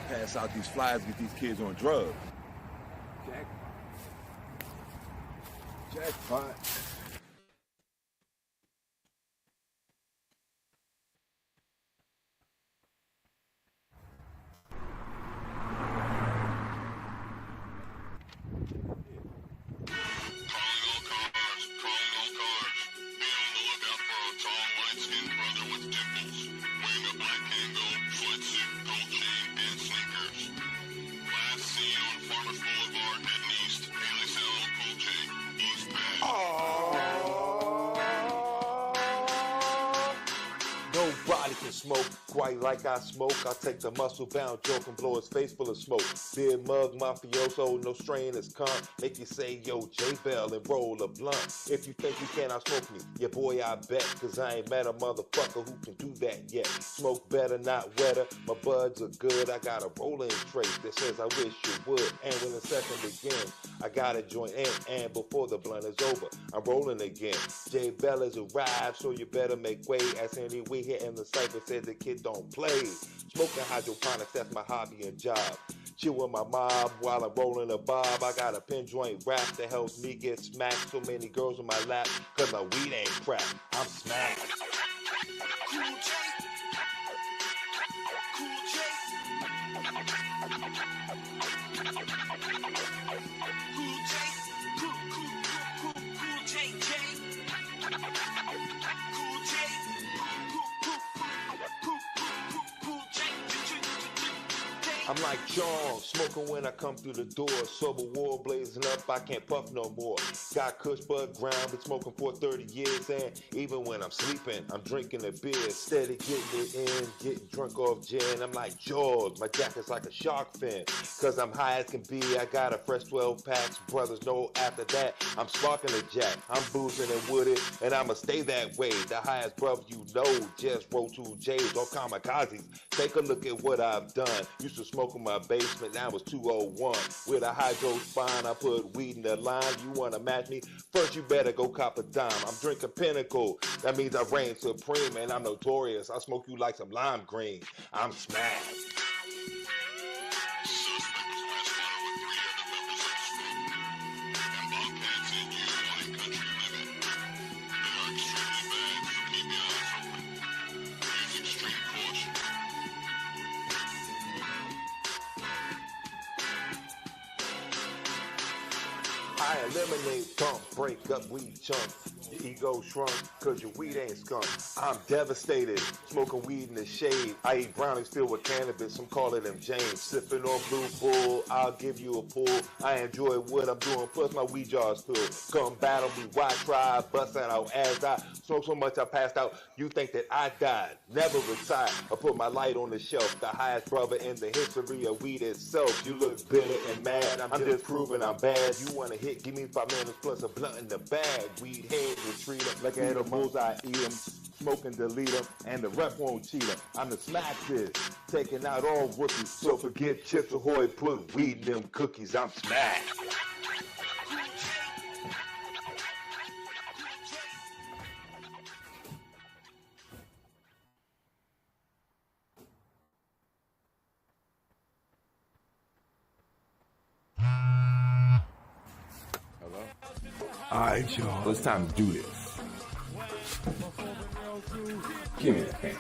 Pass out these flyers, get these kids on drugs. Jackpot. Nobody can smoke quite like I smoke. I take the muscle-bound joke and blow his face full of smoke. Beer mug, mafioso, no strain is come. Make you say, yo, J-Bell and roll a blunt. If you think you cannot smoke me, yeah, boy, I bet. Cause I ain't met a motherfucker who can do that yet. Smoke better, not wetter. My buds are good. I got a rolling trait that says I wish you would. And when the session begins, I gotta join in. And before the blunt is over, I'm rolling again. J-Bell has arrived, so you better make way. As any we here in the cypher said the kid don't play. Smoking hydroponics, that's my hobby and job. Chill with my mob while I'm rolling a bob. I got a pin joint rap that helps me get smacked. So many girls on my lap, cause my weed ain't crap. I'm smacked. I'm like Sean, smoking when I come through the door. Sober war blazing up, I can't puff no more. Got Kush Bud ground, been smoking for 30 years. And even when I'm sleeping, I'm drinking a beer. Steady getting it in, getting drunk off gin. I'm like Jaws, my jacket's like a shark fin. Cause I'm high as can be, I got a fresh 12 packs. Brothers know after that, I'm sparking a jack. I'm boozing and wooded, and I'ma stay that way. The highest brother you know, just roll 2 J's or kamikazes. Take a look at what I've done. Used to smoke in my basement, now it's 201. With a hydro spine, I put weed in the line. You wanna match me? First you better go cop a dime. I'm drinking Pinnacle, that means I reign supreme. And I'm notorious, I smoke you like some lime green. I'm smashed. I eliminate pump, break up weed chunk. Your ego shrunk, cause your weed ain't skunk. I'm devastated, smoking weed in the shade. I eat brownies filled with cannabis, some call it them James. Sipping on Blue Bull, I'll give you a pull. I enjoy what I'm doing, plus my weed jar's full. Come battle me, why try? Bust that out as I smoke so much I passed out. You think that I died, never retired. I put my light on the shelf, the highest brother in the history of weed itself. You look bitter and mad, I'm just proving I'm bad. You wanna hit, give me 5 minutes plus a blunt in the bag. Weed head will treat them like animals, I eat them. Smoking, delete them, and the rep won't cheat them. I'm the smack this, taking out all rookies. So forget Chips Ahoy, put weed in them cookies. I'm smacked. Hello? All right, y'all. Well, it's time to do this. Give me that pen.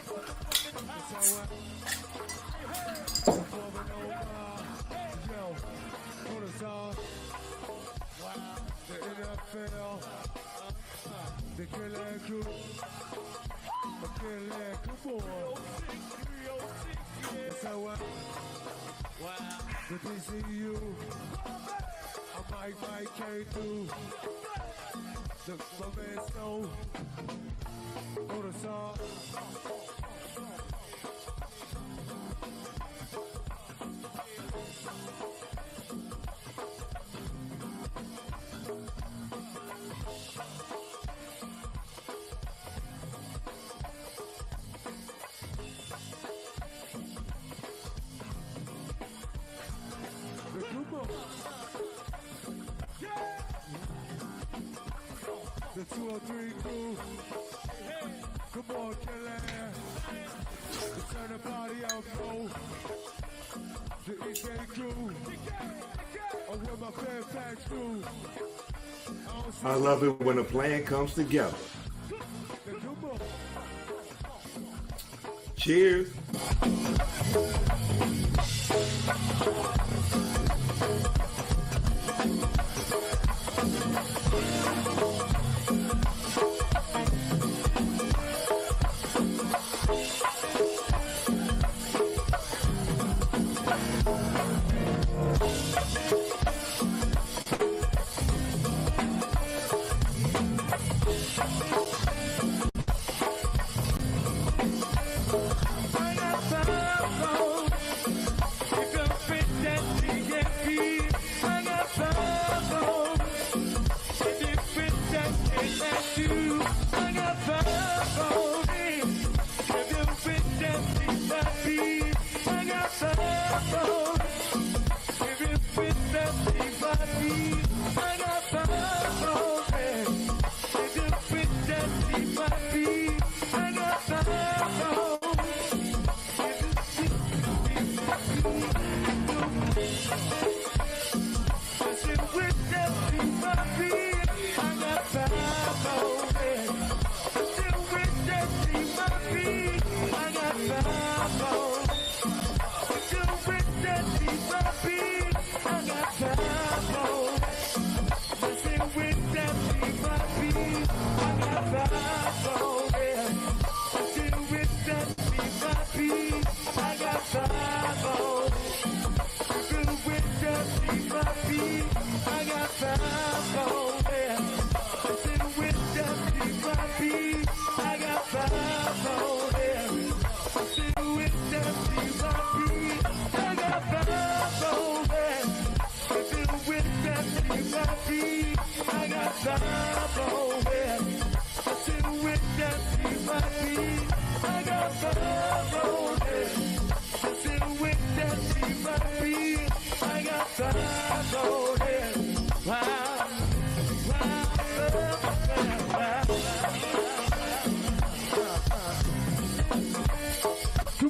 Good to see you. I might came through. The man Snow. On the song. The group. The 203 crew. Come on, killer. Turn the party out, bro. The East End crew. I'm with my Fairfax crew. I love it when a plan comes together. Cheers.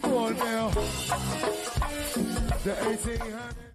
Come on now. The 1800.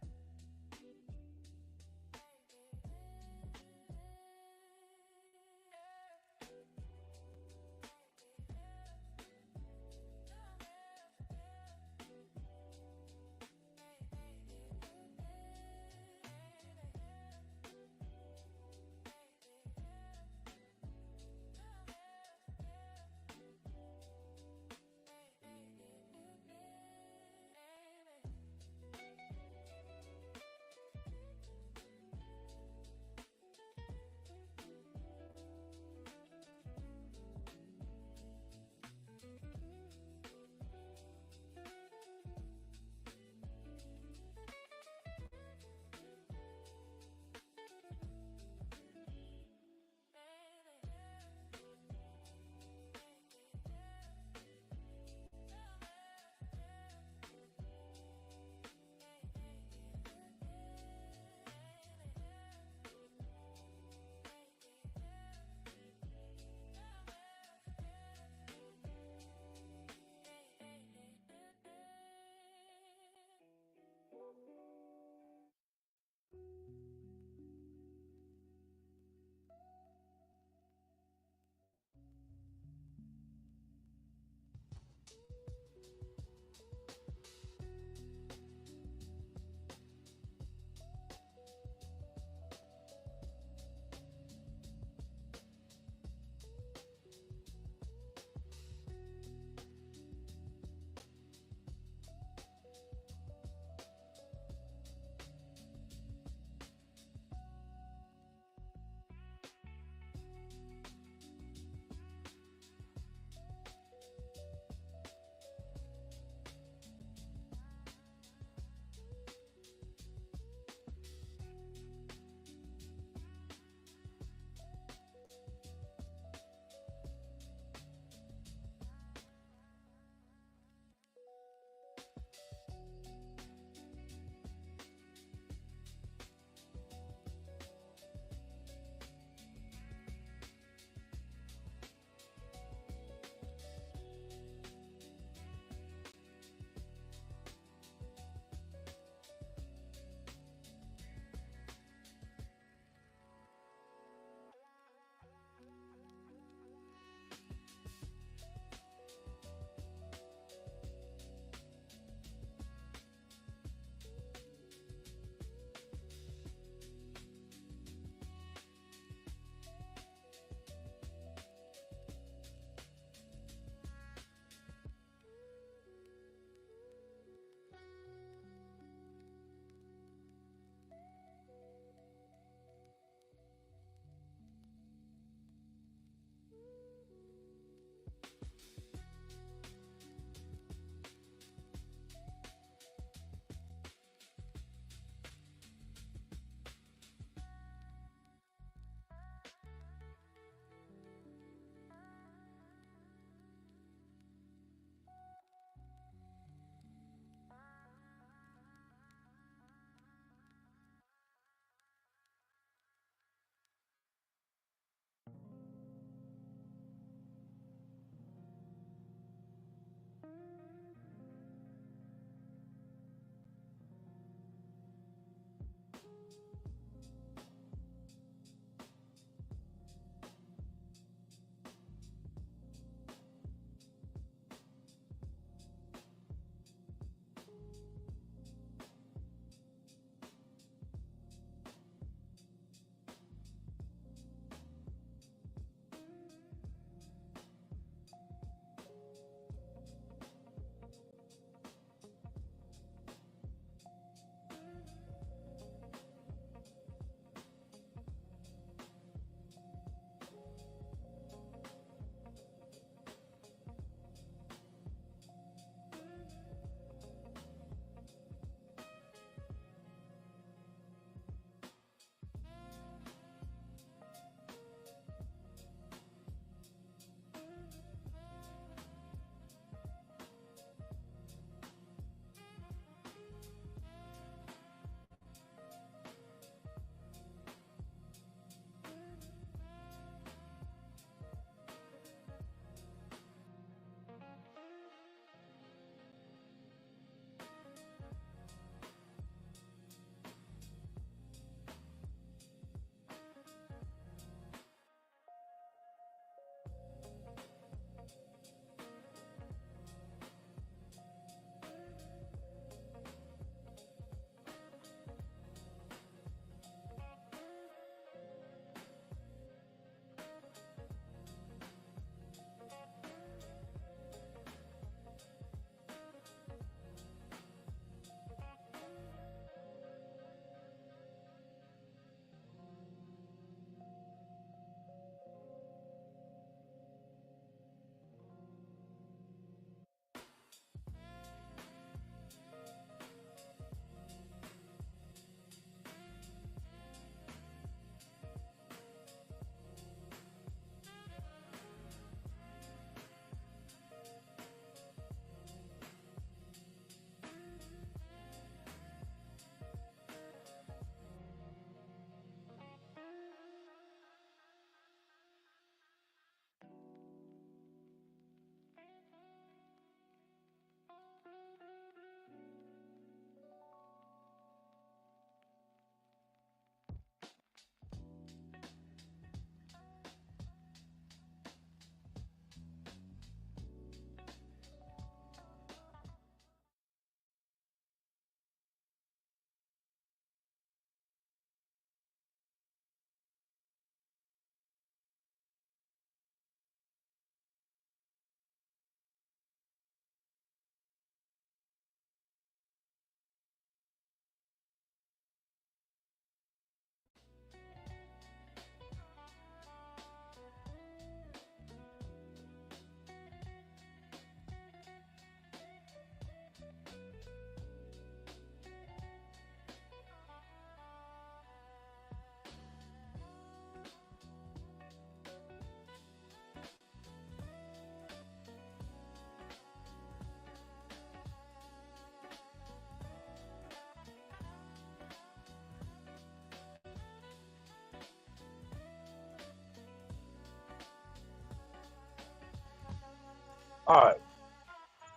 All right.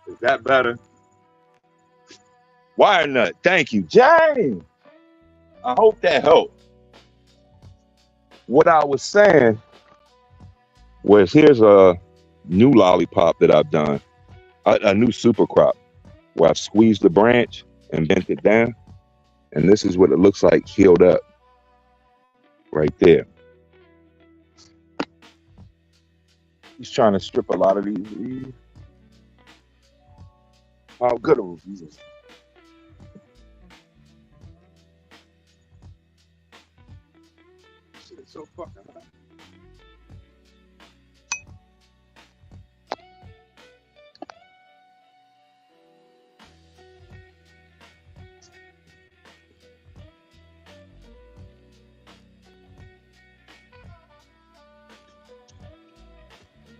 Is that better? Wire nut. Thank you, James. I hope that helped. What I was saying was here's a new lollipop that I've done, a new super crop where I've squeezed the branch and bent it down. And this is what it looks like healed up right there. He's trying to strip a lot of these. How good are these? Shit is so fucking hot.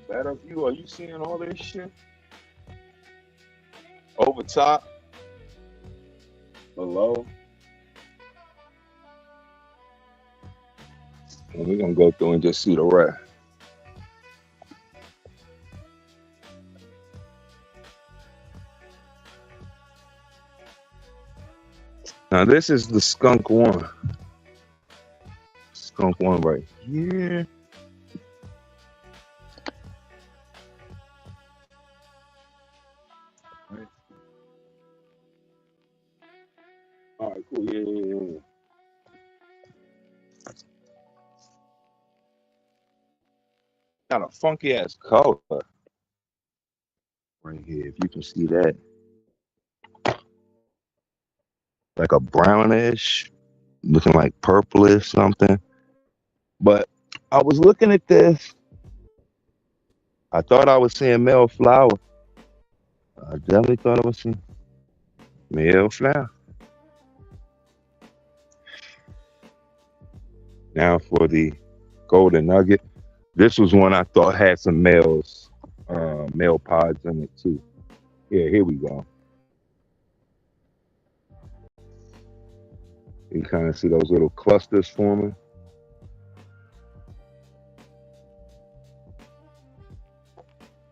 Better view. Are you seeing all this shit? Over top, below. And we're gonna go through and just see the rest. Now this is the skunk one. Skunk one right here. Right. All right, cool. Yeah. Got a funky ass color right here. If you can see that, like a brownish, looking like purplish something. But I was looking at this. I thought I was seeing male flower. I definitely thought I was seeing male flower. Now for the golden nugget. This was one I thought had some male pods in it too. Yeah, here we go. You can kind of see those little clusters forming.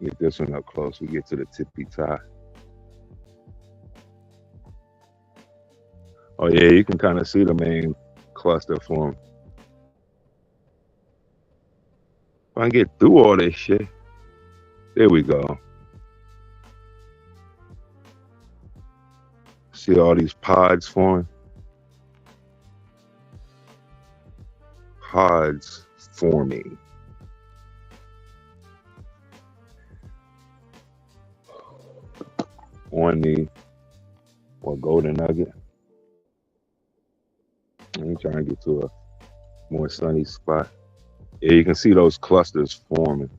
Get this one up close. We get to the tippy top. Oh yeah, you can kind of see the main cluster form. If I can get through all this shit. There we go. See all these pods forming? Pods forming. On the golden nugget. I'm trying to get to a more sunny spot. Yeah, you can see those clusters forming.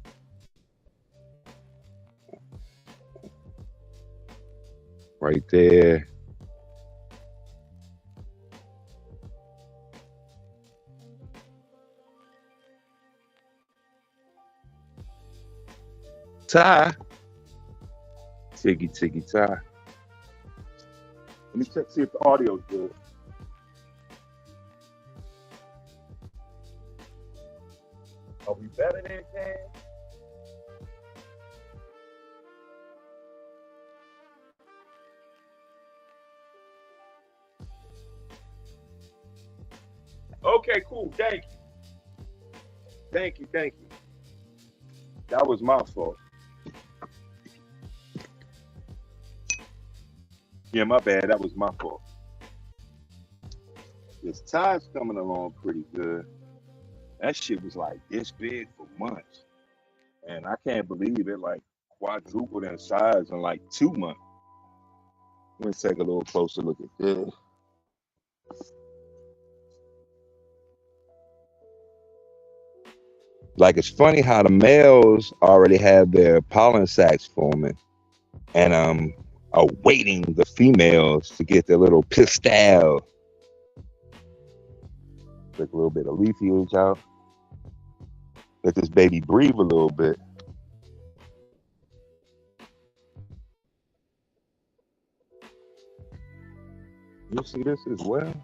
Right there. Tie. Tiggy tie. Let me check, see if the audio's good. Are we better than Cam? Okay, cool. Thank you. That was my fault. Yeah, my bad. That was my fault. This tie's coming along pretty good. That shit was like this big for months. And I can't believe it like quadrupled in size in like 2 months. Let me take a little closer look at this. Like, it's funny how the males already have their pollen sacs forming, and I'm awaiting the females to get their little pistil. Take a little bit of leafage out. Let this baby breathe a little bit. You see this as well?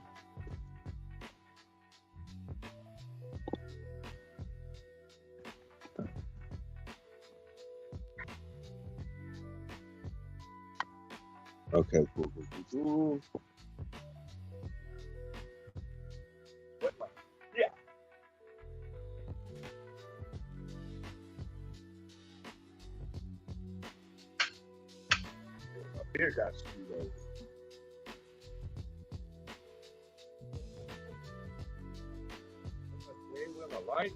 Okay, cool. Yeah. My beer got screwed over. Okay, well, I like.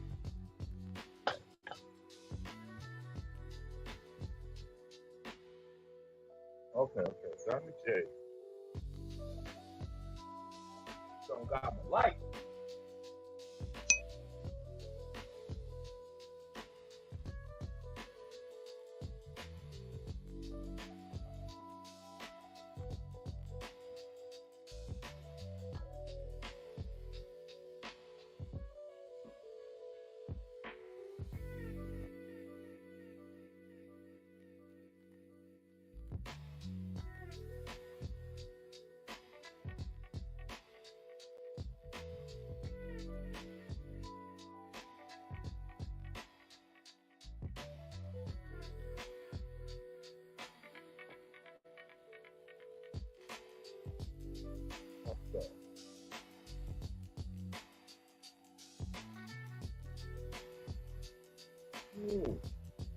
Okay. Got me J. Don't got my light.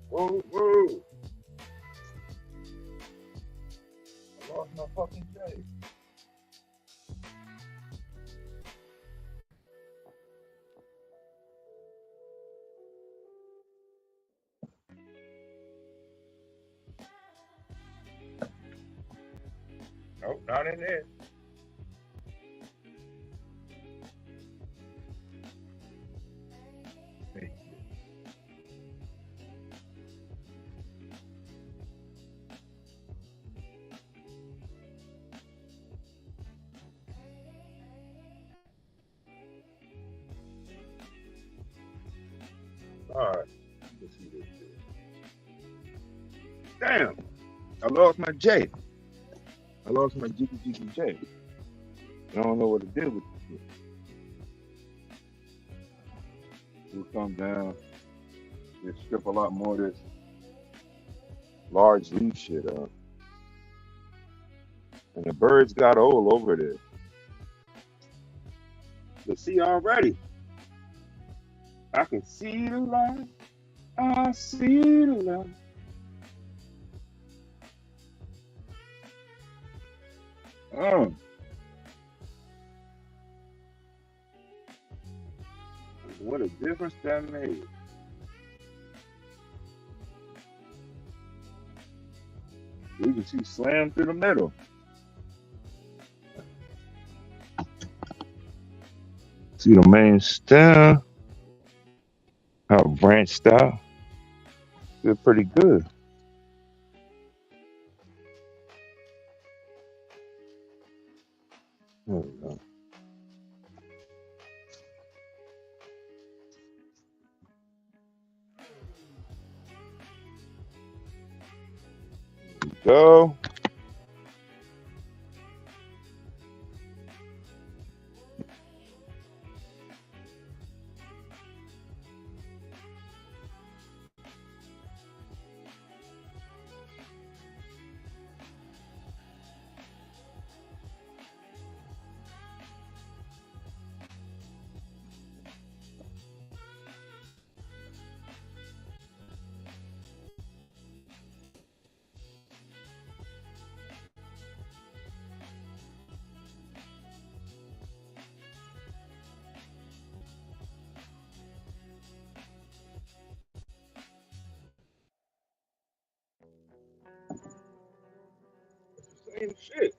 Whoa. I lost my fucking J. Nope, not in there. Hey. All right, let's see this shit. Damn, I lost my J. I lost my Jiggy J. I don't know what to do with it. We'll come down and strip a lot more of this large leaf shit up. And the birds got all over there. But see already, I can see the light. I see the light. What a difference that made. We can see slam through the middle. See the main stem, how it branched out. Feel pretty good. There we go. Go. Same shit.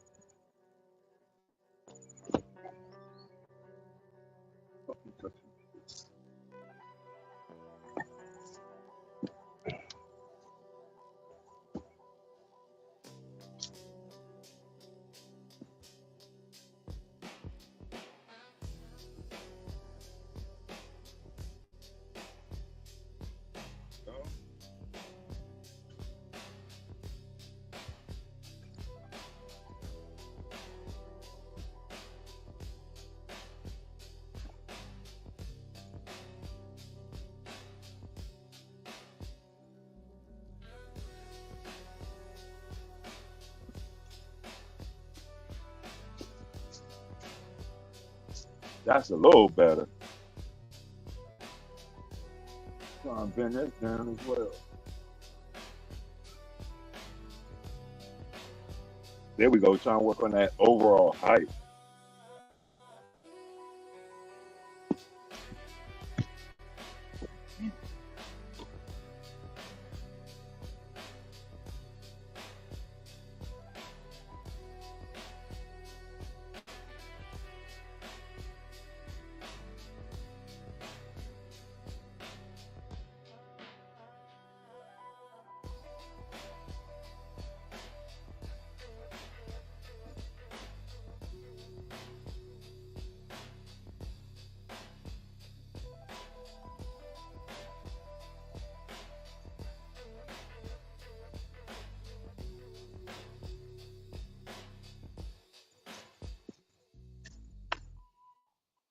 That's a little better. Trying to bend this down as well. There we go, trying to work on that overall height.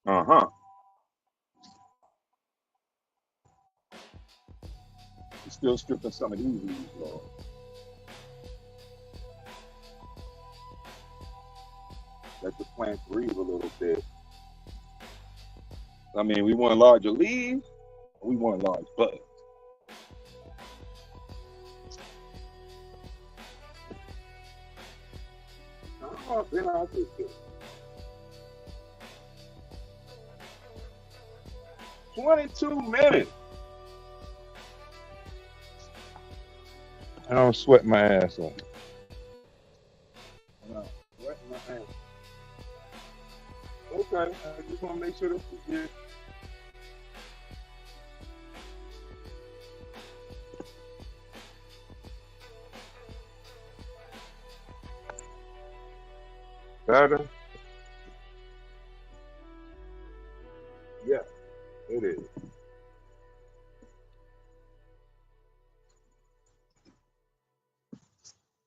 Uh-huh. Still stripping some of these leaves off. Let the plant breathe a little bit. I mean, we want larger leaves, we want large buds. Oh, then I'll take it. 22 minutes. I don't sweat my ass off. No, sweat my ass. Okay, I just want to make sure this is good. Better? Yeah, it is.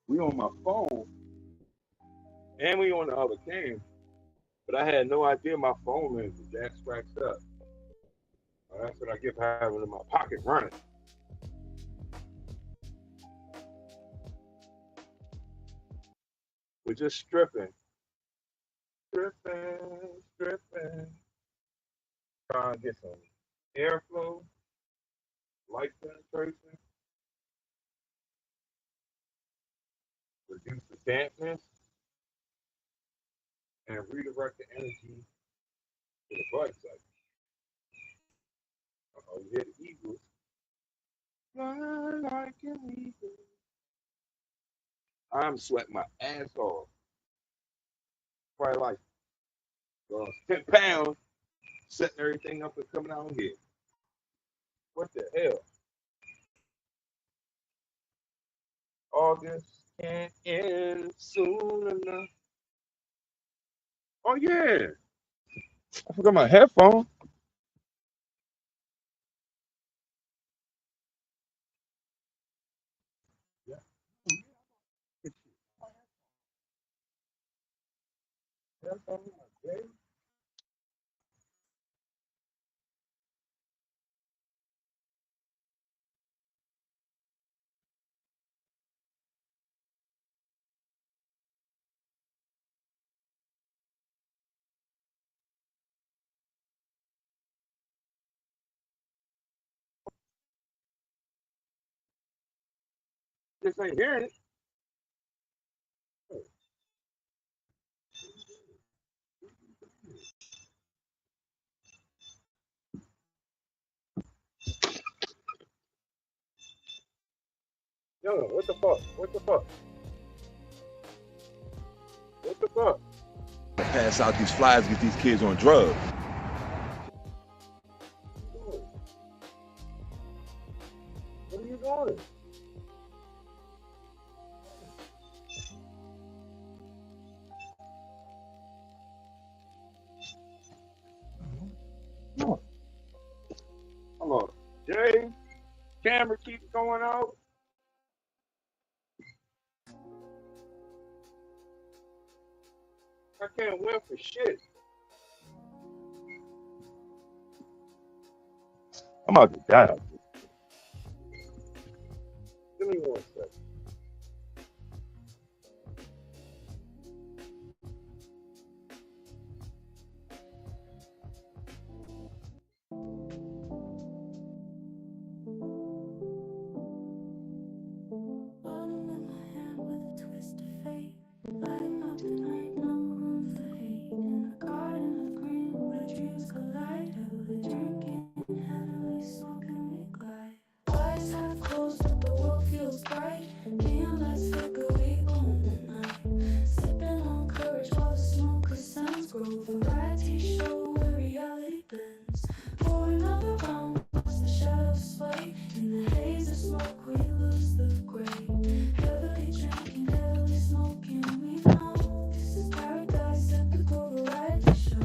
We on my phone, and we on the other cam, but I had no idea my phone is the jack scratched up. That's what I get for having it in my pocket running. We're just stripping. Stripping. Trying to get some airflow, light penetration, reduce the dampness, and redirect the energy to the bud site. Uh-oh, you hear the eagles. Fly like an eagle. I'm sweating my ass off. Probably like 10 pounds, setting everything up and coming out here. What the hell? August can't end soon enough. Oh, yeah. I forgot my headphones. Yeah. Headphones, okay. Just ain't hearing it. Yo, what the fuck? What the fuck? What the fuck? Pass out these flyers, get these kids on drugs. What are you doing? No. Hold on. Jay, camera keeps going out. I can't win for shit. I'm about to die. Give me 1 second. variety show where reality blends. For another round, watch the shadows sway. In the haze of smoke, we lose the gray. Heavily drinking, heavily smoking, we know this is paradise at the global variety show.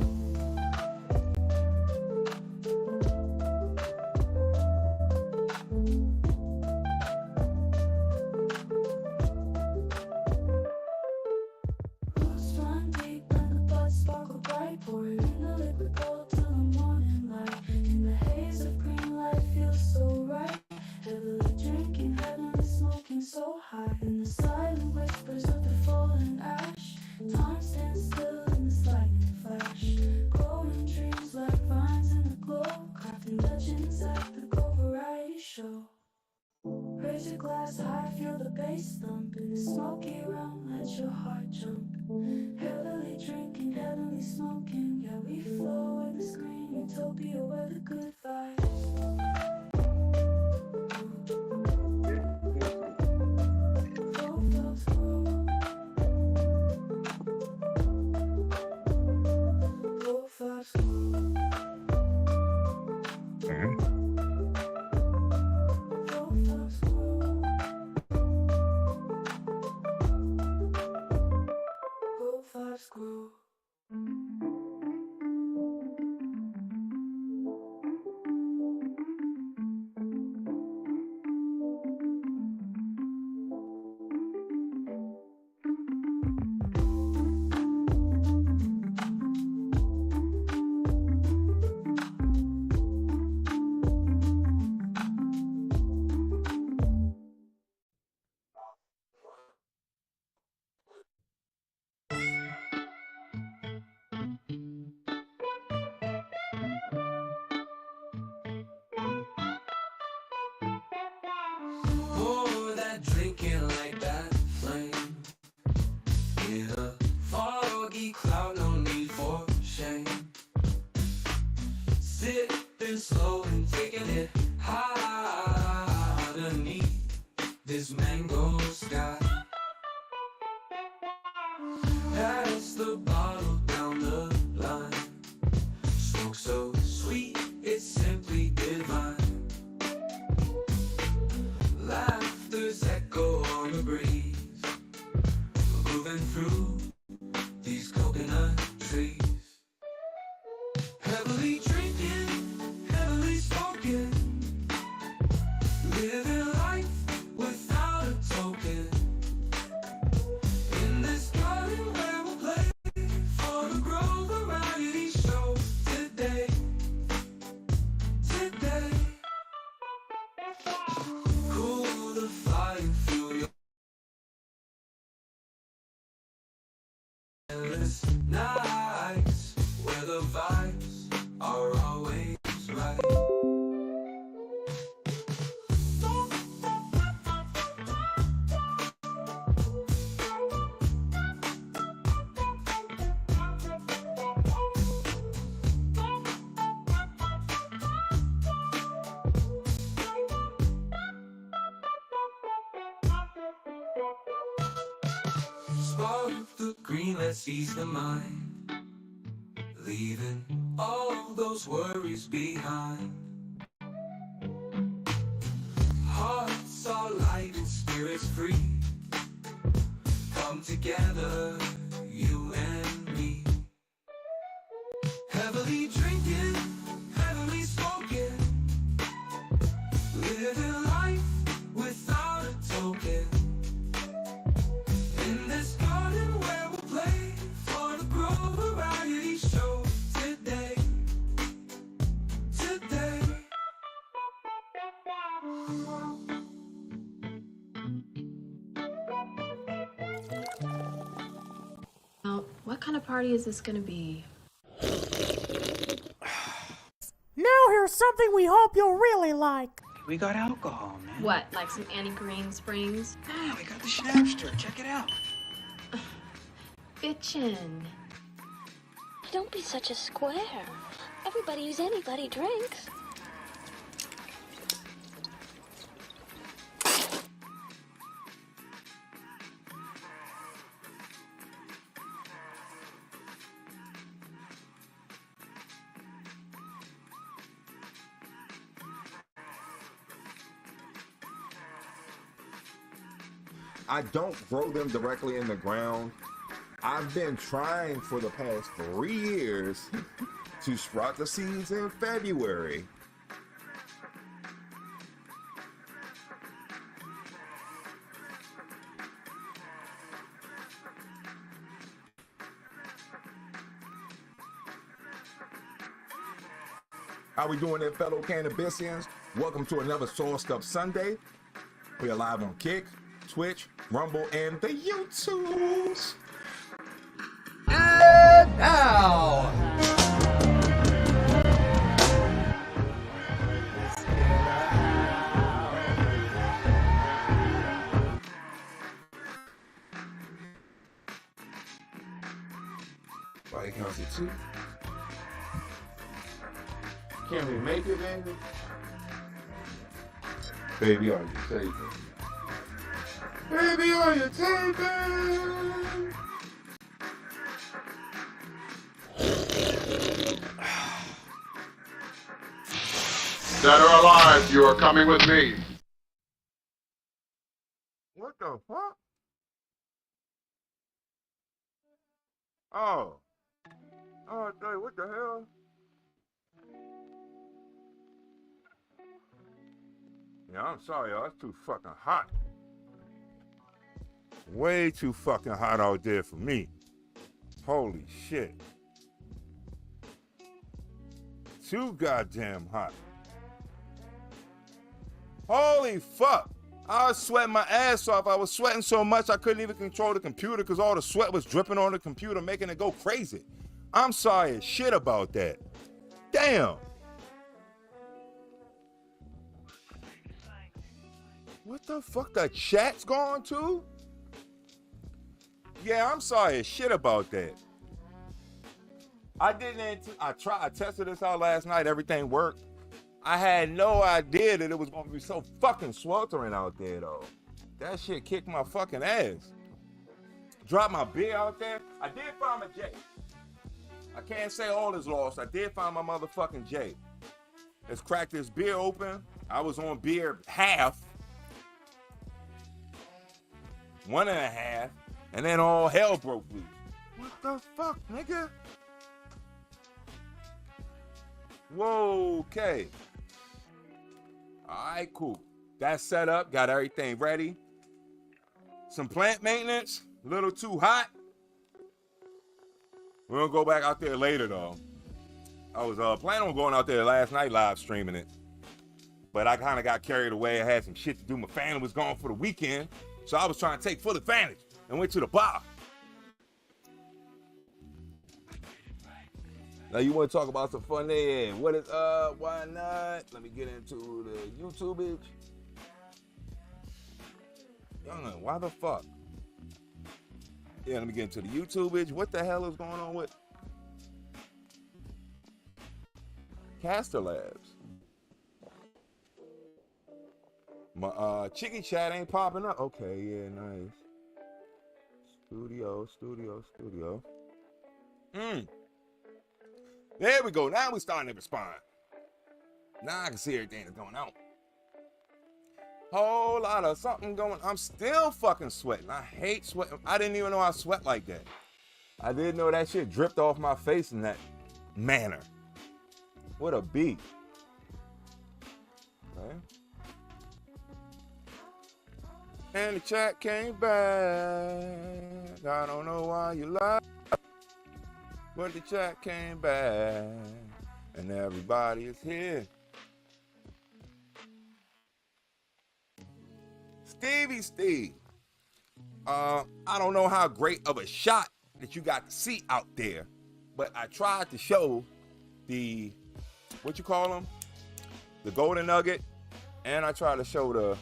Roots run deep and the blood sparkle bright. Pour it in the liquid gold till the morning light. In the haze of green light feels so right. Heavily drinking, heavily smoking so high. In the silent whispers of the fallen ash, time stands still in this lightning flash. Glowing dreams like vines in the glow, crafting legends at the Go Variety Show. Raise your glass high, feel the bass thump. In the smoky realm, let your heart jump. Heavily drinking, heavily smoking. Yeah, we flow with the screen. Utopia where the good vibes. Flow vibes grow. Flow vibes grow. Flow vibes grow. Flow vibes grow. Pour that drinking like that flame. In a foggy cloud, no need for shame. Sipping slow and taking it high underneath this mango sky. Pass the bottle down the line. Smoke so sweet, it's simply divine. Laughter's echo on the breeze, moving through these coconut trees. Heavily drinking, heavily smoking, living life without a token. In this garden where we'll play for the Grow Variety Show today. Today. Cool the fire, feel your endless nights where the vibes are always right. Spark the green, let's ease the mind, leaving all those worries behind. Hearts are light and spirits free. Come together, you and me. Heavily drinking, heavily smoking, living life without a token. In this garden where we'll play for the Grow Variety Show today. Today. Now, what kind of party is this gonna be? Now here's something we hope you'll really like. We got alcohol, man. What, like some Annie Green Springs? Yeah, we got the Schnapster. Check it out. Bitchin'. Don't be such a square. Everybody who's anybody drinks. I don't grow them directly in the ground. I've been trying for the past 3 years to sprout the seeds in February. How we doing there, fellow Cannabisians? Welcome to another Sauced Up Sunday. We are live on Kick, Twitch, Rumble, and the YouTubes. And now, Body counts at 2. Can we make it, baby? Baby, are you taping? Baby, are you taping? Dead or alive, you are coming with me. What the fuck? Oh, I tell you, what the hell? Yeah, I'm sorry, y'all. It's too fucking hot. Way too fucking hot out there for me. Holy shit. Too goddamn hot. Holy fuck. I was sweating my ass off. I was sweating so much I couldn't even control the computer because all the sweat was dripping on the computer, making it go crazy. I'm sorry as shit about that. Damn. What the fuck? The chat's gone too? Yeah, I'm sorry as shit about that. I tested this out last night. Everything worked. I had no idea that it was going to be so fucking sweltering out there, though. That shit kicked my fucking ass. Dropped my beer out there. I did find my J. I can't say all is lost. I did find my motherfucking J. Let's crack this beer open. I was on beer half. 1.5, and then all hell broke loose. What the fuck, nigga? Whoa, okay. Alright, cool. That's set up, got everything ready. Some plant maintenance, a little too hot. We're gonna go back out there later though. I was planning on going out there last night live streaming it. But I kind of got carried away. I had some shit to do. My family was gone for the weekend. So I was trying to take full advantage and went to the bar. Now you want to talk about some fun there? What is why not? Let me get into the YouTubage. Young, why the fuck? Yeah, let me get into the YouTubage. What the hell is going on with Caster Labs? My Chicky chat ain't popping up. Okay, yeah, nice. Studio. There we go. Now we starting to respond. Now I can see everything that's going on. Whole lot of something going. I'm still fucking sweating. I hate sweating. I didn't even know I sweat like that. I didn't know that shit dripped off my face in that manner. What a beat. Okay. And the chat came back. I don't know why you lied, but the chat came back. And everybody is here. Steve. I don't know how great of a shot that you got to see out there, but I tried to show the, what you call them? The golden nugget. And I tried to show the,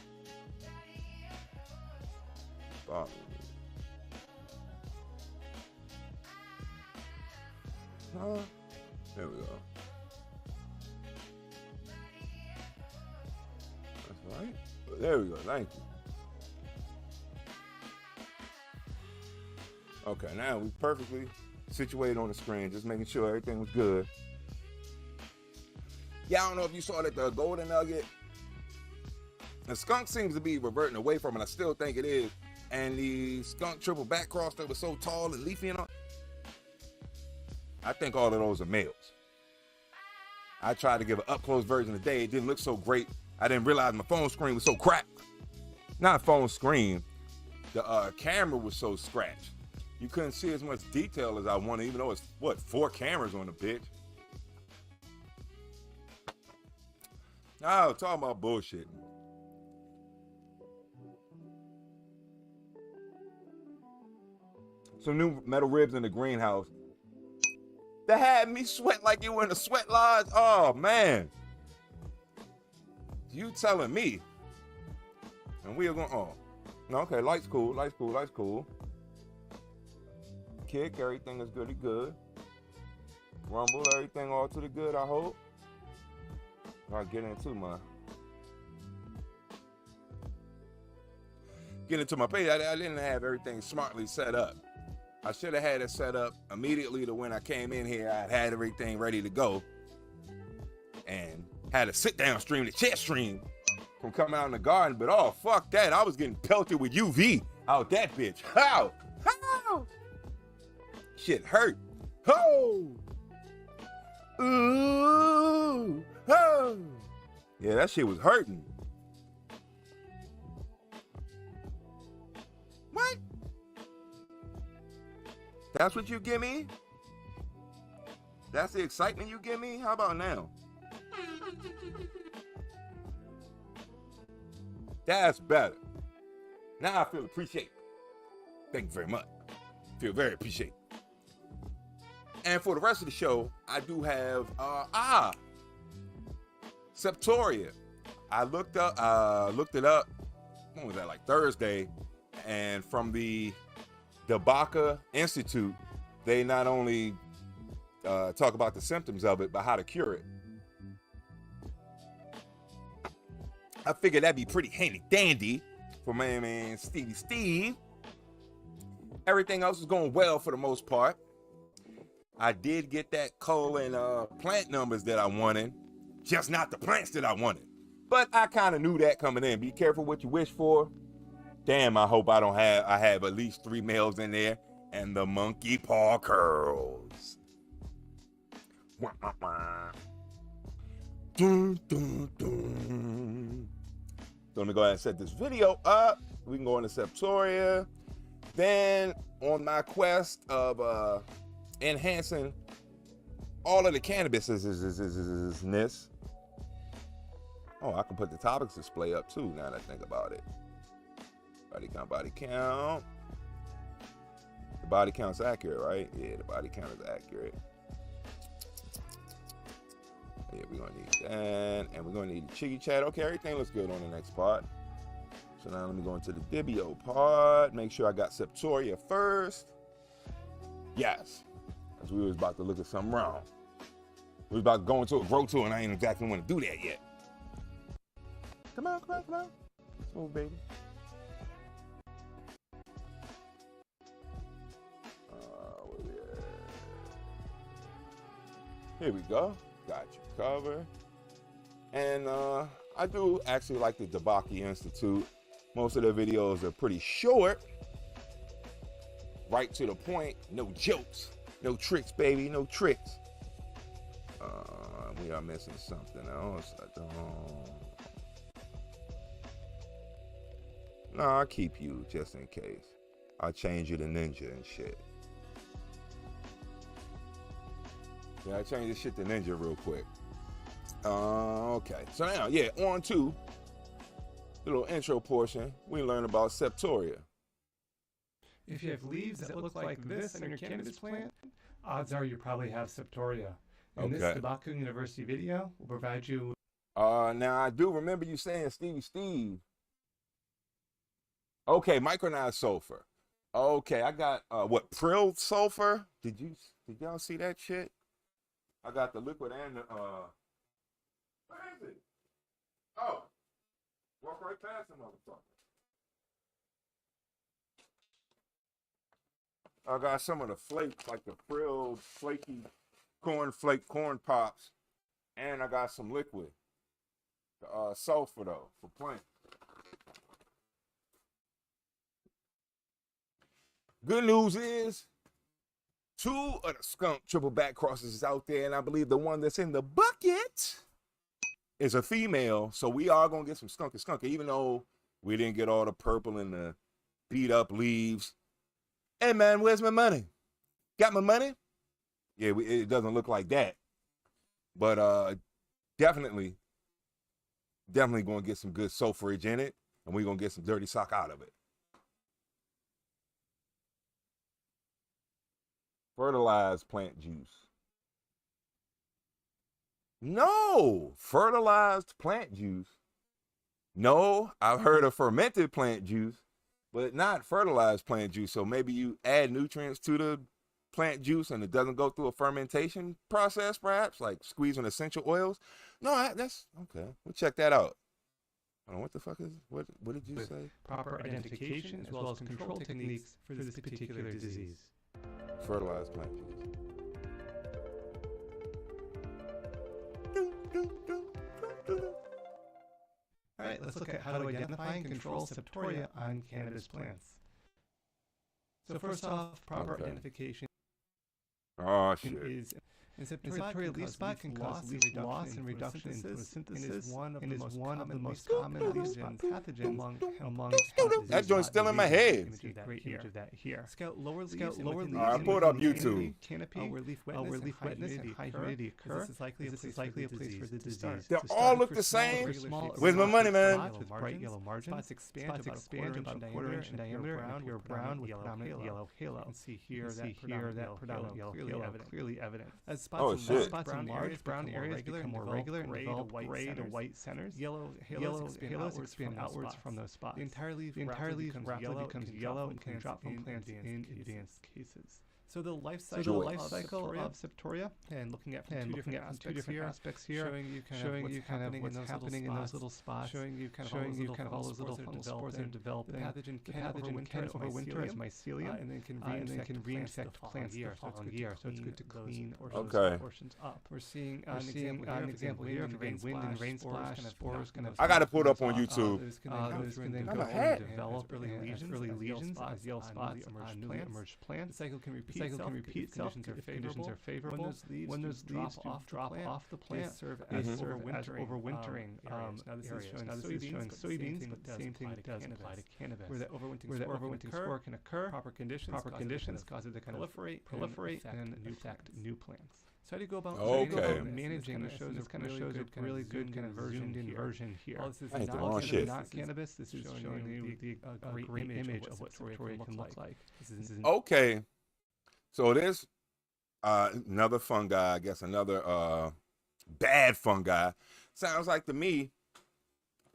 there we go. That's right. There we go. Thank you. Okay, now we perfectly situated on the screen, just making sure everything was good. Yeah, I don't know if you saw that the golden nugget. The skunk seems to be reverting away from it. I still think it is. and the skunk triple back cross that was so tall and leafy and all. I think all of those are males. I tried to give an up-close version today. It didn't look so great. I didn't realize my phone screen was so cracked. Not phone screen. The camera was so scratched. You couldn't see as much detail as I wanted, even though it's, 4 cameras on the bitch. Oh, talking about bullshit. Some new metal ribs in the greenhouse. That had me sweat like you were in a sweat lodge. Oh, man. You telling me. And we are going, oh. No, okay, lights cool, lights cool, lights cool. Kick, everything is goody good. Rumble, everything all to the good, I hope. I'll get into my page. I didn't have everything smartly set up. I should have had it set up immediately to when I came in here. I had everything ready to go and had a sit down stream, the chat stream from coming out in the garden. But oh, fuck that. I was getting pelted with UV out that bitch. How? How? Shit hurt. Oh. Ooh. Oh. Yeah, that shit was hurting. What? That's what you give me? That's the excitement you give me? How about now? That's better. Now I feel appreciated. Thank you very much. Feel very appreciated. And for the rest of the show, I do have Septoria. I looked it up. When was that? Like Thursday. And from the Baca Institute, they not only talk about the symptoms of it, but how to cure it. I figured that'd be pretty handy dandy for my man Stevie Steve. Everything else is going well for the most part. I did get that colon plant numbers that I wanted, just not the plants that I wanted. But I kind of knew that coming in. Be careful what you wish for. Damn, I hope I have at least 3 males in there and the monkey paw curls. Dun, dun, dun. So let me go ahead and set this video up. We can go into Septoria. Then on my quest of enhancing all of the cannabis-ness. Oh, I can put the topics display up too, now that I think about it. Body count, body count. The body count's accurate, right? Yeah, the body count is accurate. Yeah, we're gonna need that. And we're gonna need the Chiggy chat. Okay, everything looks good on the next part. So now let me go into the Dibio part. Make sure I got Septoria first. Yes. Because we was about to look at something wrong. We was about to go into a grow tour and I ain't exactly want to do that yet. Come on, come on, come on. Smooth, baby. Where we at? Here we go. Got you covered. And I do actually like the Debaki Institute. Most of their videos are pretty short. Right to the point. No jokes. No tricks, baby. No tricks. We are missing something else. I don't... No, I'll keep you just in case. I'll change you to Ninja and shit. Yeah, I changed this shit to Ninja real quick. Okay. So now, yeah, on to the little intro portion. We learn about Septoria. If you have leaves that look like this on your cannabis plant, odds are you probably have Septoria. And this Tobacco University video will provide you... Now, I do remember you saying Stevie Steve. Okay, micronized sulfur. Okay, I got, what, prilled sulfur? Did y'all see that shit? I got the liquid and the, where is it? Oh, walk right past the motherfucker. I got some of the flakes, like the frilled, flaky corn pops, and I got some liquid. Sulfur though, for plant. Good news is 2 of the skunk triple back crosses is out there, and I believe the one that's in the bucket is a female. So we are gonna get some skunky, even though we didn't get all the purple and the beat up leaves. Hey man, where's my money? Got my money? Yeah, it doesn't look like that. But definitely gonna get some good sulfurage in it, and we're gonna get some dirty sock out of it. Fertilized plant juice. No, fertilized plant juice. No, I've heard of fermented plant juice, but not fertilized plant juice. So maybe you add nutrients to the plant juice and it doesn't go through a fermentation process, perhaps, like squeezing essential oils. No, that's okay. We'll check that out. I don't know, what the fuck is, what did you say? Proper identification as well as control techniques for this particular disease. Fertilized plant juice. All right, let's look at how to identify and control septoria on cannabis plants. So first off, proper identification is septoria leaf spot can cause leaf loss and reduction in photosynthesis, and is one of the most common leaf spot pathogens among that joint's still in my head. Great image of that here. Scout lower leaves. I pulled up YouTube. Canopy, where leaf wetness and high humidity occur. This is likely a place for the disease. They all look the same. Where's my money, man? With bright yellow margins. Spots expand about a quarter inch in diameter and appear brown with predominant yellow halo. And see here that predominant yellow halo clearly evident. As spots in large brown areas become more regular and develop gray to white centers. Yellow halos expand outwards from those spots. The entire leaf rapidly becomes yellow and can drop from plants in advanced cases. So the life cycle of septoria, and looking at two different aspects here, showing you kind of what's happening in those little spots, showing you kind of all those little fungal spores that are developing. The pathogen can overwinter as mycelium, and then can reinfect plants the following year. So it's good to clean those portions up. We're seeing an example here of wind and rain splash spores. I got to put up on YouTube. Those can then go and develop early lesions as yellow spots on newly emerged plants. The cycle can repeat itself. Conditions are favorable. When those leaves drop off the plant, serve as overwintering areas. Now this is showing soybeans, but the same thing does apply to cannabis. Where the overwintering spore can occur, proper conditions cause it to kind of proliferate and infect new plants. So how do you go about managing this? This kind of shows a really good kind of zoomed in version here. This is not cannabis. This is showing you the great image of what septoria can look like. Okay. So there's another fungi, I guess another bad fungi. Sounds like to me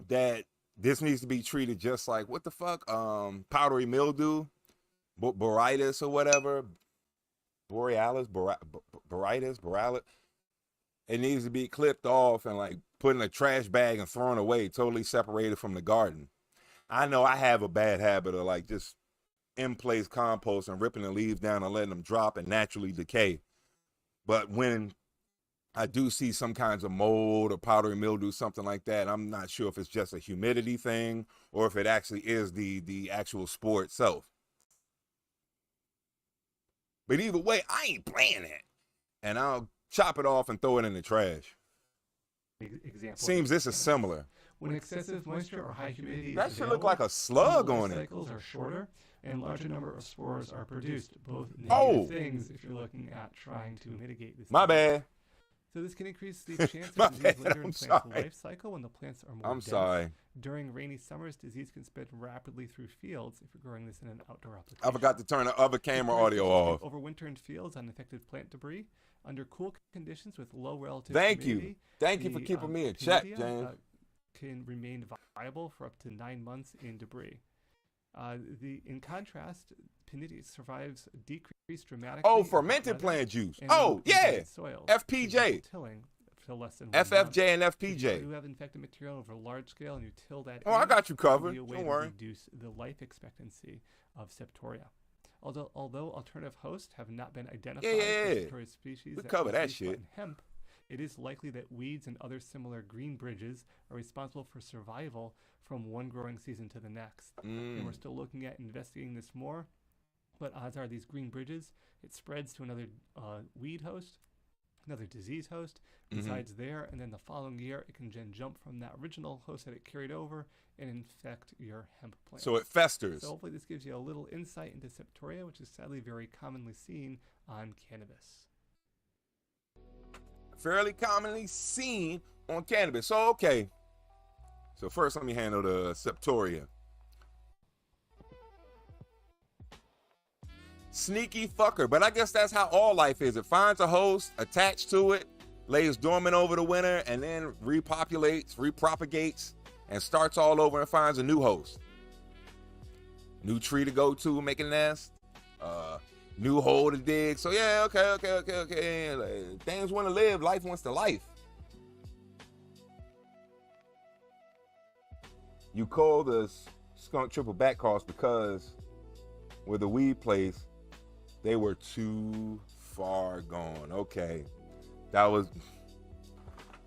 that this needs to be treated just like, what the fuck, powdery mildew, boreitis or whatever, borealis. It needs to be clipped off and like put in a trash bag and thrown away, totally separated from the garden. I know I have a bad habit of like just in place compost and ripping the leaves down and letting them drop and naturally decay. But when I do see some kinds of mold or powdery mildew, something like that, I'm not sure if it's just a humidity thing or if it actually is the actual spore itself. But either way, I ain't playing it. And I'll chop it off and throw it in the trash. Seems this is similar. When excessive moisture or high humidity that should look like a slug on it. Cycles are shorter and larger number of spores are produced. Both negative things if you're looking at trying to mitigate this. My bad. So this can increase the chance of disease later in plants' life cycle when the plants are more dense. During rainy summers, disease can spread rapidly through fields if you're growing this in an outdoor application. I forgot to turn the other camera audio off. Overwinter in fields on affected plant debris. Under cool conditions with low relative humidity. humidity. Thank you for keeping me in check, James. Can remain viable for up to 9 months in debris. In contrast, Pinidia survives decreased dramatically. Oh, fermented plant juice. Oh, yeah. FPJ. Tilling to less than FFJ and FPJ. If you have infected material over a large scale and you till that. Oh, I got you covered. Don't worry. Reduce the life expectancy of septoria. Although alternative hosts have not been identified as septoria species we cover that shit. In hemp, it is likely that weeds and other similar green bridges are responsible for survival from one growing season to the next. And we're still looking at investigating this more, But odds are these green bridges, it spreads to another weed host, another disease host, resides there, and then the following year it can then jump from that original host that it carried over and infect your hemp plant. So it festers. So hopefully this gives you a little insight into septoria, which is sadly very commonly seen on cannabis. Fairly commonly seen on cannabis. So, okay. So first let me handle the septoria. Sneaky fucker, but I guess that's how all life is. It finds a host, attached to it, lays dormant over the winter, and then repopulates, repropagates, and starts all over and finds a new host. New tree to go to, make a nest. New hole to dig. So yeah, okay. Like, things want to live, life wants to life. You call the skunk triple back cross because with the weed place, they were too far gone. Okay. That was...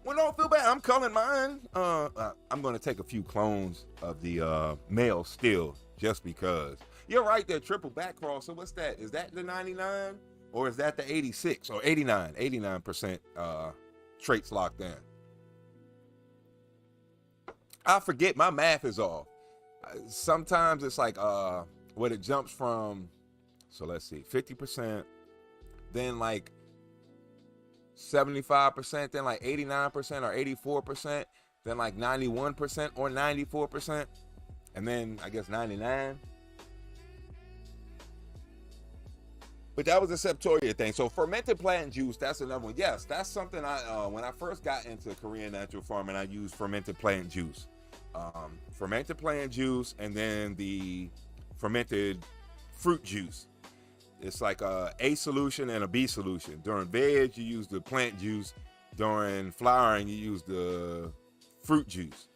Well, don't feel bad. I'm culling mine. I'm going to take a few clones of the male still, just because. You're right there, triple back cross. So what's that? Is that the 99? Or is that the 86? Or 89? 89% traits locked in. I forget. My math is off. Sometimes it's like when it jumps from... So let's see, 50%, then like 75%, then like 89% or 84%, then like 91% or 94%, and then I guess 99. But that was a septoria thing. So fermented plant juice, that's another one. Yes, that's something I, when I first got into Korean natural farming, I used fermented plant juice. Fermented plant juice, and then the fermented fruit juice. It's like a solution and a B solution. During veg, you use the plant juice. During flowering, you use the fruit juice.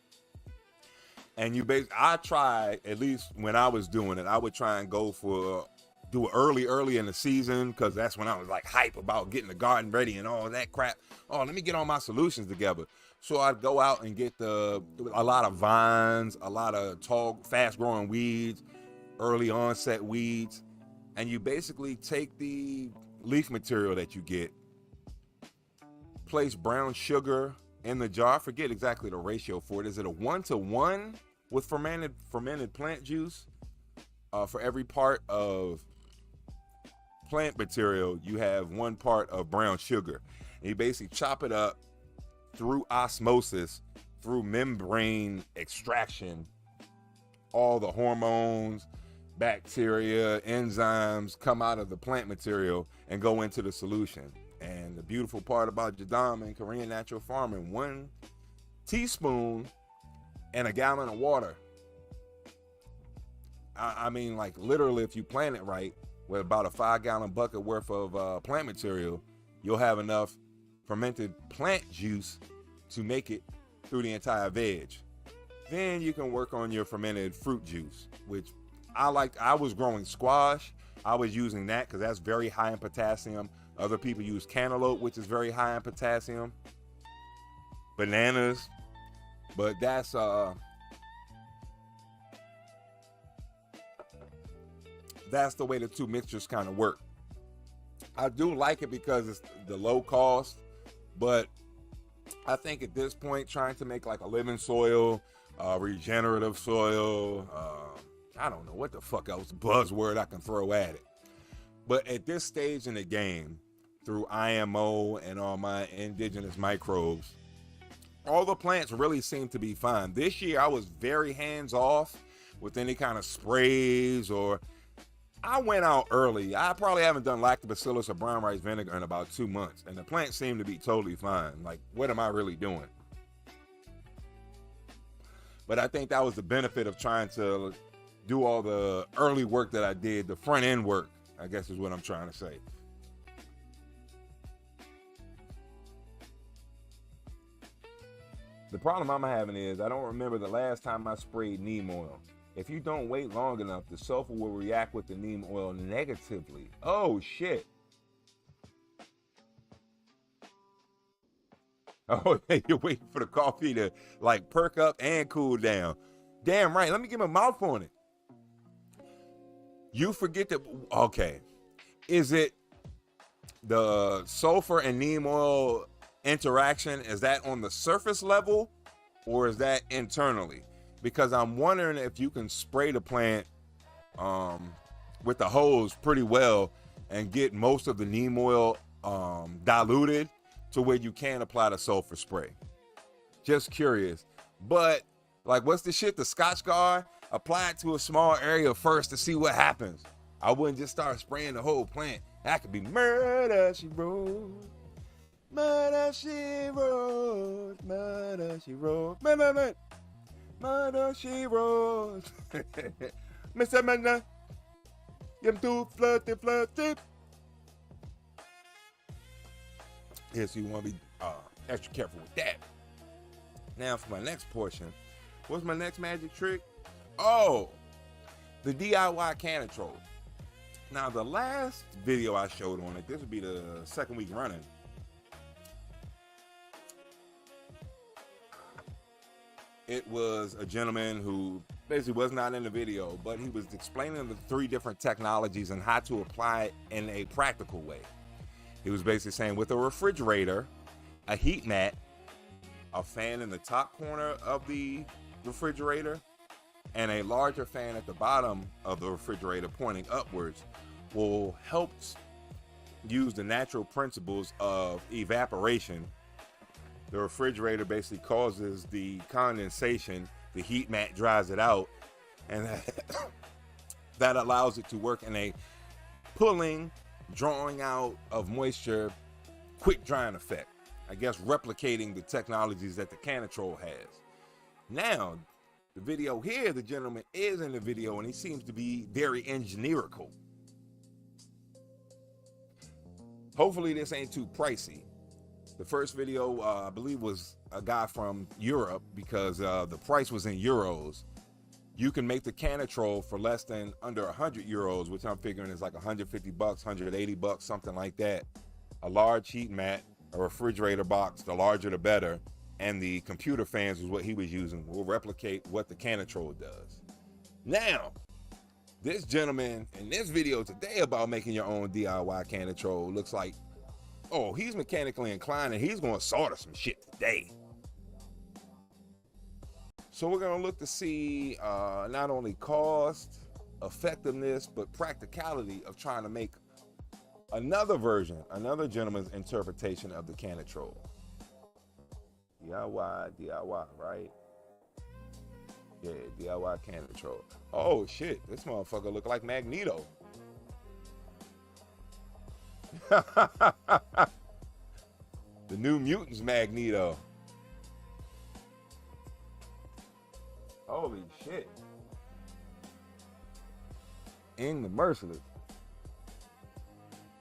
And I tried, at least when I was doing it, I would try and do it early in the season, because that's when I was like hype about getting the garden ready and all that crap. Oh, let me get all my solutions together. So I'd go out and get a lot of vines, a lot of tall, fast growing weeds, early onset weeds. And you basically take the leaf material that you get, place brown sugar in the jar. I forget exactly the ratio for it. Is it a 1-to-1 with fermented plant juice? For every part of plant material, you have 1 part of brown sugar. And you basically chop it up through osmosis, through membrane extraction, all the hormones, bacteria, enzymes come out of the plant material and go into the solution. And the beautiful part about Jadam and Korean natural farming, 1 teaspoon and a gallon of water. I mean, like literally, if you plant it right with about a 5-gallon bucket worth of plant material, you'll have enough fermented plant juice to make it through the entire veg. Then you can work on your fermented fruit juice, which I was growing squash. I was using that because that's very high in potassium. Other people use cantaloupe, which is very high in potassium. Bananas. But that's the way the two mixtures kind of work. I do like it because it's the low cost, but I think at this point, trying to make like a living soil, regenerative soil, I don't know what the fuck else buzzword I can throw at it. But at this stage in the game, through IMO and all my indigenous microbes, all the plants really seem to be fine. This year, I was very hands-off with any kind of sprays, or I went out early. I probably haven't done lactobacillus or brown rice vinegar in about 2 months, and the plants seem to be totally fine. Like, what am I really doing? But I think that was the benefit of trying to do all the early work that I did, the front end work, I guess is what I'm trying to say. The problem I'm having is I don't remember the last time I sprayed neem oil. If you don't wait long enough, the sulfur will react with the neem oil negatively. Oh shit. Oh, you're waiting for the coffee to like perk up and cool down. Damn right. Let me get my mouth on it. You forget that, okay, is it the sulfur and neem oil interaction, is that on the surface level or is that internally? Because I'm wondering if you can spray the plant with the hose pretty well and get most of the neem oil diluted to where you can apply the sulfur spray. Just curious. But like, what's the shit, the Scotch Guard? Apply it to a small area first to see what happens. I wouldn't just start spraying the whole plant. That could be murder, she wrote. Murder, she wrote. Murder, she wrote. Murder, she wrote. Mr. Manna. Yum too flirty, flirty. Yeah, so you want to be extra careful with that. Now for my next portion. What's my next magic trick? Oh, the DIY Canatrol. Now, the last video I showed on it, this would be the second week running. It was a gentleman who basically was not in the video, but he was explaining the 3 different technologies and how to apply it in a practical way. He was basically saying with a refrigerator, a heat mat, a fan in the top corner of the refrigerator, and a larger fan at the bottom of the refrigerator pointing upwards will help use the natural principles of evaporation. The refrigerator basically causes the condensation, the heat mat dries it out, and that allows it to work in a pulling, drawing out of moisture, quick drying effect. I guess replicating the technologies that the Canatrol has. Now, the video here, the gentleman is in the video and he seems to be very engineerical. Hopefully this ain't too pricey. The first video, I believe, was a guy from Europe because the price was in euros. You can make the Canatrol for less than under 100 euros, which I'm figuring is like 150 bucks, 180 bucks, something like that. A large heat mat, a refrigerator box, the larger the better, and the computer fans is what he was using, will replicate what the Canatrol does. Now, this gentleman in this video today about making your own DIY Canatrol looks like, oh, he's mechanically inclined and he's gonna solder some shit today. So we're gonna look to see not only cost, effectiveness, but practicality of trying to make another version, another gentleman's interpretation of the Canatrol. DIY, right? Yeah, DIY Canatrol. Oh shit, this motherfucker look like Magneto. The New Mutants Magneto. Holy shit. In the Merciless.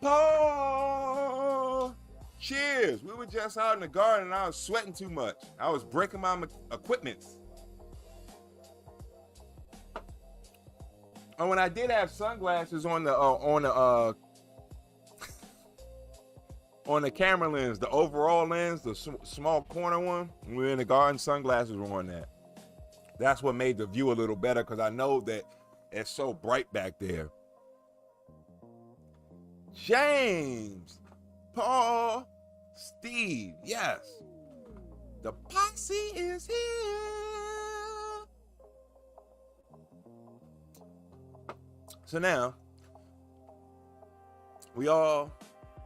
Oh, cheers. We were just out in the garden and I was sweating too much. I was breaking my equipment. Oh, and I did have sunglasses on the on the camera lens, the overall lens, the small corner one. When we were in the garden, sunglasses were on that. That's what made the view a little better because I know that it's so bright back there. James, Paul, Steve, yes. The posse is here. So now, we all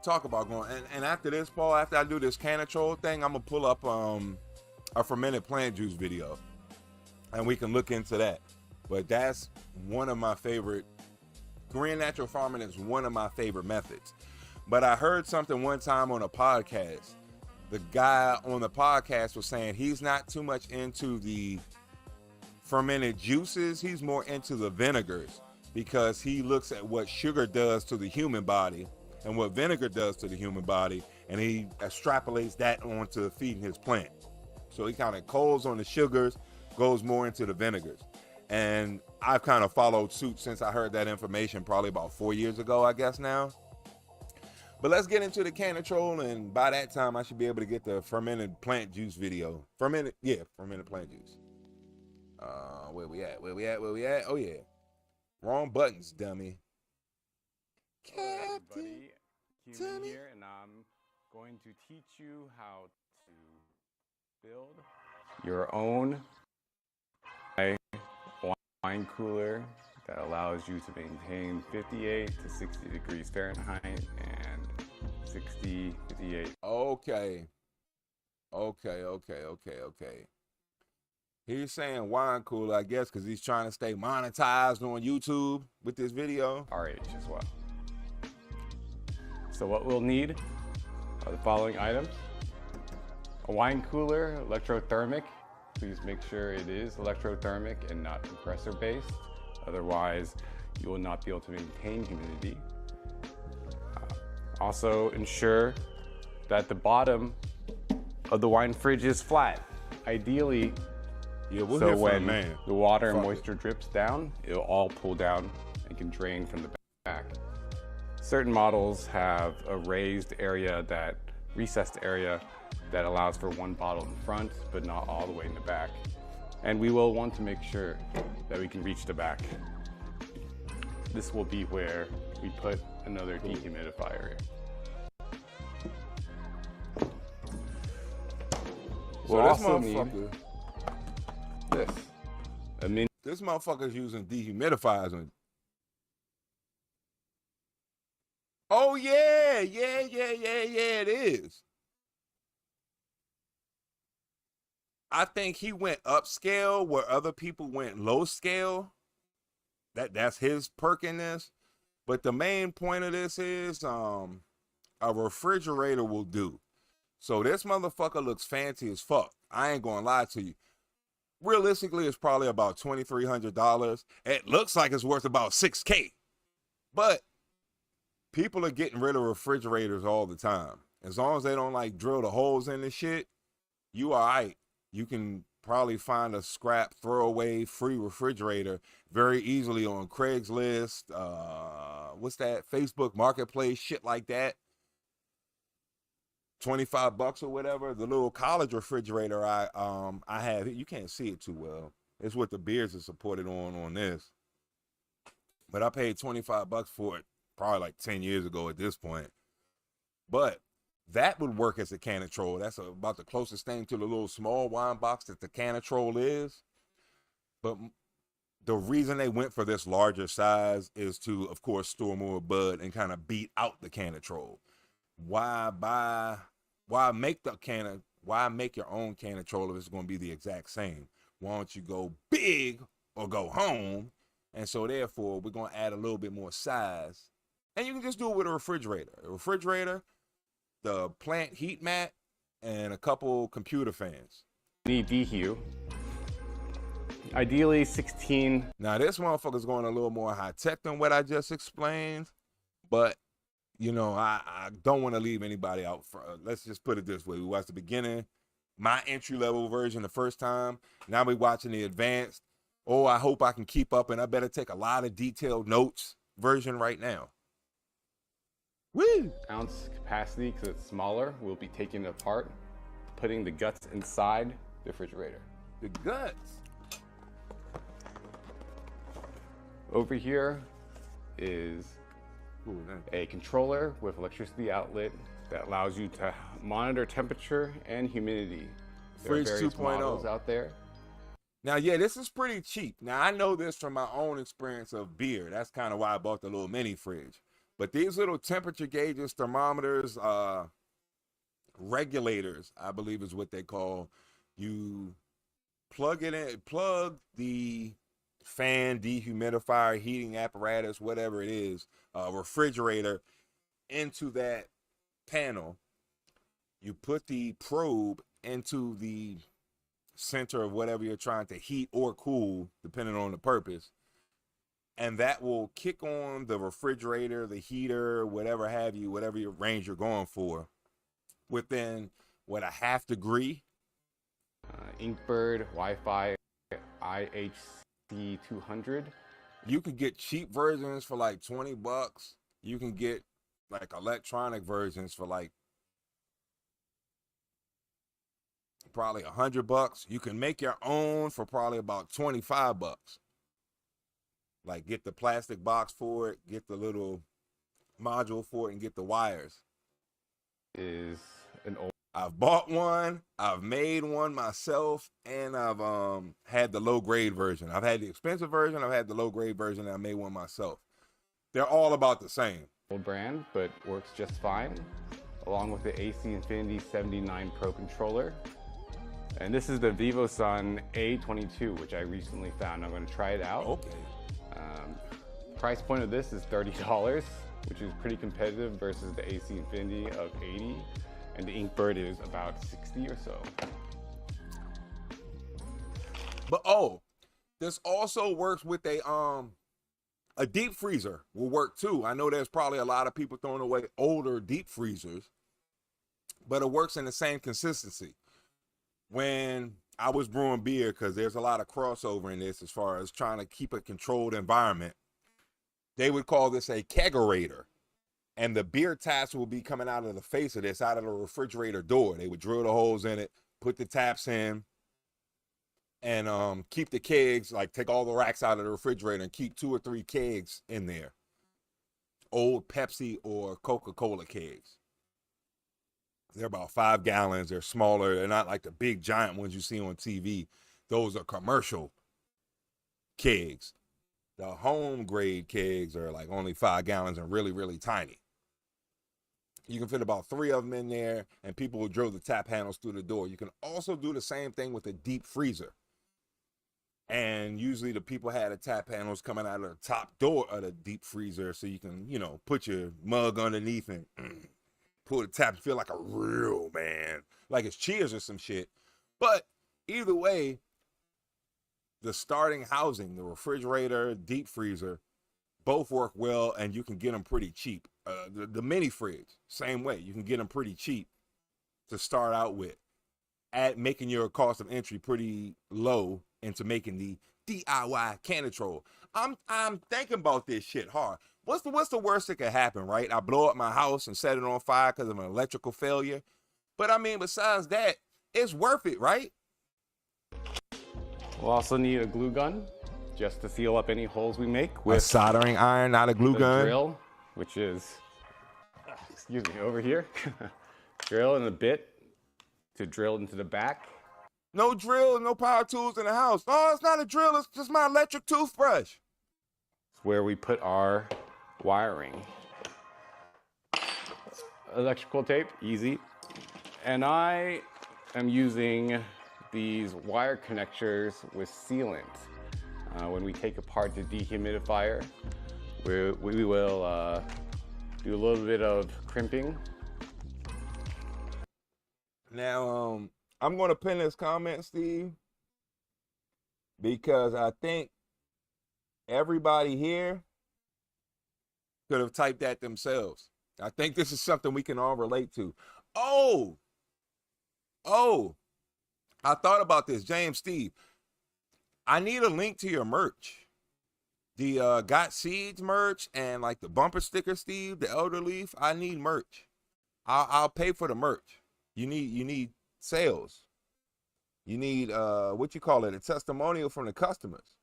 talk about going, and after this, Paul, after I do this Canatrol thing, I'm gonna pull up a fermented plant juice video, and we can look into that. But that's one of my favorite. Korean natural farming is one of my favorite methods. But I heard something one time on a podcast. The guy on the podcast was saying he's not too much into the fermented juices. He's more into the vinegars because he looks at what sugar does to the human body and what vinegar does to the human body, and he extrapolates that onto feeding his plant. So he kind of calls on the sugars, goes more into the vinegars. And I've kind of followed suit since I heard that information probably about 4 years ago, I guess now. But let's get into the Canatrol, and by that time, I should be able to get the fermented plant juice video. Fermented plant juice. Where we at? Oh, yeah. Wrong buttons, dummy. Hello everybody, Human here, and I'm going to teach you how to build your own wine cooler that allows you to maintain 58 to 60 degrees Fahrenheit and 58. Okay. He's saying wine cooler, I guess, because he's trying to stay monetized on YouTube with this video. RH as well. So what we'll need are the following items. A wine cooler, electrothermic. Please make sure it is electrothermic and not compressor based. Otherwise, you will not be able to maintain humidity. Also ensure that the bottom of the wine fridge is flat. Ideally, so when the water and moisture drips down, it'll all pull down and can drain from the back. Certain models have a raised area, that recessed area, that allows for one bottle in front, but not all the way in the back. And we will want to make sure that we can reach the back. This will be where we put another dehumidifier. We'll also need this. This motherfucker's using dehumidifiers. Oh yeah, it is. I think he went upscale where other people went low scale. That's his perk in this. But the main point of this is a refrigerator will do. So this motherfucker looks fancy as fuck. I ain't gonna lie to you. Realistically, it's probably about $2,300. It looks like it's worth about $6K. But people are getting rid of refrigerators all the time. As long as they don't like drill the holes in the shit, you all right. You can probably find a scrap, throwaway, free refrigerator very easily on Craigslist, what's that, Facebook Marketplace, shit like that. $25 or whatever. The little college refrigerator I have, you can't see it too well. It's what the beers are supported on this. But I paid $25 for it probably like 10 years ago at this point. But that would work as a Canatrol. That's about the closest thing to the little small wine box that the Canatrol is. But the reason they went for this larger size is to, of course, store more bud and kind of beat out the Canatrol. Why make your own Canatrol if it's going to be the exact same? Why don't you go big or go home? And so therefore, we're going to add a little bit more size. And you can just do it with a refrigerator. A refrigerator, the plant heat mat, and a couple computer fans. Need dehu. Ideally 16. Now this motherfucker's going a little more high tech than what I just explained, but you know, I don't want to leave anybody out. Let's just put it this way. We watched the beginning, my entry level version the first time. Now we're watching the advanced. Oh, I hope I can keep up, and I better take a lot of detailed notes version right now. Woo! Ounce capacity, because it's smaller. We'll be taking it apart, putting the guts inside the refrigerator. The guts? Over here is a controller with electricity outlet that allows you to monitor temperature and humidity. Fridge 2.0 models out there. Now, yeah, this is pretty cheap. Now, I know this from my own experience of beer. That's kind of why I bought the little mini fridge. But these little temperature gauges, thermometers, regulators, I believe is what they call. You plug it in, plug the fan, dehumidifier, heating apparatus, whatever it is, refrigerator into that panel. You put the probe into the center of whatever you're trying to heat or cool, depending on the purpose. And that will kick on the refrigerator, the heater, whatever have you, whatever your range you're going for, within, what, a half degree? Inkbird, Wi-Fi, IHC200. You can get cheap versions for like $20. You can get like electronic versions for like probably $100. You can make your own for probably about $25. Like get the plastic box for it, get the little module for it, and get the wires. Is an old. I've bought one, I've made one myself, and I've had the low grade version. I've had the expensive version, I've had the low grade version, and I made one myself. They're all about the same. Old brand, but works just fine, along with the AC Infinity 79 Pro controller. And this is the VivoSun A22, which I recently found. I'm going to try it out. Okay. Price point of this is $30, which is pretty competitive versus the AC Infinity of $80. And the Inkbird is about 60 or so. But this also works with a deep freezer will work too. I know there's probably a lot of people throwing away older deep freezers, but it works in the same consistency. When I was brewing beer, because there's a lot of crossover in this as far as trying to keep a controlled environment, they would call this a kegerator. And the beer taps will be coming out of the face of this, out of the refrigerator door. They would drill the holes in it, put the taps in, and keep the kegs, like take all the racks out of the refrigerator and keep 2 or 3 kegs in there. Old Pepsi or Coca-Cola kegs. They're about 5 gallons. They're smaller. They're not like the big giant ones you see on TV. Those are commercial kegs. The home grade kegs are like only 5 gallons and really, really tiny. You can fit about 3 of them in there, and people will drill the tap handles through the door. You can also do the same thing with a deep freezer. And usually the people had the tap handles coming out of the top door of the deep freezer, so you can, put your mug underneath and pull the tap and feel like a real man, like it's Cheers or some shit. But either way, the starting housing, the refrigerator, deep freezer, both work well, and you can get them pretty cheap. The mini fridge, same way. You can get them pretty cheap to start out with, at making your cost of entry pretty low into making the DIY Canatrol. I'm thinking about this shit hard. What's the worst that could happen, right? I blow up my house and set it on fire because of an electrical failure. But I mean, besides that, it's worth it, right? We'll also need a glue gun just to seal up any holes we make with a soldering iron, not a glue gun. Drill, which is, excuse me, over here. Drill and a bit to drill into the back. No drill, no power tools in the house. Oh, it's not a drill, it's just my electric toothbrush. It's where we put our wiring. Electrical tape, easy. And I am using these wire connectors with sealant. When we take apart the dehumidifier, we will do a little bit of crimping. Now, I'm going to pin this comment, Steve, because I think everybody here could have typed that themselves. I think this is something we can all relate to. Oh, I thought about this, James, Steve. I need a link to your merch. The Got Seeds merch and like the bumper sticker, Steve, the Elder Leaf. I need merch. I'll pay for the merch. You need sales. You need what you call it, a testimonial from the customers.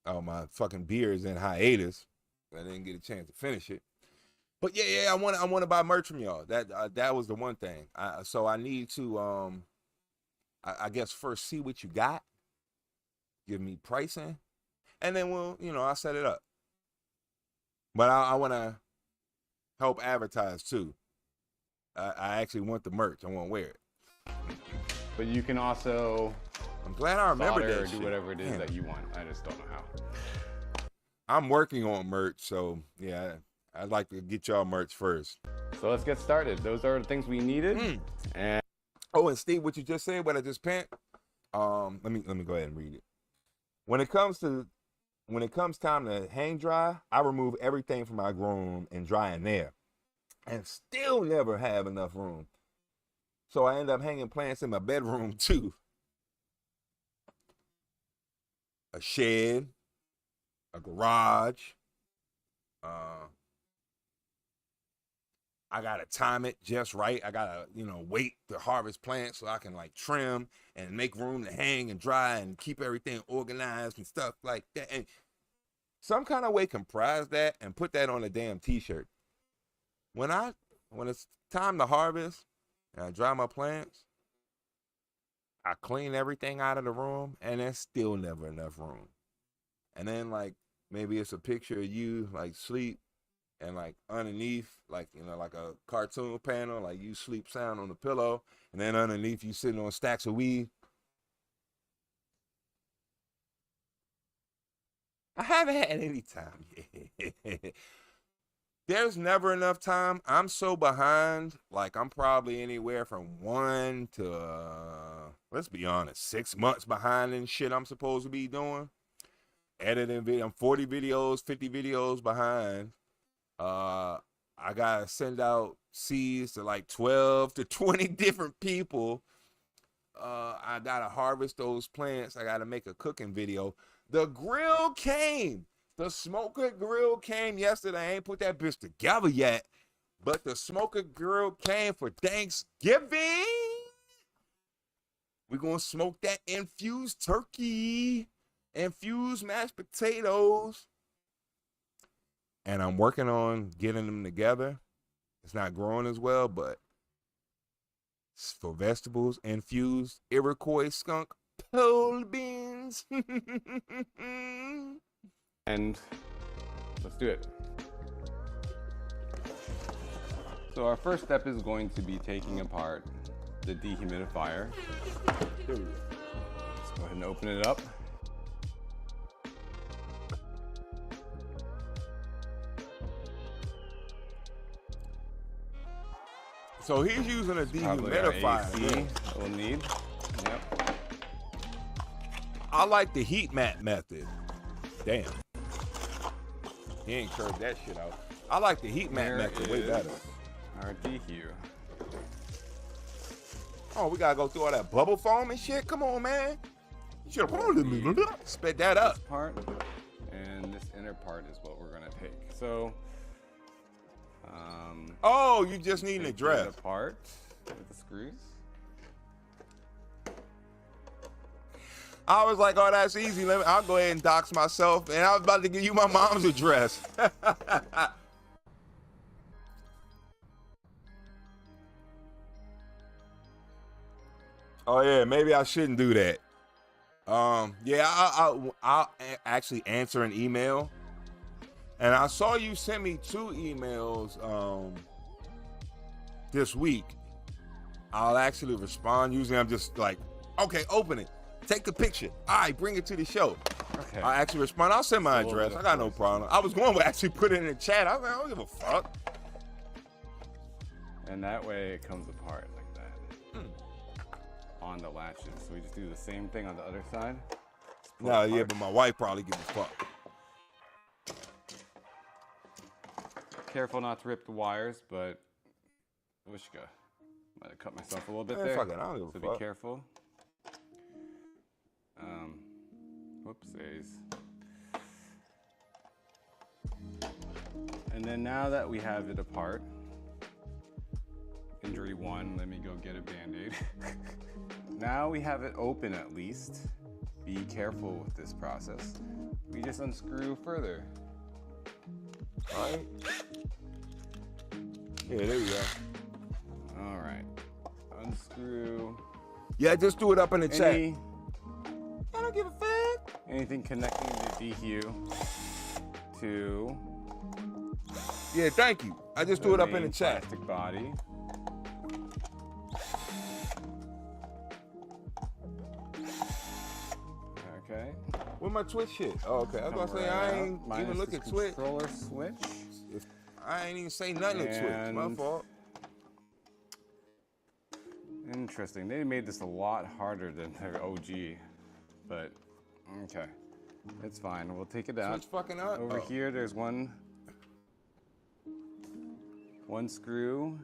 Oh, my fucking beer is in hiatus. I didn't get a chance to finish it. But yeah, I want to buy merch from y'all. That was the one thing. So I need to I guess first see what you got. Give me pricing, and then I'll set it up. But I want to help advertise too. I actually want the merch. I want to wear it. But you can also, I'm glad I remember that or do shit. whatever it is Damn. that you want. I just don't know how. I'm working on merch, so yeah, I'd like to get y'all merch first. So let's get started. Those are the things we needed. And and Steve, what you just said, what I just penned, let me go ahead and read it. When it comes time to hang dry, I remove everything from my grow room and dry in there, and still never have enough room. So I end up hanging plants in my bedroom too. A shed, a garage, I gotta time it just right. I gotta, wait to harvest plants so I can like trim and make room to hang and dry and keep everything organized and stuff like that. And some kind of way comprise that and put that on a damn t-shirt. When it's time to harvest and I dry my plants, I clean everything out of the room and there's still never enough room. And then like maybe it's a picture of you like sleep and like underneath, like, like a cartoon panel, like you sleep sound on the pillow, and then underneath you sitting on stacks of weed. I haven't had any time yet. There's never enough time. I'm so behind. Like I'm probably anywhere from 1 to, let's be honest, 6 months behind in shit I'm supposed to be doing. Editing video, I'm 40 videos, 50 videos behind. I gotta send out seeds to like 12 to 20 different people. I gotta harvest those plants. I gotta make a cooking video. The grill came. The smoker grill came yesterday. I ain't put that bitch together yet, but the smoker grill came for Thanksgiving. We're gonna smoke that infused turkey, infused mashed potatoes. And I'm working on getting them together. It's not growing as well, but for vegetables, infused Iroquois skunk pole beans. And let's do it. So our first step is going to be taking apart the dehumidifier. Let's go ahead and open it up. So he's using a dehumidifier. We'll need. Yep. I like the heat mat method. Damn. He ain't curved that shit out. I like the heat mat method way better. Our dehu. Oh, we gotta go through all that bubble foam and shit? Come on, man. You should have spit that up. This part and this inner part is what we're gonna take. So, oh, you just need an address. Apart with the screws. I was like, oh, that's easy. I'll go ahead and dox myself. And I was about to give you my mom's address. Oh, yeah, maybe I shouldn't do that. Yeah, I'll actually answer an email. And I saw you send me 2 emails this week. I'll actually respond. Usually I'm just like, okay, open it. Take a picture. All right, bring it to the show. Okay. I'll actually respond. I'll send my address. I got no problem. I was going to actually put it in the chat. I was like, I don't give a fuck. And that way it comes apart like that. On the latches. So we just do the same thing on the other side. No, yeah, but my wife probably gives a fuck. Careful not to rip the wires, but Wishka. Might have cut myself a little bit there. Fuck it, I don't give a so fuck. Be careful. Whoopsies. And then now that we have it apart, injury 1, let me go get a band-aid. Now we have it open at least. Be careful with this process. We just unscrew further. All right. Yeah, there you go. All right. Unscrew. Yeah, just do it up in the chat. I don't give a fuck. Anything connecting the dehu to. Yeah, thank you. I just do it up in the chat. Plastic body. Okay. Where my Twitch shit? Oh, okay. I was gonna say I ain't even look at Twitch. Controller switch. I ain't even say nothing to Twitch. My fault. Interesting. They made this a lot harder than their OG, but okay, it's fine. We'll take it out. Switch fucking up. Over here, there's one screw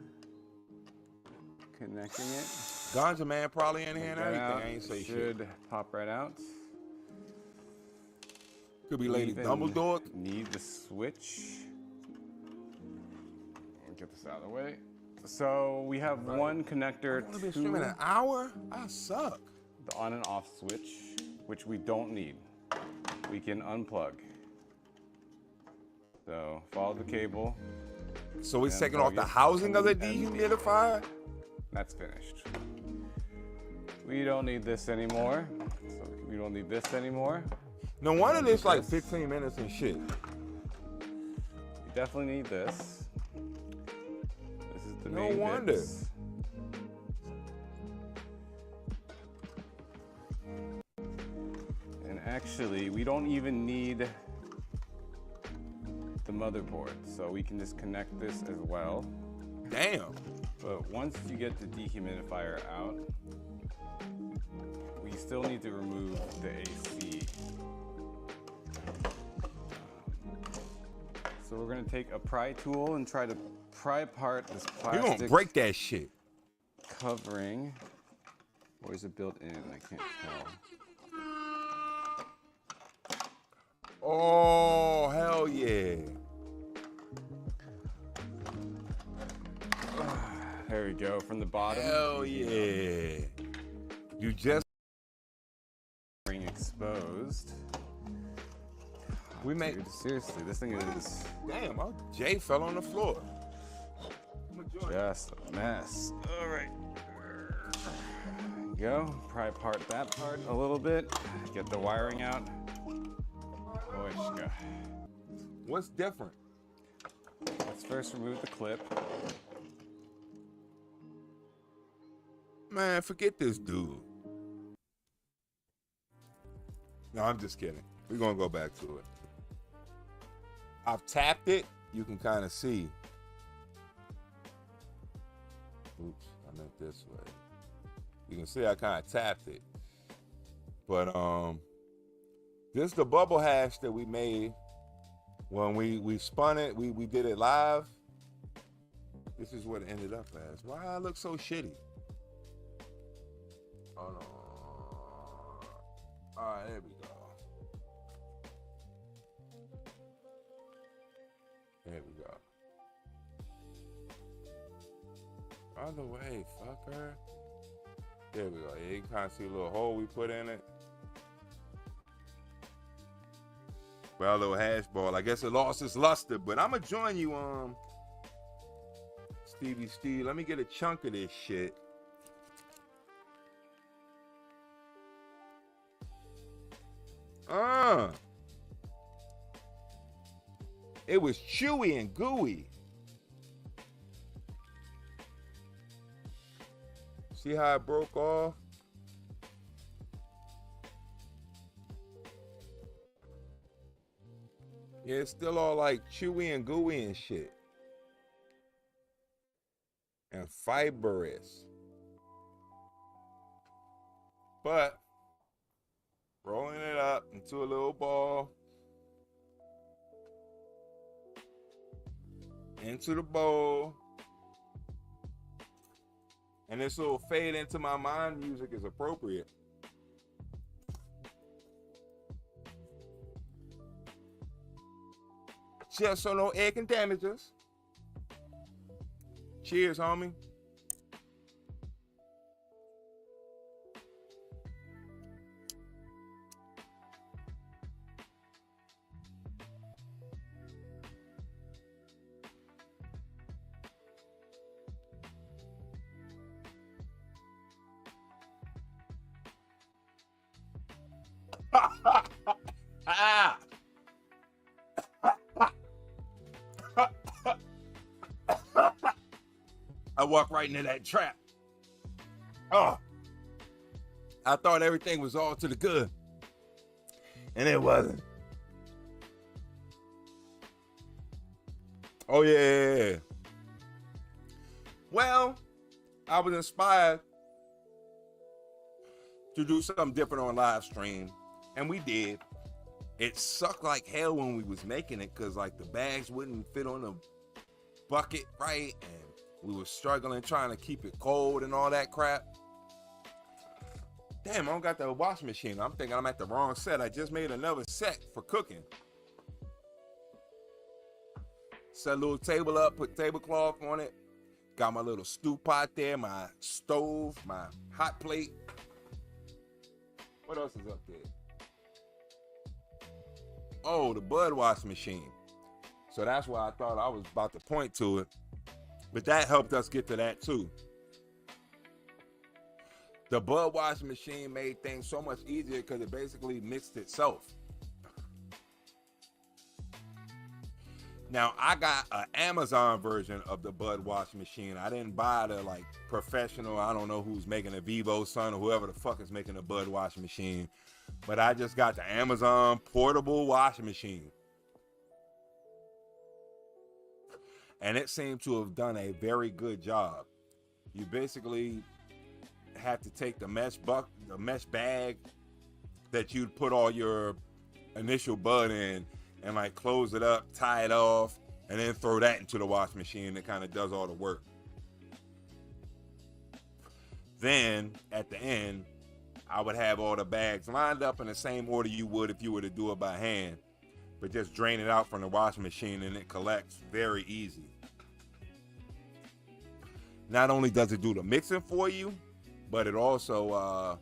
connecting it. Ganja Man probably in here and everything. I ain't say shit. Should pop right out. Could be Lady Dumbledore. Need the switch. get this out of the way. So we have one connector I'm gonna be streaming an hour? I suck. The on and off switch, which we don't need. We can unplug. So follow the cable. So it's taking off the housing of the dehumidifier? That's finished. We don't need this anymore. So we don't need this anymore. No wonder this like 15 minutes and shit. You definitely need this. This is the No main wonder. bits. And actually, we don't even need the motherboard, so we can just connect this as well. Damn. But once you get the dehumidifier out, we still need to remove the AC. So we're gonna take a pry tool and try to pry apart this plastic. You're gonna break that shit. Covering. Or is it built in? I can't tell. Oh, hell yeah. There we go, from the bottom. Hell yeah. You just exposed. We made Dude, seriously, this thing is damn, Jay fell on the floor. just a mess. All right. There you go. Pry apart that part a little bit. Get the wiring out. What's different? Let's first remove the clip. Man, forget this dude. No, I'm just kidding. We're gonna go back to it. I've tapped it. You can kind of see. Oops, I meant this way. You can see I kind of tapped it. But this is the bubble hash that we made when we spun it. We did it live. This is what it ended up as. Why I look so shitty? Hold on. All right, there we go. There we go. Other way, fucker. There we go. Yeah, you can kind of see a little hole we put in it. Well, a little hash ball. I guess it lost its luster, but I'm gonna join you, Stevie Steve. Let me get a chunk of this shit. It was chewy and gooey. See how it broke off? Yeah, it's still all like chewy and gooey and shit. And fibrous. But rolling it up into a little ball. Into the bowl. And this little fade into my mind music is appropriate. Just so no air can damage us. Cheers, homie. I walked right into that trap. Oh, I thought everything was all to the good, and it wasn't. Oh yeah. Well, I was inspired to do something different on live stream, and we did. It sucked like hell when we was making it, cause like the bags wouldn't fit on the bucket right, and we were struggling trying to keep it cold and all that crap. Damn, I don't got the washing machine. I'm thinking I'm at the wrong set. I just made another set for cooking. Set a little table up, put tablecloth on it. Got my little stew pot there, my stove, my hot plate. What else is up there? Oh, the bud wash machine. So that's why I thought I was about to point to it. But that helped us get to that too. The bud wash machine made things so much easier because it basically mixed itself. Now, I got an Amazon version of the bud wash machine. I didn't buy the like professional, I don't know who's making a Vivo Sun or whoever the fuck is making a bud wash machine. But I just got the Amazon portable washing machine. And it seemed to have done a very good job. You basically have to take the mesh bag that you'd put all your initial bud in and like close it up, tie it off, and then throw that into the wash machine. It kind of does all the work. Then at the end, I would have all the bags lined up in the same order you would if you were to do it by hand, but just drain it out from the washing machine and it collects very easy. Not only does it do the mixing for you, but it also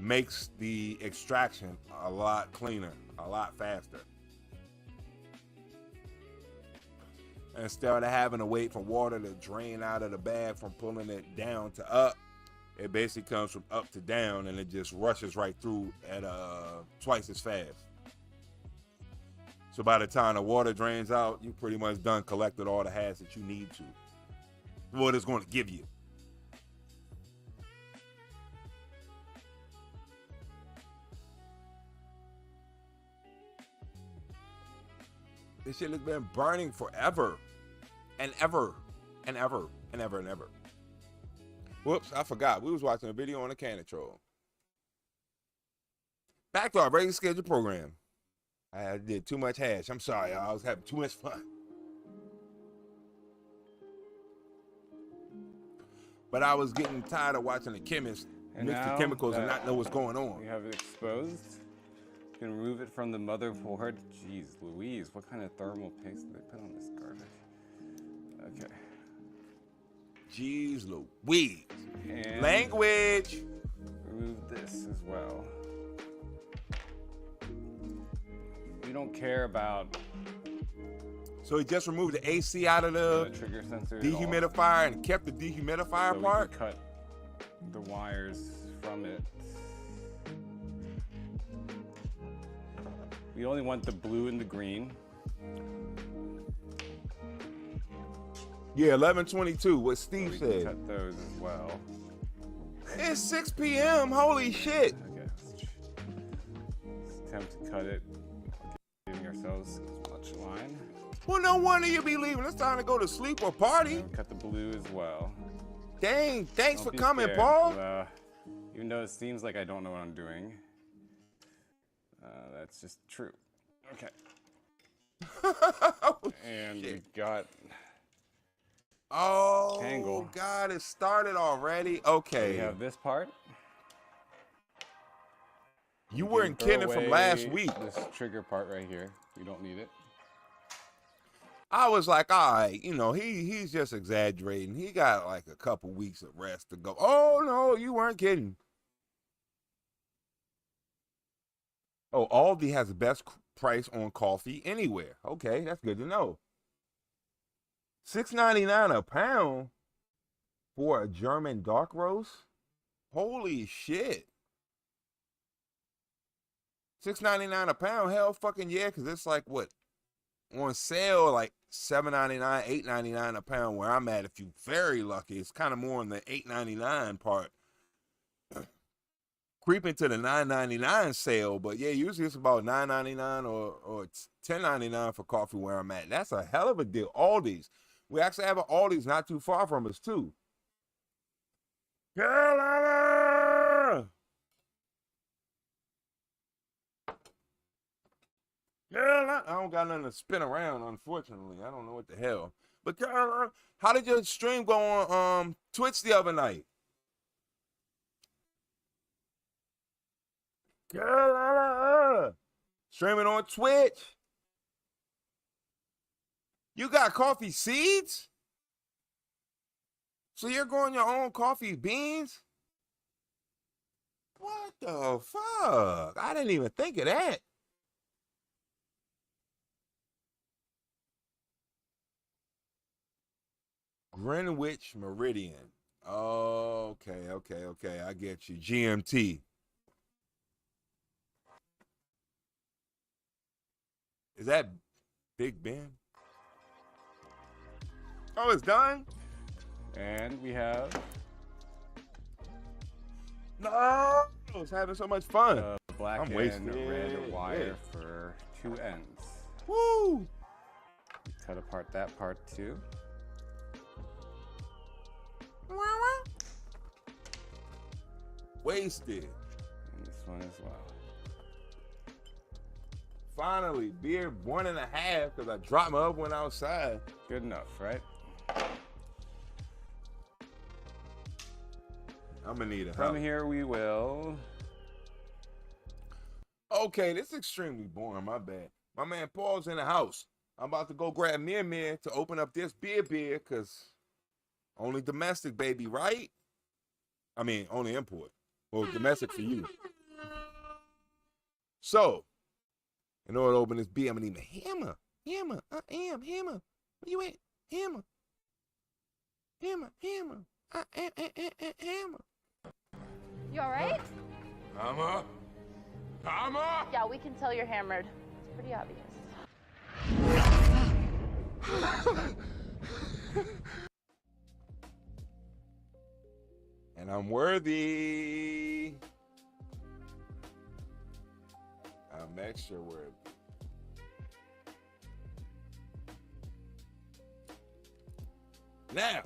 makes the extraction a lot cleaner, a lot faster. Instead of having to wait for water to drain out of the bag from pulling it down to up, it basically comes from up to down and it just rushes right through at twice as fast. So by the time the water drains out, you pretty much done collected all the hash that you need to. What it's going to give you. This shit has been burning forever and ever and ever and ever and ever. Whoops, I forgot. We was watching a video on the Cannon Troll. Back to our regular scheduled program. I did too much hash. I'm sorry, y'all. I was having too much fun. But I was getting tired of watching the chemist mix the chemicals and not know what's going on. We have it exposed. You can remove it from the motherboard. Jeez Louise, what kind of thermal paste did they put on this garbage? Okay. Jeez Louise. And language. Remove this as well. We don't care about. So he just removed the AC out of the trigger sensor dehumidifier and kept the dehumidifier part? We can cut the wires from it. We only want the blue and the green. Yeah, 11:22, what Steve said. Can cut those as well. It's 6 p.m. Holy shit. Okay. Let's attempt to cut it. Giving ourselves as much line. Well, no wonder you be leaving. It's time to go to sleep or party. Cut the blue as well. Dang, thanks for coming, scared. Paul. Even though it seems like I don't know what I'm doing, that's just true. Okay. And shit. we've got. Oh, tangle. God, it started already? Okay. We have this part. You weren't kidding from last week. This trigger part right here. We don't need it. I was like, all right, you know, he's just exaggerating. He got like a couple weeks of rest to go. Oh, no, you weren't kidding. Oh, Aldi has the best price on coffee anywhere. Okay, that's good to know. $6.99 a pound for a German dark roast? Holy shit. $6.99 a pound? Hell fucking yeah, because it's like what? On sale, like $7.99, $8.99 a pound where I'm at if you're very lucky. It's kind of more on the $8.99 part. Creeping to the $9.99 sale, but yeah, usually it's about $9.99 or $10.99 for coffee where I'm at. That's a hell of a deal. Aldi's. We actually have an Aldi's not too far from us, too. Carolina! Carolina! I don't got nothing to spin around, unfortunately. I don't know what the hell. But Carolina, how did your stream go on Twitch the other night? Carolina! Streaming on Twitch. You got coffee seeds? So you're growing your own coffee beans? What the fuck? I didn't even think of that. Greenwich Meridian. Oh, okay. I get you. GMT. Is that Big Ben? Oh, it's done? And we have... No! I was having so much fun. Black I'm and wasting red wire for 2 ends. Woo! Cut apart that part too. Wasted. And this one as well. Finally, beer 1.5 because I dropped my other one outside. Good enough, right? I'm gonna need a From here we will. Okay, this is extremely boring. My bad. My man Paul's in the house. I'm about to go grab Mir to open up this beer because only domestic, baby, right? I mean, only import. Well, domestic for you. So, in order to open this beer, I'm gonna need a hammer. Hammer. I am hammer. Where you at? Hammer. Hammer. Hammer. I am hammer. You all right? Hammer. Hammer. Yeah, we can tell you're hammered. It's pretty obvious. And I'm worthy. I'm extra worthy. Now,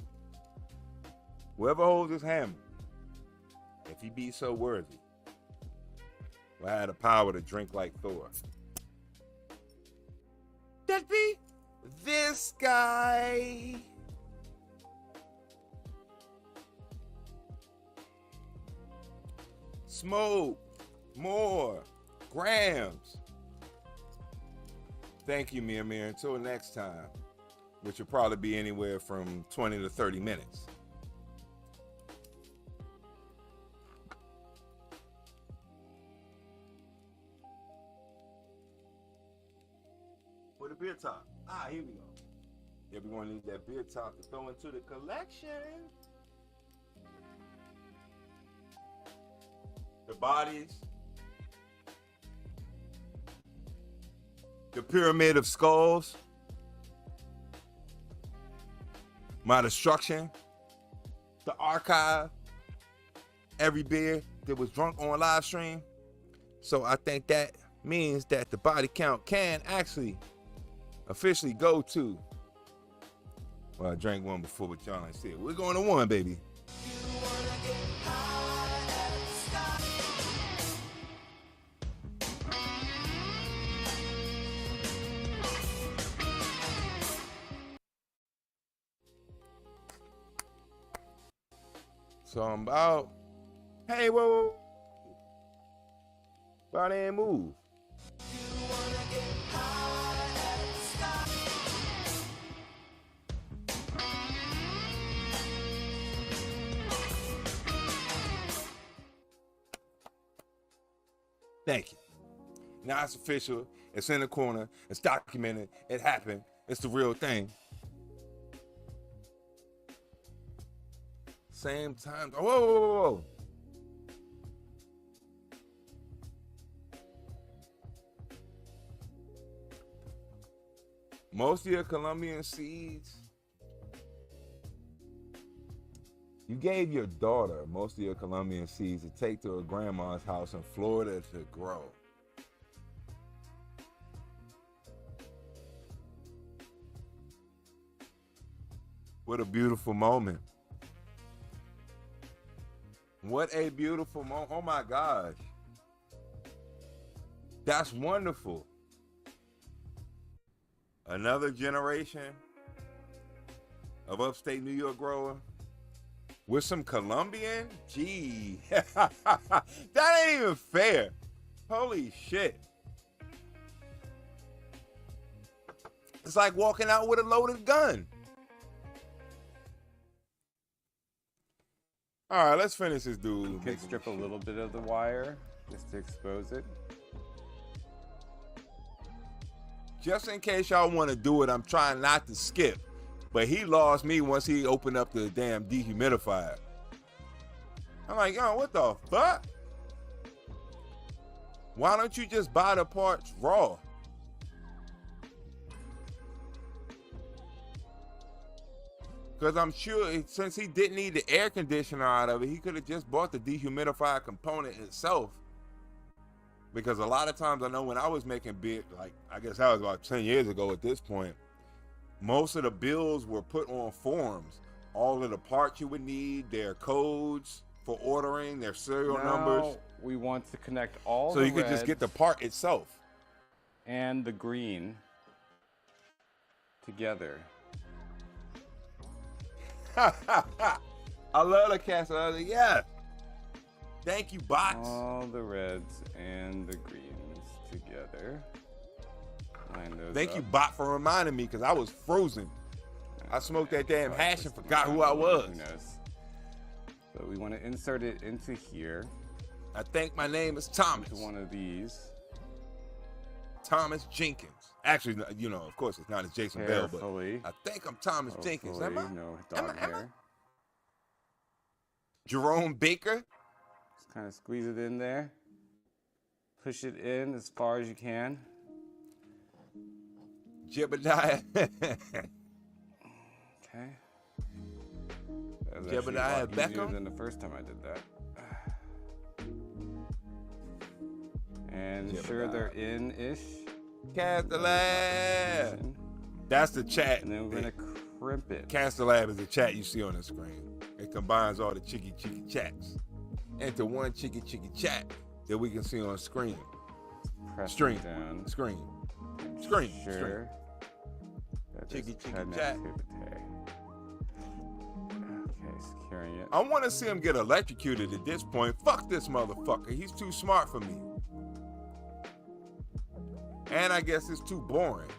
whoever holds his hammer, if he be so worthy, will have the power to drink like Thor. That be this guy. Smoke more grams. Thank you, Mir. Until next time, which will probably be anywhere from 20 to 30 minutes. Where the beer top? Here we go. Yeah, we're gonna need that beer top to throw into the collection. The bodies. The pyramid of skulls. My destruction. The archive. Every beer that was drunk on live stream. So I think that means that the body count can actually officially go to. Well, I drank one before, but y'all ain't see it. We're going to 1, baby. So I'm about, hey, whoa. About to move. Thank you. Now it's official. It's in the corner. It's documented. It happened. It's the real thing. Same time. Oh, whoa, whoa, whoa. Most of your Colombian seeds, you gave your daughter most of your Colombian seeds to take to her grandma's house in Florida to grow. What a beautiful moment. What a beautiful moment. Oh my gosh. That's wonderful. Another generation of upstate New York grower with some Colombian? Gee, that ain't even fair. Holy shit. It's like walking out with a loaded gun. All right, let's finish this dude. You could strip a little bit of the wire just to expose it. Just in case y'all want to do it, I'm trying not to skip. But he lost me once he opened up the damn dehumidifier. I'm like, yo, what the fuck? Why don't you just buy the parts raw? Because I'm sure since he didn't need the air conditioner out of it, he could have just bought the dehumidifier component itself. Because a lot of times I know when I was making beer, like I guess that was about 10 years ago at this point, most of the bills were put on forms. All of the parts you would need, their codes for ordering, their serial numbers. We want to connect all so the you could just get the part itself. And the green together. I love the cast. Yeah. Thank you, bots. All the reds and the greens together. Line those Thank up. you, bot, for reminding me because I was frozen. I smoked that damn hash and forgot who I was. Who knows? So we want to insert it into here. I think my name is Thomas. Into one of these. Thomas Jenkins. Actually, you know, of course, it's not as Jason Bell, but I think I'm Thomas Jenkins. Am I? No dog hair. Jerome Baker. Just kind of squeeze it in there. Push it in as far as you can. Jebediah. Okay. That was Jebediah actually a lot easier Beckham? than the first time I did that. And sure they're in-ish. Castalab. That's the chat. And then we're gonna crimp it. Castalab is the chat you see on the screen. It combines all the chicky chats into one chicky chat that we can see on screen. Press Stream. it down. Screen. Sure. Chicky chat. Okay, securing it. I want to see him get electrocuted at this point. Fuck this motherfucker. He's too smart for me. And I guess it's too boring.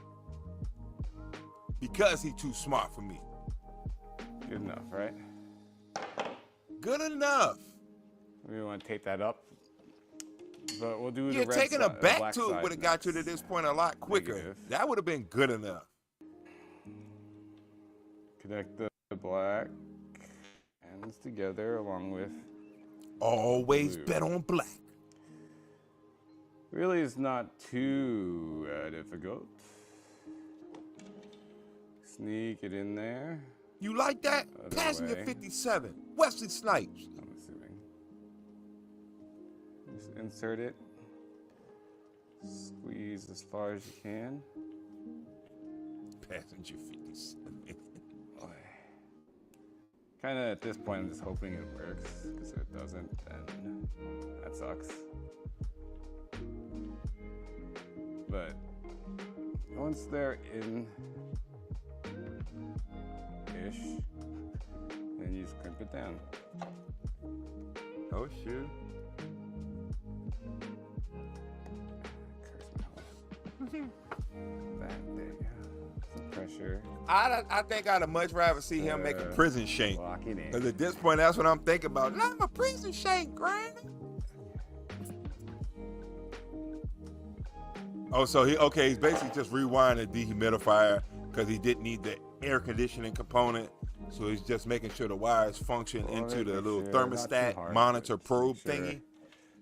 Because he's too smart for me. Good enough, right? Good enough. We want to tape that up. But we'll do the Yeah, red taking a side, back black to it side would have got you to this point a lot quicker. Negative. That would have been good enough. Connect the black ends together along with Always blue. bet on black. Really, it's not too difficult. Sneak it in there. You like that? Other Passenger way. 57, Wesley Snipes. I'm assuming. Just insert it. Squeeze as far as you can. Passenger 57. Kind of at this point, I'm just hoping it works. Because if it doesn't, then that sucks. But once they're in-ish, then you just crimp it down. Oh, shoot. There you go. Some pressure. I think I'd have much rather see him make a prison shank. Lock it in. Because at this point, that's what I'm thinking about. Not a prison shank, Granny. Oh, so he's basically just rewinding the dehumidifier because he didn't need the air conditioning component. So he's just making sure the wires function into the little thermostat monitor probe thingy.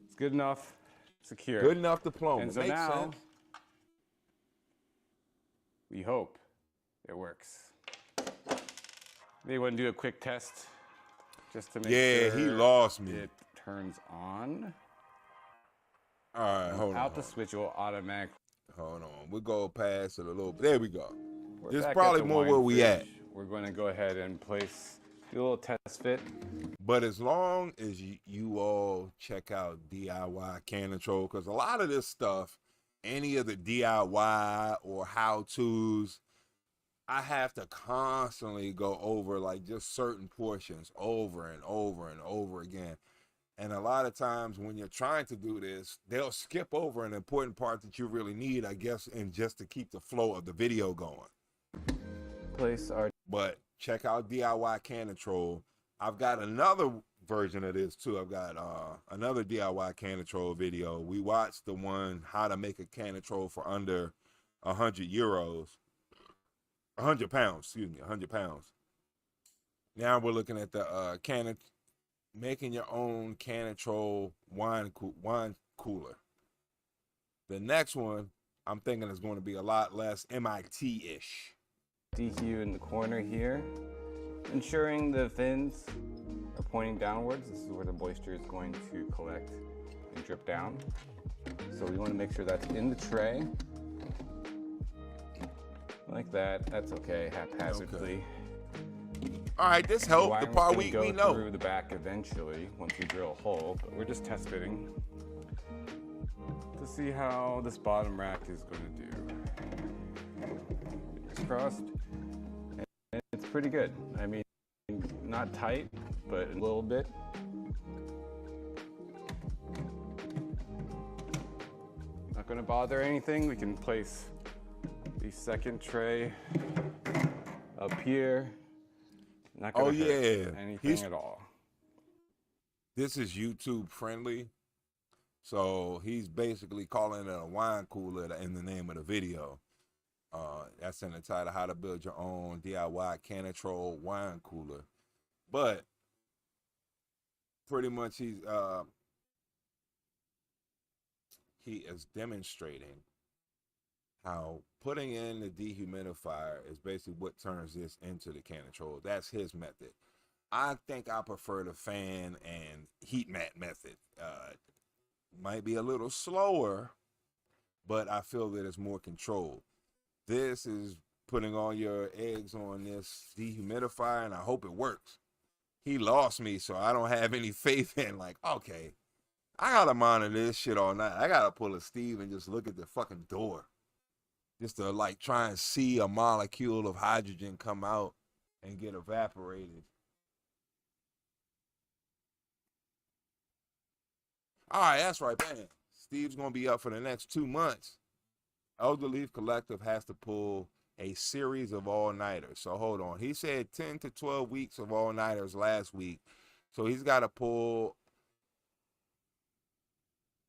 It's good enough. Secure. Good enough diploma. And so Makes now, sense. we hope it works. They want to do a quick test just to make sure. Yeah, he lost me. It turns on. All right, hold on. Without the switch, it will automatically. Hold on. We'll go past it a little bit. There we go. We're This is back probably at the more wine where we at. fridge. We're going to go ahead and do a little test fit. But as long as you all check out DIY Can Control, because a lot of this stuff, any of the DIY or how-tos, I have to constantly go over like just certain portions over and over and over again. And a lot of times when you're trying to do this, they'll skip over an important part that you really need, I guess, and just to keep the flow of the video going. place our... But check out DIY Can Control. I've got another version of this too. I've got another DIY Can Control video. We watched the one how to make a can control for under 100 euros. 100 pounds, excuse me, 100 pounds. Now we're looking at the making your own can control wine cooler. The next one, I'm thinking is going to be a lot less MIT-ish. DQ in the corner here, ensuring the fins are pointing downwards. This is where the moisture is going to collect and drip down. So we want to make sure that's in the tray. Like that. That's okay, haphazardly. Okay. All right, this helped the part we know. Through the back eventually once we drill a hole, but we're just test fitting to see how this bottom rack is going to do. Fingers crossed. And it's pretty good. I mean, not tight, but a little bit. Not going to bother anything. We can place the second tray up here. Not gonna hurt anything at all. This is YouTube friendly, so he's basically calling it a wine cooler in the name of the video. That's in the title, How to Build Your Own DIY Can Control Wine Cooler. But pretty much he is demonstrating how putting in the dehumidifier is basically what turns this into the can control. That's his method. I think I prefer the fan and heat mat method. Might be a little slower, but I feel that it's more controlled. This is putting all your eggs on this dehumidifier, and I hope it works. He lost me, so I don't have any faith in, like, okay, I gotta monitor this shit all night. I gotta pull a Steve and just look at the fucking door. Just to like try and see a molecule of hydrogen come out and get evaporated. All right, that's right, man. Steve's gonna be up for the next 2 months. Elder Leaf Collective has to pull a series of all-nighters. So hold on. He said 10 to 12 weeks of all-nighters last week. So he's got to pull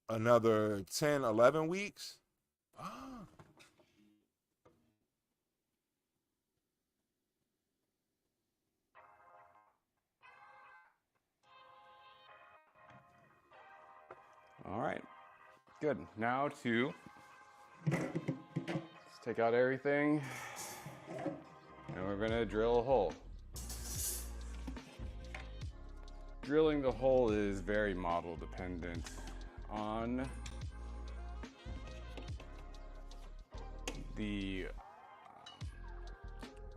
another 10, 11 weeks. All right, good. Now let's take out everything, and we're gonna drill a hole. Drilling the hole is very model dependent on the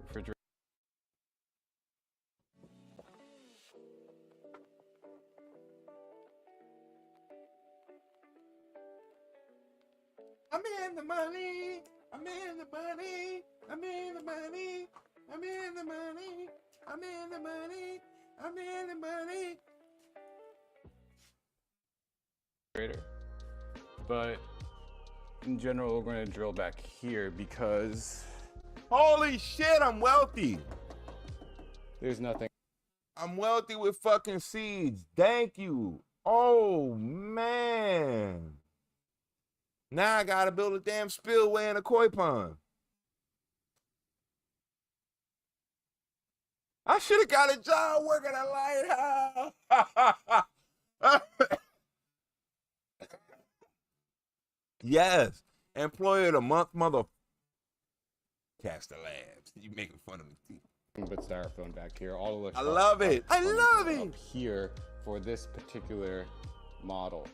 refrigerator. I'm in the money. I'm in the money. I'm in the money. I'm in the money. I'm in the money. I'm in the money. But in general, we're going to drill back here because holy shit, I'm wealthy. There's nothing. I'm wealthy with fucking seeds. Thank you. Oh man. Now I gotta build a damn spillway in a koi pond. I should have got a job working at a lighthouse. Yes. Employee of the month, mother. Caster Labs. You making fun of me, too. But styrofoam back here. All of I love it. I love it. Up here for this particular model.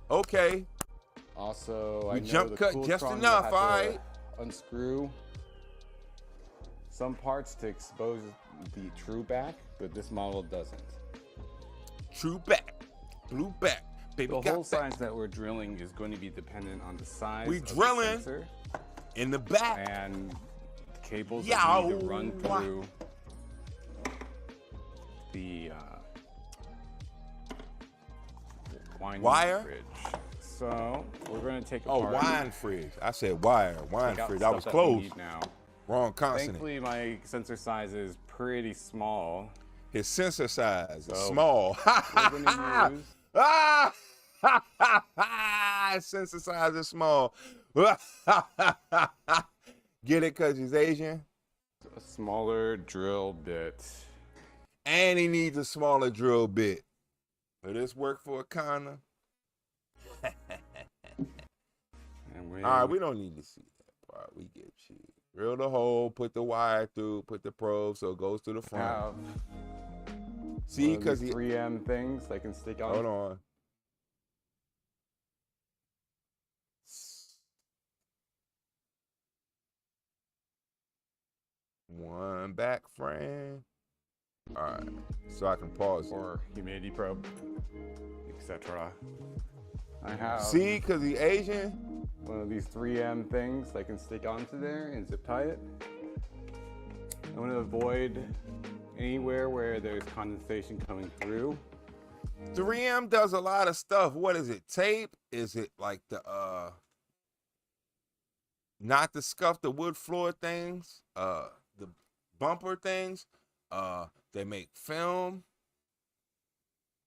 Okay. Also, I know jump the cut cool just prong enough, will have all to right. Unscrew some parts to expose the true back, but this model doesn't. True back, blue back, baby. The hole size that we're drilling is going to be dependent on the size. We of drilling the sensor in the back and cables that need to run through the wire fridge. So we're going to take Oh, apart. wine fridge. I said wire. Wine Take out fridge. the I stuff was that we close. need now Wrong consonant. Thankfully, my sensor size is pretty small. His sensor size is small. We're gonna use His sensor size is small. Get it because he's Asian? a smaller drill bit. And he needs a smaller drill bit. Will this work for a Connor? All right, we don't need to see that part. We get you. Drill the hole, put the wire through, put the probe so it goes to the front. See, because the 3M things I can stick on. Hold on. One back frame. All right, so I can pause or humidity probe, etc. I have. See, because he's Asian. One of these 3M things I can stick onto there and zip tie it. I want to avoid anywhere where there's condensation coming through. 3M does a lot of stuff. What is it? Tape? Is it like the not the scuff the wood floor things? The bumper things? They make film.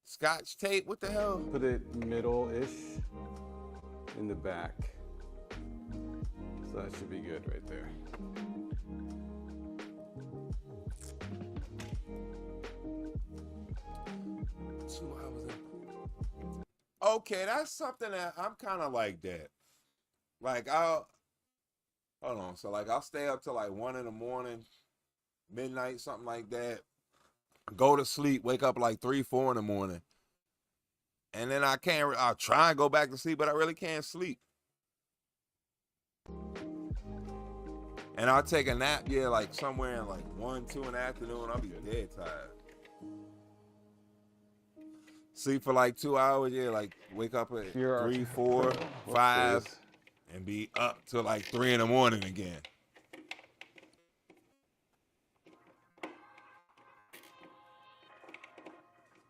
Scotch tape? What the hell? Put it middle-ish in the back. So that should be good right there. Okay, that's something that I'm kind of like that. Like hold on. So like I'll stay up till like 1 in the morning, midnight, something like that. Go to sleep, wake up like 3, 4 in the morning. And then I'll try and go back to sleep, but I really can't sleep. And I'll take a nap, like somewhere in like 1, 2 in the afternoon. I'll be dead tired. Sleep for like 2 hours, like wake up at 3, 4, 5, and be up till like 3 in the morning again.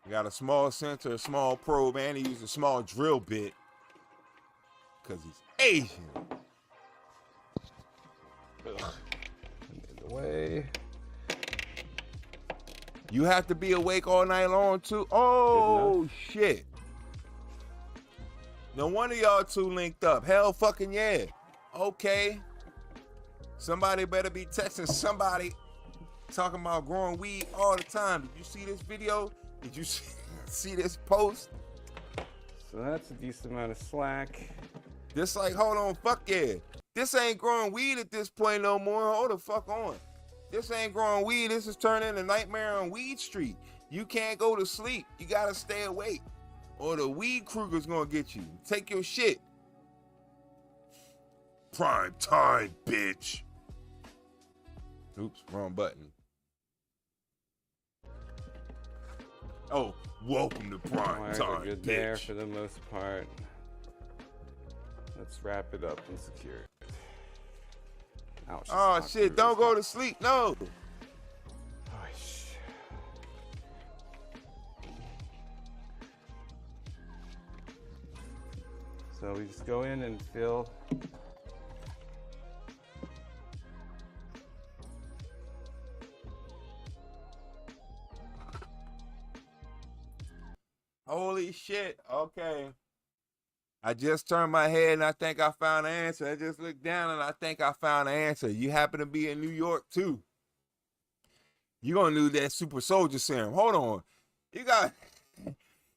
You got a small sensor, a small probe, and he used a small drill bit because he's Asian. In the way. You have to be awake all night long too. Oh shit! No wonder y'all two linked up. Hell fucking yeah. Okay. Somebody better be texting somebody talking about growing weed all the time. Did you see this video? Did you see this post? So that's a decent amount of slack. This like, hold on, fuck yeah. This ain't growing weed at this point no more. Hold the fuck on. This ain't growing weed. This is turning into Nightmare on Weed Street. You can't go to sleep. You gotta stay awake, or the weed Kruger's gonna get you. Take your shit. Prime time, bitch. Oops, wrong button. Oh, welcome to prime time, good bitch. there for the most part. Let's wrap it up and secure it. Ouch, oh shit! Don't go to sleep. No. So we just go in and fill. Holy shit. Okay. I just turned my head and I think I found an answer. I just looked down and I think I found an answer. You happen to be in New York too. You're gonna need that super soldier serum. Hold on.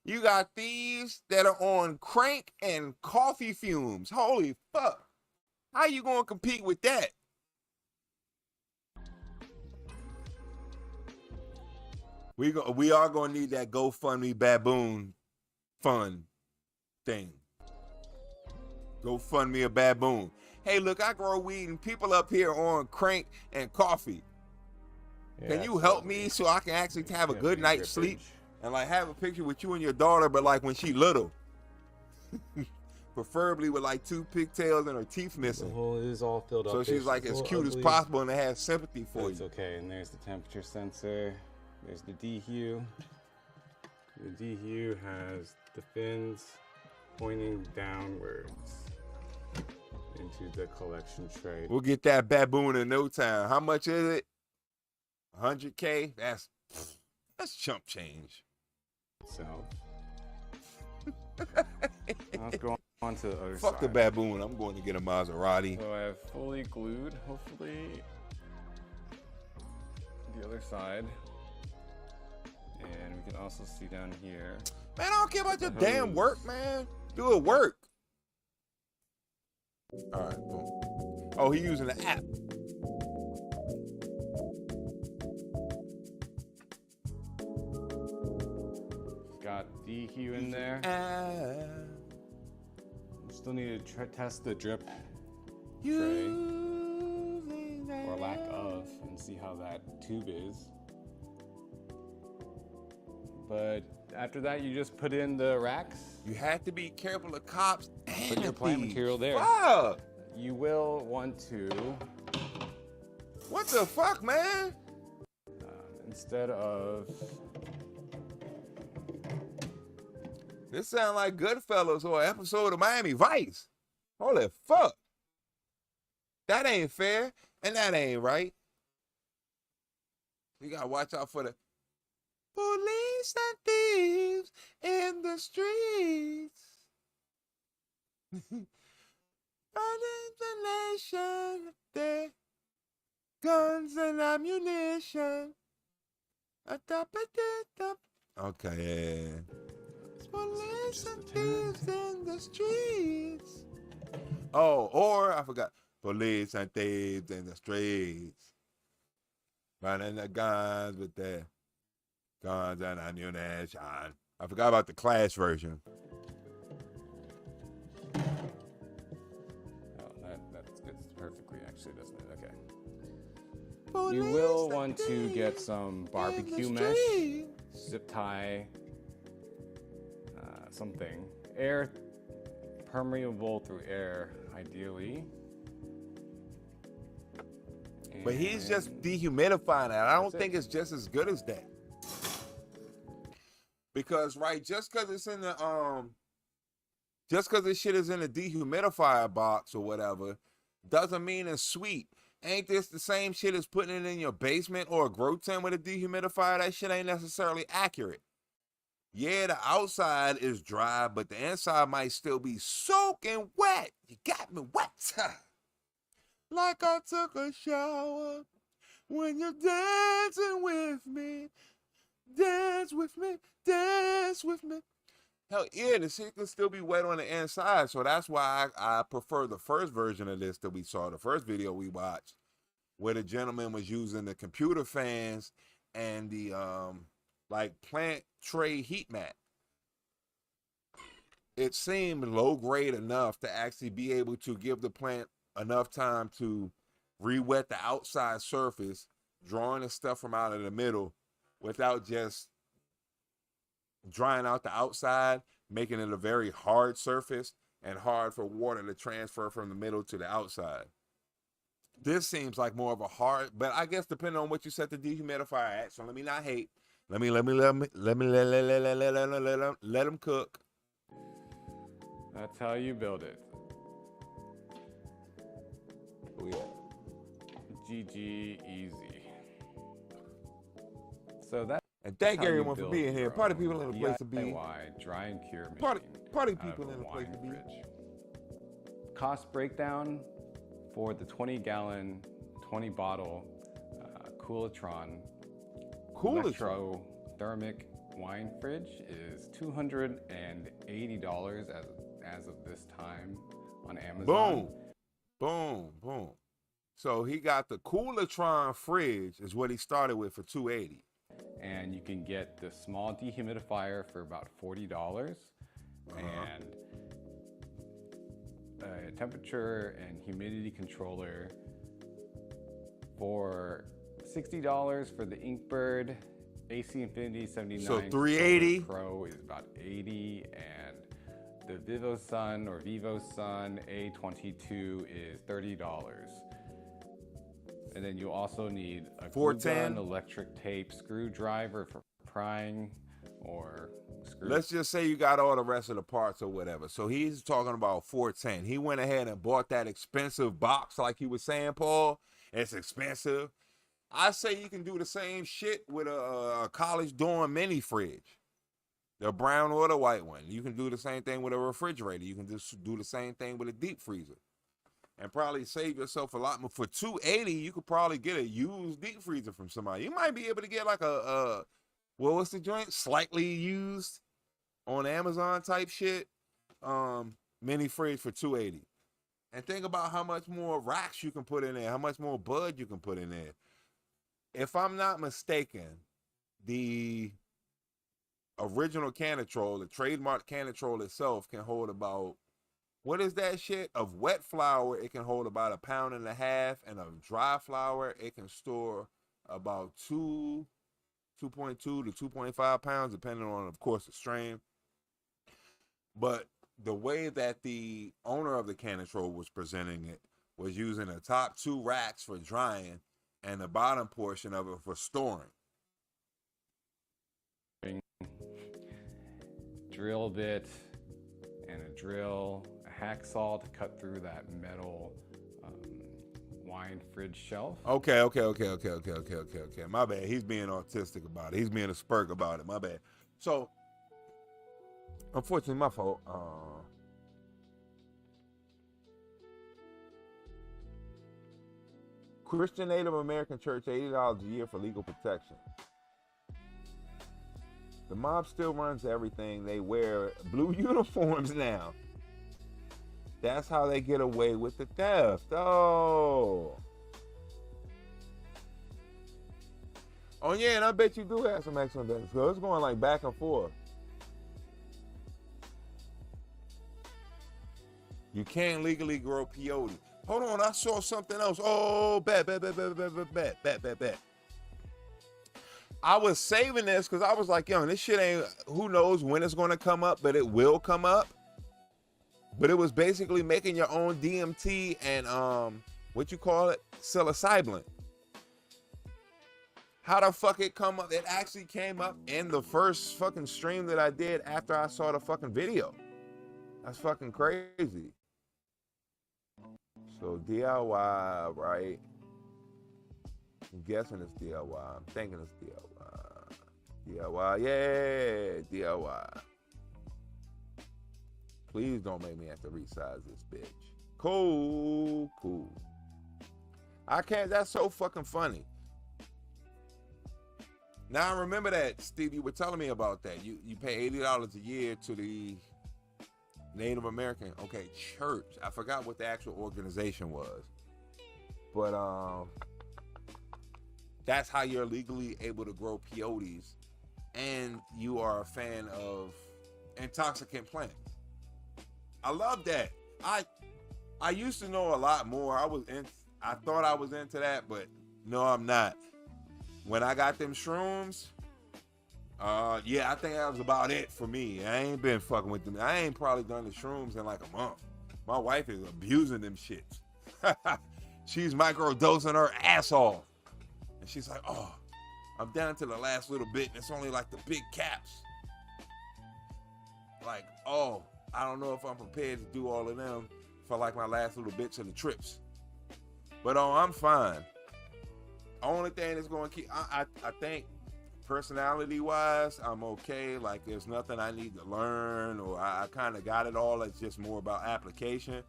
You got thieves that are on crank and coffee fumes. Holy fuck. How you gonna compete with that? We are gonna need that GoFundMe baboon fund thing. Go fund me a baboon. Hey, look, I grow weed and people up here on crank and coffee. Yeah, can you help me so I can actually have a good night's sleep and like have a picture with you and your daughter, but like when she little, preferably with like 2 pigtails and her teeth missing. The hole is all filled up. So she's like as cute as possible and they have sympathy for you. It's okay. And there's the temperature sensor. There's the DHue. The DHue has the fins pointing downwards. into the collection tray. We'll get that baboon in no time. How much is it? 100K? That's chump change. So let's go on to the other side. Fuck the baboon. I'm going to get a Maserati. So I have fully glued, hopefully, the other side. And we can also see down here. Man, I don't care about your damn work, man. Do it work. All right, boom. Oh, he using the app. Got DHU in there. Still need to test the drip tray, or lack of, and see how that tube is. But after that, you just put in the racks. You have to be careful of cops and put your plant material there. Fuck! You will want to. What the fuck, man? Instead of. This sound like Goodfellas or an episode of Miami Vice. Holy fuck. That ain't fair, and that ain't right. You gotta watch out for the police and thieves in the streets. Running the nation, their guns and ammunition. Okay, yeah. Police and thieves in the streets. Oh, or I forgot. Police and thieves in the streets. Running the guns with their guns and ammunition. I forgot about the Clash version. Oh, that's good perfectly, actually, doesn't it? Okay. You will want to get some barbecue mesh, zip tie, something. Air permeable through air, ideally. But he's just dehumidifying it. I don't think it's just as good as that. Because, right, just because it's in the just because this shit is in a dehumidifier box or whatever, doesn't mean it's sweet. Ain't this the same shit as putting it in your basement or a grow tent with a dehumidifier? That shit ain't necessarily accurate. Yeah, the outside is dry, but the inside might still be soaking wet. You got me wet. Like I took a shower when you're dancing with me. Dance with me, dance with me. Hell yeah, the shit can still be wet on the inside. So that's why I prefer the first version of this that we saw, the first video we watched, where the gentleman was using the computer fans and the like plant tray heat mat. It seemed low grade enough to actually be able to give the plant enough time to re-wet the outside surface, drawing the stuff from out of the middle without just drying out the outside, making it a very hard surface and hard for water to transfer from the middle to the outside. This seems like more of a hard, but I guess depending on what you set the dehumidifier at. So let me not hate. Let them cook. That's how you build it. Oh yeah. GG easy. So that. And thank everyone for being here. Party people in the place to be. DIY dry and cure machine. Party people in the place to be. Cost breakdown for the 20-gallon, 20-bottle Coolatron electrothermic wine fridge is $280 as of this time on Amazon. Boom, boom, boom. So he got the Coolatron fridge is what he started with for $280. And you can get the small dehumidifier for about $40, and a temperature and humidity controller for $60 for the Inkbird. AC Infinity 79 so $380 Pro is about $80, and the VivoSun or VivoSun A22 is $30. And then you also need a glue gun, electric tape, screwdriver for prying, or let's just say you got all the rest of the parts or whatever. So he's talking about 410. He went ahead and bought that expensive box like he was saying, Paul. It's expensive. I say you can do the same shit with a college dorm mini fridge. The brown or the white one. You can do the same thing with a refrigerator. You can just do the same thing with a deep freezer. And probably save yourself a lot more. For $280, you could probably get a used deep freezer from somebody. You might be able to get like what's the joint? Slightly used on Amazon type shit. Mini fridge for $280. And think about how much more racks you can put in there, how much more bud you can put in there. If I'm not mistaken, the original Canatrol, the trademark Canatrol itself can hold about, what is that shit? Of wet flour, it can hold about 1.5 pounds, and of dry flour, it can store about 2.2 to 2.5 pounds, depending on, of course, the strain. But the way that the owner of the Canatrol was presenting it was using the top 2 racks for drying and the bottom portion of it for storing. Drill bit and a drill, a hacksaw to cut through that metal wine fridge shelf. Okay. My bad. He's being autistic about it. He's being a spurk about it. My bad. So, unfortunately, my fault. Christian Native American Church, $80 a year for legal protection. The mob still runs everything. They wear blue uniforms now. That's how they get away with the theft. Oh, yeah, and I bet you do have some excellent things. So it's going like back and forth. You can't legally grow peyote. Hold on, I saw something else. Oh, bet. I was saving this because I was like, yo, this shit ain't, who knows when it's going to come up, but it will come up. But it was basically making your own DMT and, psilocybin. How the fuck it come up? It actually came up in the first fucking stream that I did after I saw the fucking video. That's fucking crazy. So DIY, right? I'm guessing it's DIY. I'm thinking it's DIY. DIY, yeah, DIY. Please don't make me have to resize this bitch. Cool. I can't, that's so fucking funny. Now I remember that, Steve, you were telling me about that. You pay $80 a year to the Native American, church. I forgot what the actual organization was. But that's how you're legally able to grow peyotes, and you are a fan of intoxicant plants. I love that. I used to know a lot more. I thought I was into that, but no, I'm not. When I got them shrooms, I think that was about it for me. I ain't been fucking with them. I ain't probably done the shrooms in like a month. My wife is abusing them shits. She's microdosing her ass off. And she's like, oh, I'm down to the last little bit, and it's only like the big caps. Like, oh, I don't know if I'm prepared to do all of them for like my last little bits of the trips. But I'm fine. Only thing that's going to keep, I think personality-wise, I'm okay. Like, there's nothing I need to learn, or I kind of got it all. It's just more about application.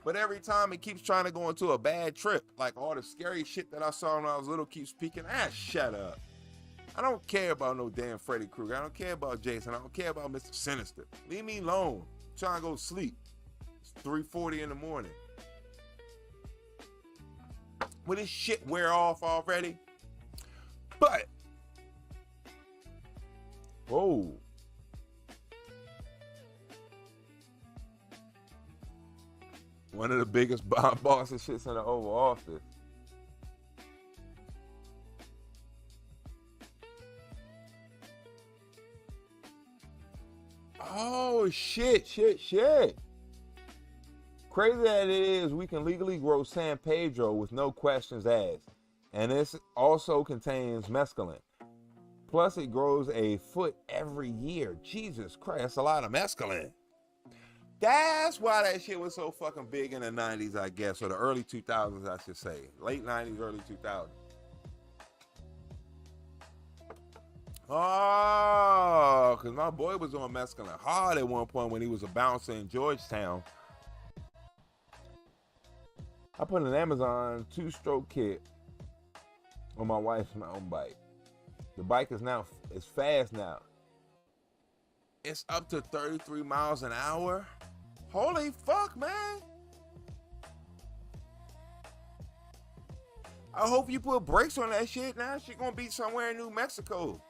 But every time it keeps trying to go into a bad trip, like all the scary shit that I saw when I was little keeps peeking. Shut up. I don't care about no damn Freddy Krueger. I don't care about Jason. I don't care about Mr. Sinister. Leave me alone. I'm trying to go sleep. It's 3:40 in the morning. Will this shit wear off already? But, whoa. One of the biggest bosses shits in the Oval Office. Oh, shit. Crazy that it is, we can legally grow San Pedro with no questions asked. And this also contains mescaline. Plus, it grows a foot every year. Jesus Christ, that's a lot of mescaline. That's why that shit was so fucking big in the 90s, I guess, or the early 2000s, I should say. Late 90s, early 2000s. Oh, because my boy was on mescaline hard at one point when he was a bouncer in Georgetown. I put an Amazon 2-stroke kit on my wife's mountain bike. The bike is fast now. It's up to 33 miles an hour. Holy fuck, man. I hope you put brakes on that shit. Now she gonna be somewhere in New Mexico.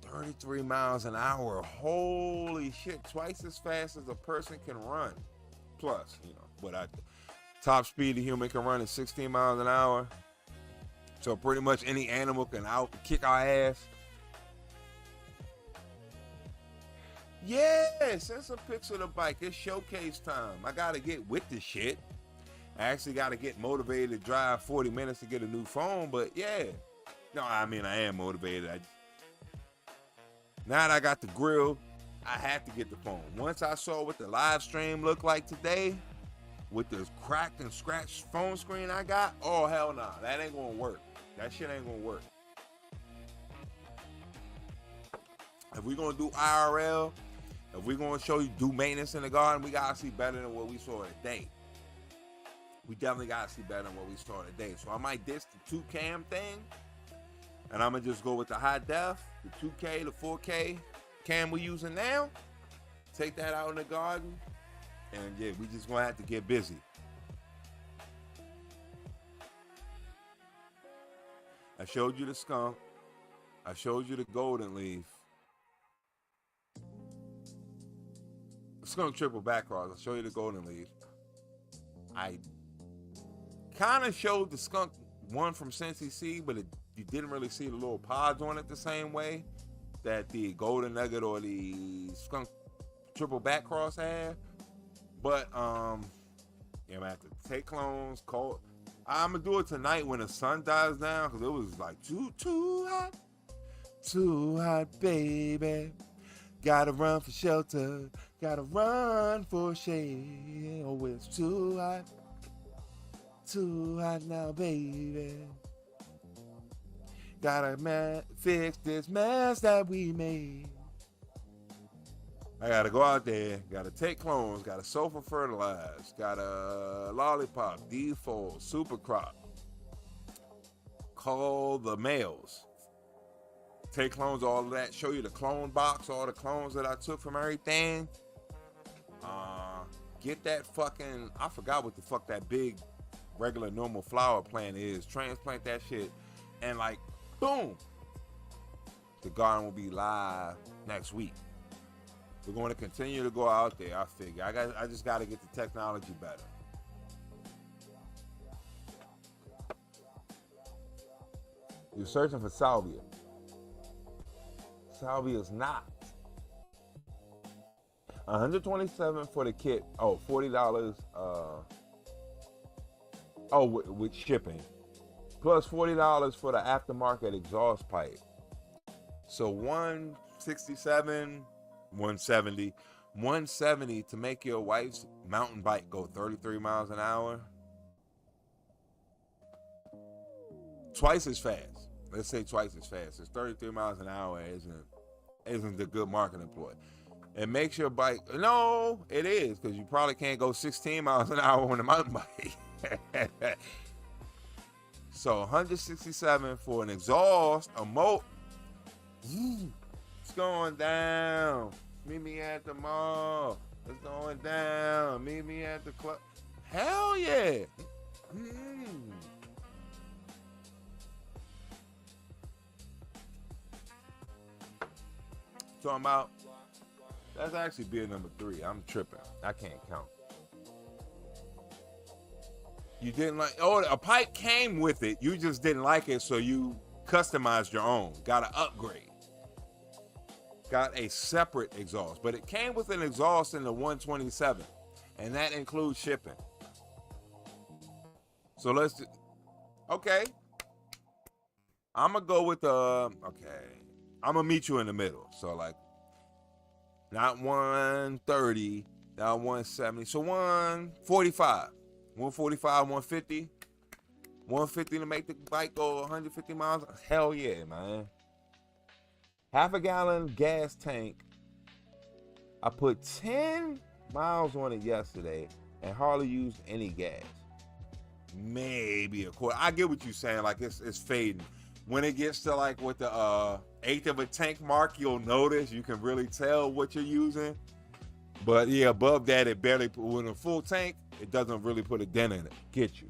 33 miles an hour. Holy shit. Twice as fast as a person can run. Plus, you know, top speed a human can run is 16 miles an hour. So pretty much any animal can kick our ass. Yeah, send some pics of the bike. It's showcase time. I gotta get with this shit. I actually gotta get motivated to drive 40 minutes to get a new phone, but yeah. No, I mean, I am motivated. Now that I got the grill, I had to get the phone. Once I saw what the live stream looked like today, with the cracked and scratched phone screen I got, oh hell no, that ain't gonna work. That shit ain't gonna work. If we gonna do IRL, if we gonna show you do maintenance in the garden, we gotta see better than what we saw today. We definitely gotta see better than what we saw today. So I might ditch the 2 cam thing, and I'm gonna just go with the high def, the 2K, the 4K cam we using now. Take that out in the garden, and yeah, we just gonna have to get busy. I showed you the skunk. I showed you the golden leaf. Skunk triple back cross. I'll show you the golden leaf. I kind of showed the skunk one from Cincy C, but you didn't really see the little pods on it the same way that the golden nugget or the skunk triple back cross had. But yeah, I'm gonna have to take clones, cold. I'm gonna do it tonight when the sun dies down, because it was like too hot, baby. Gotta run for shelter, gotta run for shade. Oh, it's too hot now, baby. Gotta fix this mess that we made. I gotta go out there, gotta take clones, gotta sulfur fertilize, gotta lollipop, default, super crop. Call the males. Take clones, all of that. Show you the clone box, all the clones that I took from everything. Get that fucking, I forgot what the fuck that big regular normal flower plant is. Transplant that shit, and like, boom, the garden will be live next week. We're going to continue to go out there. I figure I just got to get the technology better. You're searching for salvia. Salvia is not. $127 for the kit. Oh, $40. With shipping, plus $40 for the aftermarket exhaust pipe. So $167. 170 to make your wife's mountain bike go 33 miles an hour. Twice as fast. Let's say twice as fast. It's 33 miles an hour isn't the good marketing ploy. It makes your bike, no, it is, because you probably can't go 16 miles an hour on a mountain bike. So $167 for an exhaust, a moat. It's going down. Meet me at the mall. It's going down. Meet me at the club. Hell yeah. Talking about, that's actually beer number 3. I'm tripping. I can't count. You didn't like, oh, a pipe came with it. You just didn't like it, so you customized your own. Got an upgrade. Got a separate exhaust, but it came with an exhaust in the 127, and that includes shipping. So let's, okay. I'm gonna go with the okay. I'm gonna meet you in the middle. So like, not 130, not 170. So 145, 145, 150, 150 to make the bike go 150 miles. Hell yeah, man. Half a gallon gas tank. I put 10 miles on it yesterday and hardly used any gas. Maybe a quarter. I get what you're saying. Like it's fading. When it gets to like with the eighth of a tank mark, you'll notice. You can really tell what you're using. But yeah, above that, it barely. With a full tank, it doesn't really put a dent in it. Get you.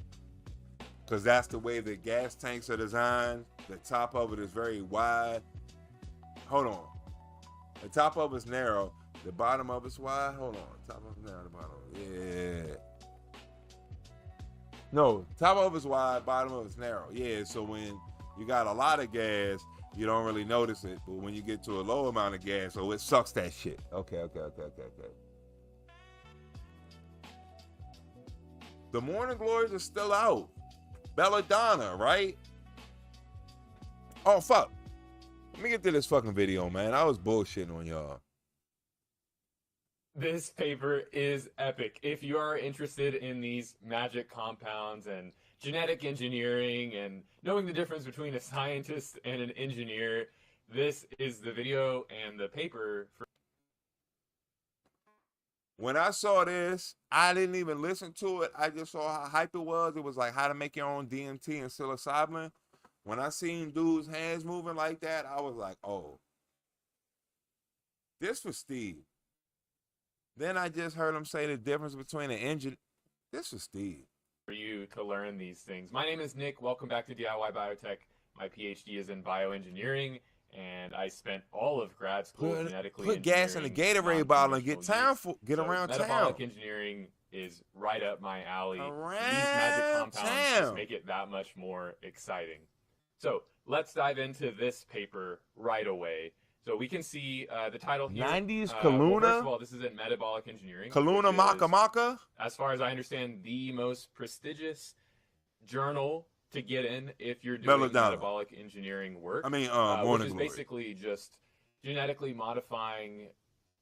Because that's the way the gas tanks are designed. The top of it is very wide. Hold on. The top of it's narrow. The bottom of it's wide. Hold on. Top of it's narrow. The bottom. Yeah. No, top of it's wide. Bottom of it's narrow. Yeah. So when you got a lot of gas, you don't really notice it. But when you get to a low amount of gas, so it sucks that shit. Okay. The Morning Glories are still out. Belladonna, right? Oh, fuck. Let me get to this fucking video, man. I was bullshitting on y'all. This paper is epic. If you are interested in these magic compounds and genetic engineering and knowing the difference between a scientist and an engineer, this is the video and the paper. When I saw this, I didn't even listen to it. I just saw how hype it was. It was like how to make your own DMT and psilocybin. When I seen dudes' hands moving like that, I was like, oh, this for Steve. Then I just heard him say the difference between an engine. This was Steve. For you to learn these things. My name is Nick. Welcome back to DIY Biotech. My PhD is in bioengineering, and I spent all of grad school genetically put gas in the Gatorade bottle and get around town. Metabolic engineering is right up my alley. These magic compounds just make it that much more exciting. So let's dive into this paper right away. So we can see the title here. 90s Kaluna? Well, first of all, this is in metabolic engineering. Kaluna Maka Maka? As far as I understand, the most prestigious journal to get in if you're doing metabolic engineering work. I mean, which is basically just genetically modifying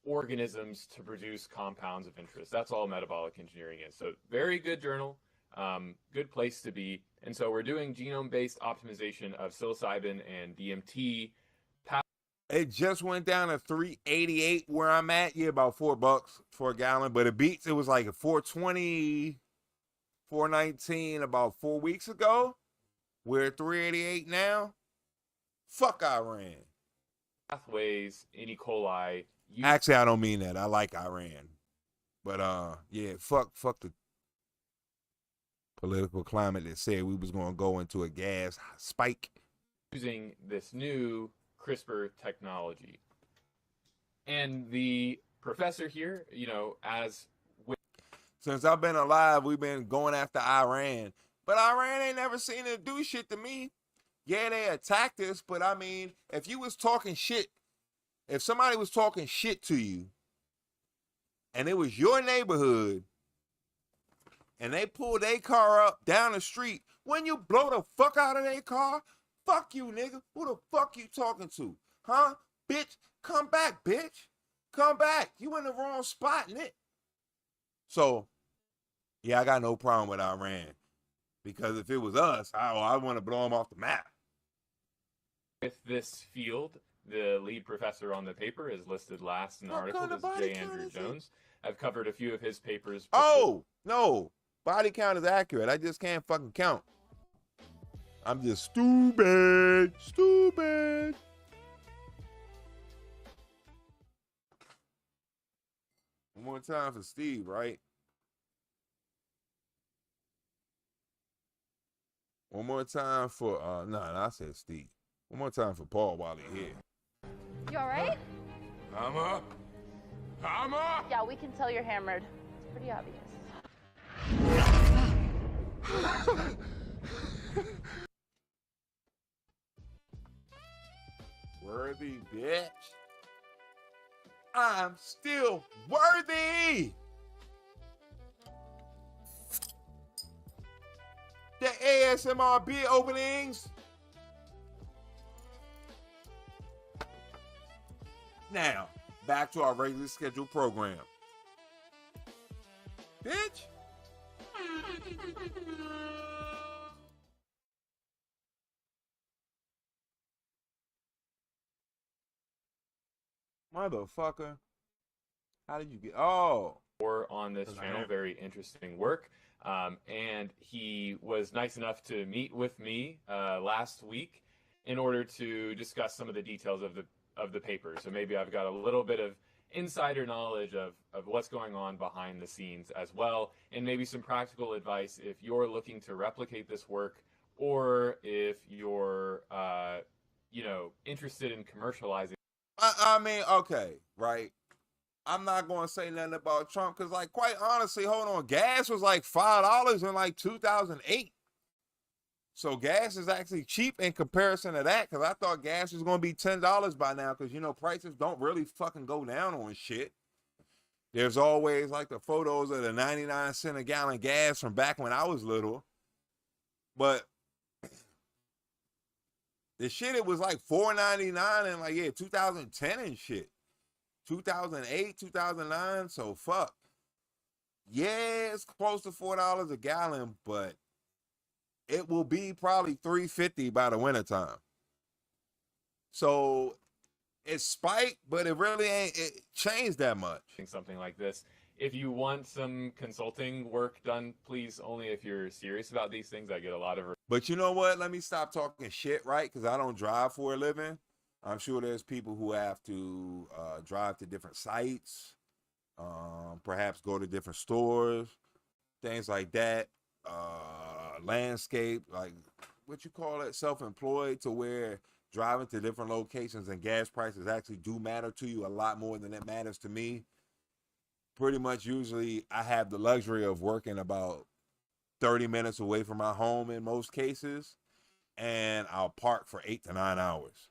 organisms to produce compounds of interest. That's all metabolic engineering is. So very good journal, good place to be. And so we're doing genome-based optimization of psilocybin and DMT. It just went down to $3.88 where I'm at. Yeah, about $4 for a gallon. But it was like a $4.20, $4.19 about 4 weeks ago. We're at $3.88 now. Fuck Iran. Pathways in E. coli. Actually, I don't mean that. I like Iran. But yeah, fuck the political climate that said we was going to go into a gas spike. Using this new CRISPR technology. And the professor here, since I've been alive, we've been going after Iran. But Iran ain't never seen it do shit to me. Yeah, they attacked us, but I mean, if you was talking shit, if somebody was talking shit to you, and it was your neighborhood, and they pulled their car up down the street, when you blow the fuck out of their car, fuck you, nigga. Who the fuck you talking to? Huh? Bitch, come back, bitch. Come back. You in the wrong spot, Nick. So, yeah, I got no problem with Iran. Because if it was us, I want to blow them off the map. With this field, the lead professor on the paper is listed last in the article. This is J. Andrew Jones. I've covered a few of his papers before. Oh, no. Body count is accurate. I just can't fucking count. I'm just stupid. One more time for Steve, right? One more time for, I said Steve. One more time for Paul while he's here. You all right? I'm up. Yeah, we can tell you're hammered. It's pretty obvious. Worthy, bitch. I'm still worthy. The ASMR beer openings Now, back to our regularly scheduled program. Bitch. Motherfucker. How did you get... Oh. Or on this channel, very interesting work. And he was nice enough to meet with me last week in order to discuss some of the details of the paper. So maybe I've got a little bit of insider knowledge of what's going on behind the scenes as well, and maybe some practical advice if you're looking to replicate this work, or if you're interested in commercializing. I mean, okay, right. I'm not going to say nothing about Trump because, like, quite honestly, hold on, gas was like $5 in like 2008. So gas is actually cheap in comparison to that, because I thought gas was going to be $10 by now, because, you know, prices don't really fucking go down on shit. There's always, like, the photos of the 99-cent a gallon gas from back when I was little. But the shit, it was like $4.99 in, like, yeah, 2010 and shit. 2008, 2009, so fuck. Yeah, it's close to $4 a gallon, but it will be probably $3.50 by the wintertime. So it spiked, but it really ain't changed that much. Something like this. If you want some consulting work done, please, only if you're serious about these things. I get a lot of... But you know what? Let me stop talking shit, right? Because I don't drive for a living. I'm sure there's people who have to drive to different sites, perhaps go to different stores, things like that. Landscape, like, what you call it, self-employed, to where driving to different locations and gas prices actually do matter to you a lot more than it matters to me. Pretty much usually I have the luxury of working about 30 minutes away from my home in most cases, and I'll park for 8 to 9 hours.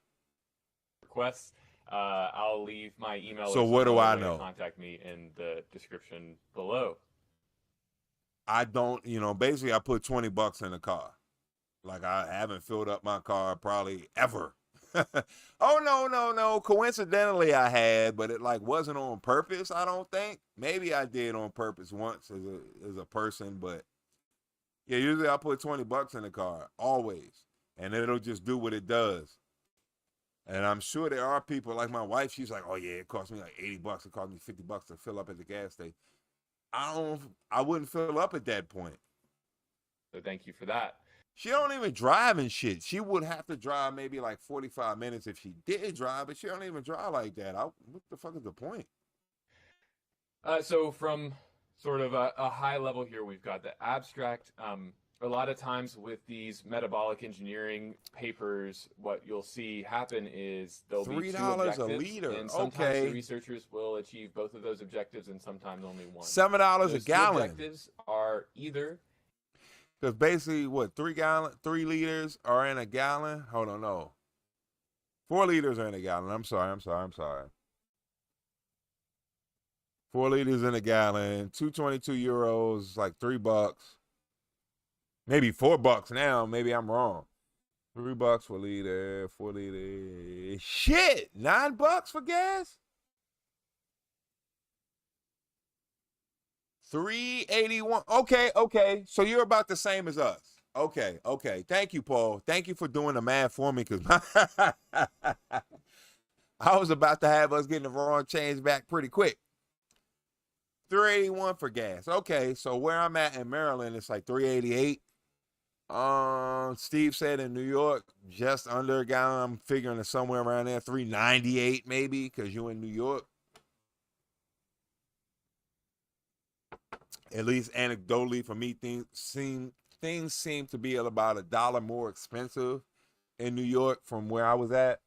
Requests. I'll leave my email. So what do I know? Contact me in the description below. I don't, you know, basically I put $20 in the car. Like, I haven't filled up my car probably ever. Oh, no. Coincidentally I had, but it like wasn't on purpose, I don't think. Maybe I did on purpose once as a person, but yeah, usually I put $20 in the car, always. And it'll just do what it does. And I'm sure there are people like my wife, she's like, oh yeah, it cost me like $80. It cost me $50 to fill up at the gas station. I wouldn't fill up at that point. So thank you for that. She don't even drive and shit. She would have to drive maybe like 45 minutes if she did drive, but she don't even drive like that. What the fuck is the point? So from sort of a high level here, we've got the abstract. A lot of times with these metabolic engineering papers, what you'll see happen is there'll be two objectives, $3 a liter. And sometimes the researchers will achieve both of those objectives, and sometimes only one. $7 a gallon. Those objectives are either... Because basically, what, 3 liters are in a gallon? Hold on, no. 4 liters are in a gallon. I'm sorry. 4 liters in a gallon, 222 euros, like $3. Maybe $4 now. Maybe I'm wrong. $3 for a liter, 4 liters. Shit, $9 for gas? $3.81. Okay. So you're about the same as us. Okay. Thank you, Paul. Thank you for doing the math for me, because I was about to have us getting the wrong change back pretty quick. $3.81 for gas. Okay, so where I'm at in Maryland, it's like $3.88. Steve said in New York, just under a gallon. I'm figuring it's somewhere around there, $3.98 maybe, because you're in New York. At least anecdotally for me, things seem to be about $1 more expensive in New York from where I was at.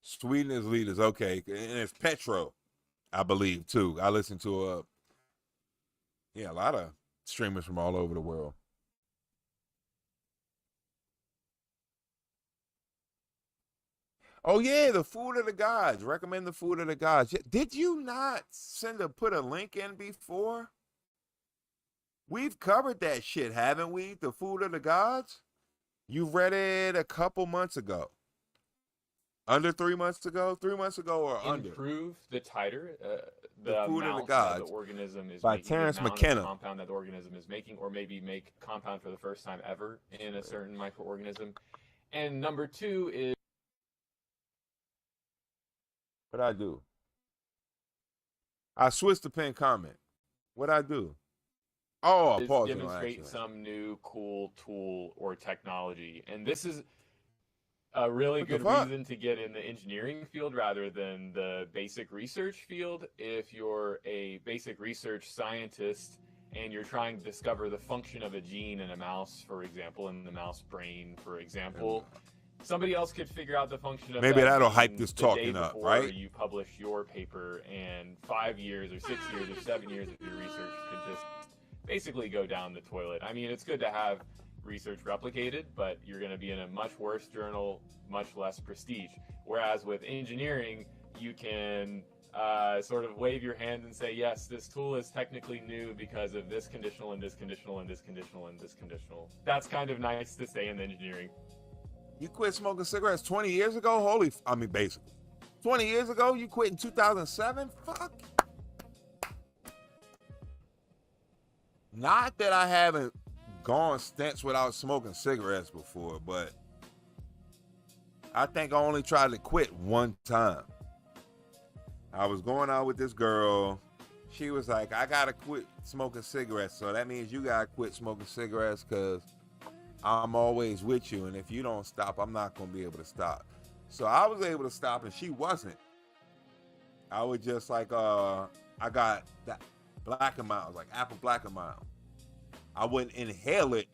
Sweden is liters, okay, and it's petrol, I believe, too. I listen to a lot of streamers from all over the world. Oh yeah, the food of the gods. Recommend the food of the gods. Did you not put a link in before? We've covered that shit, haven't we? The food of the gods? You read it a couple months ago. Under 3 months ago? 3 months ago or under? Improve the titer, the Food of the amount that Gods the organism is by making, Terrence the amount McKenna. of compound that the organism is making, or maybe make compound for the first time ever in a certain microorganism. And number 2 is... What'd I do? I switched the pin comment. What'd I do? Oh, I paused it. Demonstrate some new cool tool or technology. And this is a really good reason to get in the engineering field rather than the basic research field. If you're a basic research scientist and you're trying to discover the function of a gene in a mouse, for example, in the mouse brain, for example, somebody else could figure out the function of maybe that that'll gene hype this the talking day up, before right? You publish your paper, and 5 years or 6 years or 7 years of your research could just basically go down the toilet. I mean, it's good to have research replicated, but you're going to be in a much worse journal, much less prestige. Whereas with engineering, you can sort of wave your hand and say, yes, this tool is technically new because of this conditional and this conditional and this conditional and this conditional. That's kind of nice to say in engineering. You quit smoking cigarettes 20 years ago? Basically. 20 years ago? You quit in 2007? Fuck. Not that I haven't gone stints without smoking cigarettes before, but I think I only tried to quit one time. I was going out with this girl. She was like, I gotta quit smoking cigarettes, so that means you gotta quit smoking cigarettes because I'm always with you, and if you don't stop, I'm not gonna be able to stop. So I was able to stop, and she wasn't. I was just like, I got that Black and Mild, like Apple Black and Mild. I wouldn't inhale it,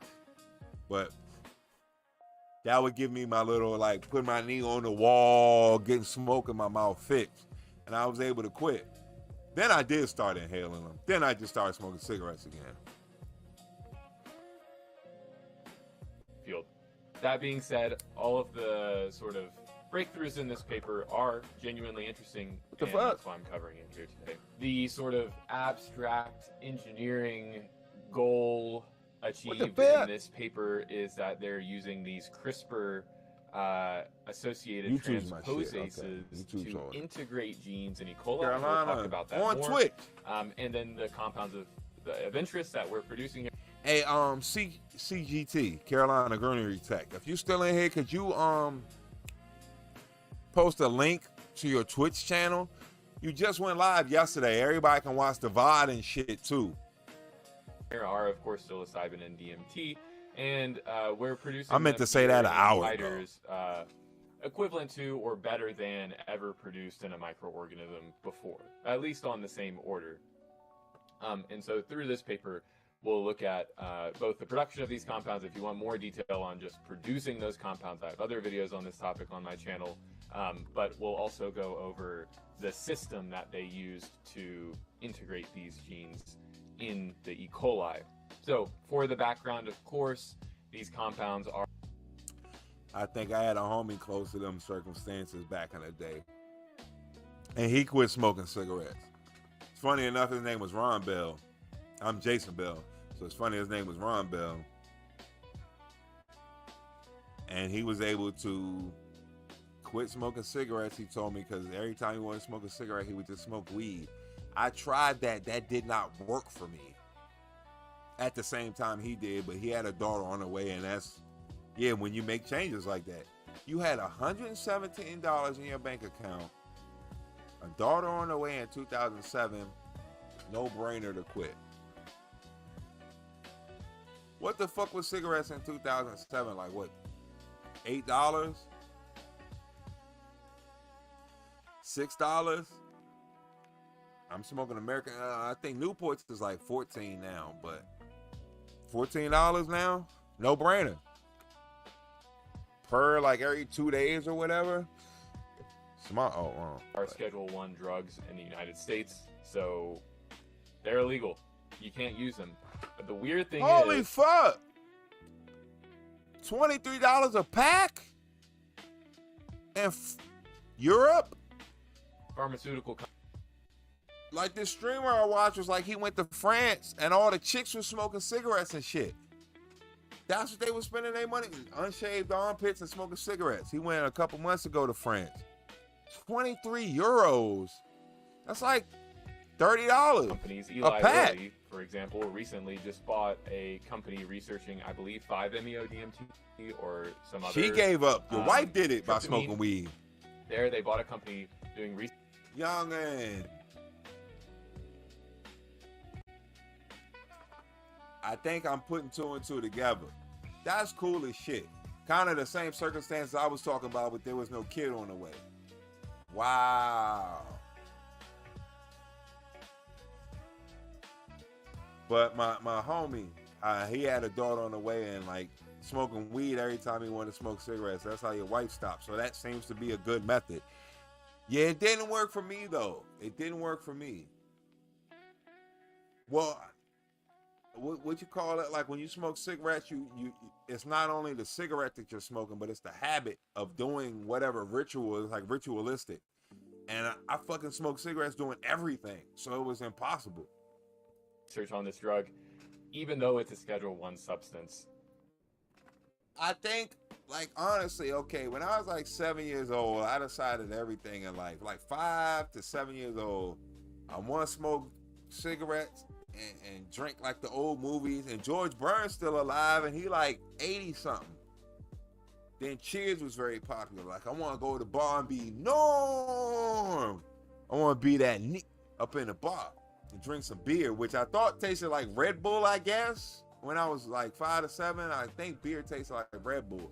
but that would give me my little, like, put my knee on the wall, getting smoke in my mouth fixed. And I was able to quit. Then I did start inhaling them. Then I just started smoking cigarettes again. Field. That being said, all of the sort of breakthroughs in this paper are genuinely interesting, and that's why I'm covering it here today. The sort of abstract engineering goal achieved in this paper is that they're using these CRISPR associated transposases to integrate genes in E. coli. We'll talk about that more. Twitch. And then the compounds of interest that we're producing here. Hey, CGT, Carolina Greenery Tech. If you still in here, could you post a link to your Twitch channel? You just went live yesterday. Everybody can watch the VOD and shit too. There are, of course, psilocybin and DMT, and we're producing. I meant to say that an hour ago. Equivalent to or better than ever produced in a microorganism before, at least on the same order. And so through this paper, we'll look at both the production of these compounds. If you want more detail on just producing those compounds, I have other videos on this topic on my channel. But we'll also go over the system that they used to integrate these genes in the E. coli. So for the background, of course, these compounds are... I think I had a homie close to them circumstances back in the day. And he quit smoking cigarettes. It's funny enough, his name was Ron Bell. I'm Jason Bell. So it's funny his name was Ron Bell. And he was able to quit smoking cigarettes, he told me, because every time he wanted to smoke a cigarette, he would just smoke weed. I tried that. That did not work for me. At the same time he did, but he had a daughter on the way, and that's, yeah, when you make changes like that. You had $117 in your bank account, a daughter on the way in 2007, no brainer to quit. What the fuck was cigarettes in 2007? Like what, $8? $6? I'm smoking American. I think Newport's is like $14 now, but $14 now? No brainer. Per like every 2 days or whatever. Smart. Are Schedule 1 drugs in the United States, so they're illegal. You can't use them. But the weird thing Holy is... fuck! $23 a pack? In Europe? Pharmaceutical... Like this streamer I watched was like he went to France and all the chicks were smoking cigarettes and shit. That's what they were spending their money, unshaved armpits and smoking cigarettes. He went a couple months ago to France. 23 euros. That's like $30 companies. a Eli pack. Lilly, for example, recently just bought a company researching, I believe, 5-MeO-DMT or some other. She gave up. Your wife did it by smoking weed. There, they bought a company doing research. Youngin. I think I'm putting two and two together. That's cool as shit. Kind of the same circumstances I was talking about, but there was no kid on the way. Wow. But my homie, he had a daughter on the way and like smoking weed every time he wanted to smoke cigarettes. That's how your wife stopped. So that seems to be a good method. Yeah, it didn't work for me though. It didn't work for me. Well, what you call it? Like when you smoke cigarettes, you it's not only the cigarette that you're smoking, but it's the habit of doing whatever ritual is like ritualistic. And I fucking smoke cigarettes doing everything, so it was impossible. Research on this drug, even though it's a Schedule I substance. I think, like, honestly, okay, when I was like 7 years old, I decided everything in life. Like 5 to 7 years old, I want to smoke cigarettes and drink like the old movies. And George Burns still alive, and he like 80 something. Then Cheers was very popular. Like, I want to go to the bar and be Norm. I want to be that up in the bar and drink some beer, which I thought tasted like Red Bull, I guess. When I was like 5 to 7, I think beer tasted like Red Bull.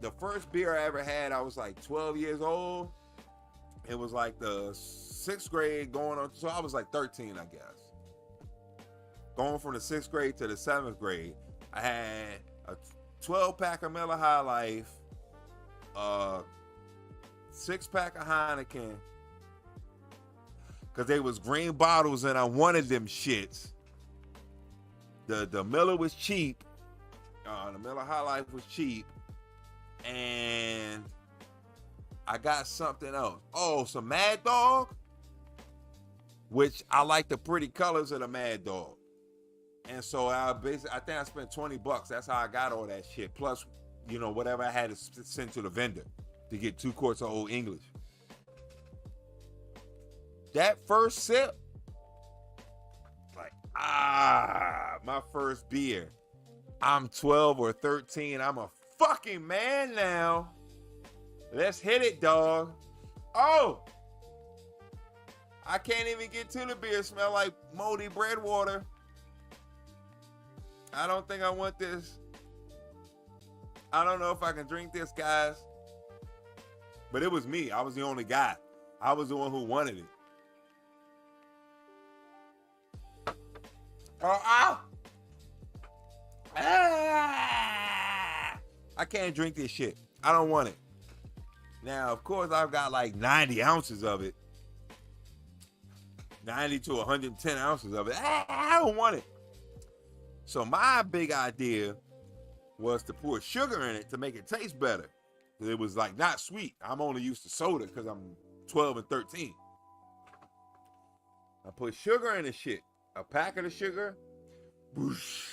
The first beer I ever had, I was like 12 years old. It was like the 6th grade going on, so I was like 13, I guess. Going from the 6th grade to the 7th grade, I had a 12-pack of Miller High Life, a 6-pack of Heineken, because they was green bottles and I wanted them shits. The Miller was cheap. The Miller High Life was cheap. And I got something else. Oh, some Mad Dog, which I like the pretty colors of the Mad Dog. And so I think I spent $20. That's how I got all that shit. Plus, you know, whatever I had to send to the vendor to get 2 quarts of Old English. That first sip, like, my first beer. I'm 12 or 13. I'm a fucking man now. Let's hit it, dog. Oh, I can't even get to the beer. Smell like moldy bread water. I don't think I want this. I don't know if I can drink this, guys. But it was me. I was the only guy. I was the one who wanted it. I can't drink this shit. I don't want it. Now, of course, I've got like 90 ounces of it. 90 to 110 ounces of it. I don't want it. So my big idea was to pour sugar in it to make it taste better. It was like not sweet. I'm only used to soda because I'm 12 and 13. I put sugar in the shit. A pack of the sugar. Whoosh.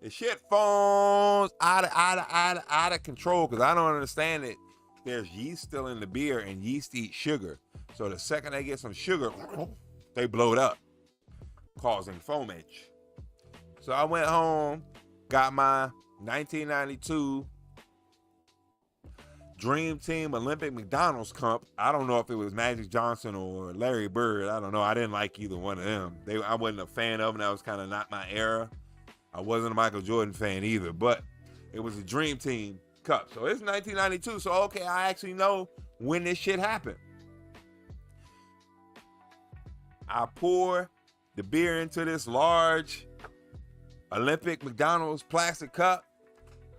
The shit foams out of control because I don't understand it. There's yeast still in the beer and yeast eat sugar. So the second they get some sugar, they blow it up, causing foamage. So I went home, got my 1992 Dream Team Olympic McDonald's cup. I don't know if it was Magic Johnson or Larry Bird. I don't know. I didn't like either one of them. I wasn't a fan of them. That was kind of not my era. I wasn't a Michael Jordan fan either, but it was a Dream Team cup. So it's 1992. So, okay, I actually know when this shit happened. I pour the beer into this large Olympic McDonald's plastic cup,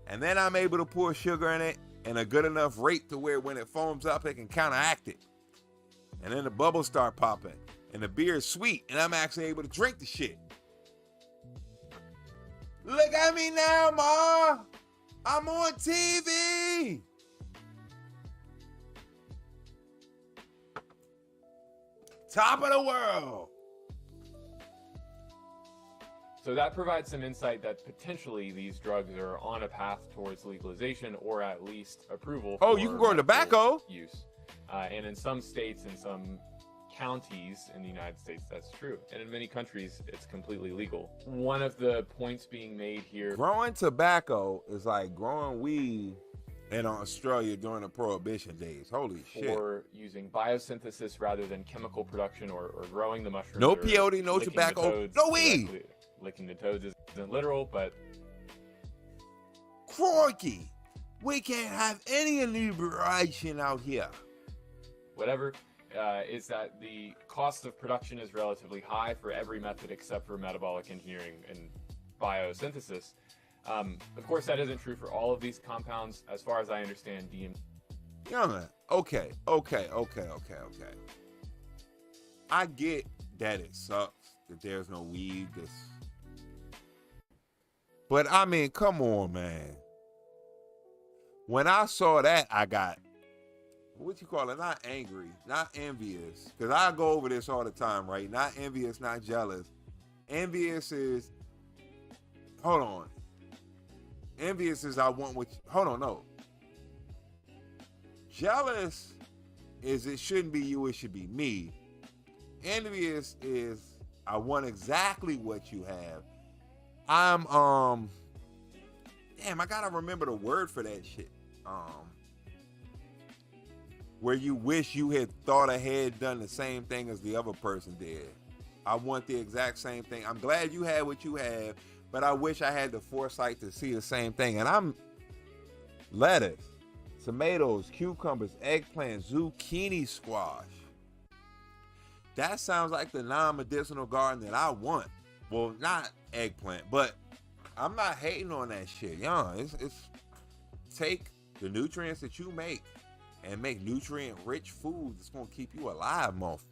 and then I'm able to pour sugar in it in a good enough rate to where when it foams up, it can counteract it. And then the bubbles start popping, and the beer is sweet, and I'm actually able to drink the shit. Look at me now, Ma. I'm on TV. Top of the world. So that provides some insight that potentially these drugs are on a path towards legalization or at least approval. Oh, for you can grow medical tobacco use, and in some states and some counties in the United States, that's true, and in many countries, it's completely legal. One of the points being made here: growing tobacco is like growing weed in Australia during the Prohibition days. Holy shit! For using biosynthesis rather than chemical production or growing the mushrooms. No or peyote, no licking tobacco, the toads no weed. directly. Licking the toads isn't literal, but crikey, we can't have any inebriation out here. Whatever. Is that the cost of production is relatively high for every method except for metabolic engineering and biosynthesis. Of course, that isn't true for all of these compounds. As far as I understand, Yeah, okay. I get that it sucks that there's no weed. But I mean, come on, man. When I saw that, I got, what you call it? Not angry, not envious. Because I go over this all the time, right? Not envious, not jealous. Envious is, hold on. Envious is I want what, hold on, no. Jealous is it shouldn't be you, it should be me. Envious is I want exactly what you have. I'm, damn, I gotta remember the word for that shit. Where you wish you had thought ahead, done the same thing as the other person did. I want the exact same thing. I'm glad you had what you have, but I wish I had the foresight to see the same thing. And I'm lettuce, tomatoes, cucumbers, eggplant, zucchini, squash. That sounds like the non-medicinal garden that I want. Well, not eggplant, but I'm not hating on that shit. Yeah, it's take the nutrients that you make and make nutrient-rich food that's gonna keep you alive, month.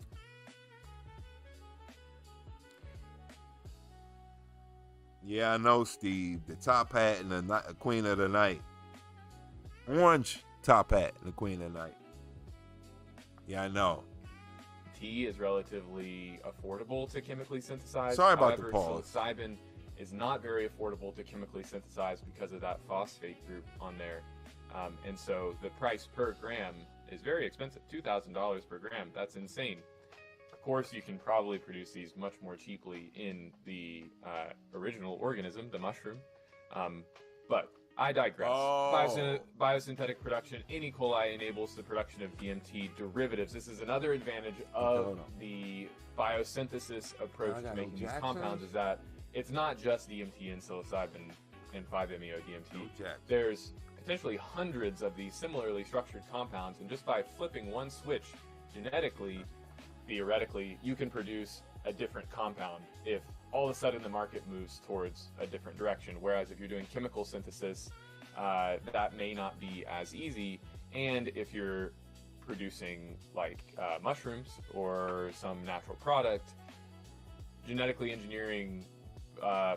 Yeah, I know, Steve. The top hat and the queen of the night. Orange top hat and the queen of the night. Yeah, I know. Tea is relatively affordable to chemically synthesize. Sorry about However, the pause. Psilocybin is not very affordable to chemically synthesize because of that phosphate group on there. And so the price per gram is very expensive, $2,000 per gram. That's insane. Of course, you can probably produce these much more cheaply in the original organism, the mushroom. But I digress. Biosynthetic production in E. coli enables the production of DMT derivatives. This is another advantage of the biosynthesis approach to making these compounds, is that it's not just DMT and psilocybin and 5-MeO-DMT. There's potentially hundreds of these similarly structured compounds, and just by flipping one switch genetically, theoretically, you can produce a different compound if all of a sudden the market moves towards a different direction. Whereas if you're doing chemical synthesis, that may not be as easy. And if you're producing like mushrooms or some natural product, genetically engineering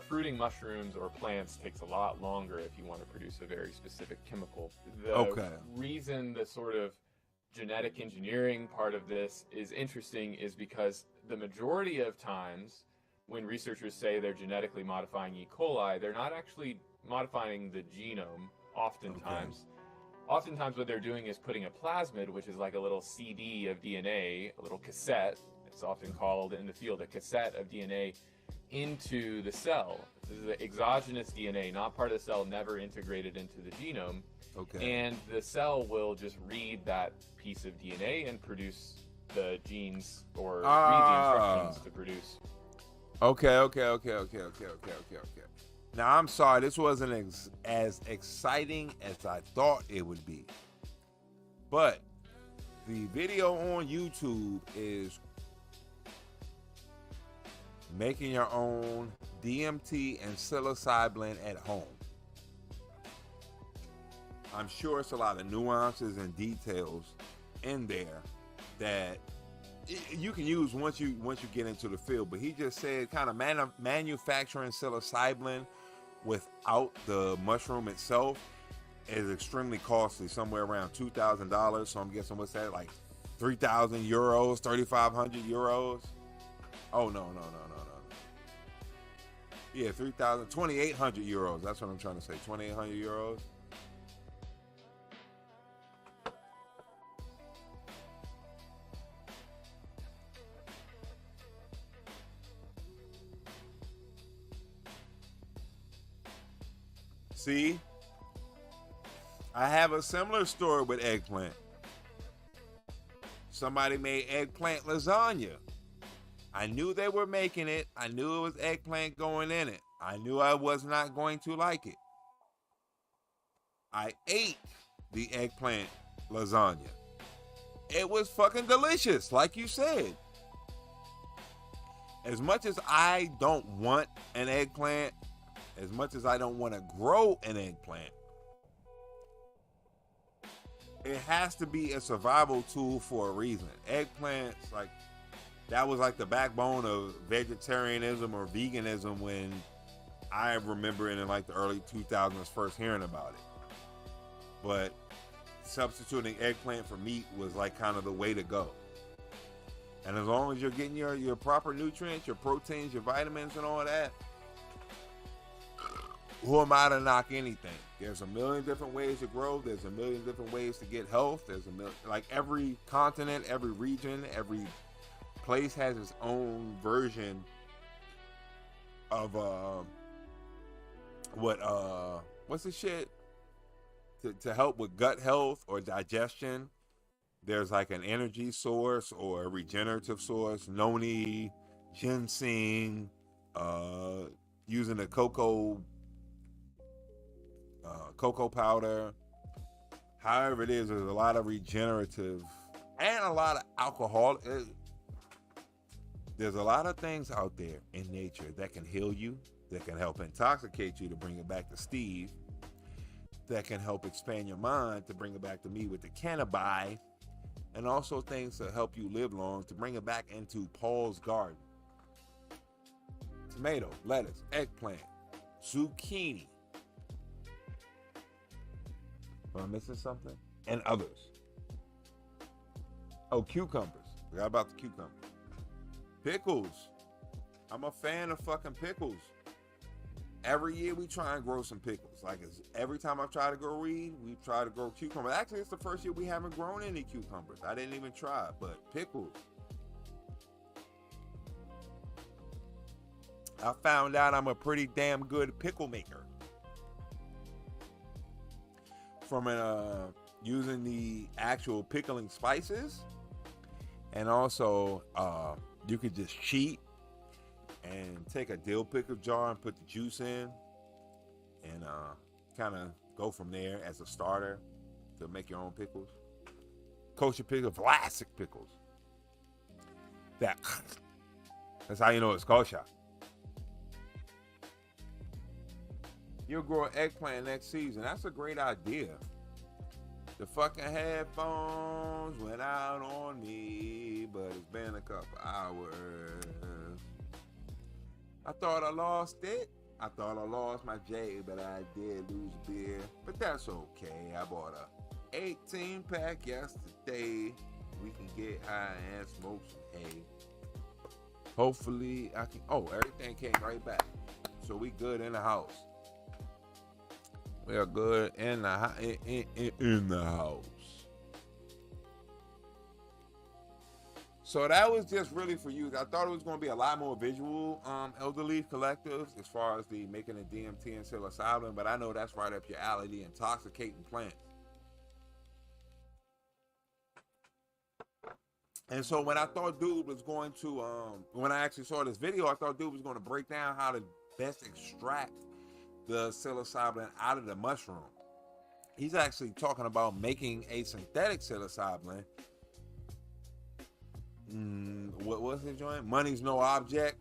fruiting mushrooms or plants takes a lot longer if you want to produce a very specific chemical. The reason the sort of genetic engineering part of this is interesting is because the majority of times when researchers say they're genetically modifying E. coli, they're not actually modifying the genome oftentimes. Oftentimes what they're doing is putting a plasmid, which is like a little CD of DNA, a little cassette, it's often called in the field a cassette of DNA, into the cell. This is the exogenous DNA, not part of the cell, never integrated into the genome. And the cell will just read that piece of DNA and produce the genes or read the instructions to produce. Okay. Now, I'm sorry, this wasn't as exciting as I thought it would be. But the video on YouTube is making your own DMT and psilocybin at home. I'm sure it's a lot of nuances and details in there that you can use once you get into the field. But he just said kind of manufacturing psilocybin without the mushroom itself is extremely costly, somewhere around $2,000. So I'm guessing, what's that, like 3,000 euros, 3,500 euros? Oh, no. Yeah, 2,800 euros. That's what I'm trying to say. 2,800 euros. See, I have a similar story with eggplant. Somebody made eggplant lasagna. I knew they were making it. I knew it was eggplant going in it. I knew I was not going to like it. I ate the eggplant lasagna. It was fucking delicious, like you said. As much as I don't want an eggplant, as much as I don't want to grow an eggplant, it has to be a survival tool for a reason. Eggplants, like, that was like the backbone of vegetarianism or veganism when I remember in like the early 2000s first hearing about it. But substituting eggplant for meat was like kind of the way to go. And as long as you're getting your proper nutrients, your proteins, your vitamins and all that, who am I to knock anything? There's a million different ways to grow. There's a million different ways to get health. There's like every continent, every region, every place has its own version of what's the shit to help with gut health or digestion. There's like an energy source or a regenerative source, noni, ginseng, using the cocoa powder. However it is, there's a lot of regenerative and a lot of alcohol. There's a lot of things out there in nature that can heal you, that can help intoxicate you to bring it back to Steve, that can help expand your mind to bring it back to me with the cannabis, and also things to help you live long to bring it back into Paul's garden. Tomato, lettuce, eggplant, zucchini. Am I missing something? And others. Oh, cucumbers. Forgot about the cucumbers. Pickles. I'm a fan of fucking pickles. Every year we try and grow some pickles. Like every time I try to grow weed, we try to grow cucumbers. Actually, it's the first year we haven't grown any cucumbers. I didn't even try, but pickles. I found out I'm a pretty damn good pickle maker. From using the actual pickling spices, and also you could just cheat and take a dill pickle jar and put the juice in, and kind of go from there as a starter to make your own pickles. Kosher pickles, classic pickles. That's how you know it's kosher. You'll grow an eggplant next season. That's a great idea. The fucking headphones went out on me, but it's been a couple hours. I thought I lost it. I thought I lost my J, but I did lose beer. But that's okay. I bought a 18-pack yesterday. We can get high and smoke some hay. Hopefully I can. Oh, everything came right back. So we good in the house. We are good in the house. So that was just really for you. I thought it was going to be a lot more visual elderly collectives as far as the making a DMT and psilocybin, but I know that's right up your alley, the intoxicating plants. And so when I thought dude was going to, when I actually saw this video, I thought dude was going to break down how to best extract the psilocybin out of the mushroom. He's actually talking about making a synthetic psilocybin. What was his joint? Money's no object,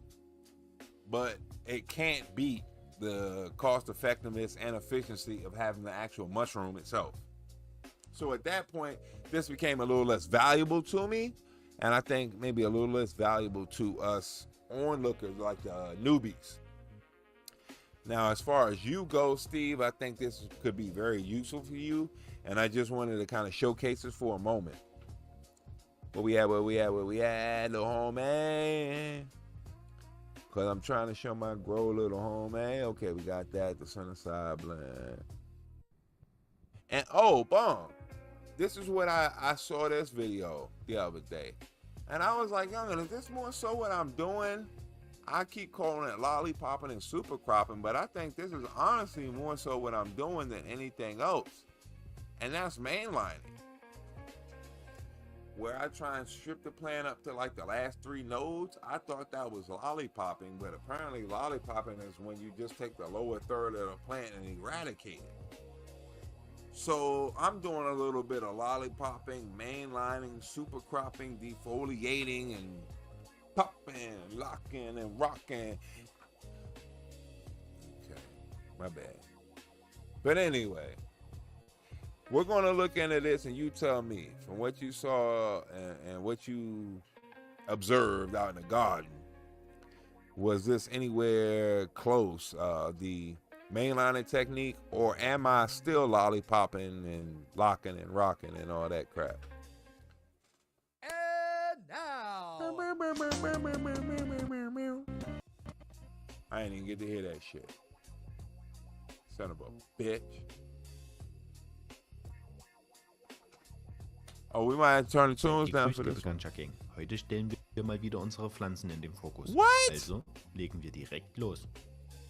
but it can't beat the cost effectiveness and efficiency of having the actual mushroom itself. So at that point, this became a little less valuable to me, and I think maybe a little less valuable to us onlookers like the newbies. Now, as far as you go, Steve, I think this could be very useful for you, and I just wanted to kind of showcase this for a moment. Where we at, little homie? Because I'm trying to show my grow little home. Hey, okay, we got that. The Sunnyside blend. And, oh, Bong. This is what I saw this video the other day. And I was like, young, is this more so what I'm doing? I keep calling it lollipopping and super cropping, but I think this is honestly more so what I'm doing than anything else. And that's mainlining. Where I try and strip the plant up to like the last 3 nodes. I thought that was lollipopping, but apparently lollipopping is when you just take the lower third of the plant and eradicate it. So I'm doing a little bit of lollipopping, mainlining, super cropping, defoliating, and popping, locking, and rocking. Okay, my bad. But anyway, we're going to look into this, and you tell me, from what you saw and what you observed out in the garden, was this anywhere close, the mainlining technique, or am I still lollipopping and locking and rocking and all that crap? And now, I ain't even get to hear that shit. Son of a bitch. Oh, we might have to turn the tunes down for this. Ganja Gang. Heute stellen wir mal wieder unsere Pflanzen in den Fokus. What? Also legen wir direkt los.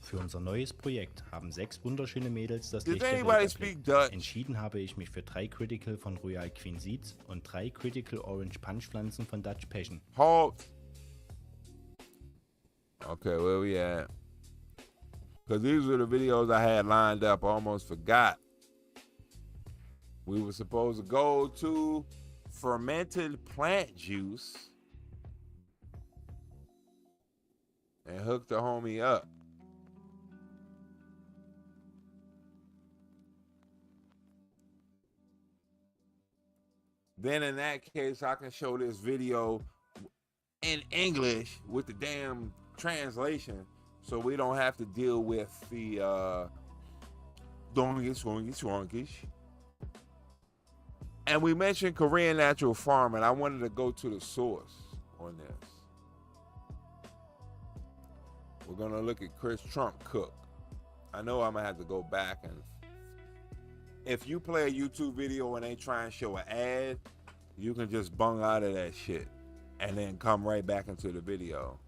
Für unser neues Projekt haben 6 wunderschöne Mädels das Licht der Welt erblickt. Entschieden habe ich mich für 3 Critical von Royal Queen Seeds und 3 Critical Orange Punch Pflanzen von Dutch Passion. Halt! Okay, where we at? Because these were the videos I had lined up. I almost forgot. We were supposed to go to fermented plant juice and hook the homie up. Then in that case, I can show this video in English with the damn translation, so we don't have to deal with the dongish. And we mentioned Korean natural farming. I wanted to go to the source on this. We're gonna look at Chris Trump cook. I know I'm gonna have to go back, and if you play a YouTube video and they try and show an ad, you can just bung out of that shit and then come right back into the video.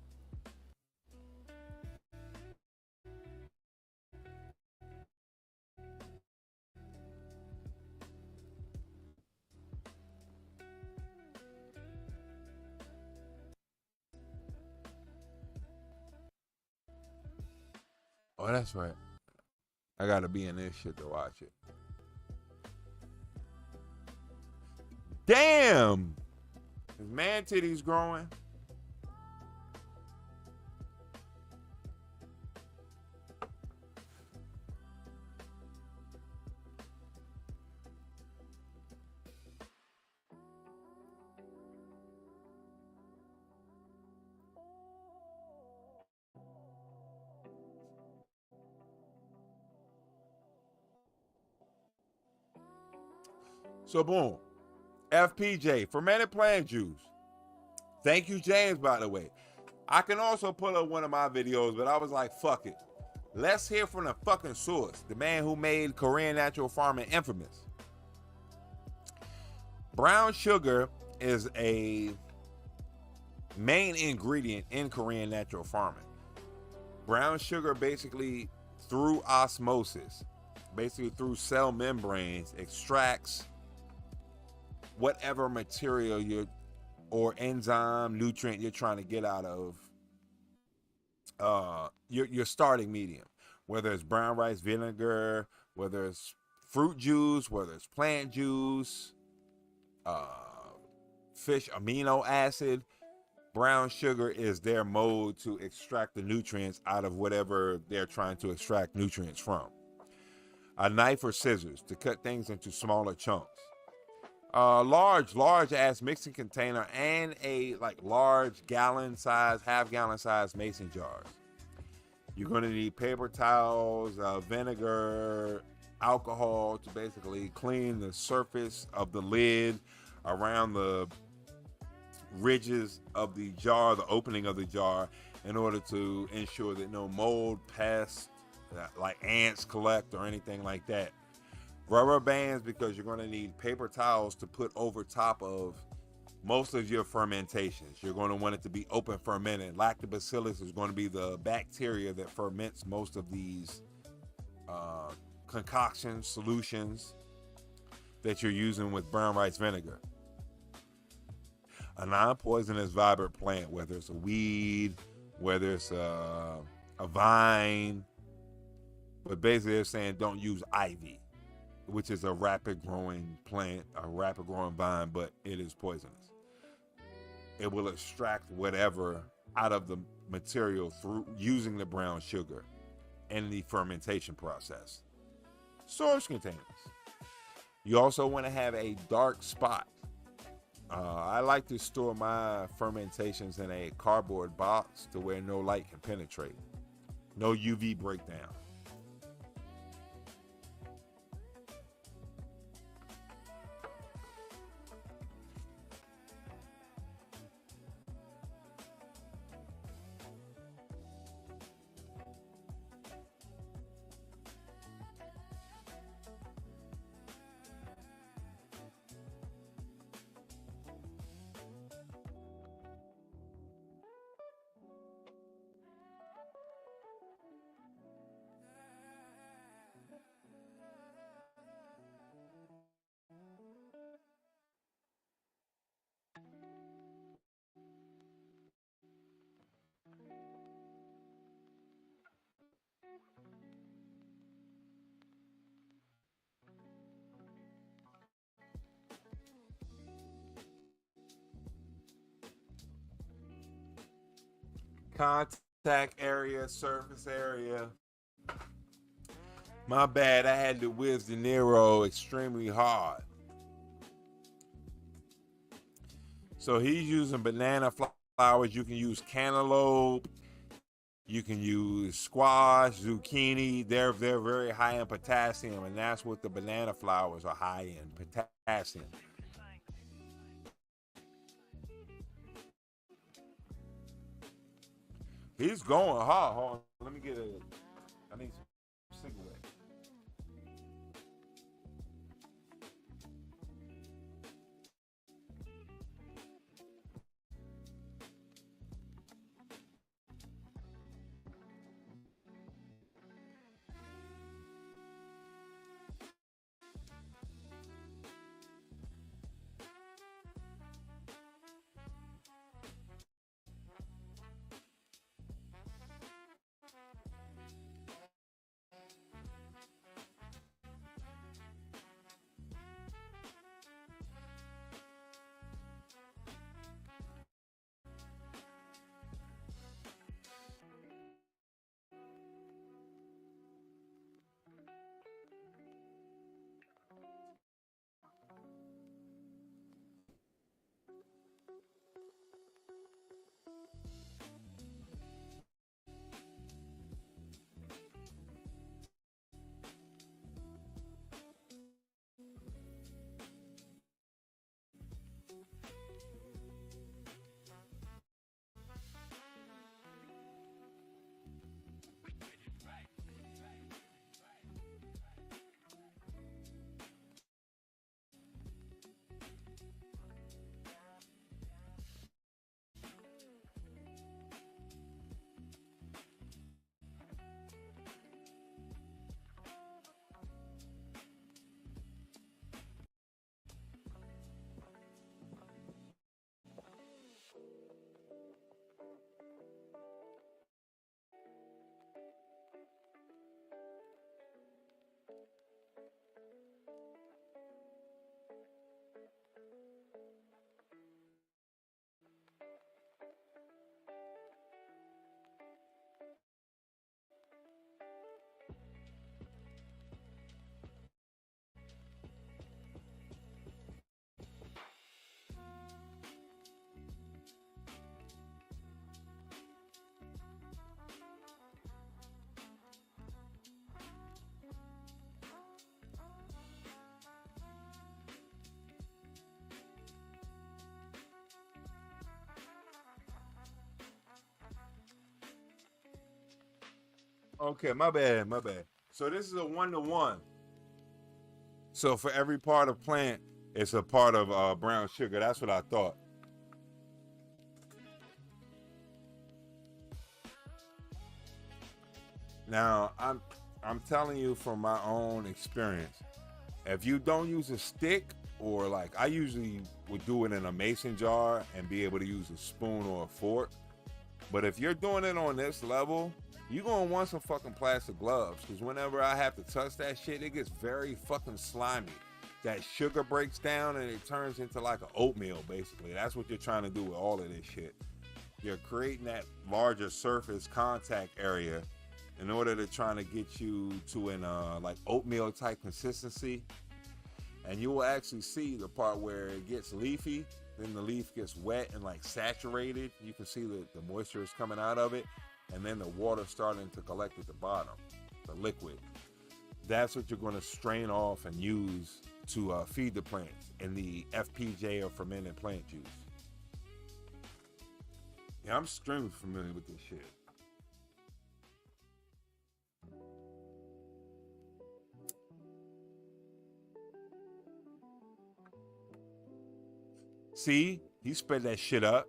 Oh, that's right. I gotta be in this shit to watch it. Damn! His man titties growing. So boom, FPJ, fermented plant juice. Thank you, James, by the way. I can also pull up one of my videos, but I was like, fuck it. Let's hear from the fucking source, the man who made Korean natural farming infamous. Brown sugar is a main ingredient in Korean natural farming. Brown sugar basically, through osmosis, basically through cell membranes, extracts whatever material or enzyme, nutrient you're trying to get out of your starting medium, whether it's brown rice vinegar, whether it's fruit juice, whether it's plant juice, fish amino acid. Brown sugar is their mode to extract the nutrients out of whatever they're trying to extract nutrients from. A knife or scissors to cut things into smaller chunks. Large ass mixing container and a large gallon size, half gallon size mason jars. You're going to need paper towels, vinegar, alcohol to basically clean the surface of the lid around the ridges of the jar, the opening of the jar, in order to ensure that no mold, pests, like ants collect or anything like that. Rubber bands, because you're going to need paper towels to put over top of most of your fermentations. You're going to want it to be open fermented. Lactobacillus is going to be the bacteria that ferments most of these concoctions, solutions that you're using with brown rice vinegar. A non-poisonous vibrant plant, whether it's a weed, whether it's a vine, but basically they're saying don't use ivy, which is a rapid growing plant, a rapid growing vine, but it is poisonous. It will extract whatever out of the material through using the brown sugar in the fermentation process. Storage containers. You also want to have a dark spot. I like to store my fermentations in a cardboard box to where no light can penetrate. No UV breakdown. Contact area, surface area. My bad, I had to whiz De Niro extremely hard. So he's using banana flowers. You can use cantaloupe. You can use squash, zucchini. They're very high in potassium, and that's what the banana flowers are high in, potassium. He's going hard. Hold on. Let me get I need some cigarette. Okay, my bad. So this is a 1-to-1. So for every part of plant, it's a part of brown sugar. That's what I thought. Now, I'm telling you from my own experience, if you don't use a stick, or like I usually would do it in a mason jar and be able to use a spoon or a fork. But if you're doing it on this level, you're gonna want some fucking plastic gloves, because whenever I have to touch that shit, it gets very fucking slimy. That sugar breaks down and it turns into like an oatmeal, basically. That's what you're trying to do with all of this shit. You're creating that larger surface contact area in order to try to get you to an like oatmeal type consistency. And you will actually see the part where it gets leafy, then the leaf gets wet and like saturated. You can see the moisture is coming out of it, and then the water starting to collect at the bottom, the liquid. That's what you're going to strain off and use to feed the plants in the FPJ, or fermented plant juice. Yeah, I'm extremely familiar with this shit. See, he sped that shit up.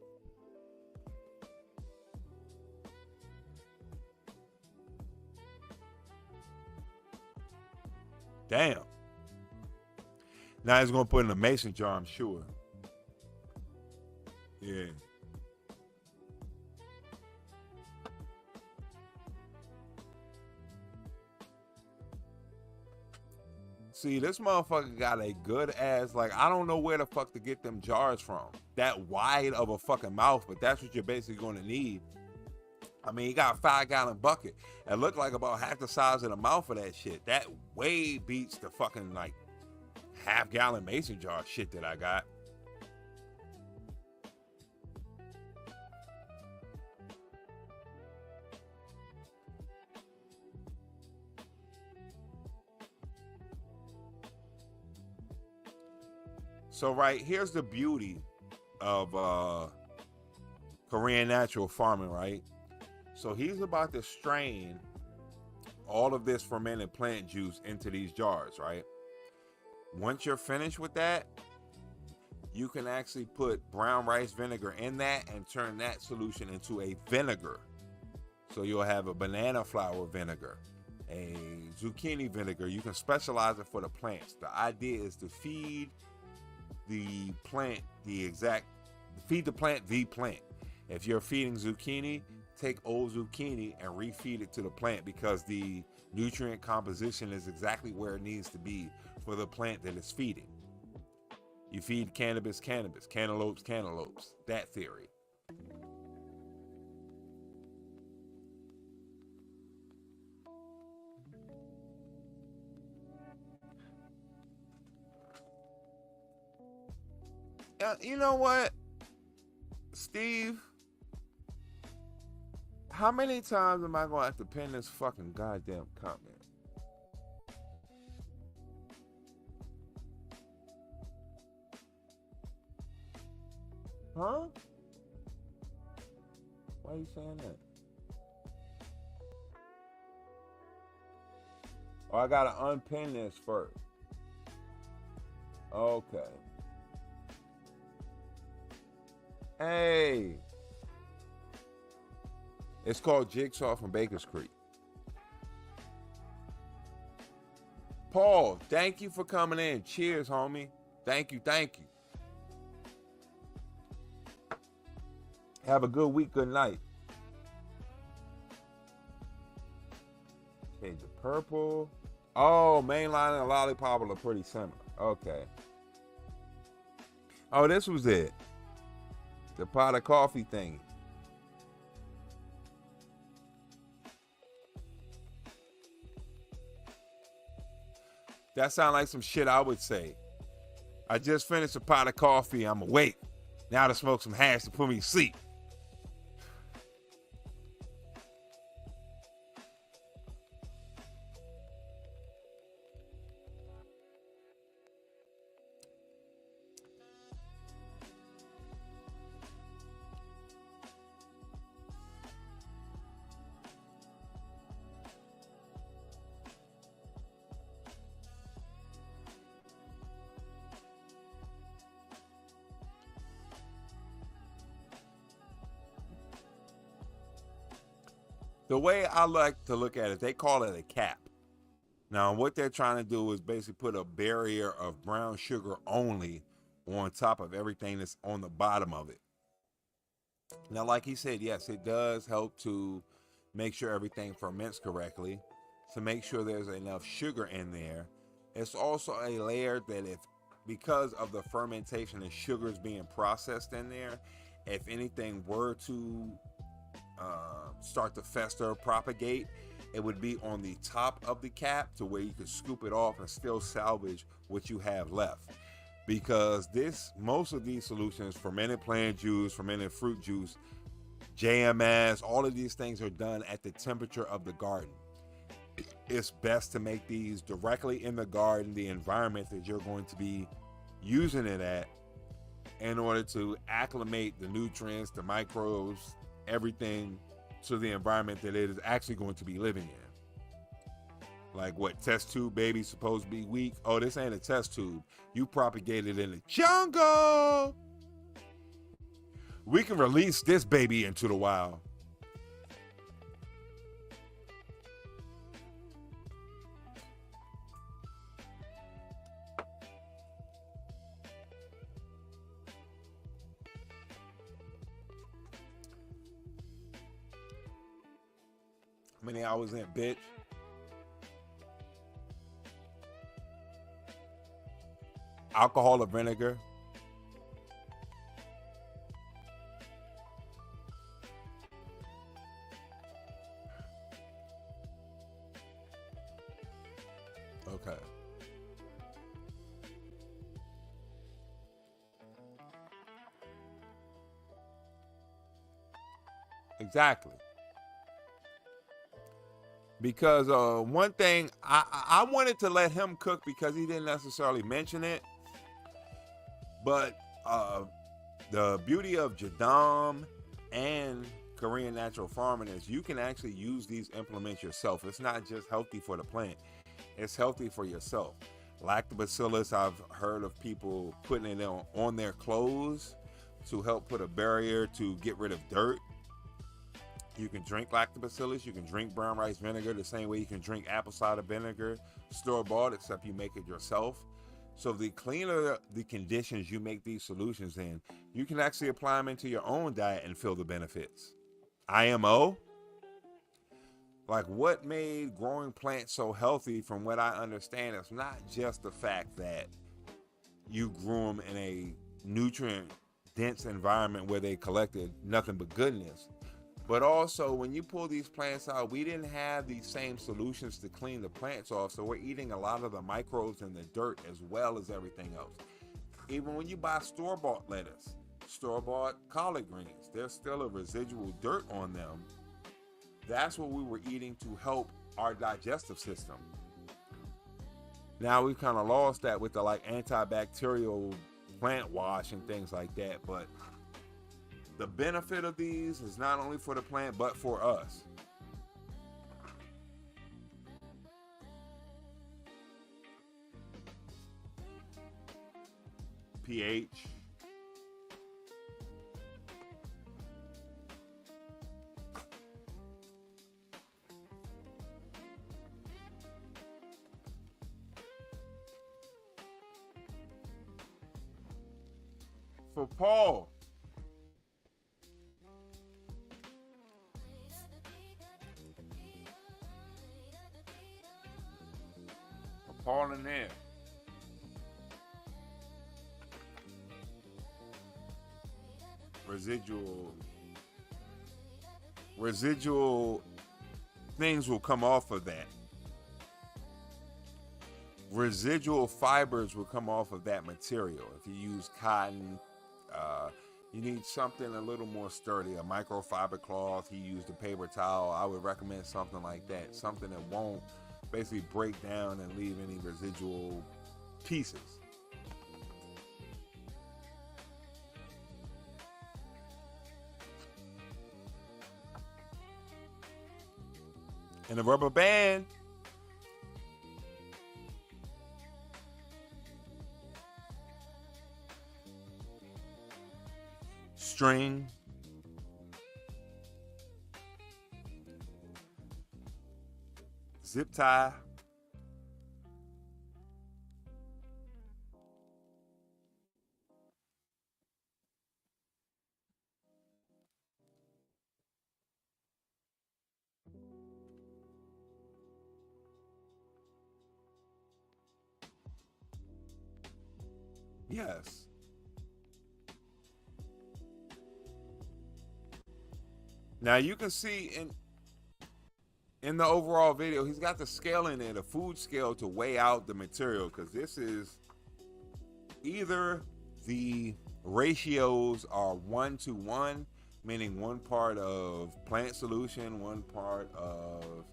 Damn. Now he's gonna put it in a mason jar, I'm sure. Yeah. See, this motherfucker got a good ass, like, I don't know where the fuck to get them jars from. That wide of a fucking mouth, but that's what you're basically gonna need. I mean, he got a 5-gallon bucket. It looked like about half the size of the mouth of that shit. That way beats the fucking, like, half-gallon mason jar shit that I got. So right, here's the beauty of Korean natural farming, right? So he's about to strain all of this fermented plant juice into these jars, right? Once you're finished with that, you can actually put brown rice vinegar in that and turn that solution into a vinegar. So you'll have a banana flower vinegar, a zucchini vinegar. You can specialize it for the plants. The idea is to feed the plant feed the plant the plant. If you're feeding zucchini, take old zucchini and refeed it to the plant, because the nutrient composition is exactly where it needs to be for the plant that it's feeding. You feed cannabis, cantaloupes, that theory. You know what, Steve? How many times am I gonna have to pin this fucking goddamn comment? Huh? Why are you saying that? Oh, I gotta unpin this first. Okay. Hey. It's called Jigsaw from Baker's Creek. Paul, thank you for coming in. Cheers, homie. Thank you. Have a good week, good night. Shades of purple. Oh, mainline and lollipop are pretty similar. Okay. Oh, this was it. The pot of coffee thing. That sounds like some shit I would say. I just finished a pot of coffee. I'm awake. Now to smoke some hash to put me to sleep. The way I like to look at it, they call it a cap. Now, what they're trying to do is basically put a barrier of brown sugar only on top of everything that's on the bottom of it. Now, like he said, yes, it does help to make sure everything ferments correctly, to make sure there's enough sugar in there. It's also a layer that because of the fermentation and sugars being processed in there, if anything were to start to fester or propagate, it would be on the top of the cap to where you could scoop it off and still salvage what you have left. Because most of these solutions, fermented plant juice, fermented fruit juice, JMS, all of these things are done at the temperature of the garden. It's best to make these directly in the garden, the environment that you're going to be using it at, in order to acclimate the nutrients, the microbes, everything to the environment that it is actually going to be living in. Like what, test tube baby's supposed to be weak? Oh, this ain't a test tube. You propagated in the jungle. We can release this baby into the wild. How many hours in, bitch? Alcohol or vinegar? Okay. Exactly. Because one thing, I wanted to let him cook because he didn't necessarily mention it. But the beauty of Jadam and Korean natural farming is you can actually use these implements yourself. It's not just healthy for the plant. It's healthy for yourself. Lactobacillus, I've heard of people putting it on their clothes to help put a barrier to get rid of dirt. You can drink lactobacillus, you can drink brown rice vinegar the same way you can drink apple cider vinegar, store-bought, except you make it yourself. So the cleaner the conditions you make these solutions in, you can actually apply them into your own diet and feel the benefits. IMO, like what made growing plants so healthy, from what I understand, it's not just the fact that you grew them in a nutrient-dense environment where they collected nothing but goodness. But also, when you pull these plants out, we didn't have these same solutions to clean the plants off, so we're eating a lot of the microbes in the dirt as well as everything else. Even when you buy store-bought lettuce, store-bought collard greens, there's still a residual dirt on them. That's what we were eating to help our digestive system. Now we've kind of lost that with the antibacterial plant wash and things like that, but the benefit of these is not only for the plant, but for us. pH. For Paul. Paul in there. Residual things will come off of that. Residual fibers will come off of that material. If you use cotton, you need something a little more sturdy, a microfiber cloth. You use the paper towel. I would recommend something like that, something that won't basically break down and leave any residual pieces. And a rubber band. String. zip tie. Yes. Now you can see in the overall video, he's got the scale in there, the food scale, to weigh out the material, because this is either the ratios are 1-to-1, meaning 1 part of plant solution, 1 part of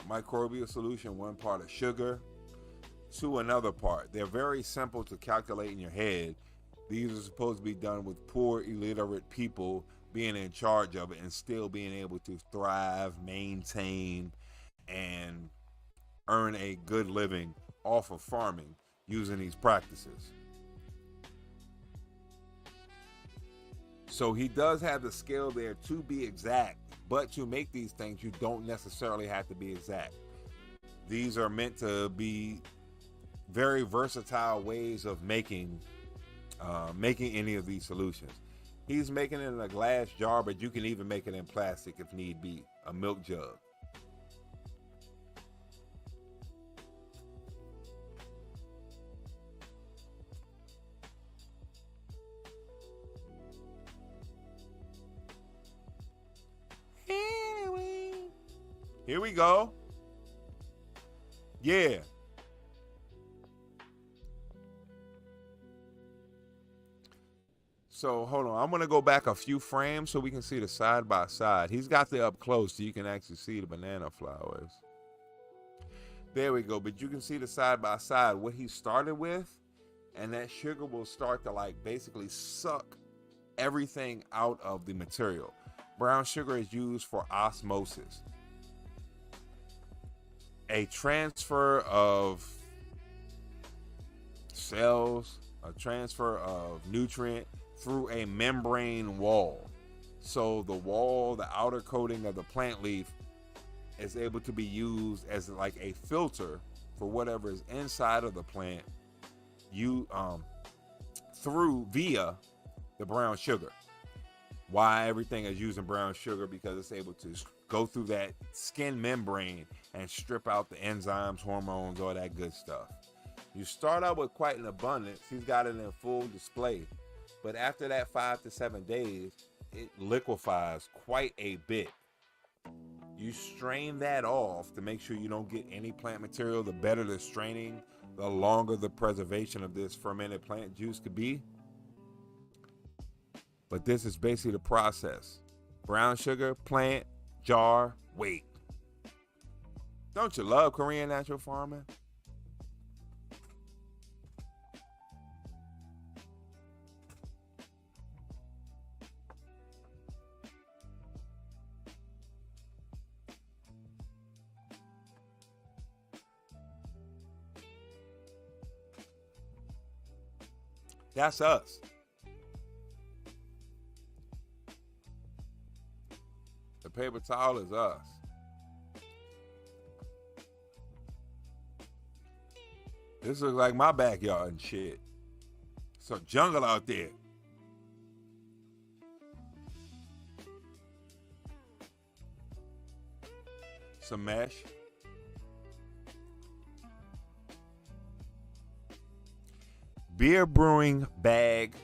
microbial solution, 1 part of sugar, to another part. They're very simple to calculate in your head. These are supposed to be done with poor, illiterate people being in charge of it and still being able to thrive, maintain, and earn a good living off of farming using these practices. So he does have the scale there to be exact, but to make these things, you don't necessarily have to be exact. These are meant to be very versatile ways of making any of these solutions. He's making it in a glass jar, but you can even make it in plastic if need be, a milk jug. Here we go. Yeah. So hold on, I'm gonna go back a few frames so we can see the side by side. He's got the up close so you can actually see the banana flowers. There we go, but you can see the side by side what he started with, and that sugar will start to like basically suck everything out of the material. Brown sugar is used for osmosis, a transfer of cells, a transfer of nutrient through a membrane wall. So the wall, the outer coating of the plant leaf, is able to be used as like a filter for whatever is inside of the plant, via the brown sugar. Why everything is using brown sugar? Because it's able to go through that skin membrane and strip out the enzymes, hormones, all that good stuff. You start out with quite an abundance. He's got it in full display. But after that 5 to 7 days, it liquefies quite a bit. You strain that off to make sure you don't get any plant material. The better the straining, the longer the preservation of this fermented plant juice could be. But this is basically the process. Brown sugar, plant, jar, wait. Don't you love Korean natural farming? That's us. The paper towel is us. This looks like my backyard and shit. It's a jungle out there. Some mesh. Beer brewing bag.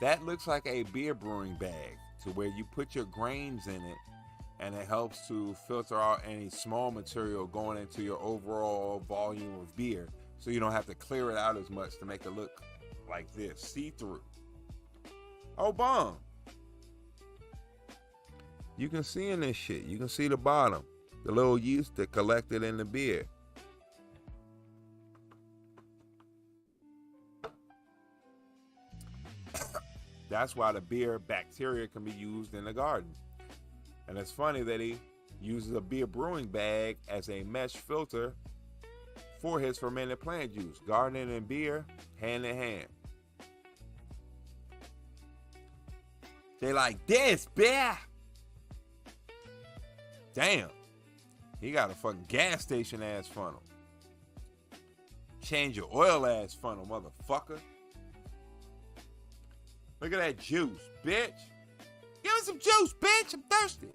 That looks like a beer brewing bag, to where you put your grains in it and it helps to filter out any small material going into your overall volume of beer, so you don't have to clear it out as much to make it look like this, see-through. Oh, bomb. You can see in this shit, you can see the bottom, the little yeast that collected in the beer. That's why the beer bacteria can be used in the garden. And it's funny that he uses a beer brewing bag as a mesh filter for his fermented plant juice. Gardening and beer, hand in hand. They like this, beer. Damn. He got a fucking gas station ass funnel. Change your oil ass funnel, motherfucker. Look at that juice, bitch. Give me some juice, bitch. I'm thirsty.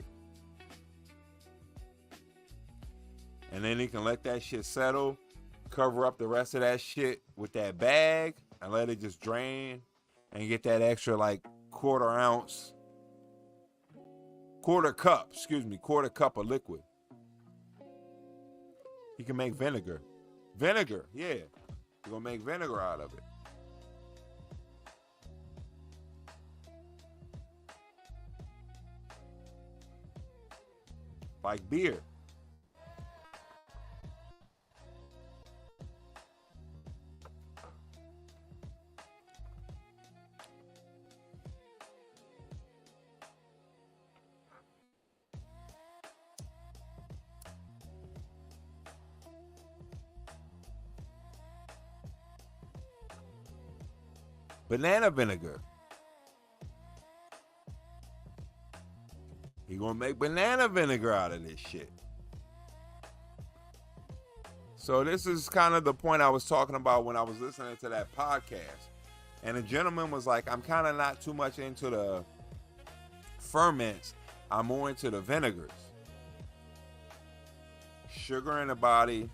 And then he can let that shit settle, cover up the rest of that shit with that bag, and let it just drain, and get that extra like quarter cup of liquid. He can make vinegar. Vinegar, yeah. You're gonna make vinegar out of it. Like beer. Banana vinegar. He gonna make banana vinegar out of this shit. So this is kind of the point I was talking about when I was listening to that podcast. And the gentleman was like, I'm kind of not too much into the ferments. I'm more into the vinegars. Sugar in the body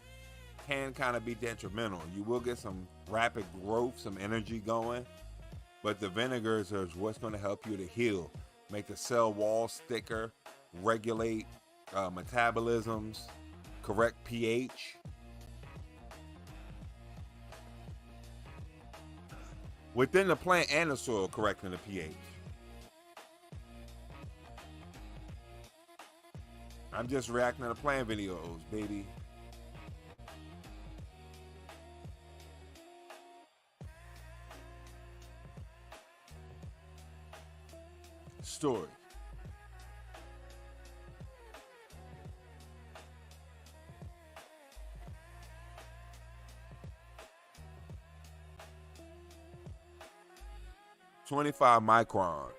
can kind of be detrimental. You will get some rapid growth, some energy going. But the vinegars are what's going to help you to heal. Make the cell walls thicker, regulate metabolisms, correct pH. Within the plant and the soil, correcting the pH. I'm just reacting to the plant videos, baby. Story. .25 micron.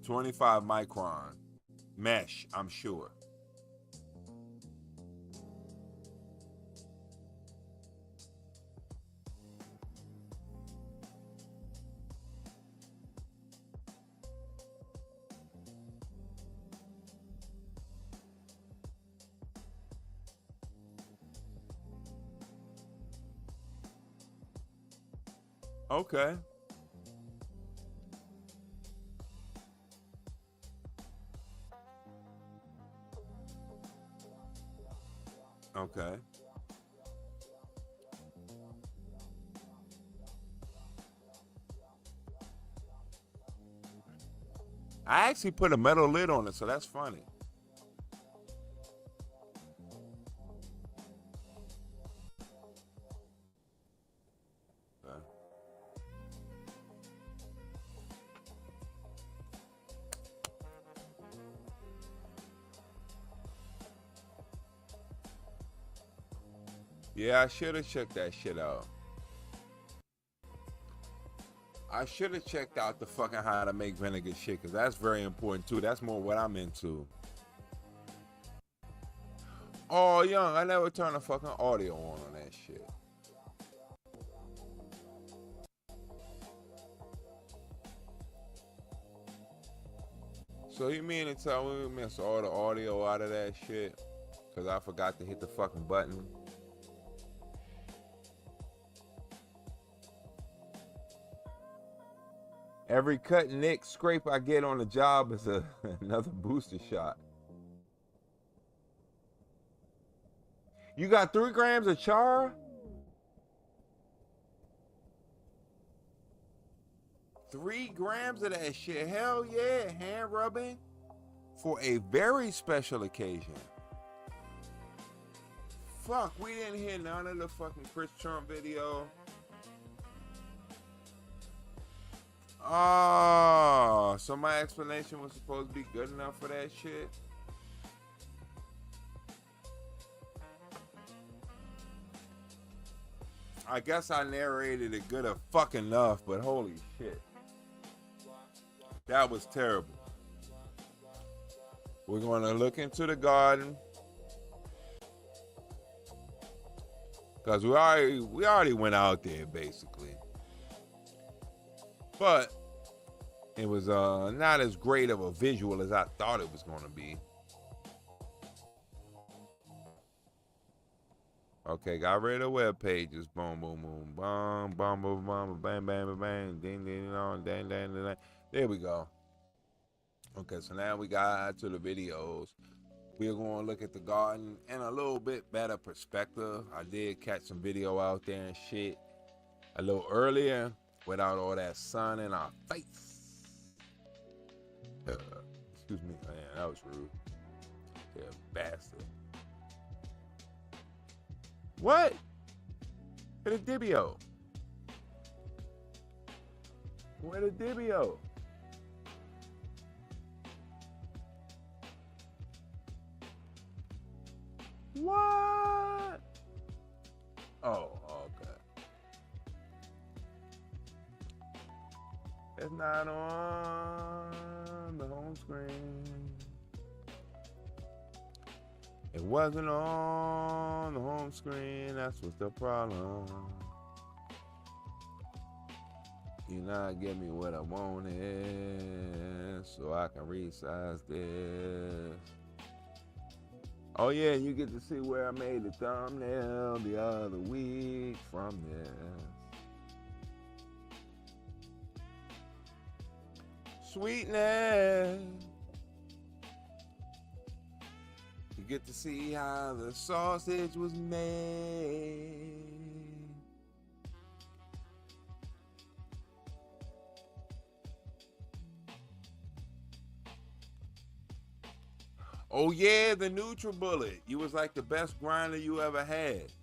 .25 micron mesh, I'm sure. Okay. Okay. I actually put a metal lid on it, so that's funny. Yeah, I should have checked that shit out. I should have checked out the fucking how to make vinegar shit, because that's very important too. That's more what I'm into. Oh, young, I never turned the fucking audio on that shit. So you mean to tell me we missed all the audio out of that shit? Because I forgot to hit the fucking button? Every cut, nick, scrape I get on the job is another booster shot. You got 3 grams of char? 3 grams of that shit. Hell yeah, hand rubbing for a very special occasion. Fuck, we didn't hear none of the fucking Chris Trump video. Oh, so my explanation was supposed to be good enough for that shit? I guess I narrated it good enough, but holy shit. That was terrible. We're going to look into the garden. Because we already went out there, basically. But it was not as great of a visual as I thought it was going to be. Okay, got rid of the web pages. Boom, boom, boom, boom, boom, boom, boom, bang, bang, bang, bang, ding, ding, ding, ding, ding, ding. There we go. Okay, so now we got to the videos. We're going to look at the garden in a little bit better perspective. I did catch some video out there and shit a little earlier without all that sun in our face. Excuse me, man, that was rude. Yeah, bastard. What? Where the Dibio? Where the Dibio? What? Oh, okay. It's not on the home screen. It wasn't on the home screen, that's what's the problem. You not give me what I wanted, so I can resize this. Oh yeah, and you get to see where I made the thumbnail the other week from this. Sweetness. You get to see how the sausage was made. Oh yeah, the NutriBullet. You was like the best grinder you ever had.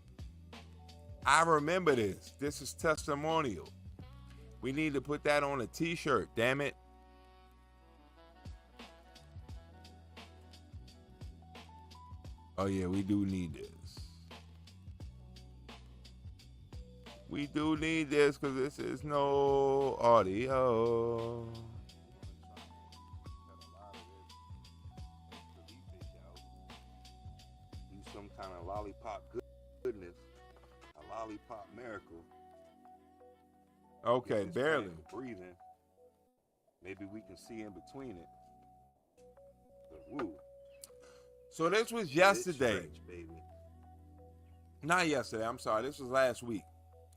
I remember this. This is testimonial. We need to put that on a t-shirt, damn it. Oh yeah, we do need this. We do need this because this is no audio. Some kind of lollipop goodness, a lollipop miracle. Okay, barely. Breathing. Maybe we can see in between it. But woo. So this was yesterday. Stretch, baby. Not yesterday, I'm sorry. This was last week.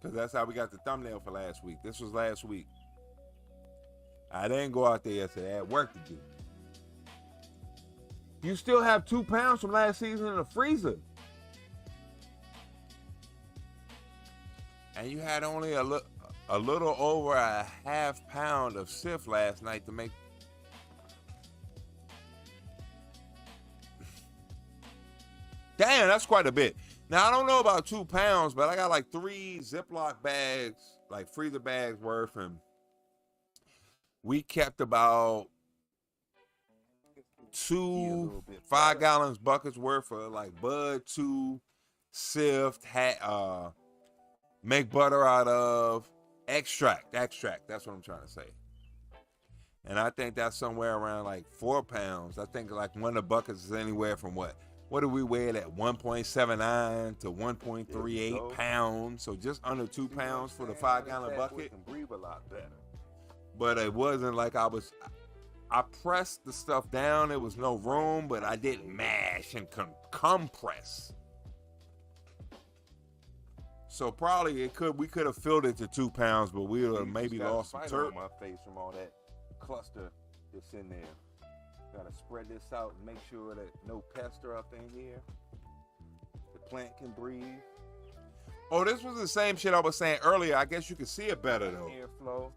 Because that's how we got the thumbnail for last week. This was last week. I didn't go out there yesterday. I had work to do. You still have 2 pounds from last season in the freezer. And you had only a little over a half pound of Sif last night to make. Damn, that's quite a bit. Now, I don't know about 2 pounds, but I got like 3 Ziploc bags, like freezer bags worth, and we kept about 2 5-gallon buckets worth of like Bud 2, sift, make butter out of, extract. That's what I'm trying to say. And I think that's somewhere around like 4 pounds. I think like one of the buckets is anywhere from what do we weigh it at? 1.79 to 1.38 pounds. So just under 2 pounds for the 5-gallon bucket. Can breathe a lot better. But it wasn't like I pressed the stuff down. There was no room, but I didn't mash and compress. So probably we could have filled it to 2 pounds, but we would have maybe lost some turf. On my face from all that cluster that's in there. Gotta spread this out and make sure that no pests are up in here. The plant can breathe. Oh, this was the same shit I was saying earlier. I guess you can see it better though. Airflow.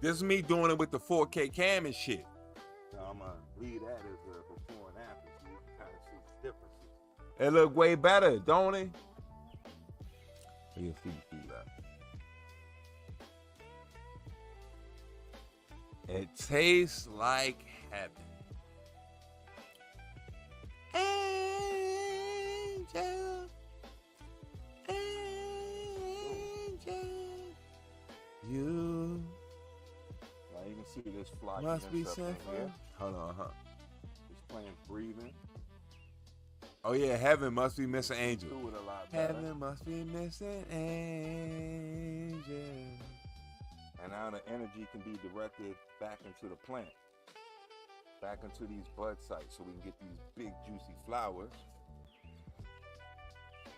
This is me doing it with the 4K cam and shit. So I'm gonna leave that as a before and after so you can kind of see the differences. It look way better, don't it? You can see the feet up. It tastes like heaven. Angel, angel, you. Now you can see this fly. Must be up in sinful. here. Hold on, huh? He's playing breathing. Oh yeah, heaven must be missing angel. Do it a lot better. Heaven must be missing angel. And now the energy can be directed back into the plant, back into these bud sites, so we can get these big juicy flowers.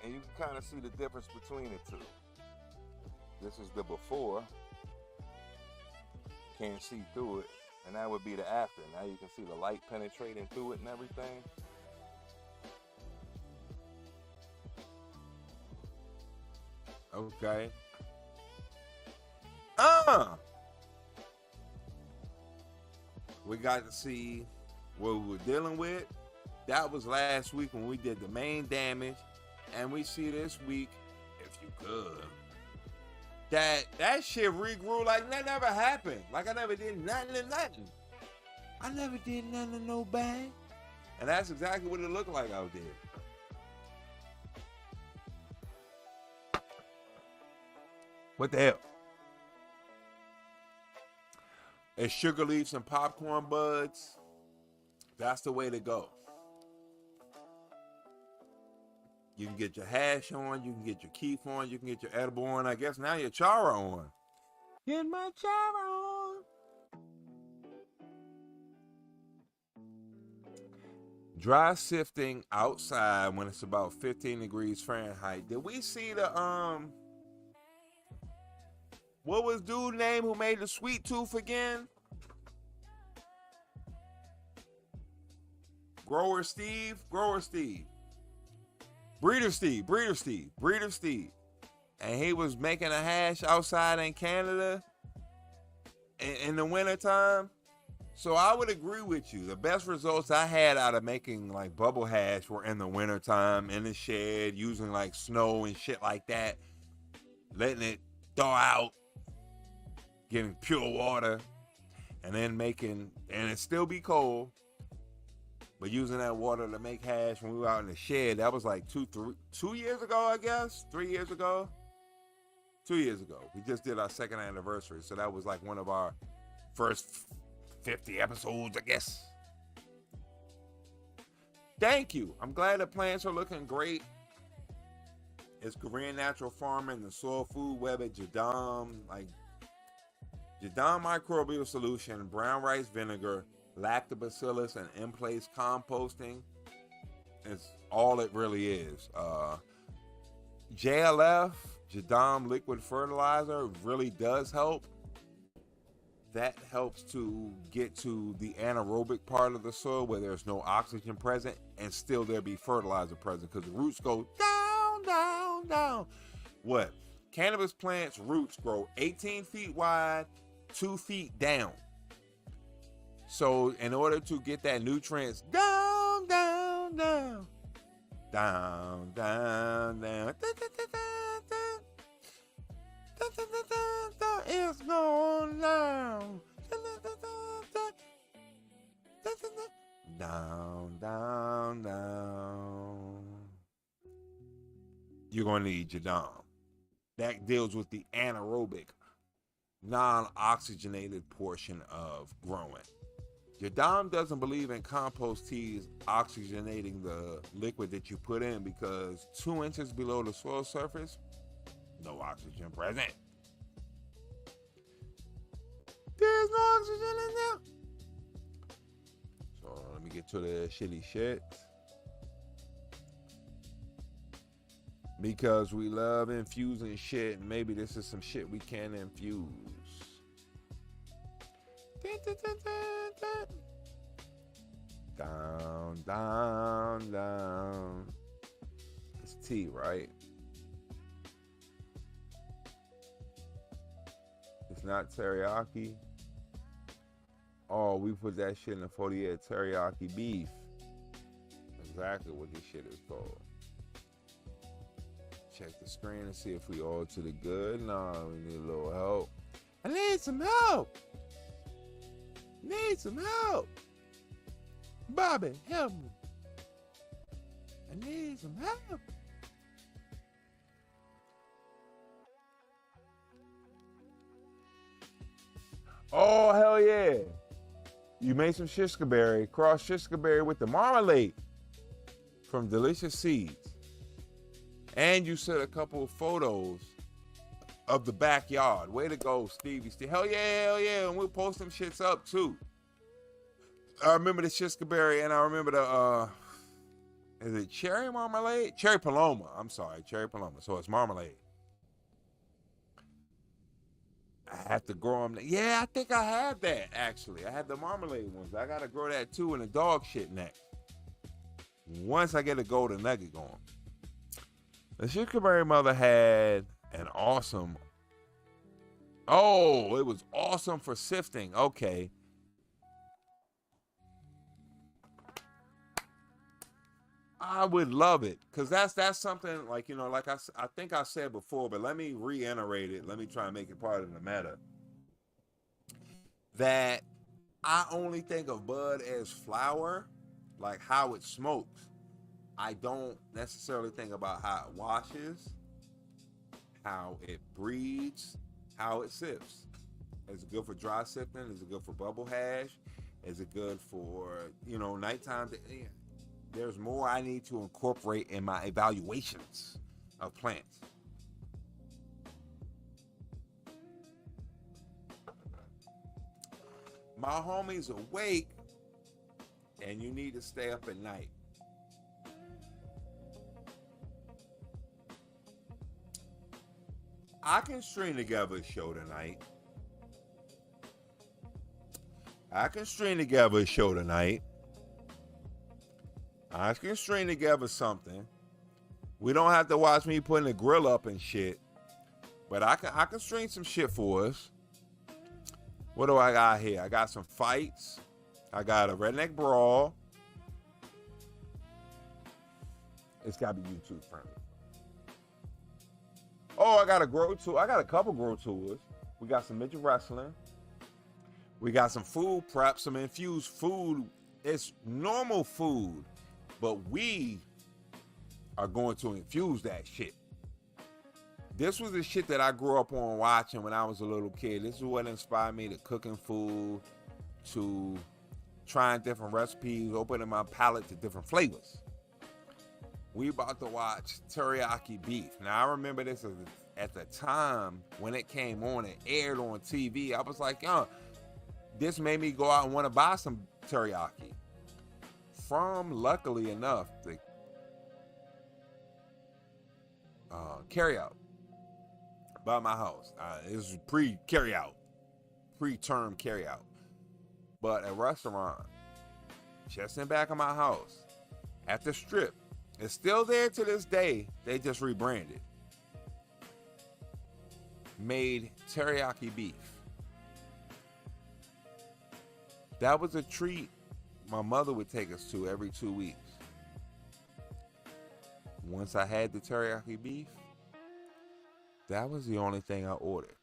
And you can kind of see the difference between the two. This is the before. Can't see through it. And that would be the after. Now you can see the light penetrating through it and everything. Okay. We got to see what we were dealing with. That was last week when we did the main damage. And we see this week, if you could, that shit regrew like that never happened. Like I never did nothing to nothing. I never did nothing to nobody. And that's exactly what it looked like out there. What the hell? It's sugar leaves and popcorn buds. That's the way to go. You can get your hash on, you can get your keef on, you can get your edible on. I guess now your chara on. Get my chara on. Dry sifting outside when it's about 15 degrees Fahrenheit. Did we see the what was dude name who made the sweet tooth again? Breeder Steve. And he was making a hash outside in Canada in the wintertime. So I would agree with you. The best results I had out of making like bubble hash were in the wintertime, in the shed, using like snow and shit like that. Letting it thaw out, getting pure water, and then making, and it still be cold, but using that water to make hash when we were out in the shed. That was like 2 years ago, I guess. 3 years ago. 2 years ago. We just did our second anniversary. So that was like one of our first 50 episodes, I guess. Thank you. I'm glad the plants are looking great. It's Korean Natural Farming, the Soil Food Web at Jadam. Like Jadam Microbial Solution, brown rice vinegar, lactobacillus, and in-place composting. It's all it really is. JLF, Jadam Liquid Fertilizer, really does help. That helps to get to the anaerobic part of the soil where there's no oxygen present and still there be fertilizer present because the roots go down, down, down. What? Cannabis plants' roots grow 18 feet wide, 2 feet down. So in order to get that nutrients down, down, down, down, down, down, it's going down, down, down, down. You're going to need Jadam. That deals with the anaerobic, non-oxygenated portion of growing. Jadam doesn't believe in compost teas oxygenating the liquid that you put in because 2 inches below the soil surface, no oxygen present. There's no oxygen in there. So let me get to the shitty shit. Because we love infusing shit, maybe this is some shit we can infuse. Down, down, down. It's tea, right? It's not teriyaki. Oh, we put that shit in the 48 teriyaki beef. Exactly what this shit is called. Check the screen and see if we all to the good. No, we need a little help. I need some help. Need some help. Bobby, help me. I need some help. Oh, hell yeah. You made some shishkaberry, cross shishkaberry with the marmalade from Delicious Seeds. And you sent a couple of photos of the backyard. Way to go, Stevie. Hell yeah. And we'll post them shits up too. I remember the shishkaberry and I remember the, is it cherry marmalade? Cherry Paloma. I'm sorry, cherry Paloma. So it's marmalade. I have to grow them. Yeah, I think I have that, actually. I have the marmalade ones. I got to grow that, too, in the dog shit next. Once I get a golden nugget going. The shishkaberry mother had an awesome... Oh, it was awesome for sifting. Okay. I would love it, because that's something, like, you know, like I think I said before, but let me reiterate it. Let me try and make it part of the meta. That I only think of bud as flower, like how it smokes. I don't necessarily think about how it washes, how it breeds, how it sifts. Is it good for dry sifting? Is it good for bubble hash? Is it good for, you know, nighttime? There's more I need to incorporate in my evaluations of plants. My homie's awake, and you need to stay up at night. I can string together a show tonight. I can string together something. We don't have to watch me putting the grill up and shit. But I can string some shit for us. What do I got here? I got some fights. I got a redneck brawl. It's got to be YouTube friendly. Oh, I got a grow tour. I got a couple grow tours. We got some midget wrestling. We got some food prep, some infused food. It's normal food, but we are going to infuse that shit. This was the shit that I grew up on watching when I was a little kid. This is what inspired me to cooking food, to trying different recipes, opening my palate to different flavors. We about to watch teriyaki beef. Now, I remember this at the time when it came on and aired on TV. I was like, this made me go out and want to buy some teriyaki. From, luckily enough, the carryout by my house. It was pre-carryout, pre-term carryout. But a restaurant just in back of my house at the Strip. It's still there to this day. They just rebranded. Made teriyaki beef. That was a treat my mother would take us to every 2 weeks. Once I had the teriyaki beef, that was the only thing I ordered.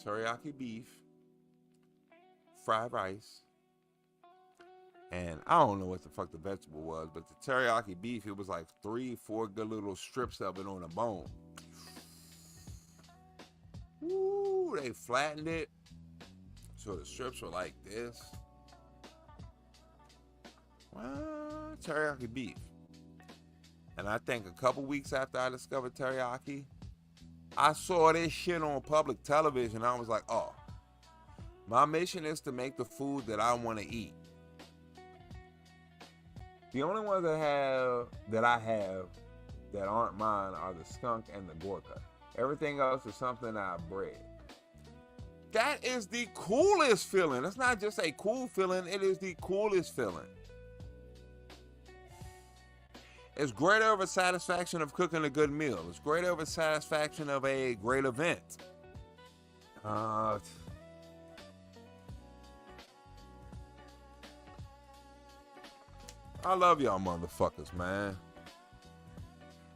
Teriyaki beef, fried rice, and I don't know what the fuck the vegetable was, but the teriyaki beef, it was like 3-4 good little strips of it on a bone. Woo, they flattened it so the strips were like this. Well, teriyaki beef. And I think a couple weeks after I discovered teriyaki, I saw this shit on public television. I was like, oh, my mission is to make the food that I want to eat. The only ones that I have that aren't mine are the skunk and the gorka. Everything else is something I've bred. That is the coolest feeling. It's not just a cool feeling, it is the coolest feeling. It's greater of a satisfaction of cooking a good meal. It's greater of a satisfaction of a great event. I love y'all motherfuckers, man.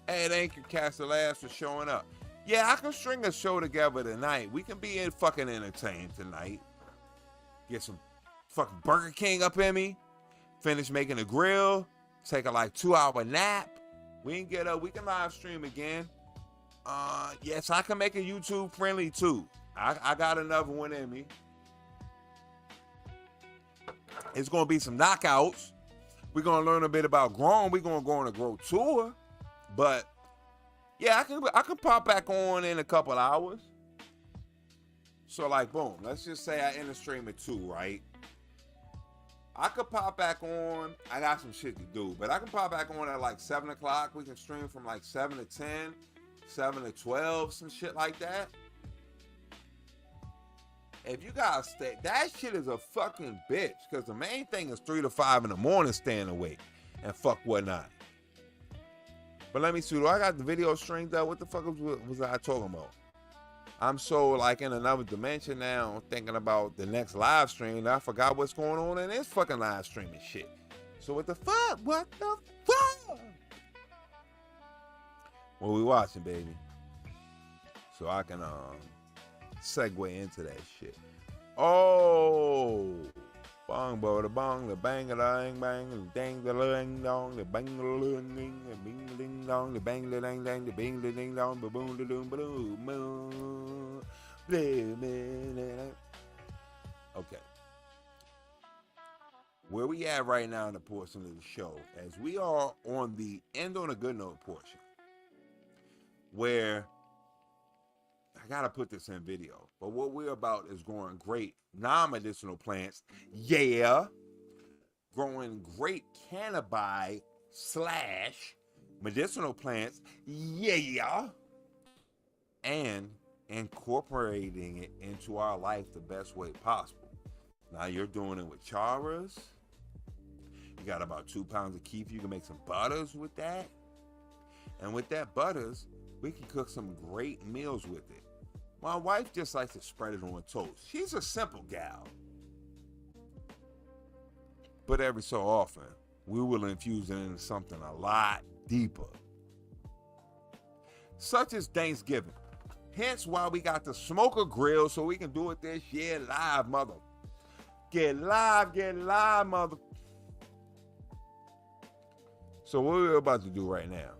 Hey, thank you, Castle Labs, for showing up. Yeah, I can string a show together tonight. We can be fucking entertained tonight. Get some fucking Burger King up in me. Finish making a grill. Take a like 2-hour nap. We can get up. We can live stream again. Yes, I can make a YouTube friendly too. I got another one in me. It's going to be some knockouts. We're going to learn a bit about growing. We're going to go on a grow tour. But, yeah, I can pop back on in a couple hours. So, like, boom. Let's just say I end the stream at 2, right? I could pop back on. I got some shit to do. But I can pop back on at, like, 7 o'clock. We can stream from, like, 7 to 10, 7 to 12, some shit like that. If you guys stay, that shit is a fucking bitch. Because the main thing is 3 to 5 in the morning staying awake and fuck whatnot. But let me see. Do I got the video streamed up? What the fuck was I talking about? I'm so like in another dimension now, thinking about the next live stream. I forgot what's going on in this fucking live streaming shit. So what the fuck? What the fuck? What we watching, baby? So I can segue into that shit. Oh, bong the bong, the bang a dang bang, the dang the ding dong, the bang the ding ding, the bing the ding dong, the bang the dang dang, the bing the ding dong, ba boom the doom ba doom. Okay. Where we at right now in the portion of the show, as we are on the end on a good note portion, where I gotta put this in video, but what we're about is growing great non-medicinal plants, yeah, growing great cannabis / medicinal plants, yeah, and incorporating it into our life the best way possible. Now you're doing it with charas. You got about 2 pounds of keef. You can make some butters with that, and with that butters, we can cook some great meals with it. My wife just likes to spread it on toast. She's a simple gal. But every so often, we will infuse it into something a lot deeper. Such as Thanksgiving. Hence why we got the smoker grill so we can do it this year live, mother. Get live, mother. So what we're about to do right now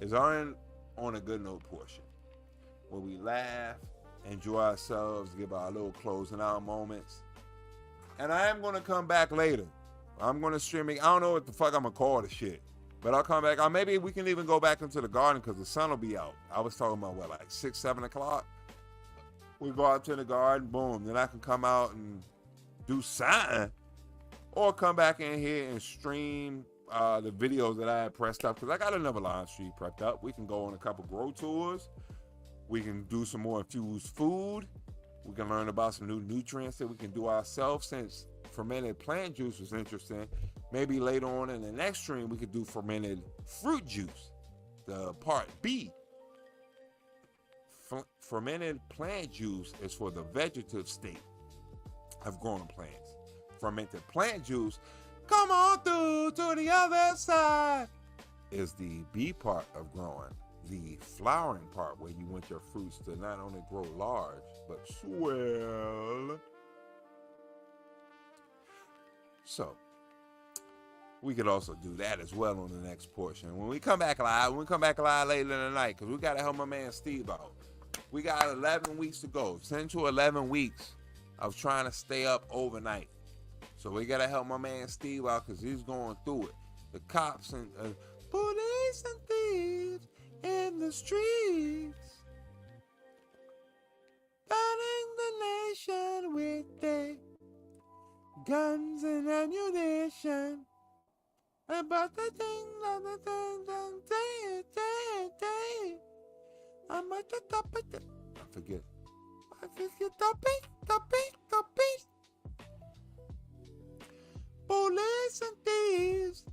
is on a good note portion, where we laugh, enjoy ourselves, give our little closing out moments. And I am going to come back later. I'm going to stream it. I don't know what the fuck I'm going to call the shit. But I'll come back. Or maybe we can even go back into the garden because the sun will be out. I was talking about, what, like 6, 7 o'clock? We go out to the garden, boom. Then I can come out and do something. Or come back in here and stream the videos that I had pressed up. Because I got another live stream prepped up. We can go on a couple grow tours. We can do some more infused food. We can learn about some new nutrients that we can do ourselves, since fermented plant juice was interesting. Maybe later on in the next stream, we could do fermented fruit juice, the part B. Fermented plant juice is for the vegetative state of growing plants. Fermented plant juice, come on through to the other side, is the B part of growing. The flowering part, where you want your fruits to not only grow large, but swell. So, we could also do that as well on the next portion. When we come back live later in the night, because we got to help my man Steve out. We got 11 weeks to go. 10 to 11 weeks of trying to stay up overnight. So we got to help my man Steve out, because he's going through it. The cops and police and thieves in the streets, burning the nation with their guns and ammunition. About the thing, I'm at the top of the. I forget. The beat. Police and thieves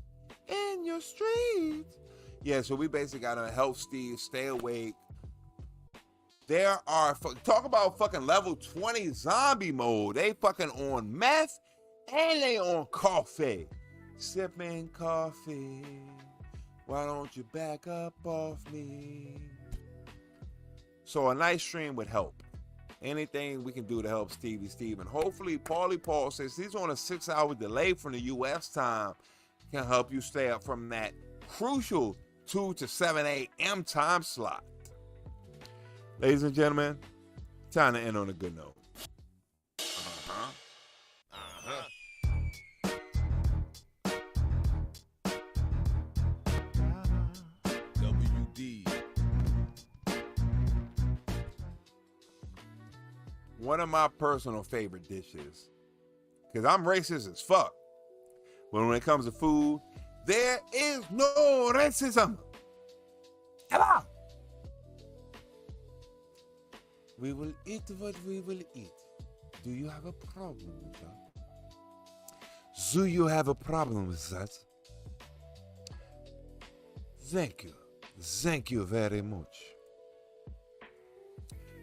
in your streets. Yeah, so we basically gotta help Steve stay awake. There are, talk about fucking level 20 zombie mode. They fucking on meth and they on coffee. Sipping coffee. Why don't you back up off me? So a nice stream would help. Anything we can do to help Stevie Steve. And hopefully Paulie Paul, since he's on a 6-hour delay from the US time, can help you stay up from that crucial 2 to 7 a.m. time slot. Ladies and gentlemen, time to end on a good note. one of my personal favorite dishes, because I'm racist as fuck, but when it comes to food, there is no racism. Come on. We will eat what we will eat. Do you have a problem with that? Do you have a problem with that? Thank you. Thank you very much.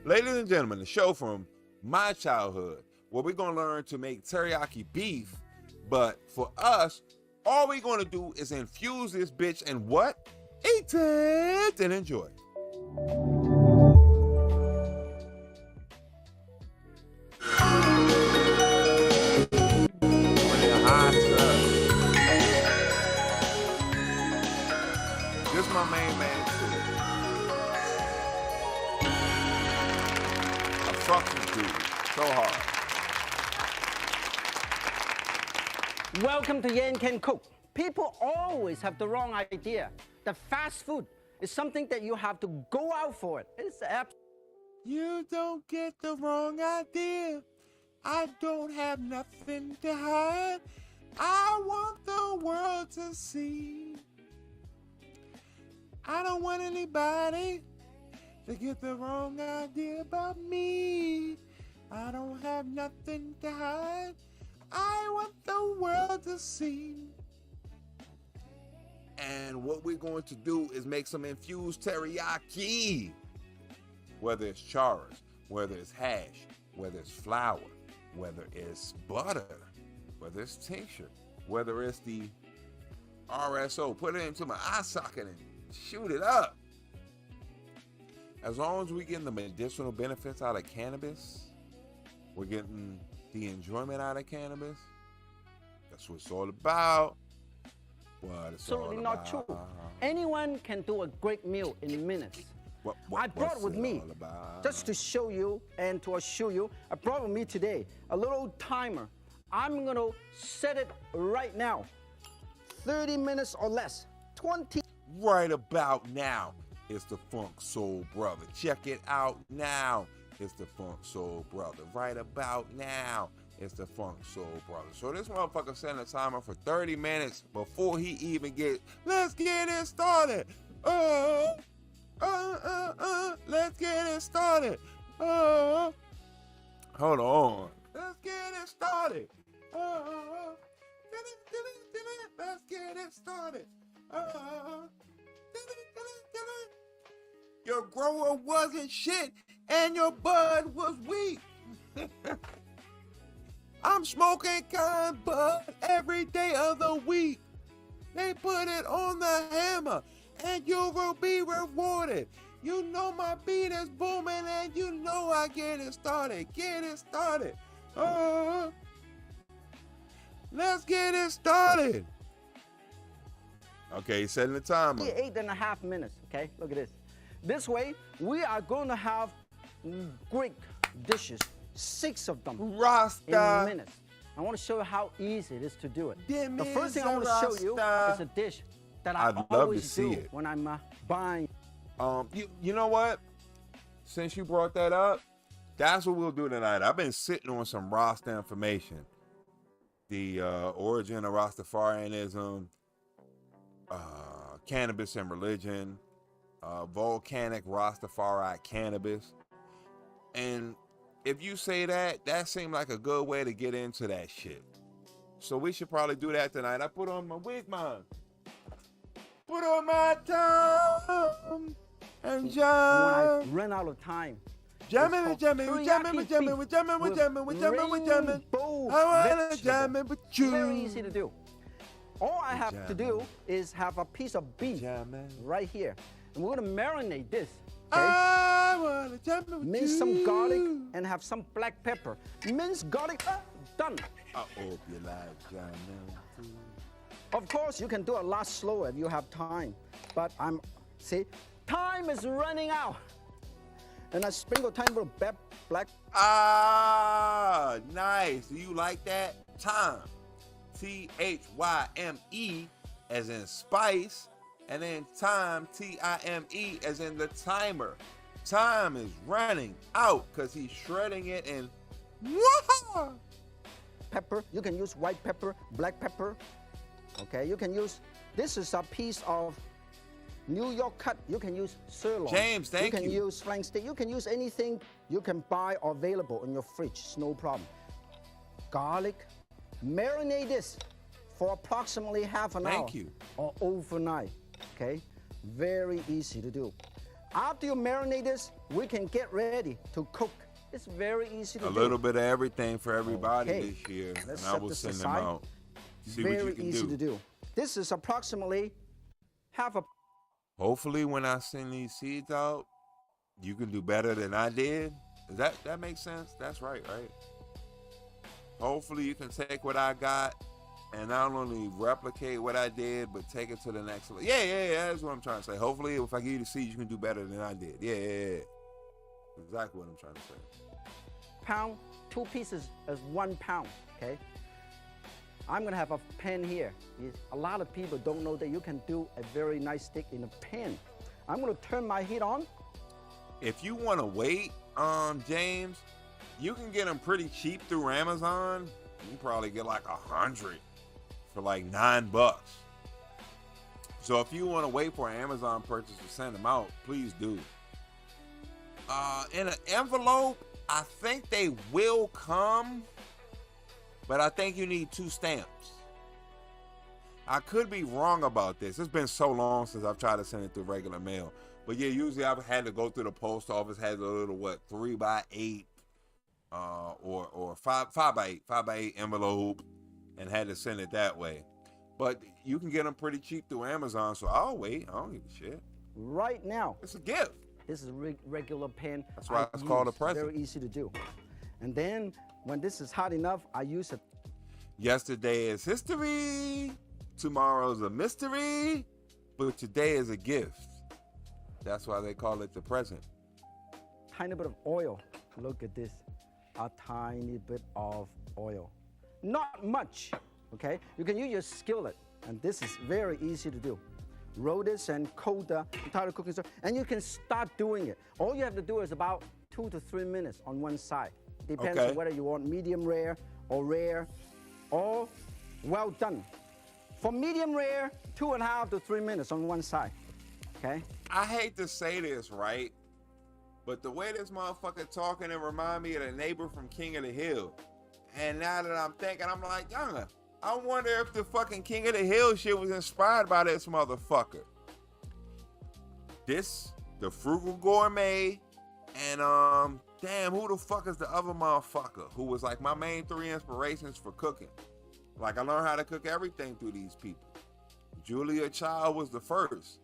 Ladies and gentlemen, the show from my childhood, where we're going to learn to make teriyaki beef, but for us, all we're going to do is infuse this bitch and what? Eat it and enjoy. This is my main man too. I fuck this dude so hard. Welcome to Yan Can Cook. People always have the wrong idea. The fast food is something that you have to go out for it. It's You don't get the wrong idea. I don't have nothing to hide. I want the world to see. I don't want anybody to get the wrong idea about me. I don't have nothing to hide. I want the world to see. And what we're going to do is make some infused teriyaki. Whether it's chars, whether it's hash, whether it's flour, whether it's butter, whether it's tincture, whether it's the RSO. Put it into my eye socket and shoot it up. As long as we're getting the medicinal benefits out of cannabis, we're getting the enjoyment out of cannabis. That's what it's all about. What it's absolutely all not about. true. Anyone can do a great meal in minutes. I brought with me, just to show you and to assure you, I brought with me today a little timer. I'm gonna set it right now. 30 minutes or less. 20. Right about now, it's the Funk Soul Brother. Check it out now. It's the Funk Soul Brother. Right about now, it's the Funk Soul Brother. So this motherfucker set a timer for 30 minutes before he even gets, let's get it started. Let's get it started. Hold on. Let's get it started. Let's get it started. Your grower wasn't shit and your bud was weak. I'm smoking kind bud every day of the week. They put it on the hammer and you will be rewarded. You know my beat is booming and you know I get it started. Get it started. Let's get it started. Okay, setting the timer. 8.5 minutes, okay? Look at this. This way, we are going to have great dishes, 6 of them Rasta. in minutes. I want to show you how easy it is to do it. Give The me first thing I some want to show you Rasta. is a dish that I'd I love always to see do it. when I'm buying. You know what? Since you brought that up, that's what we'll do tonight. I've been sitting on some Rasta information. The origin of Rastafarianism, cannabis and religion, volcanic Rastafari cannabis. And if you say that, that seemed like a good way to get into that shit. So we should probably do that tonight. I put on my wig, man. Put on my time and When jam. I run out of time, Jamming, it's jamming, called jamming, teriyaki jamming, beef jamming, with jamming. rainbow I wanna vegetable. jam it with you. Very easy to do. All I have to do is have a piece of beef right here. And we're gonna marinate this. Okay? I wanna jam it with Mince you. some garlic and have some black pepper. Minced garlic, done. I hope you like jamming too. Of course, you can do a lot slower if you have time. But see, time is running out. And I sprinkle tiny little black. Ah, nice. Do you like that? Time. T-H-Y-M-E as in spice. And then time, T-I-M-E as in the timer. time is running out because he's shredding it and pepper. You can use white pepper, black pepper. Okay, you can use, this is a piece of New York cut. You can use sirloin. James, thank you. You can use flank steak. You can use anything you can buy or available in your fridge. It's no problem. Garlic. Marinate this for approximately half an hour. Thank you. Or overnight. Okay, very easy to do. After you marinate this, we can get ready to cook. It's very easy to do. A little bit of everything for everybody Okay. this year, Let's and I set will this send them aside. out. See Very what you can easy do. to do. This is approximately half a. Hopefully, when I send these seeds out, you can do better than I did. Does that make sense? That's right, right? Hopefully, you can take what I got and not only replicate what I did, but take it to the next level. Yeah. That's what I'm trying to say. Hopefully, if I give you the seeds, you can do better than I did. Yeah. Exactly what I'm trying to say. Pound, 2 pieces is 1 pound. Okay. I'm gonna have a pan here. A lot of people don't know that you can do a very nice stick in a pan. I'm gonna turn my heat on. If you want to wait, James, you can get them pretty cheap through Amazon. You can probably get like 100 for like $9. So if you want to wait for an Amazon purchase to send them out, please do. In an envelope, I think they will come, but I think you need 2 stamps. I could be wrong about this. It's been so long since I've tried to send it through regular mail. But yeah, usually I've had to go through the post office, had a little 3x8 or 5x8 envelope, and had to send it that way. But you can get them pretty cheap through Amazon, so I'll wait. I don't give a shit. Right now. It's a gift. This is a regular pan. That's why it's called a present. Very easy to do. And then when this is hot enough, I use it. Yesterday is history. Tomorrow's a mystery. But today is a gift. That's why they call it the present. Tiny bit of oil. Look at this. A tiny bit of oil. Not much, okay? You can use your skillet, and this is very easy to do. Roll this and coat the entire cooking stuff, and you can start doing it. All you have to do is about 2 to 3 minutes on one side. Depends on whether you want medium rare or well done. For medium rare, 2.5 to 3 minutes on one side, okay? I hate to say this, right? But the way this motherfucker talking, it remind me of the neighbor from King of the Hill. And now that I'm thinking, I'm like, I wonder if the fucking King of the Hill shit was inspired by this motherfucker. This, the Frugal Gourmet, and damn, who the fuck is the other motherfucker who was like my main 3 inspirations for cooking? Like, I learned how to cook everything through these people. Julia Child was the first.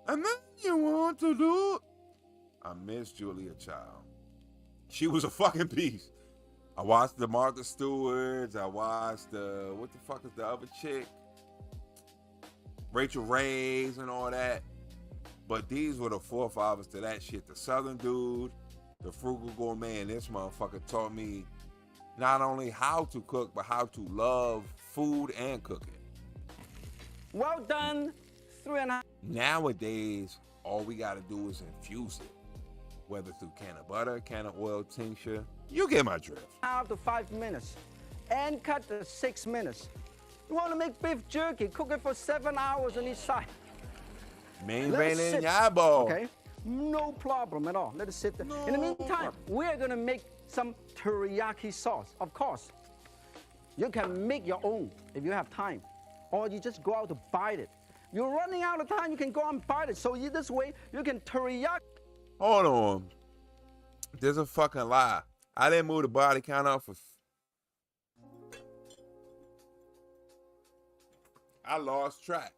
And then you want to do it. I miss Julia Child. She was a fucking beast. I watched the Martha Stewarts. I watched the, what the fuck is the other chick? Rachel Ray's and all that. But these were the forefathers to that shit. The Southern dude, the Frugal Gourmet, and this motherfucker taught me not only how to cook, but how to love food and cooking. Well done. 3.5. Nowadays, all we gotta do is infuse it. Whether through can of butter, can of oil, tincture. You get my drift. 2 to 5 minutes. And cut to 6 minutes. You want to make beef jerky, cook it for 7 hours on each side. Main vein in your eyeball. Okay, no problem at all. Let it sit there. In the meantime, we're gonna make some teriyaki sauce. Of course, you can make your own if you have time, or you just go out to buy it. You're running out of time, you can go out and buy it. So this way, you can teriyaki. Hold on. There's a fucking lie. I didn't move the body count up for... I lost track.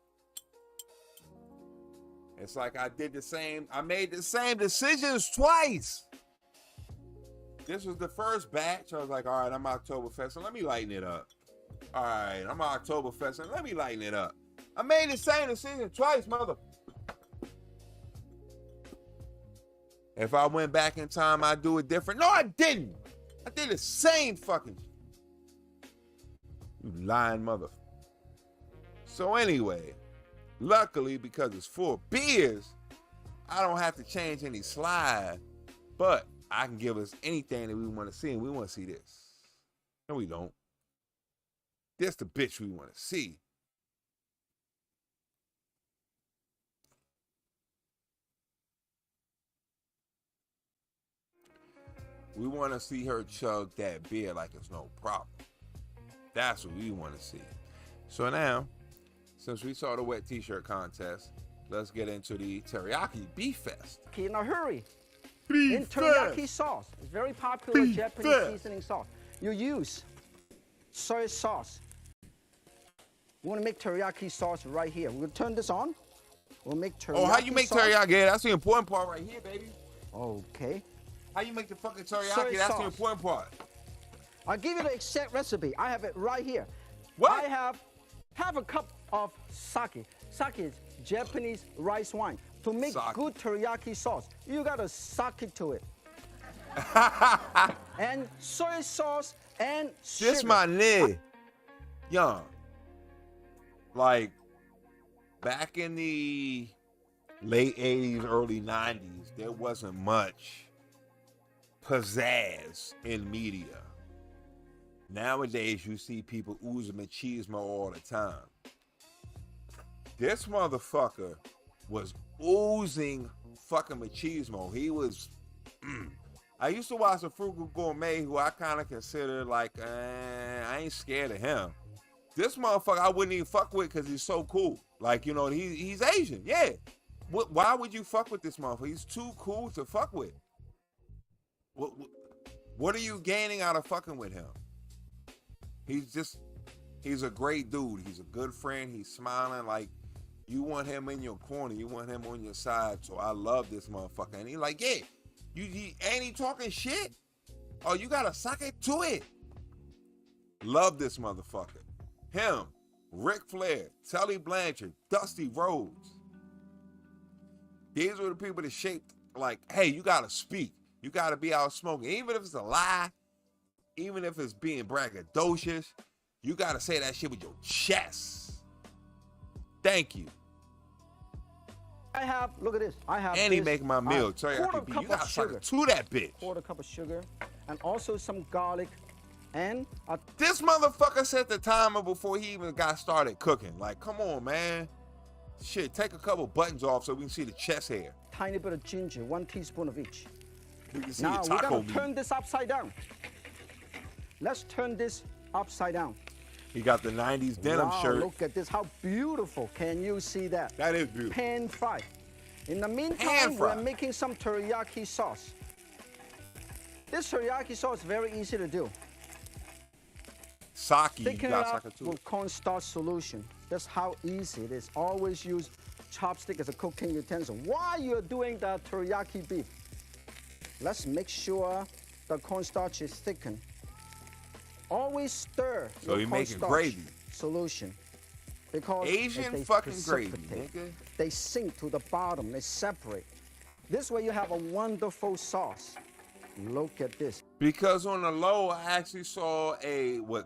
It's like I made the same decisions twice. This was the first batch. I was like, all right, I'm Oktoberfest, so let me lighten it up. All right, I'm Oktoberfest, and let me lighten it up. I made the same decision twice, mother. If I went back in time, I'd do it different. No, I didn't. I did the same fucking... You lying mother. So anyway, luckily, because it's 4 beers, I don't have to change any slide, but I can give us anything that we want to see, and we want to see this. No, we don't. This the bitch we want to see. We want to see her chug that beer like it's no problem. That's what we want to see. So now, since we saw the wet t-shirt contest, let's get into the teriyaki beef fest. In a hurry. In teriyaki sauce. It's very popular Japanese seasoning sauce. You use soy sauce. We want to make teriyaki sauce right here. We'll turn this on. We'll make teriyaki sauce. Oh, how you make teriyaki? Yeah, that's the important part right here, baby. Okay. How you make the fucking teriyaki? That's the important part. I'll give you the exact recipe. I have it right here. What? I have half a cup of sake. Sake is Japanese rice wine. To make good teriyaki sauce, you gotta sake to it. And soy sauce and sugar. This my nigga. Young. Like, back in the late 80s, early 90s, there wasn't much pizzazz in media. Nowadays, you see people oozing machismo all the time. This motherfucker was oozing fucking machismo. He was... I used to watch a Frugal Gourmet who I kind of consider like, I ain't scared of him. This motherfucker I wouldn't even fuck with because he's so cool. Like, you know, he's Asian. Yeah. Why would you fuck with this motherfucker? He's too cool to fuck with. What are you gaining out of fucking with him? He's a great dude. He's a good friend. He's smiling. Like, you want him in your corner. You want him on your side. So I love this motherfucker. And he's like, yeah, ain't he talking shit? Oh, you gotta suck it to it. Love this motherfucker. Him, Ric Flair, Tully Blanchard, Dusty Rhodes. These were the people that shaped, like, hey, you gotta speak. You gotta be out smoking. Even if it's a lie, even if it's being braggadocious, you gotta say that shit with your chest. Thank you. I have, look at this. I have and he make my meal. Teriyaki beef. You gotta suck it to that bitch. Quarter cup of sugar, and also some garlic, and this motherfucker set the timer before he even got started cooking. Like, come on, man. Shit, take a couple buttons off so we can see the chest hair. Tiny bit of ginger, 1 teaspoon of each. We can see now the we taco gotta meat. turn this upside down. Let's turn this upside down. He got the 90s denim shirt. Look at this. How beautiful. Can you see that? That is beautiful. Pan fried. In the meantime, we're making some teriyaki sauce. This teriyaki sauce is very easy to do. Sake. Thicken it up with cornstarch solution. That's how easy it is. Always use chopstick as a cooking utensil. While you're doing the teriyaki beef, let's make sure the cornstarch is thickened. Always stir. So you're making gravy. Solution. Because Asian fucking gravy, nigga. They sink to the bottom. They separate. This way you have a wonderful sauce. Look at this. Because on the low, I actually saw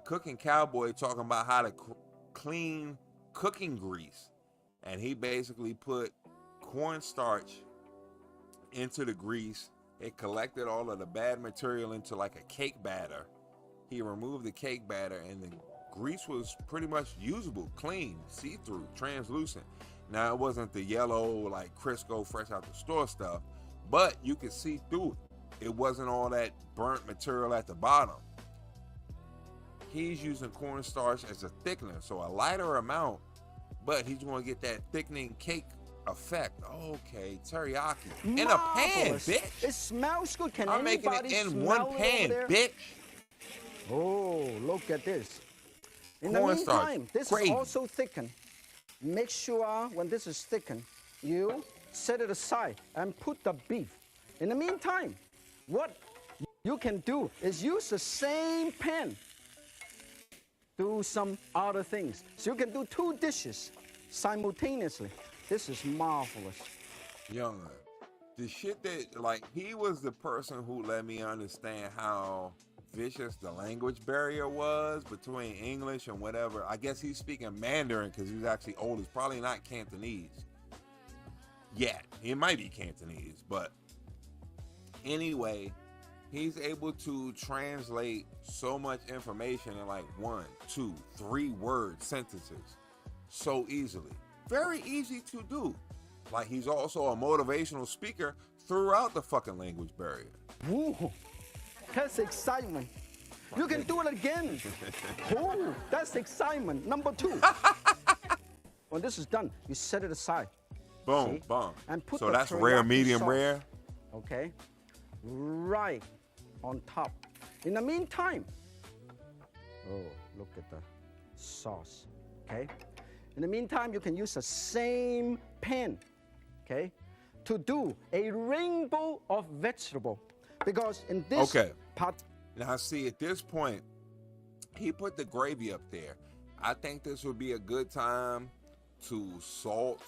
Cooking Cowboy talking about how to clean cooking grease. And he basically put cornstarch into the grease. It collected all of the bad material into like a cake batter. He removed the cake batter and the grease was pretty much usable, clean, see-through, translucent. Now, it wasn't the yellow, like Crisco, fresh out the store stuff, but you could see through it. It wasn't all that burnt material at the bottom. He's using cornstarch as a thickener, so a lighter amount, but he's going to get that thickening cake effect. Okay, teriyaki. In a pan, bitch. It smells good. Can I'm making it in one pan, bitch. Oh, look at this. In the meantime, this is also thickened. Make sure when this is thickened, you set it aside and put the beef. In the meantime, what you can do is use the same pan. Do some other things. So you can do 2 dishes simultaneously. This is marvelous. Young, the shit that, like, he was the person who let me understand how vicious the language barrier was between English and whatever. I guess he's speaking Mandarin because he's actually old. He's probably not Cantonese. yet. It might be Cantonese, but anyway, he's able to translate so much information in like 1, 2, 3 word sentences so easily. Very easy to do. Like, he's also a motivational speaker throughout the fucking language barrier. Woo, that's excitement. You can do it again. Oh, that's excitement. Number 2. When this is done, you set it aside. Boom, See? boom. And put so the that's rare, teriyaki medium sauce, rare. Okay, right on top. In the meantime, oh, look at the sauce. Okay. In the meantime, you can use the same pan, okay, to do a rainbow of vegetable. Because in this pot. Now, see, at this point, he put the gravy up there. I think this would be a good time to salt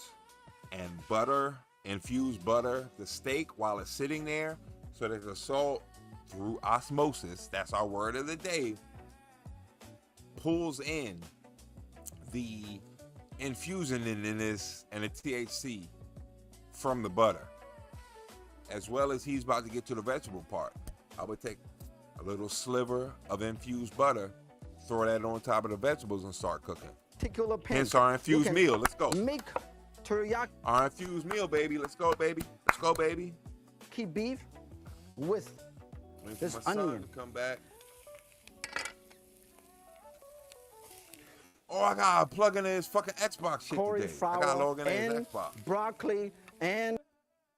and butter, infuse butter, the steak while it's sitting there, so that the salt, through osmosis, that's our word of the day, pulls in the infusion in this and the THC from the butter, as well as he's about to get to the vegetable part. I would take a little sliver of infused butter, throw that on top of the vegetables and start cooking. Particular pan. Hence our infused meal. Let's go. Make teriyaki. Our infused meal, baby. Let's go, baby. Let's go, baby. Beef with this my son onion. to come back. Oh, I gotta plug in his fucking Xbox shit today. I gotta log in his Xbox. Broccoli and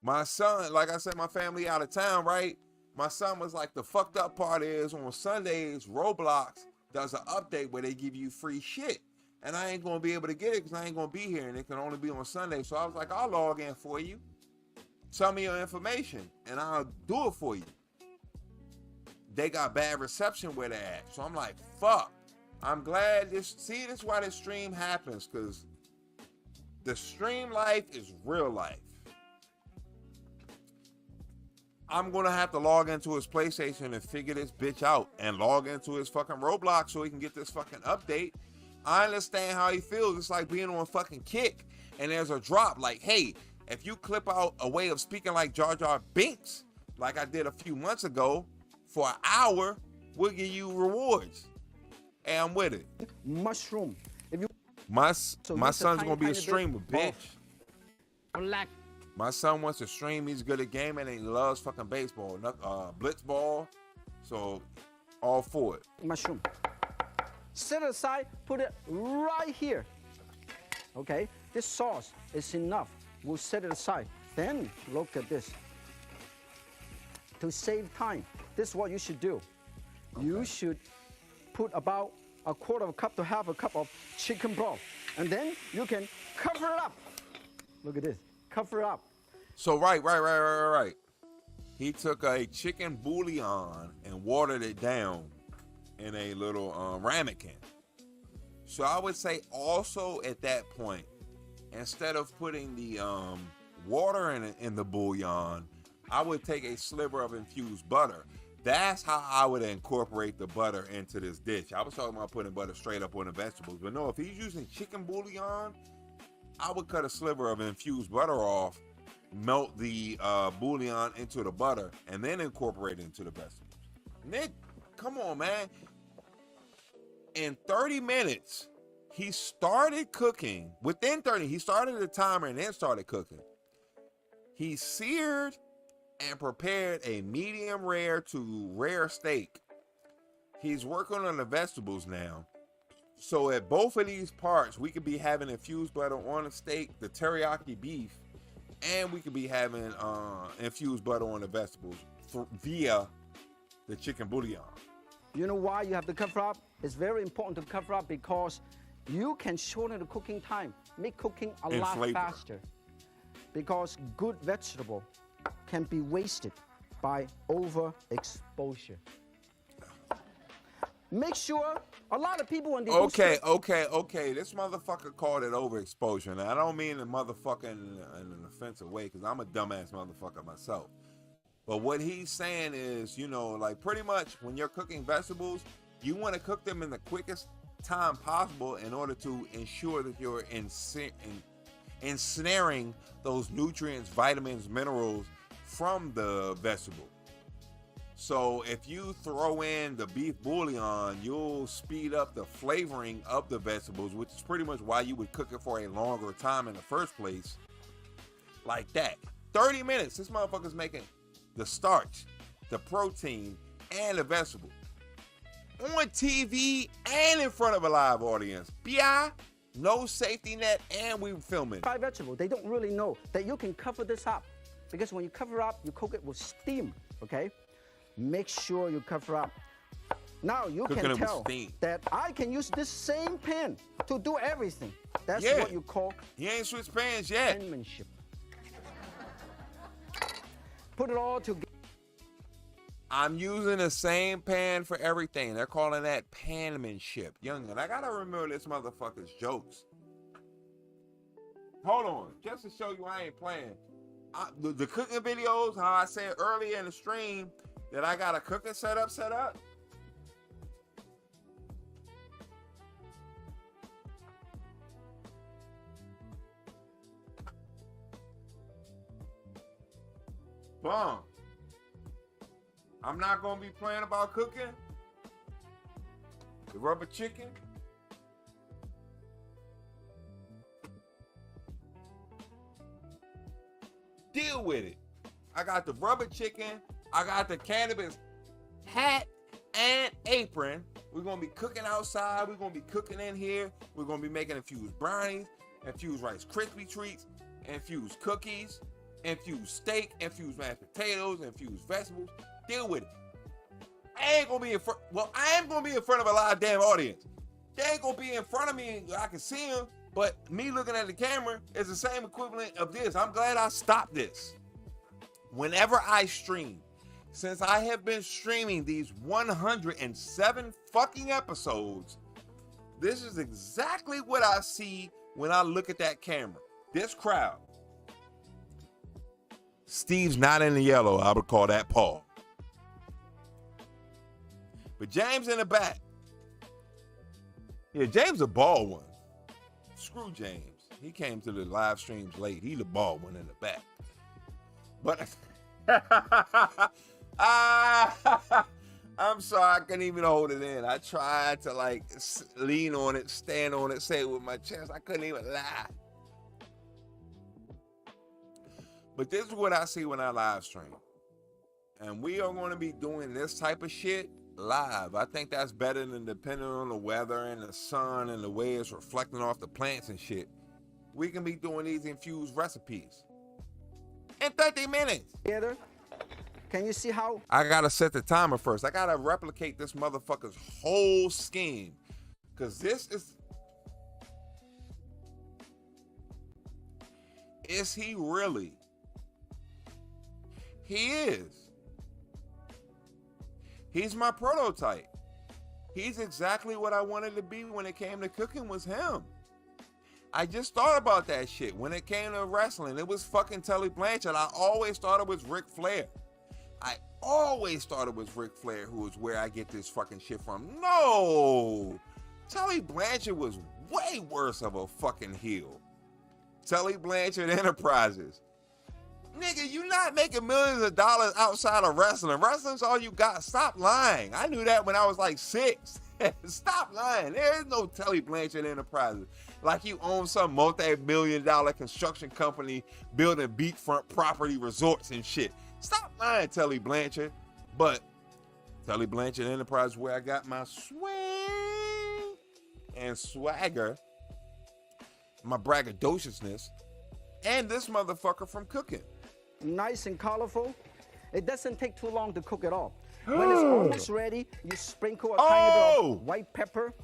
my son, like I said, my family out of town, right? My son was like, the fucked up part is on Sundays, Roblox does an update where they give you free shit. And I ain't gonna be able to get it because I ain't gonna be here and it can only be on Sunday. So I was like, I'll log in for you. Tell me your information and I'll do it for you. They got bad reception where they're at. So I'm like, fuck. I'm glad this is why this stream happens, because the stream life is real life. I'm gonna have to log into his PlayStation and figure this bitch out and log into his fucking Roblox so he can get this fucking update. I understand how he feels. It's like being on fucking Kick and there's a drop like, hey, if you clip out a way of speaking like Jar Jar Binks, like I did a few months ago, for an hour, we'll give you rewards. And I'm with it. Mushroom. If you my son's gonna be a streamer, bitch. Black. My son wants to stream. He's good at gaming and he loves fucking baseball, blitzball. So, all for it. Mushroom. Set it aside. Put it right here. Okay. This sauce is enough. We'll set it aside. Then look at this. To save time, this is what you should do. Okay. You should put about a quarter of a cup to half a cup of chicken broth. And then you can cover it up. Look at this. Cover it up. So right. He took a chicken bouillon and watered it down in a little ramekin. So I would say also at that point, instead of putting the water in the bouillon, I would take a sliver of infused butter. That's how I would incorporate the butter into this dish. I was talking about putting butter straight up on the vegetables, but no, if he's using chicken bouillon, I would cut a sliver of infused butter off, melt the bouillon into the butter, and then incorporate it into the vegetables. Nick, come on, man. In 30 minutes, he started cooking. Within 30, he started the timer and then started cooking. He seared and prepared a medium rare to rare steak. He's working on the vegetables now. So at both of these parts, we could be having infused butter on the steak, the teriyaki beef, and we could be having infused butter on the vegetables via the chicken bouillon. You know why you have to cover up? It's very important to cover up because you can shorten the cooking time, make cooking a lot faster. Because good vegetable can be wasted by overexposure. Make sure a lot of people when they Okay. This motherfucker called it overexposure. Now I don't mean the motherfucker in an offensive way, because I'm a dumbass motherfucker myself. But what he's saying is, you know, like pretty much when you're cooking vegetables, you want to cook them in the quickest time possible in order to ensure that you're ensnaring those nutrients, vitamins, minerals from the vegetable. So if you throw in the beef bouillon, you'll speed up the flavoring of the vegetables, which is pretty much why you would cook it for a longer time in the first place. Like that. 30 minutes, this motherfucker's making the starch, the protein, and the vegetable. On TV and in front of a live audience. Yeah, no safety net, and we filming. Fried vegetable, they don't really know that you can cover this up. Because when you cover up, you cook it with steam, okay? Make sure you cover up. Now you can tell that I can use this same pan to do everything. That's what you call he ain't switched pans yet. penmanship. Put it all together. I'm using the same pan for everything. They're calling that penmanship. Youngin, I gotta remember this motherfucker's jokes. Hold on, just to show you I ain't playing. The cooking videos, how I said earlier in the stream that I got a cooking setup set up. Boom. I'm not gonna be playing about cooking. The rubber chicken. Deal with it. I got the rubber chicken. I got the cannabis hat and apron. We're gonna be cooking outside. We're gonna be cooking in here. We're gonna be making infused brownies, infused Rice Krispie treats, infused cookies, infused steak, infused mashed potatoes, infused vegetables. Deal with it. I ain't gonna be in front. Well, I am gonna be in front of a live damn audience. They ain't gonna be in front of me. I can see them, but me looking at the camera is the same equivalent of this. I'm glad I stopped this. Whenever I stream, since I have been streaming these 107 fucking episodes, this is exactly what I see when I look at that camera. This crowd. Steve's not in the yellow. I would call that Paul. But James in the back. Yeah, James a bald one. Screw James. He came to the live streams late. He the bald one in the back. But I'm sorry, I couldn't even hold it in. I tried to like lean on it, stand on it, say it with my chest. I couldn't even lie. But this is what I see when I live stream. And we are going to be doing this type of shit live. I think that's better than depending on the weather and the sun and the way it's reflecting off the plants and shit. We can be doing these infused recipes in 30 minutes. Together. Can you see how? I gotta set the timer first. I gotta replicate this motherfucker's whole scheme. Cause this is he really? He is. He's my prototype. He's exactly what I wanted to be when it came to cooking was him. I just thought about that shit. When it came to wrestling, it was fucking Tully Blanchard. I always thought it was Ric Flair. I always thought it was Ric Flair who was where I get this fucking shit from. No! Tully Blanchard was way worse of a fucking heel. Tully Blanchard Enterprises. Nigga, you not making millions of dollars outside of wrestling. Wrestling's all you got. Stop lying. I knew that when I was like 6. Stop lying. There is no Tully Blanchard Enterprises. Like you own some multi-million-dollar construction company building beachfront property resorts and shit. Stop lying, Tully Blanchard. But Tully Blanchard Enterprises is where I got my swing and swagger, my braggadociousness, and this motherfucker from cooking. Nice and colorful. It doesn't take too long to cook it all. When it's almost ready, you sprinkle a tiny bit of white pepper.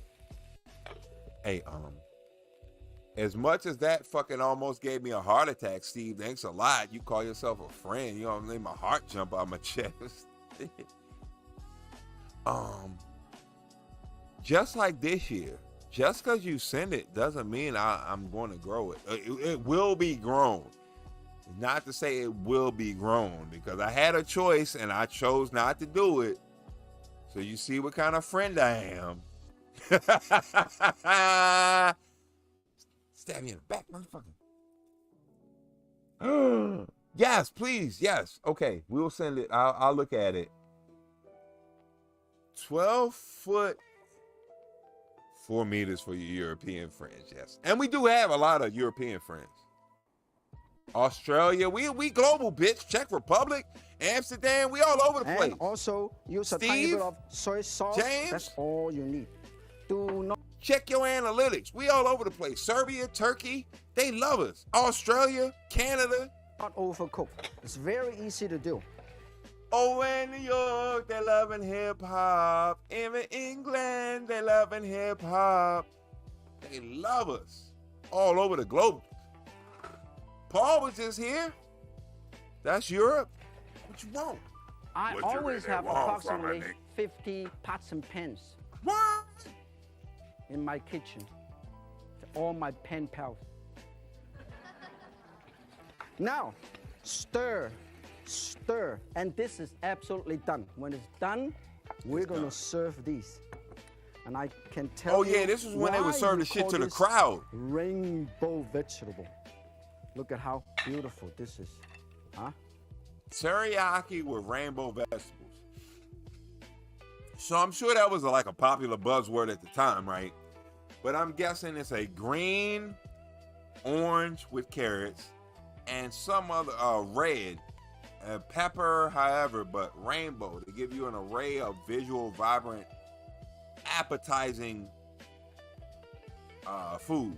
Hey, as much as that fucking almost gave me a heart attack, Steve, thanks a lot. You call yourself a friend. You know what I mean? My heart jump out my chest. Just like this year, just because you send it doesn't mean I'm going to grow it. It will be grown. Not to say it will be grown, because I had a choice and I chose not to do it. So you see what kind of friend I am. Stab me in the back, motherfucker. Yes, please. Yes. Okay, we'll send it. I'll look at it. 12 foot, 4 meters for your European friends. Yes, and we do have a lot of European friends. Australia, we global, bitch. Czech Republic, Amsterdam, we all over the place. And also use a tiny bit of soy sauce. James, that's all you need. Do not check your analytics. We all over the place. Serbia, Turkey, they love us. Australia, Canada. Not overcook. It's very easy to do. Oh, in New York, they loving hip hop. In England, they loving hip hop. They love us all over the globe. Paul was just here. That's Europe. What you want? I What you always really have want approximately from me? 50 pots and pans. What? In my kitchen. All my pen pals. Now, stir, stir, and this is absolutely done. When it's done, we're gonna serve these. And I can tell you. Oh yeah, this is when they would serve the shit to the crowd. Rainbow vegetable. Look at how beautiful this is, huh? Teriyaki with rainbow vegetables. So I'm sure that was like a popular buzzword at the time, right? But I'm guessing it's a green, orange with carrots, and some other red, pepper, however, but rainbow to give you an array of visual, vibrant, appetizing food.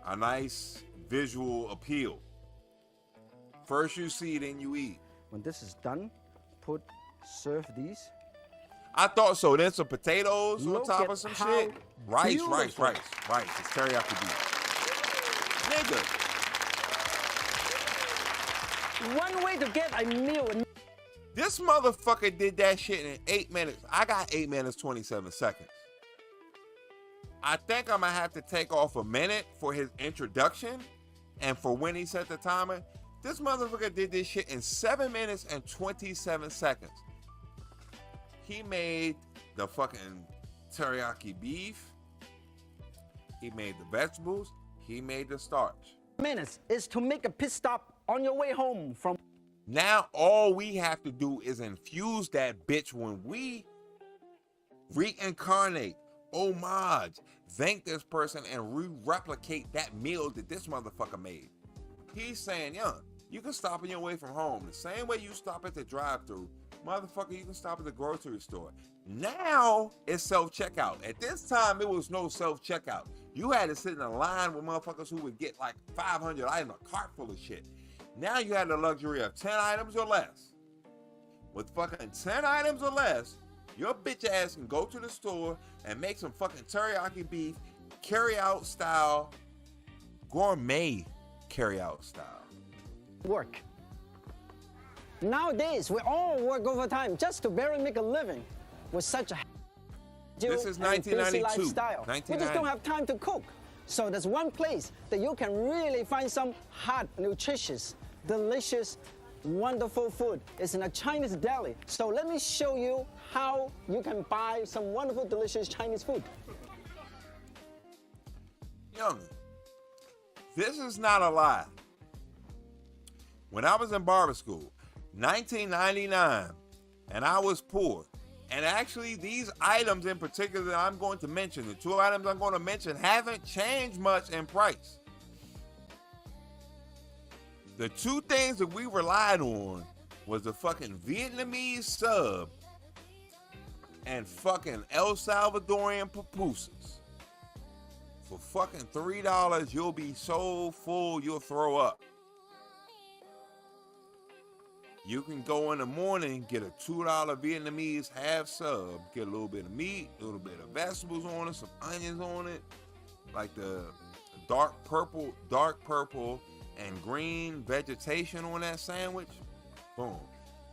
A nice visual appeal. First you see, then you eat. When this is done, serve these. I thought so. Then some potatoes on Look top at of some how shit. Rice. beautiful. It's teriyaki beef. Nigga. One way to get a meal. This motherfucker did that shit in 8 minutes. I got 8 minutes, 27 seconds. I think I'm gonna have to take off a minute for his introduction and for when he set the timer. This motherfucker did this shit in 7 minutes and 27 seconds. He made the fucking teriyaki beef. He made the vegetables. He made the starch. Minutes is to make a pit stop on your way home from. Now all we have to do is infuse that bitch when we reincarnate, homage, thank this person, and replicate that meal that this motherfucker made. He's saying, young, you can stop on your way from home the same way you stop at the drive-thru. Motherfucker, you can stop at the grocery store. Now it's self-checkout. At this time, it was no self-checkout. You had to sit in a line with motherfuckers who would get like 500 items, a cart full of shit. Now you had the luxury of 10 items or less. With fucking 10 items or less, your bitch ass can go to the store and make some fucking teriyaki beef, carry-out style, gourmet carry-out style. Work. Nowadays, we all work overtime just to barely make a living with such a This is busy 1992. lifestyle. We just don't have time to cook. So there's one place that you can really find some hot, nutritious, delicious, wonderful food. It's in a Chinese deli. So let me show you how you can buy some wonderful, delicious Chinese food. Young, this is not a lie. When I was in barber school, 1999, and I was poor, and actually these items in particular that I'm going to mention, the two items I'm going to mention, haven't changed much in price. The two things that we relied on was the fucking Vietnamese sub and fucking El Salvadorian pupusas. For fucking $3, you'll be so full you'll throw up. You can go in the morning, get a $2 Vietnamese half sub, get a little bit of meat, a little bit of vegetables on it, some onions on it, like the dark purple and green vegetation on that sandwich. Boom.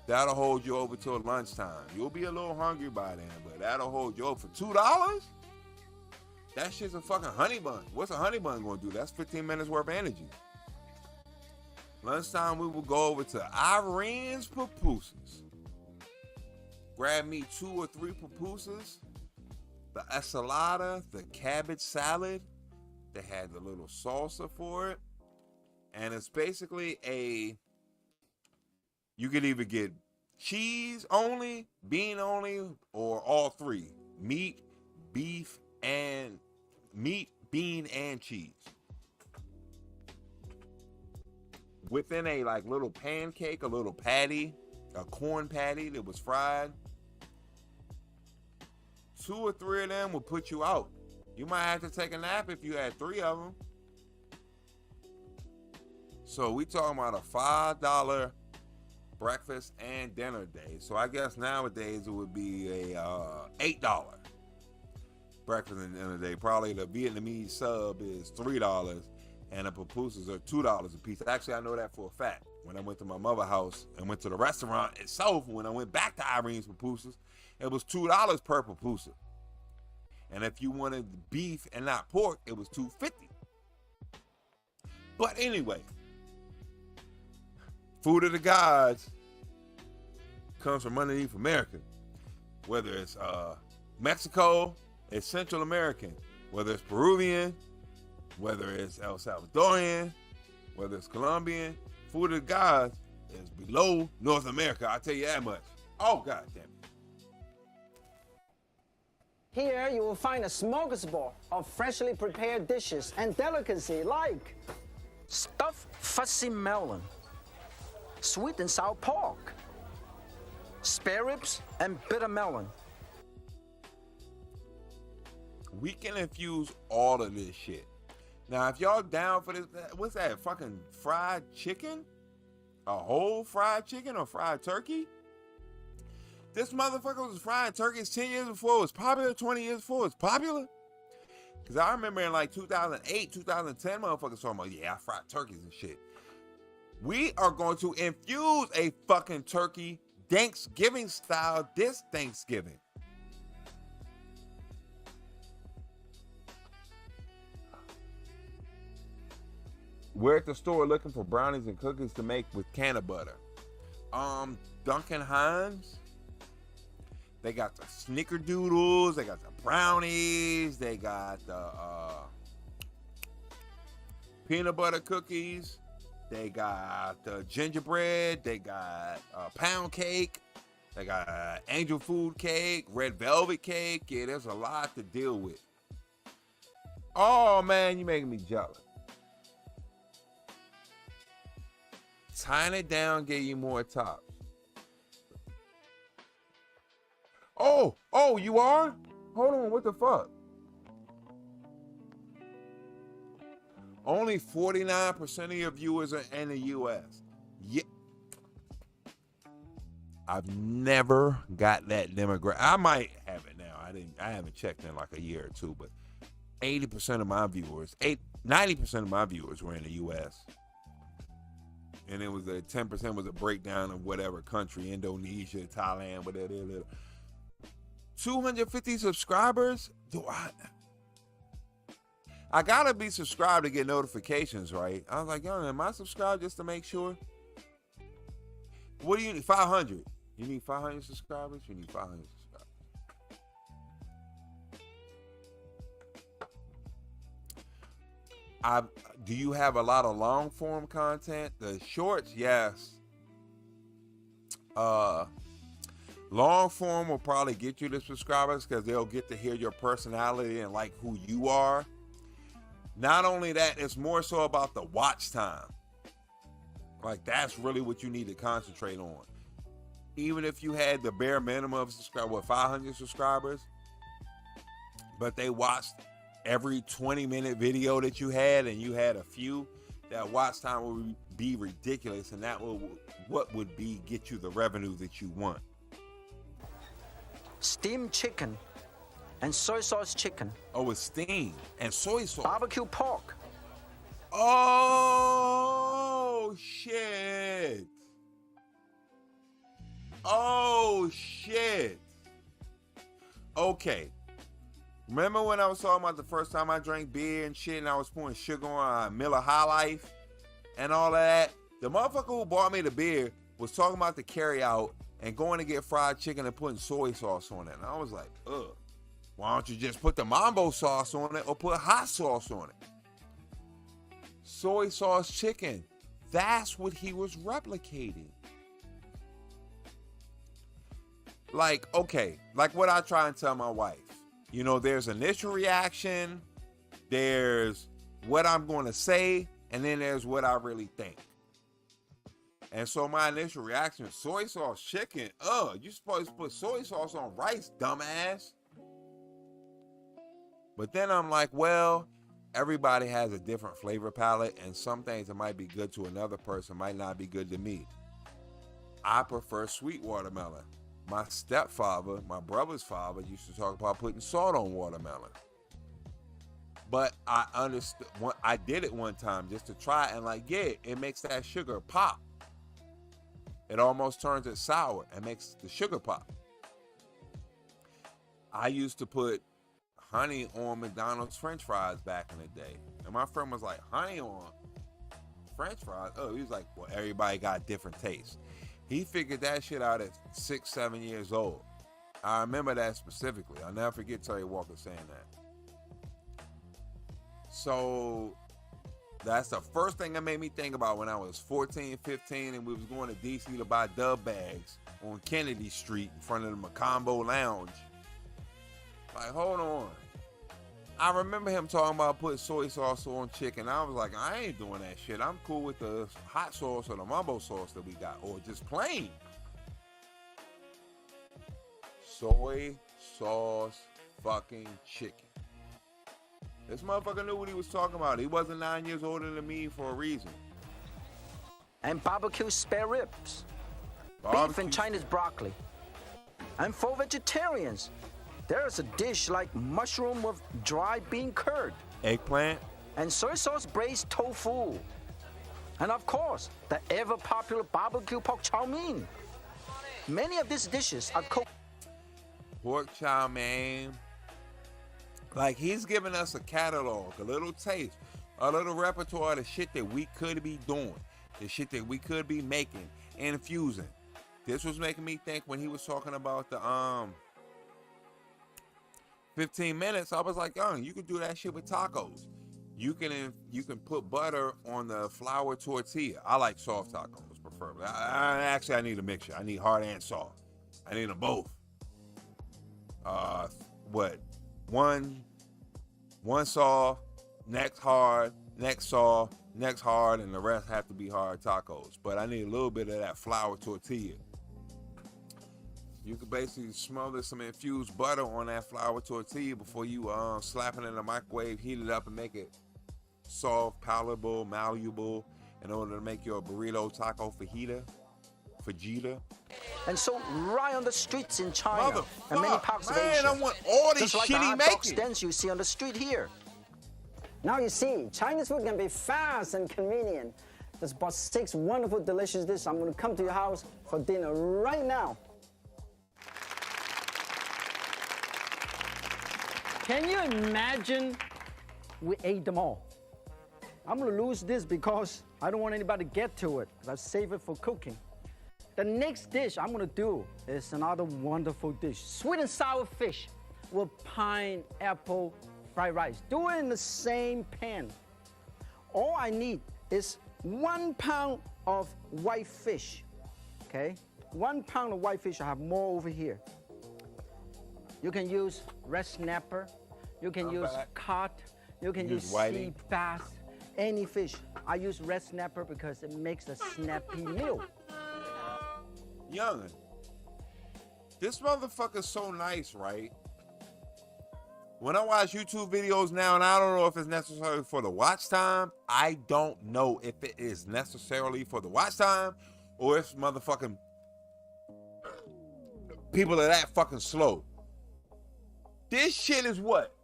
That'll hold you over till lunchtime. You'll be a little hungry by then, but that'll hold you over for $2? That shit's a fucking honey bun. What's a honey bun gonna do? That's 15 minutes worth of energy. Lunchtime, we will go over to Irene's Pupusas. Grab me 2 or 3 pupusas, the enchilada, the cabbage salad. They had the little salsa for it. And it's basically you could either get cheese only, bean only, or all three. Meat, bean, and cheese. Within a like little pancake, a little patty, a corn patty that was fried. 2 or 3 of them will put you out. You might have to take a nap if you had 3 of them. So we talking about a $5 breakfast and dinner day. So I guess nowadays it would be a $8 breakfast and dinner day. Probably the Vietnamese sub is $3 and the pupusas are $2 a piece. Actually, I know that for a fact. When I went to my mother's house and went to the restaurant itself, when I went back to Irene's pupusas, it was $2 per pupusa. And if you wanted beef and not pork, it was $2.50. But anyway, food of the gods comes from underneath America. Whether it's Mexico, it's Central American. Whether it's Peruvian, whether it's El Salvadorian, whether it's Colombian, food of the gods is below North America. I'll tell you that much. Oh, God damn it. Here you will find a smorgasbord of freshly prepared dishes and delicacy like stuffed fussy melon, sweet and sour pork, spare ribs, and bitter melon. We can infuse all of this shit. Now, if y'all down for this, what's that, fucking fried chicken? A whole fried chicken or fried turkey? This motherfucker was frying turkeys 10 years before it was popular, 20 years before it was popular. Because I remember in like 2008, 2010, motherfuckers talking about, yeah, I fried turkeys and shit. We are going to infuse a fucking turkey Thanksgiving style this Thanksgiving. We're at the store looking for brownies and cookies to make with can of butter. Duncan Hines. They got the snickerdoodles, they got the brownies, they got the peanut butter cookies, they got the gingerbread, they got pound cake, they got angel food cake, red velvet cake. Yeah, there's a lot to deal with. Oh man, you making me jealous. Tying it down, get you more tops. Oh, you are? Hold on, what the fuck? Only 49% of your viewers are in the US. Yeah. I've never got that demographic. I might have it now. I haven't checked in like a year or two, but 80% of my viewers, 90% of my viewers were in the US. And it was 10% was a breakdown of whatever country, Indonesia, Thailand, whatever. 250 subscribers? I gotta be subscribed to get notifications, right? I was like, yo, am I subscribed just to make sure? What do you need? 500. You need 500 subscribers? You need 500 subscribers. Do you have a lot of long form content? The shorts, yes. Long form will probably get you the subscribers because they'll get to hear your personality and like who you are. Not only that, it's more so about the watch time. Like that's really what you need to concentrate on. Even if you had the bare minimum of 500 subscribers, but they watched every 20-minute video that you had and you had a few, that watch time will be ridiculous, and that will get you the revenue that you want. Steamed chicken and soy sauce chicken. Oh, it's steamed and soy sauce. Barbecue pork. Oh, shit. Oh, shit. Okay. Remember when I was talking about the first time I drank beer and shit and I was pouring sugar on Miller High Life and all of that? The motherfucker who bought me the beer was talking about the carry out and going to get fried chicken and putting soy sauce on it. And I was like, ugh. Why don't you just put the mambo sauce on it or put hot sauce on it? soy sauce chicken. That's what he was replicating. Like, okay, like what I try and tell my wife. You know, there's initial reaction, there's what I'm going to say, and then there's what I really think. And so my initial reaction is soy sauce chicken. You're supposed to put soy sauce on rice, dumbass. But then I'm like, well, everybody has a different flavor palette, and some things that might be good to another person might not be good to me. I prefer sweet watermelon. My stepfather, my brother's father, used to talk about putting salt on watermelon. But I understood. I did it one time just to try, and like, yeah, it makes that sugar pop. It almost turns it sour and makes the sugar pop. I used to put honey on McDonald's French fries back in the day. And my friend was like, honey on French fries? He was like, well, everybody got different tastes. He figured that shit out at 6, 7 years old. I remember that specifically. I'll never forget Terry Walker saying that. So that's the first thing that made me think about when I was 14, 15, and we was going to DC to buy dub bags on Kennedy Street in front of the Macombo Lounge. Like, hold on. I remember him talking about putting soy sauce on chicken. I was like, I ain't doing that shit. I'm cool with the hot sauce or the mumbo sauce that we got, or just plain. Soy sauce fucking chicken. This motherfucker knew what he was talking about. He wasn't 9 years older than me for a reason. And barbecue spare ribs. Beef and Chinese broccoli. And for vegetarians, there is a dish like mushroom with dry bean curd. Eggplant. And soy sauce braised tofu. And of course, the ever popular barbecue pork chow mein. Many of these dishes are cooked. Pork chow mein. Like, he's giving us a catalog, a little taste, a little repertoire of the shit that we could be doing, the shit that we could be making, infusing. This was making me think when he was talking about the 15 minutes. I was like, you can do that shit with tacos. You can put butter on the flour tortilla. I like soft tacos, preferably. I need a mixture. I need hard and soft. I need them both. One soft, next hard, next soft, next hard, and the rest have to be hard tacos. But I need a little bit of that flour tortilla. You can basically smother some infused butter on that flour tortilla before you slap it in the microwave, heat it up, and make it soft, palatable, malleable in order to make your burrito taco fajita. And so right on the streets in China and many parts of Asia, I want all these just like the shitty hot dog making stands you see on the street here. Now you see, Chinese food can be fast and convenient. Just bought 6 wonderful, delicious dishes. I'm going to come to your house for dinner right now. Can you imagine we ate them all? I'm going to lose this because I don't want anybody to get to it, because I save it for cooking. The next dish I'm going to do is another wonderful dish. Sweet and sour fish with pineapple fried rice. Do it in the same pan. All I need is 1 pound of white fish, okay? 1 pound of white fish. I have more over here. You can use red snapper. You can use cod. You can use sea bass. Any fish. I use red snapper because it makes a snappy meal. Youngin, this motherfucker's so nice, right? When I watch YouTube videos now, and I don't know if it's necessarily for the watch time, I don't know if it is necessarily for the watch time or if motherfucking people are that fucking slow. This shit is what?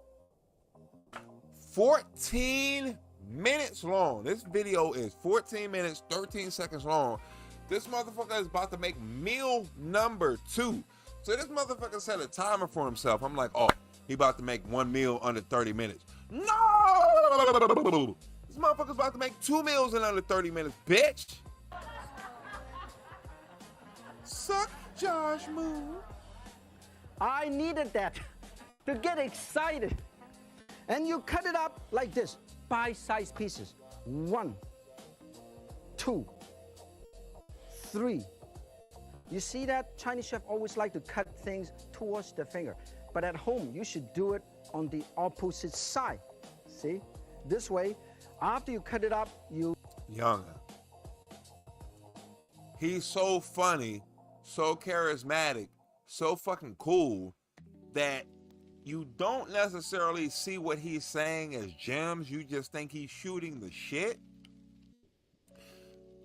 14 minutes long. This video is 14 minutes, 13 seconds long. This motherfucker is about to make meal number 2. So this motherfucker set a timer for himself. I'm like, he about to make 1 meal under 30 minutes. No! This motherfucker's about to make 2 meals in under 30 minutes, bitch. Suck Josh Moon. I needed that to get excited. And you cut it up like this, bite-sized pieces. 1, 2, 3. You see that Chinese chef always like to cut things towards the finger, but at home you should do it on the opposite side. See, this way, after you cut it up, you. Younger. He's so funny, so charismatic, so fucking cool that you don't necessarily see what he's saying as gems. You just think he's shooting the shit.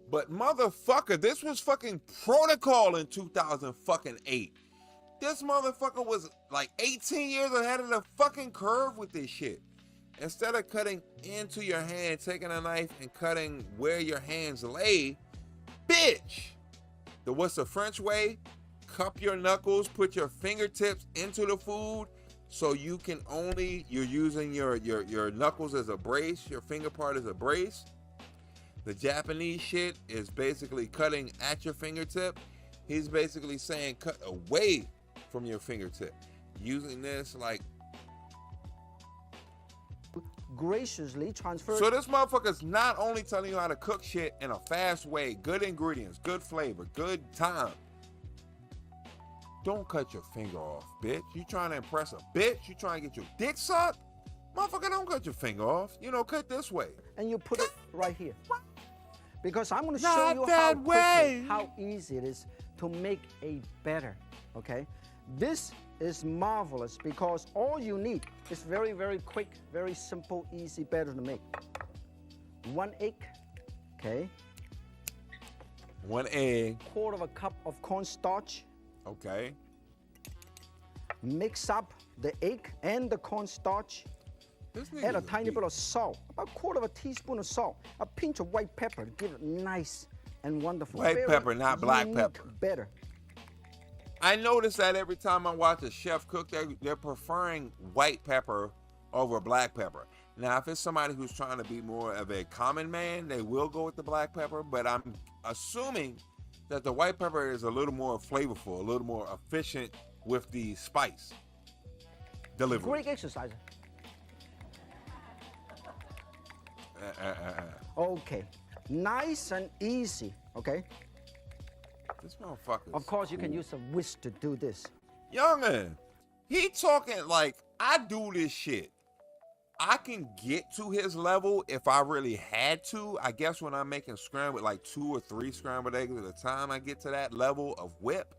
But motherfucker, this was fucking protocol in 2008. This motherfucker was like 18 years ahead of the fucking curve with this shit. Instead of cutting into your hand, taking a knife and cutting where your hands lay, bitch. What's the French way? Cup your knuckles, put your fingertips into the food so you can only, you're using your knuckles as a brace, your finger part as a brace. The Japanese shit is basically cutting at your fingertip. He's basically saying cut away from your fingertip. Using this like graciously transfer. So this motherfucker's not only telling you how to cook shit in a fast way, good ingredients, good flavor, good time. Don't cut your finger off, bitch. You trying to impress a bitch? You trying to get your dick sucked? Motherfucker, don't cut your finger off. You know, cut this way. And you put it right here. Because I'm going to show you how quickly, how easy it is to make a batter, okay? This is marvelous because all you need is very, very quick, very simple, easy batter to make. 1 egg, okay? 1 egg. 1/4 cup of cornstarch. Okay. Mix up the egg and the cornstarch. Add a tiny bit of salt, about 1/4 teaspoon of salt, a pinch of white pepper to give it nice and wonderful. White pepper, not black pepper. Better. I notice that every time I watch a chef cook, they're preferring white pepper over black pepper. Now, if it's somebody who's trying to be more of a common man, they will go with the black pepper, but I'm assuming that the white pepper is a little more flavorful, a little more efficient with the spice delivery. Great exercise. Okay, nice and easy, okay? This motherfucker. Of course, you can use a whisk to do this. Youngin, he talking like, I do this shit. I can get to his level if I really had to. I guess when I'm making scrambled, like 2 or 3 scrambled eggs at a time, I get to that level of whip.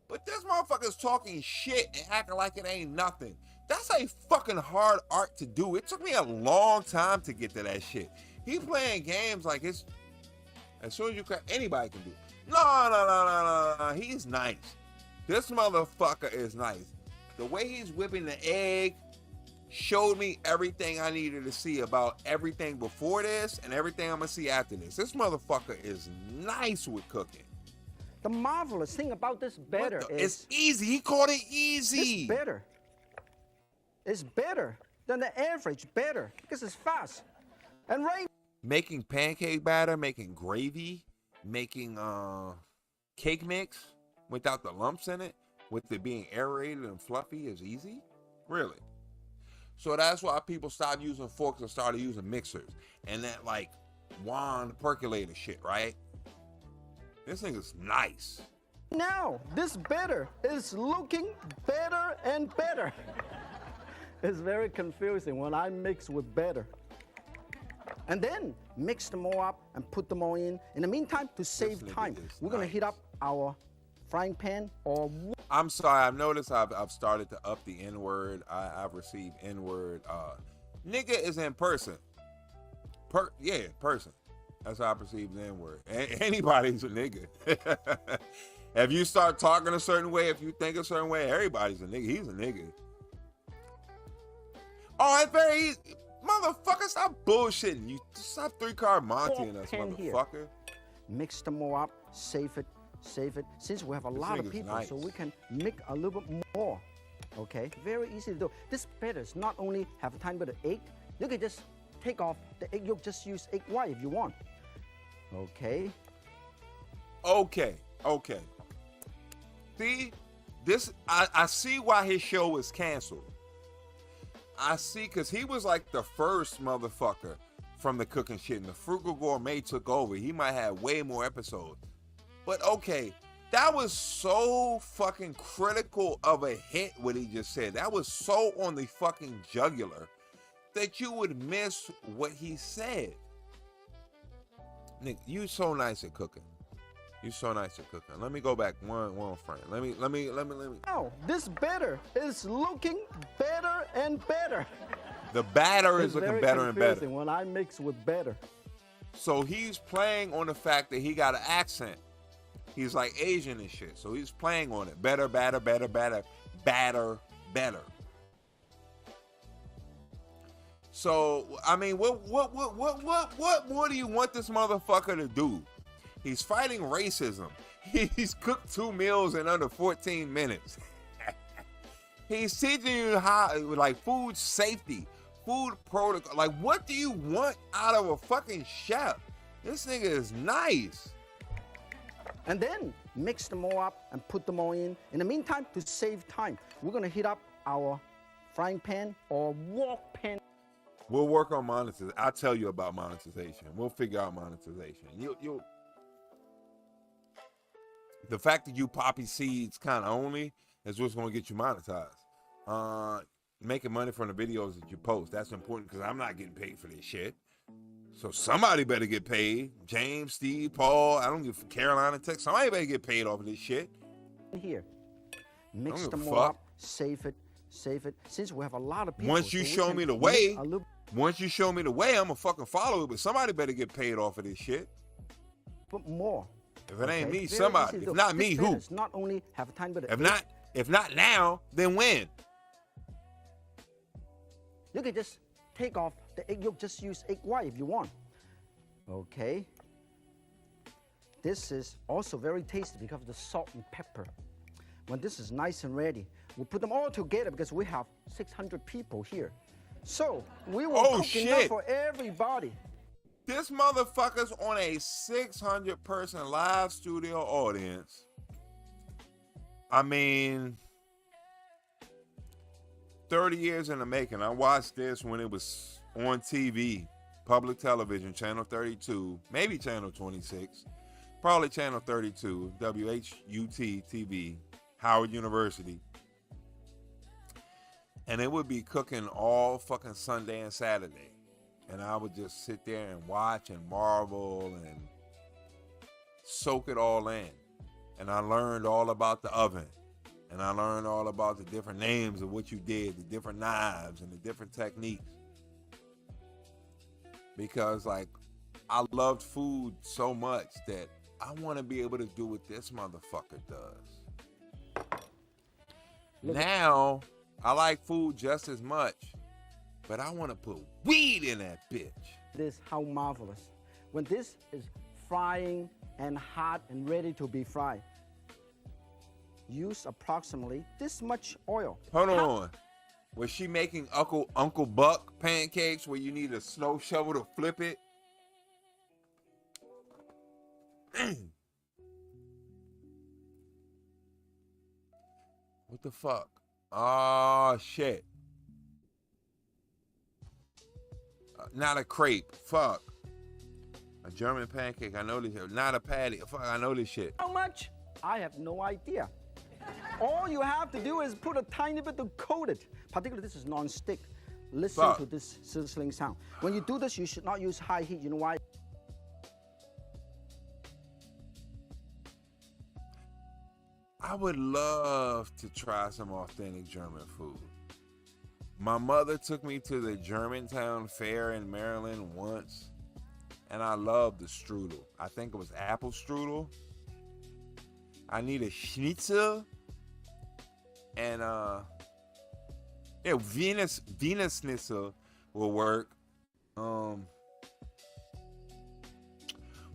But this motherfucker's talking shit and acting like it ain't nothing. That's a fucking hard art to do. It took me a long time to get to that shit. He playing games like it's, as soon as you cut, anybody can do it. No. He's nice. This motherfucker is nice. The way he's whipping the egg showed me everything I needed to see about everything before this and everything I'm gonna see after this. This motherfucker is nice with cooking. The marvelous thing about this batter is it's easy. He called it easy. This batter is better than the average batter because it's fast. And right, making pancake batter, making gravy, making cake mix without the lumps in it, with it being aerated and fluffy is easy. Really. So that's why people stopped using forks and started using mixers and that like wand percolator shit, right? This thing is nice. Now, this batter is looking better and better. It's very confusing when I mix with batter. And then mix them all up and put them all in. In the meantime, to save time, we're gonna heat up our frying pan or... I'm sorry, I've noticed I've started to up the N-word. I've received N-word. Nigga is in person. Person. That's how I perceive the N-word. Anybody's a nigga. If you start talking a certain way, if you think a certain way, everybody's a nigga. He's a nigga. Oh, it's very easy. Motherfucker, stop bullshitting. You stop 3-card Monty in us, motherfucker. Here. Mix them all up, save it. Since we have a lot of people, so we can make a little bit more. Okay, very easy to do. This batter is not only have a tiny bit of egg, you can just take off the egg yolk, just use egg white if you want. Okay. See, this, I see why his show was canceled. I see, because he was like the first motherfucker from the cooking shit, and the Frugal Gourmet took over. He might have way more episodes. But okay, that was so fucking critical of a hit, what he just said. That was so on the fucking jugular that you would miss what he said. Nick, you so nice at cooking. You so nice at cooking. Let me go back one frame. Let me. Oh, this batter is looking better and better. The batter is looking better and better. When I mix with batter. So he's playing on the fact that he got an accent. He's like Asian and shit. So he's playing on it. Better, batter, better, batter, batter, better. So I mean, what more do you want this motherfucker to do? He's fighting racism. He's cooked 2 meals in under 14 minutes. He's teaching you how, like, food safety, food protocol. Like, what do you want out of a fucking chef? This nigga is nice. And then mix them all up and put them all in. In the meantime, to save time, we're gonna heat up our frying pan or wok pan. We'll work on monetization. I'll tell you about monetization. We'll figure out monetization. You'll the fact that you poppy seeds kind of only is what's going to get you monetized. Making money from the videos that you post, that's important because I'm not getting paid for this shit. So somebody better get paid. James, Steve, Paul, I don't give a Carolina, Texas. Somebody better get paid off of this shit. Here, mix them all up, save it. Since we have a lot of people. Once you show me the way, I'm going to fucking follow it, but somebody better get paid off of this shit. But more. If it ain't me, somebody. If not me, who? Not only have time, but if not now, then when? You can just take off the egg yolk. Just use egg white if you want. Okay. This is also very tasty because of the salt and pepper. When this is nice and ready, we'll put them all together because we have 600 people here. So we will cook enough for everybody. This motherfucker's on a 600-person live studio audience. I mean, 30 years in the making. I watched this when it was on TV, public television, channel 32, maybe channel 26, probably channel 32, WHUT TV, Howard University. And it would be cooking all fucking Sunday and Saturday. And I would just sit there and watch and marvel and soak it all in. And I learned all about the oven. And I learned all about the different names of what you did, the different knives and the different techniques. Because, like, I loved food so much that I want to be able to do what this motherfucker does. Now, I like food just as much. But I want to put weed in that bitch. This, how marvelous. When this is frying and hot and ready to be fried, use approximately this much oil. Hold on. Was she making Uncle Buck pancakes where you need a snow shovel to flip it? What the fuck? Oh, shit. Not a crepe. Fuck. A German pancake. I know this shit. Not a patty. Fuck, I know this shit. How much? I have no idea. All you have to do is put a tiny bit to coat it. Particularly, this is non-stick. Listen to this sizzling sound. When you do this, you should not use high heat. You know why? I would love to try some authentic German food. My mother took me to the Germantown Fair in Maryland once, and I loved the strudel. I think it was apple strudel. I need a schnitzel, and Venus schnitzel will work.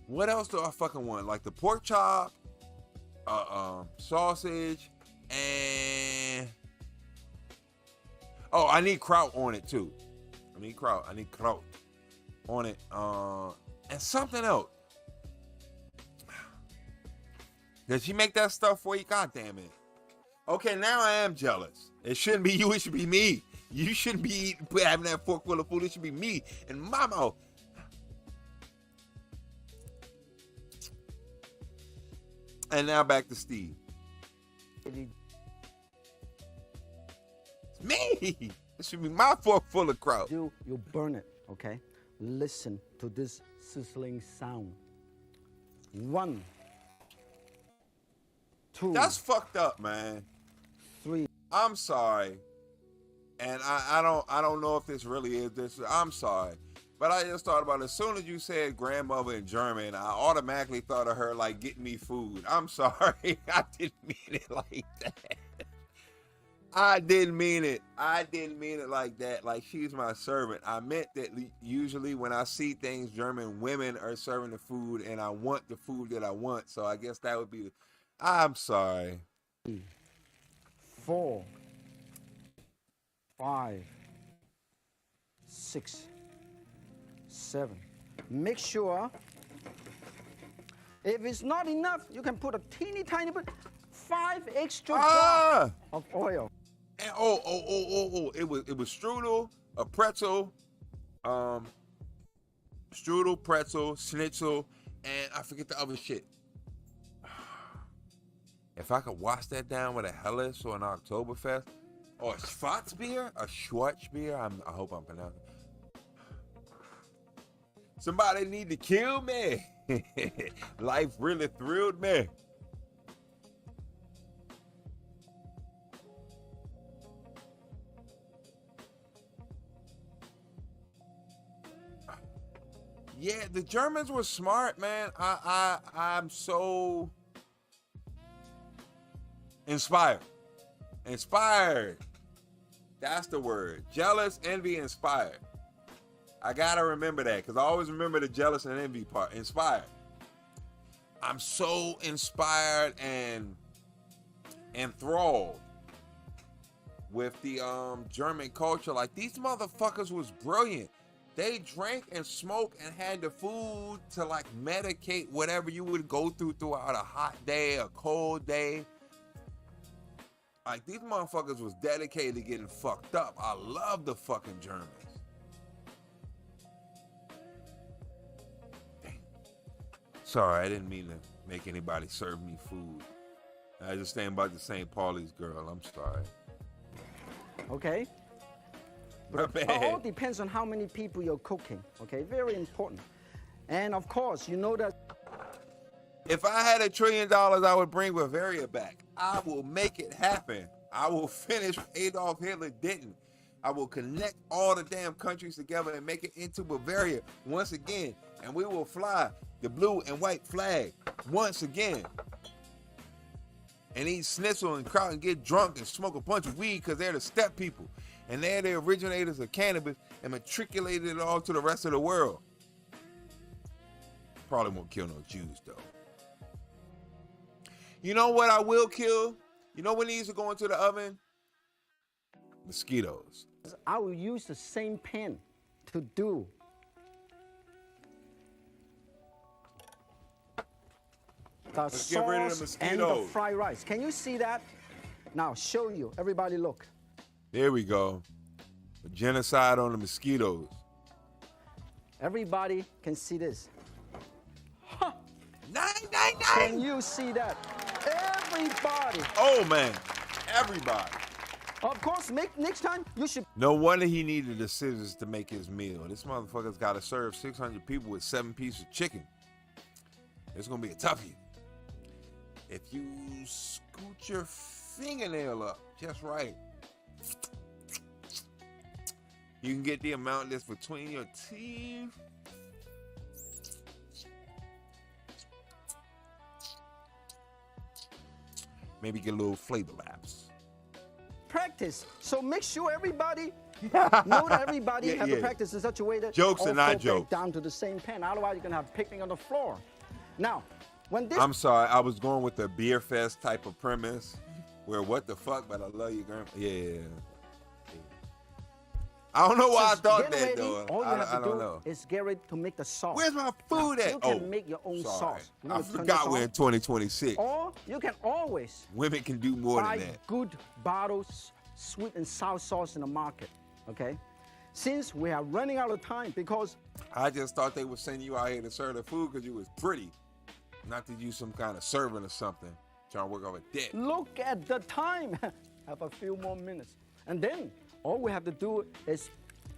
What else do I fucking want? Like the pork chop, sausage, and I need kraut on it too. I need kraut on it. And something else. Did she make that stuff for you? God damn it. Okay, now I am jealous. It shouldn't be you, it should be me. You shouldn't be having that fork full of food. It should be me and my mouth. And now back to Steve. It's me. It should be my fork full of kraut. You burn it, okay? Listen to this sizzling sound. 1, 2. That's fucked up, man. 3. I'm sorry. And I don't know if this really is this. I'm sorry. But I just thought about it. As soon as you said grandmother in German, I automatically thought of her like getting me food. I'm sorry. I didn't mean it like that. I didn't mean it like that. Like she's my servant. I meant that usually when I see things German, women are serving the food and I want the food that I want. So I guess that would be, I'm sorry. 4, 5, 6, 7. Make sure if it's not enough, you can put a teeny tiny bit, 5 extra drops of oil. And it was strudel, a pretzel, strudel, pretzel, schnitzel, and I forget the other shit. If I could wash that down with a Helles or an Oktoberfest, or a Schwarzbier, I hope I'm pronouncing it. Somebody need to kill me. Life really thrilled me. Yeah, the Germans were smart, man. I'm so inspired. Inspired. That's the word. Jealous, envy, inspired. I gotta remember that because I always remember the jealous and envy part. Inspired. I'm so inspired and enthralled with the German culture. Like, these motherfuckers was brilliant. They drank and smoked and had the food to like medicate whatever you would go through throughout a hot day, a cold day. Like, these motherfuckers was dedicated to getting fucked up. I love the fucking Germans. Damn. Sorry, I didn't mean to make anybody serve me food. I just saying about the St. Pauli's girl. I'm sorry. Okay. But it all depends on how many people you're cooking, okay? Very important. And of course, you know that if I had $1 trillion, I would bring Bavaria back. I will make it happen. I will finish what Adolf Hitler didn't. I will connect all the damn countries together and make it into Bavaria once again. And we will fly the blue and white flag once again. And eat schnitzel and kraut and get drunk and smoke a bunch of weed because they're the steppe people. And they're the originators of cannabis and matriculated it all to the rest of the world. Probably won't kill no Jews, though. You know what I will kill? You know when these are going to the oven? Mosquitoes. I will use the same pan to do the Let's get rid of the sauce and mosquitoes. the fried rice. Can you see that? Now, show you. Everybody look. There we go. A genocide on the mosquitoes. Everybody can see this. Huh. 999. Can you see that? Everybody. Oh, man. Everybody. Of course, next time you should. No wonder he needed the scissors to make his meal. This motherfucker's got to serve 600 people with 7 pieces of chicken. It's going to be a toughie. If you scoot your fingernail up just right, you can get the amount that's between your teeth. Maybe get a little flavor lapse. Practice. So make sure everybody know that everybody have to practice in such a way that jokes are not jokes. Down to the same pen. Otherwise, you're gonna have picnic on the floor. Now, when this. I'm sorry, I was going with the beer fest type of premise, where what the fuck, but I love you, grandma. Yeah. I don't know why I thought that ready, though. All you have to don't do know. is get ready to make the sauce. Where's my food now, at? You can make your own sauce. You know, I forgot we're in 2026. Or you can always. Women can do more buy than that. Good bottles, sweet and sour sauce in the market. Okay. Since we are running out of time, because I just thought they were sending you out here to serve the food because you was pretty. Not to use some kind of servant or something. Trying to work off a dick. Look at the time. Have a few more minutes. And then all we have to do is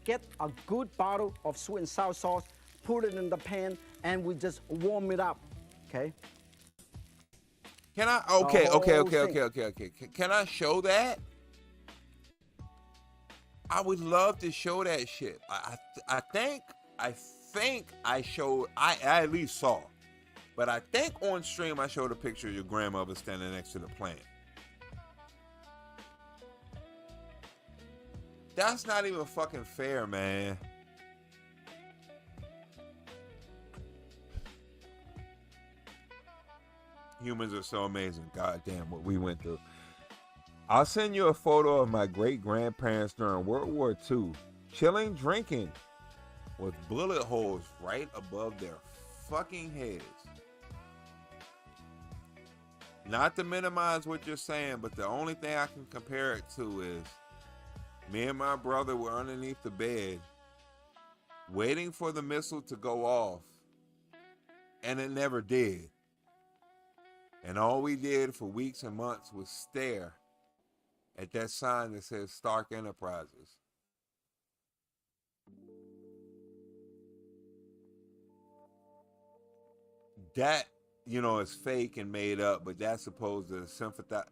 get a good bottle of sweet and sour sauce, put it in the pan, and we just warm it up. Okay? Can I? Okay. Can I show that? I would love to show that shit. I think I showed. I at least saw, but I think on stream I showed a picture of your grandmother standing next to the plant. That's not even fucking fair, man. Humans are so amazing. God damn what we went through. I'll send you a photo of my great-grandparents during World War II, chilling, drinking, with bullet holes right above their fucking heads. Not to minimize what you're saying, but the only thing I can compare it to is me and my brother were underneath the bed, waiting for the missile to go off, and it never did. And all we did for weeks and months was stare at that sign that says Stark Enterprises. That, you know, is fake and made up, but that's supposed to sympathize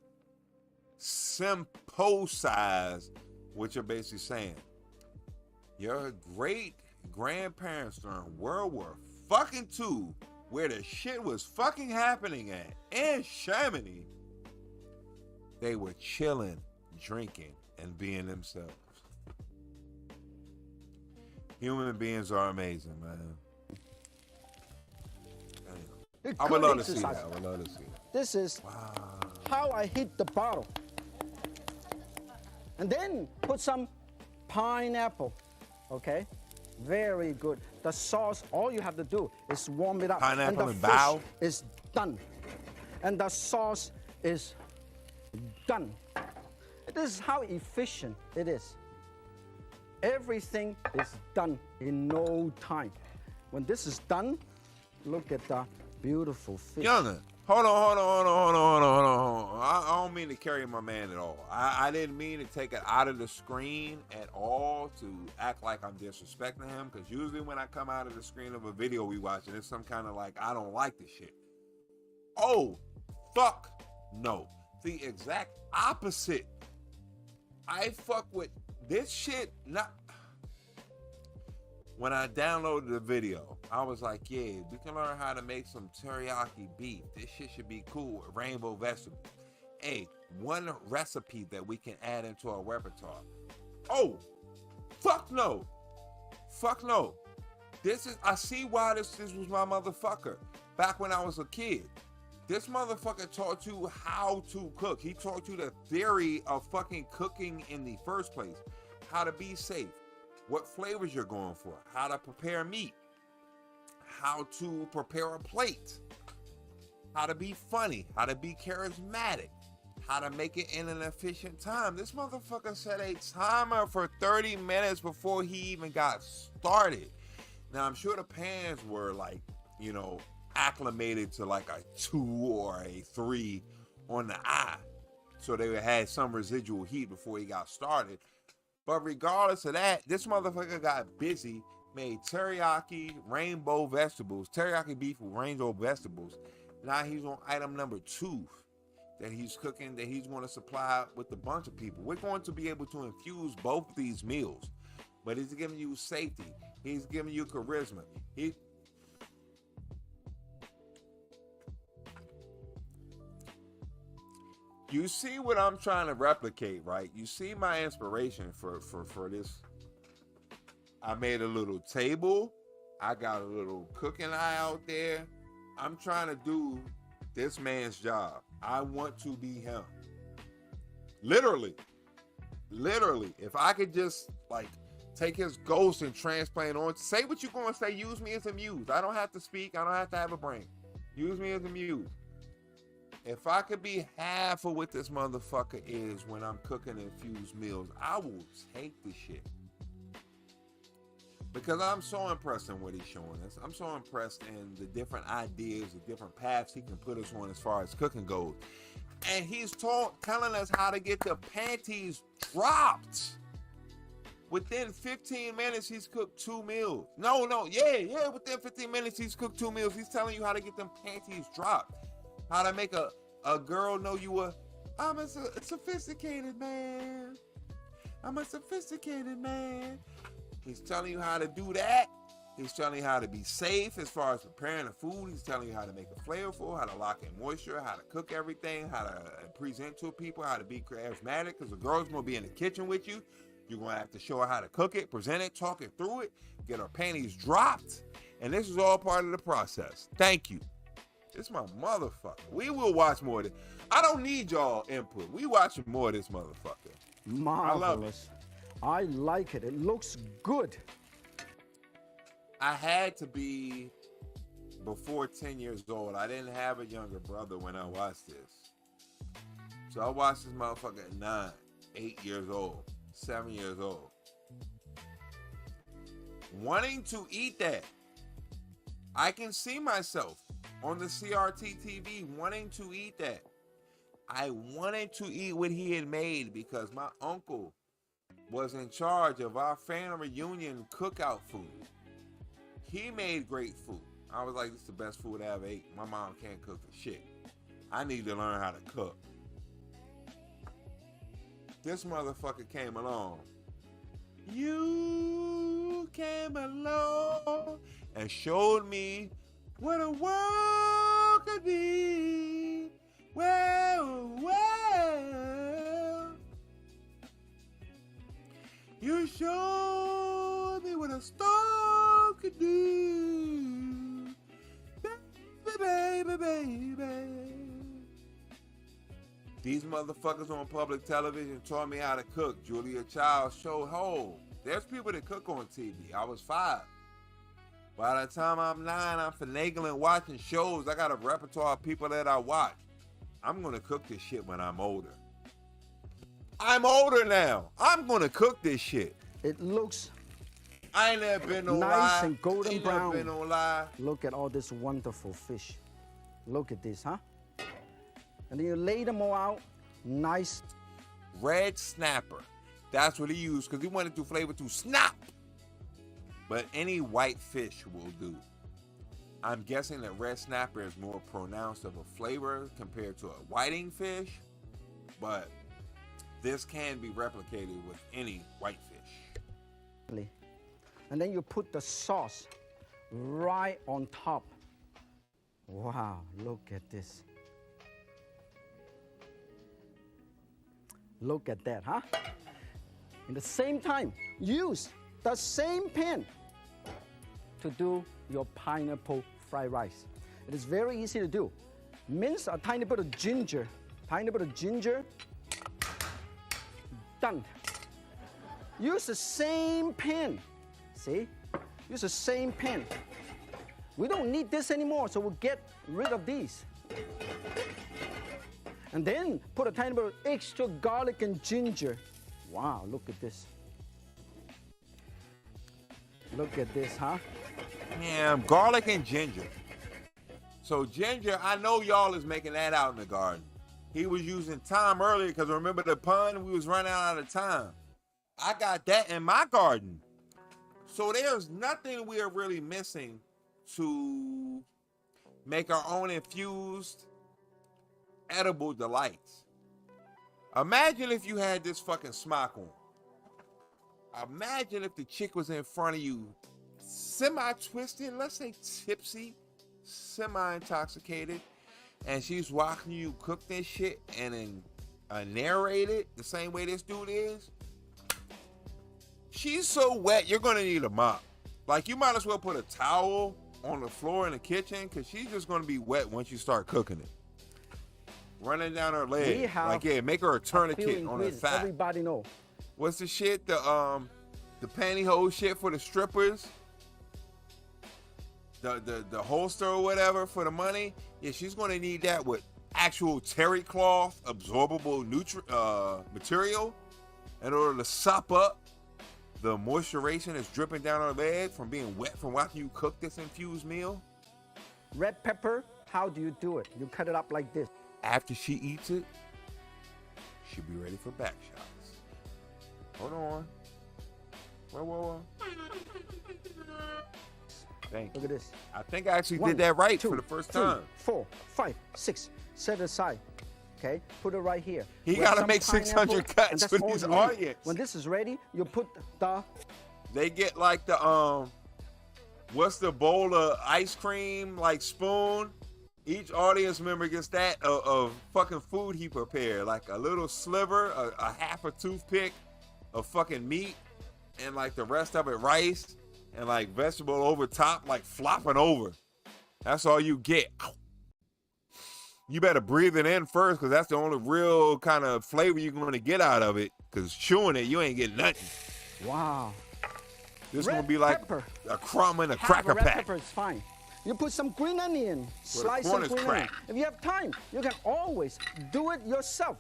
what you're basically saying. Your great grandparents during World War fucking II, where the shit was fucking happening at, in Chamonix, they were chilling, drinking, and being themselves. Human beings are amazing, man. I would love to see that. I would love to see that. This is how I hit the bottle. And then put some pineapple, okay? Very good. The sauce, all you have to do is warm it up. Pineapple and and bao? Is done. And the sauce is done. This is how efficient it is. Everything is done in no time. When this is done, look at the beautiful fish. Younger, hold on. I don't mean to carry my man at all. I didn't mean to take it out of the screen at all to act like I'm disrespecting him, because usually when I come out of the screen of a video we watching, it's some kind of like, I don't like this shit. Oh, fuck no. The exact opposite. I fuck with this shit. Not when I downloaded the video, I was like, yeah, we can learn how to make some teriyaki beef. This shit should be cool with rainbow vegetables. Hey, one recipe that we can add into our repertoire. Oh, fuck no. Fuck no. I see why this was my motherfucker. Back when I was a kid. This motherfucker taught you how to cook. He taught you the theory of fucking cooking in the first place. How to be safe. What flavors you're going for. How to prepare meat. How to prepare a plate. How to be funny. How to be charismatic. How to make it in an efficient time. This motherfucker set a timer for 30 minutes before he even got started. Now, I'm sure the pans were like, you know, acclimated to like a 2 or a 3 on the eye. So they had some residual heat before he got started. But regardless of that, this motherfucker got busy, made teriyaki rainbow vegetables, teriyaki beef with rainbow vegetables. Now he's on item number 2 that he's cooking, that he's going to supply with a bunch of people. We're going to be able to infuse both of these meals, but he's giving you safety. He's giving you charisma. You see what I'm trying to replicate, right? You see my inspiration for this. I made a little table. I got a little cooking eye out there. I'm trying to do this man's job. I want to be him. Literally. If I could just like take his ghost and transplant on, say what you're going to say. Use me as a muse. I don't have to speak. I don't have to have a brain. Use me as a muse. If I could be half of what this motherfucker is when I'm cooking infused meals, I will take the shit. Because I'm so impressed in what he's showing us. I'm so impressed in the different ideas, the different paths he can put us on as far as cooking goes. And he's telling us how to get the panties dropped. Within 15 minutes, he's cooked 2 meals. Yeah. Within 15 minutes, he's cooked 2 meals. He's telling you how to get them panties dropped. How to make a girl know I'm a sophisticated man. I'm a sophisticated man. He's telling you how to do that. He's telling you how to be safe as far as preparing the food. He's telling you how to make it flavorful, how to lock in moisture, how to cook everything, how to present to people, how to be charismatic. Because the girl's going to be in the kitchen with you. You're going to have to show her how to cook it, present it, talk it through it, get her panties dropped. And this is all part of the process. Thank you. It's my motherfucker. We will watch more of this. I don't need y'all input. We watching more of this motherfucker. Marvelous. I love it. I like it. It looks good. I had to be before 10 years old. I didn't have a younger brother when I watched this. So I watched this motherfucker at 9, 8 years old, 7 years old. Wanting to eat that. I can see myself on the CRT TV wanting to eat that. I wanted to eat what he had made because my uncle was in charge of our family reunion cookout food. He made great food. I was like, this is the best food I ever ate. My mom can't cook for shit. I need to learn how to cook. This motherfucker came along. You came along and showed me what a world could be. Well. You showed me what a star could do. Baby. These motherfuckers on public television taught me how to cook. Julia Childs showed whole. There's people that cook on TV. I was 5. By the time I'm 9, I'm finagling watching shows. I got a repertoire of people that I watch. I'm going to cook this shit when I'm older. I'm older now. I'm going to cook this shit. It looks I ain't never been no nice lie. and golden Ain't brown. never been no lie. Look at all this wonderful fish. Look at this, huh? And then you lay them all out. Nice. Red snapper. That's what he used because he wanted to flavor to snap. But any white fish will do. I'm guessing that red snapper is more pronounced of a flavor compared to a whiting fish. But this can be replicated with any white fish. And then you put the sauce right on top. Wow, look at this. Look at that, huh? In the same time, use the same pan to do your pineapple fried rice. It is very easy to do. Mince a tiny bit of ginger. Done. Use the same pan. See? Use the same pan. We don't need this anymore, so we'll get rid of these. And then put a tiny bit of extra garlic and ginger. Wow, look at this. Look at this, huh? Yeah, garlic and ginger. So ginger, I know y'all is making that out in the garden. He was using thyme earlier because remember the pun? We was running out of time. I got that in my garden. So there's nothing we are really missing to make our own infused edible delights. Imagine if you had this fucking smock on. Imagine if the chick was in front of you, semi-twisted, let's say tipsy, semi-intoxicated, and she's watching you cook this shit and then narrate it the same way this dude is. She's so wet, you're gonna need a mop. Like, you might as well put a towel on the floor in the kitchen because she's just gonna be wet once you start cooking it. Running down her leg. Like, yeah, make her a tourniquet on her thigh. Everybody know. What's the shit? The pantyhose shit for the strippers? The holster or whatever for the money? Yeah, she's gonna need that with actual terry cloth, absorbable material in order to sop up the moisturization is dripping down her leg from being wet from watching you cook this infused meal? Red pepper, how do you do it? You cut it up like this. After she eats it, she'll be ready for back shots. Hold on. Whoa. Thank you. Look at this. I think I actually did that right 2, for the first 3, time. 4, 5, 6. Set aside. Okay, put it right here. He With got to some make 600 pineapple, and cuts that's for all these you need. audience. When this is ready, you put the... They get like the, what's the bowl of ice cream, like spoon? Each audience member gets that of fucking food he prepared. Like a little sliver, a half a toothpick of fucking meat, and like the rest of it rice, and like vegetable over top, like flopping over. That's all you get. You better breathe it in first, because that's the only real kind of flavor you're going to get out of it, because chewing it, you ain't getting nothing. Wow. This Red going to be like pepper. a crumb in a Half cracker a red pack. pepper is fine. You put some green onion, slice some corn is green onion. cracked. If you have time, you can always do it yourself.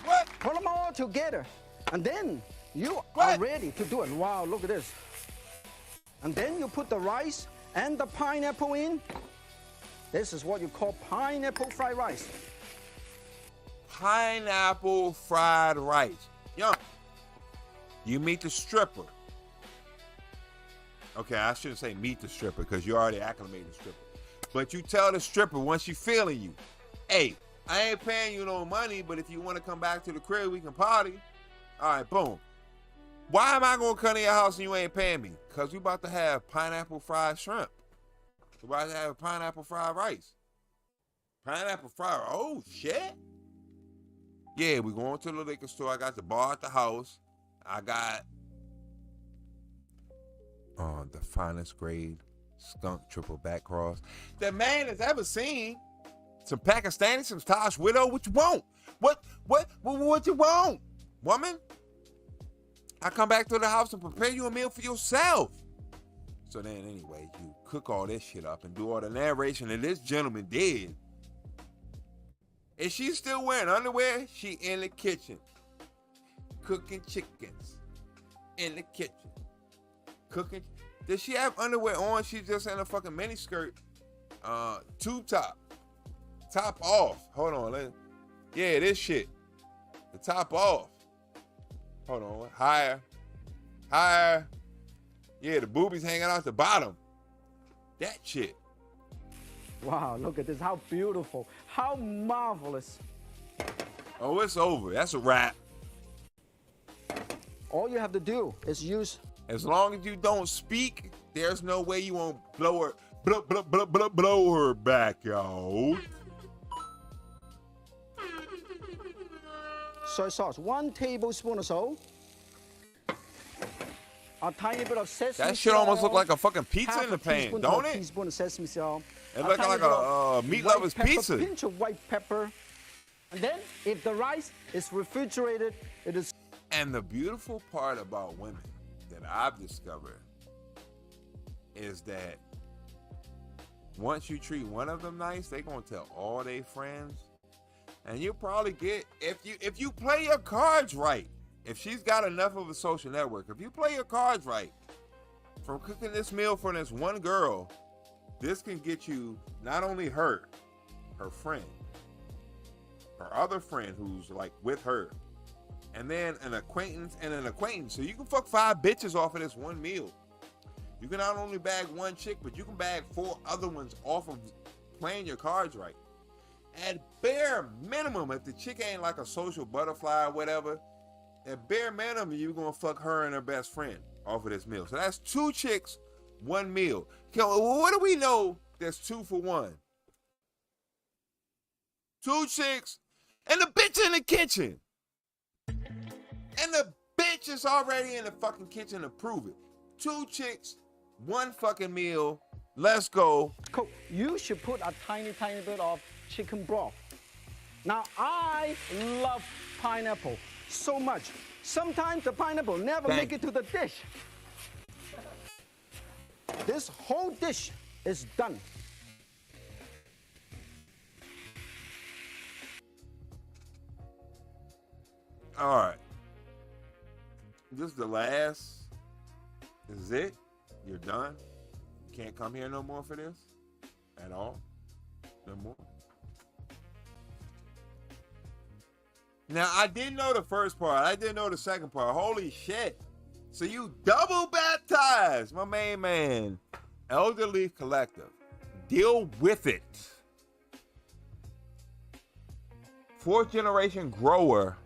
What? Put them all together, and then you are ready to do it. Wow, look at this. And then you put the rice and the pineapple in. This is what you call pineapple fried rice. Pineapple fried rice. Yum. You meet the stripper. Okay, I shouldn't say meet the stripper because you already acclimated the stripper. But you tell the stripper once she's feeling you, hey, I ain't paying you no money, but if you want to come back to the crib, we can party. All right, boom. Why am I going to come to your house and you ain't paying me? Because we about to have pineapple fried shrimp. We about to have pineapple fried rice. Pineapple fried, oh, shit. Yeah, we going to the liquor store. I got the bar at the house. I got the finest grade skunk triple back cross that man has ever seen. Some Pakistani, some Taj Widow. What you want? What you want, woman? I come back to the house and prepare you a meal for yourself. So then anyway, you cook all this shit up and do all the narration that this gentleman did. Is she still wearing underwear? She in the kitchen. Cooking chickens. In the kitchen. Cooking. Does she have underwear on? She's just in a fucking miniskirt. Tube top. Top off. Hold on. Yeah, this shit. The top off. Hold on. Higher. Higher. Yeah, the boobies hanging out the bottom. That shit. Wow, look at this. How beautiful. How marvelous. Oh, it's over. That's a wrap. All you have to do is use... As long as you don't speak, there's no way you won't blow her back, yo. Soy sauce, 1 tablespoon or so. A tiny bit of sesame That shit oil, almost look like a fucking pizza half in the a pan, teaspoon don't to a it? teaspoon of sesame oil. It look like a meat white lover's pepper, pizza. Pinch of white pepper. And then, if the rice is refrigerated, it is... And the beautiful part about women that I've discovered is that once you treat one of them nice, they gonna tell all their friends. And you'll probably get, if you play your cards right, if she's got enough of a social network, if you play your cards right, from cooking this meal for this one girl, this can get you not only her friend, her other friend who's like with her, and then an acquaintance and an acquaintance. So you can fuck 5 bitches off of this one meal. You can not only bag one chick, but you can bag 4 other ones off of playing your cards right. At bare minimum, if the chick ain't like a social butterfly or whatever, at bare minimum, you're gonna fuck her and her best friend off of this meal. So that's 2 chicks, 1 meal. What do we know that's 2 for 1? 2 chicks and the bitch in the kitchen. And the bitch is already in the fucking kitchen to prove it. 2 chicks, 1 fucking meal. Let's go. Cool. You should put a tiny bit of chicken broth. Now, I love pineapple so much. Sometimes the pineapple never make it to the dish. This whole dish is done. All right. This is the last. This is it. You're done. You can't come here no more for this at all. No more. Now, I didn't know the first part. I didn't know the second part. Holy shit. So you double baptized, my main man. Elderly Collective. Deal with it. 4th generation grower.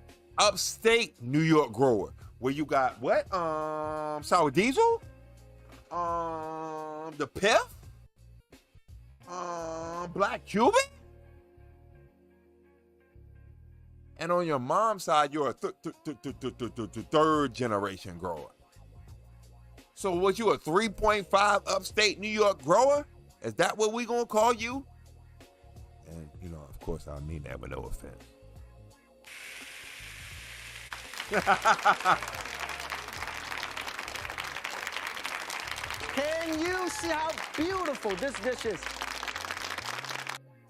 Upstate New York grower. Where you got what? Sour Diesel? The Piff? Black Cuban? And on your mom's side, you're a 3rd generation grower. So was you a 3.5 upstate New York grower? Is that what we gonna call you? And you know, of course, I mean that with no offense. Can you see how beautiful this dish is?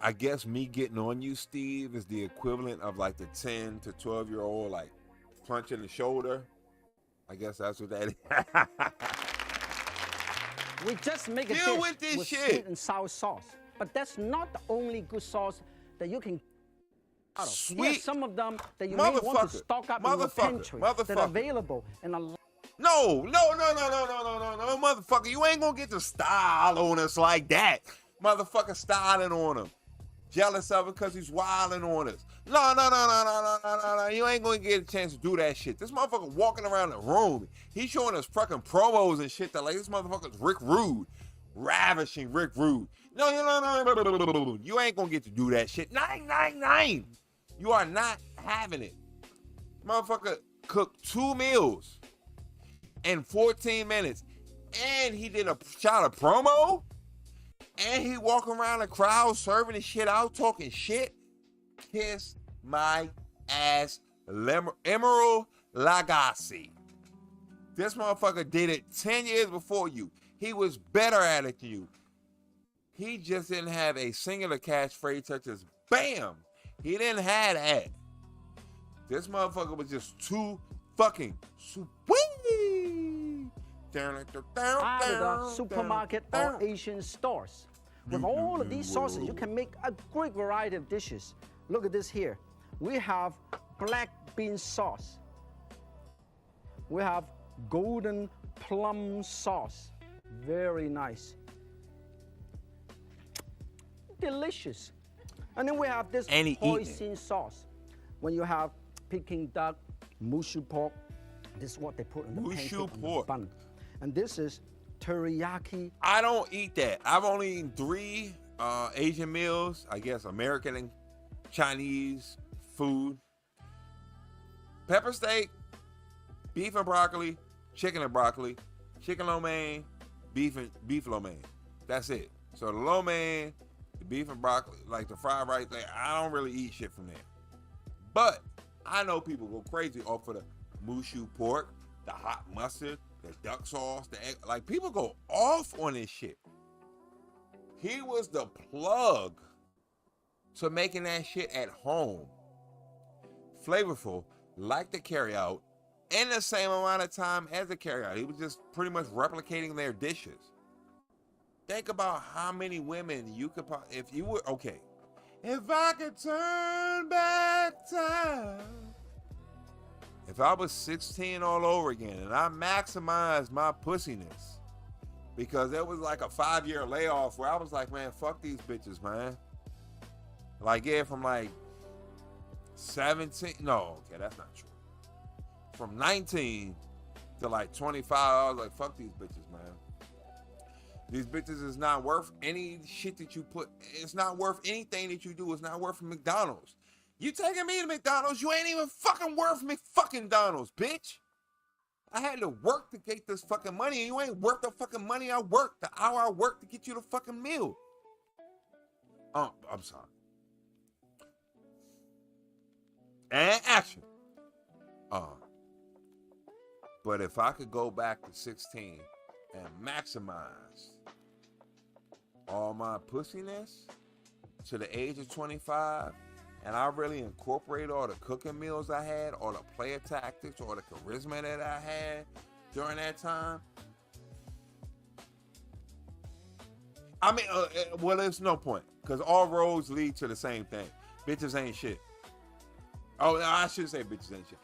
I guess me getting on you, Steve, is the equivalent of like the 10 to 12-year-old like punch in the shoulder. I guess that's what that is. We just make a Deal dish with this shit. sweet and sour sauce. But that's not the only good sauce that you can out of. Sweet. Here's some of them that you may want to stock up in your pantry that are available in a No, motherfucker. You ain't gonna get the style on us like that. Motherfucker styling on him. Jealous of it because he's wilding on us. No. You ain't gonna get a chance to do that shit. This motherfucker walking around the room. He's showing us fucking promos and shit that like this motherfucker's Rick Rude. Ravishing Rick Rude. No. You ain't gonna get to do that shit. 999. You are not having it. Motherfucker cooked 2 meals in 14 minutes. And he did a shot of promo. And he walking around the crowd serving the shit out, talking shit. Kiss my ass, Emerald Lagasse. This motherfucker did it 10 years before you. He was better at it than you. He just didn't have a singular catchphrase such as BAM. He didn't have that. This motherfucker was just too fucking sweet. Out of the supermarket or Asian stores. With all of these sauces, you can make a great variety of dishes. Look at this here. We have black bean sauce. We have golden plum sauce. Very nice. Delicious. And then we have this hoisin sauce. When you have Peking duck, mushu pork, this is what they put in the pancake on the bun. And this is teriyaki. I don't eat that. I've only eaten 3 Asian meals. I guess American and Chinese food. Pepper steak, beef and broccoli, chicken and broccoli, chicken lo mein, beef lo mein. That's it. So the lo mein, the beef and broccoli, like the fried rice thing, I don't really eat shit from there. But I know people go crazy off of the mushu pork, the hot mustard, the duck sauce, the egg. Like, people go off on this shit. He was the plug to making that shit at home. Flavorful, like the carryout, in the same amount of time as the carryout. He was just pretty much replicating their dishes. Think about how many women you could, if you were, okay. If I could turn back time. If I was 16 all over again and I maximized my pussiness, because there was like a 5-year layoff where I was like, man, fuck these bitches, man. Like, yeah, from like 17, no, okay, that's not true. From 19 to like 25, I was like, fuck these bitches, man. These bitches is not worth any shit that you put. It's not worth anything that you do. It's not worth McDonald's. You taking me to McDonald's, you ain't even fucking worth McDonald's, bitch. I had to work to get this fucking money, and you ain't worth the fucking money I worked, the hour I worked to get you the fucking meal. I'm sorry. And action. But if I could go back to 16 and maximize all my pussiness to the age of 25, and I really incorporate all the cooking meals I had, all the player tactics, all the charisma that I had during that time, I mean, well, there's no point, because all roads lead to the same thing. Bitches ain't shit. Oh, I should say bitches ain't shit.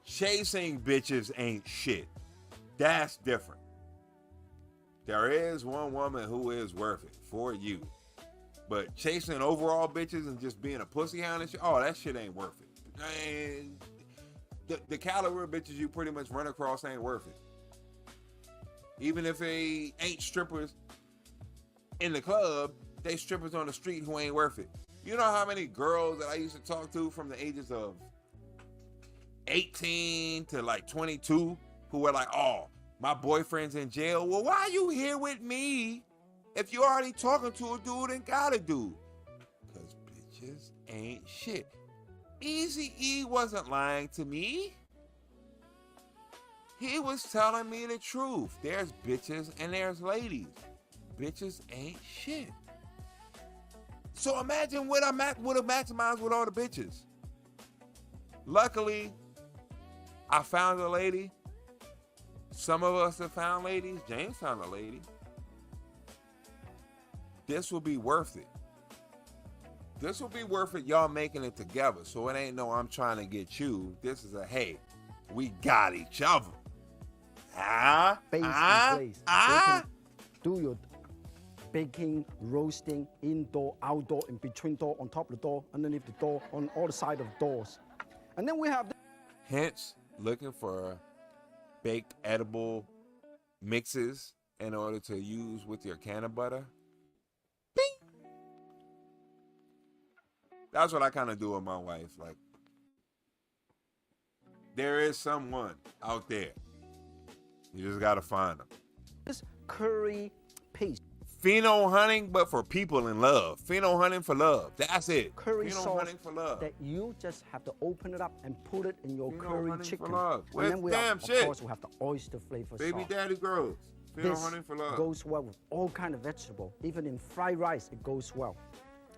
Chasing bitches ain't shit. That's different. There is one woman who is worth it for you. But chasing overall bitches and just being a pussy hound and shit, oh, that shit ain't worth it. And the caliber of bitches you pretty much run across ain't worth it. Even if they ain't strippers in the club, they strippers on the street who ain't worth it. You know how many girls that I used to talk to from the ages of 18 to like 22 who were like, oh, my boyfriend's in jail. Well, why are you here with me if you already talking to a dude and got a dude? Because bitches ain't shit. Eazy-E wasn't lying to me. He was telling me the truth. There's bitches and there's ladies. Bitches ain't shit. So imagine what I would have maximized with all the bitches. Luckily, I found a lady. Some of us have found ladies. James found a lady. This will be worth it. This will be worth it, y'all making it together. So it ain't no I'm trying to get you. This is a, hey, we got each other. Do your baking, roasting, indoor, outdoor, in between door, on top of the door, underneath the door, on all the side of doors. And then we have... Hence, looking for baked edible mixes in order to use with your can of butter. Bing! That's what I kind of do with my wife. Like, there is someone out there. You just got to find them. This curry paste. Pheno hunting, but for people in love. Pheno hunting for love. That's it. Curry Pheno sauce hunting for love. that you just have to open it up and put it in your Pheno curry hunting chicken. for love. And then we have, Damn shit. of course, we have the oyster flavor Baby sauce. daddy girls. Pheno This hunting for love. goes well with all kind of vegetable. Even in fried rice, it goes well.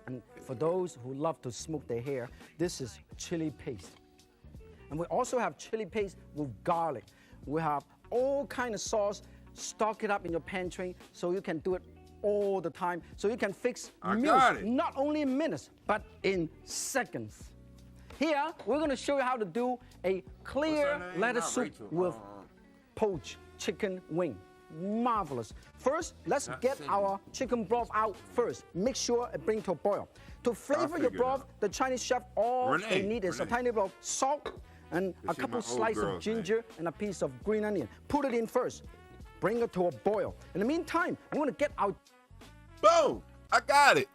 And for those who love to smoke their hair, this is chili paste. And we also have chili paste with garlic. We have all kind of sauce. Stock it up in your pantry so you can do it all the time. So you can fix meals not only in minutes, but in seconds. Here, we're gonna show you how to do a clear lettuce soup with poached chicken wing. Marvelous. First, let's get our chicken broth out first. Make sure it brings to a boil. To flavor your broth, the Chinese chef, all they need is a tiny bit of salt and a couple slices of ginger and a piece of green onion. Put it in first. Bring it to a boil. In the meantime, I'm gonna get out. Boom! I got it.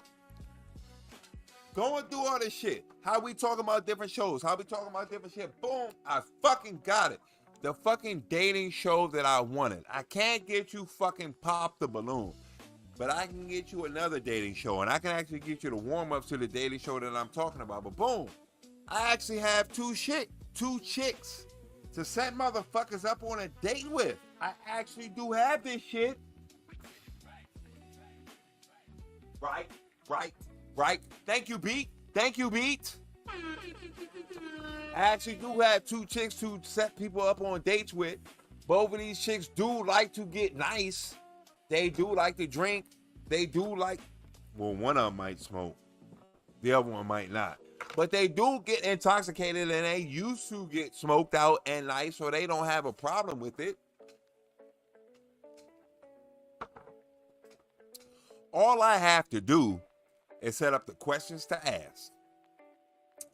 Going through all this shit. How we talking about different shows? How we talking about different shit? Boom! I fucking got it. The fucking dating show that I wanted. I can't get you fucking Pop the Balloon, but I can get you another dating show, and I can actually get you the warm-ups to the dating show that I'm talking about. But boom, I actually have two chicks to set motherfuckers up on a date with. I actually do have this shit. Right. Thank you, Beat. I actually do have two chicks to set people up on dates with. Both of these chicks do like to get nice. They do like to drink. They do like, well, one of them might smoke. The other one might not. But they do get intoxicated and they used to get smoked out and nice, so they don't have a problem with it. All I have to do is set up the questions to ask,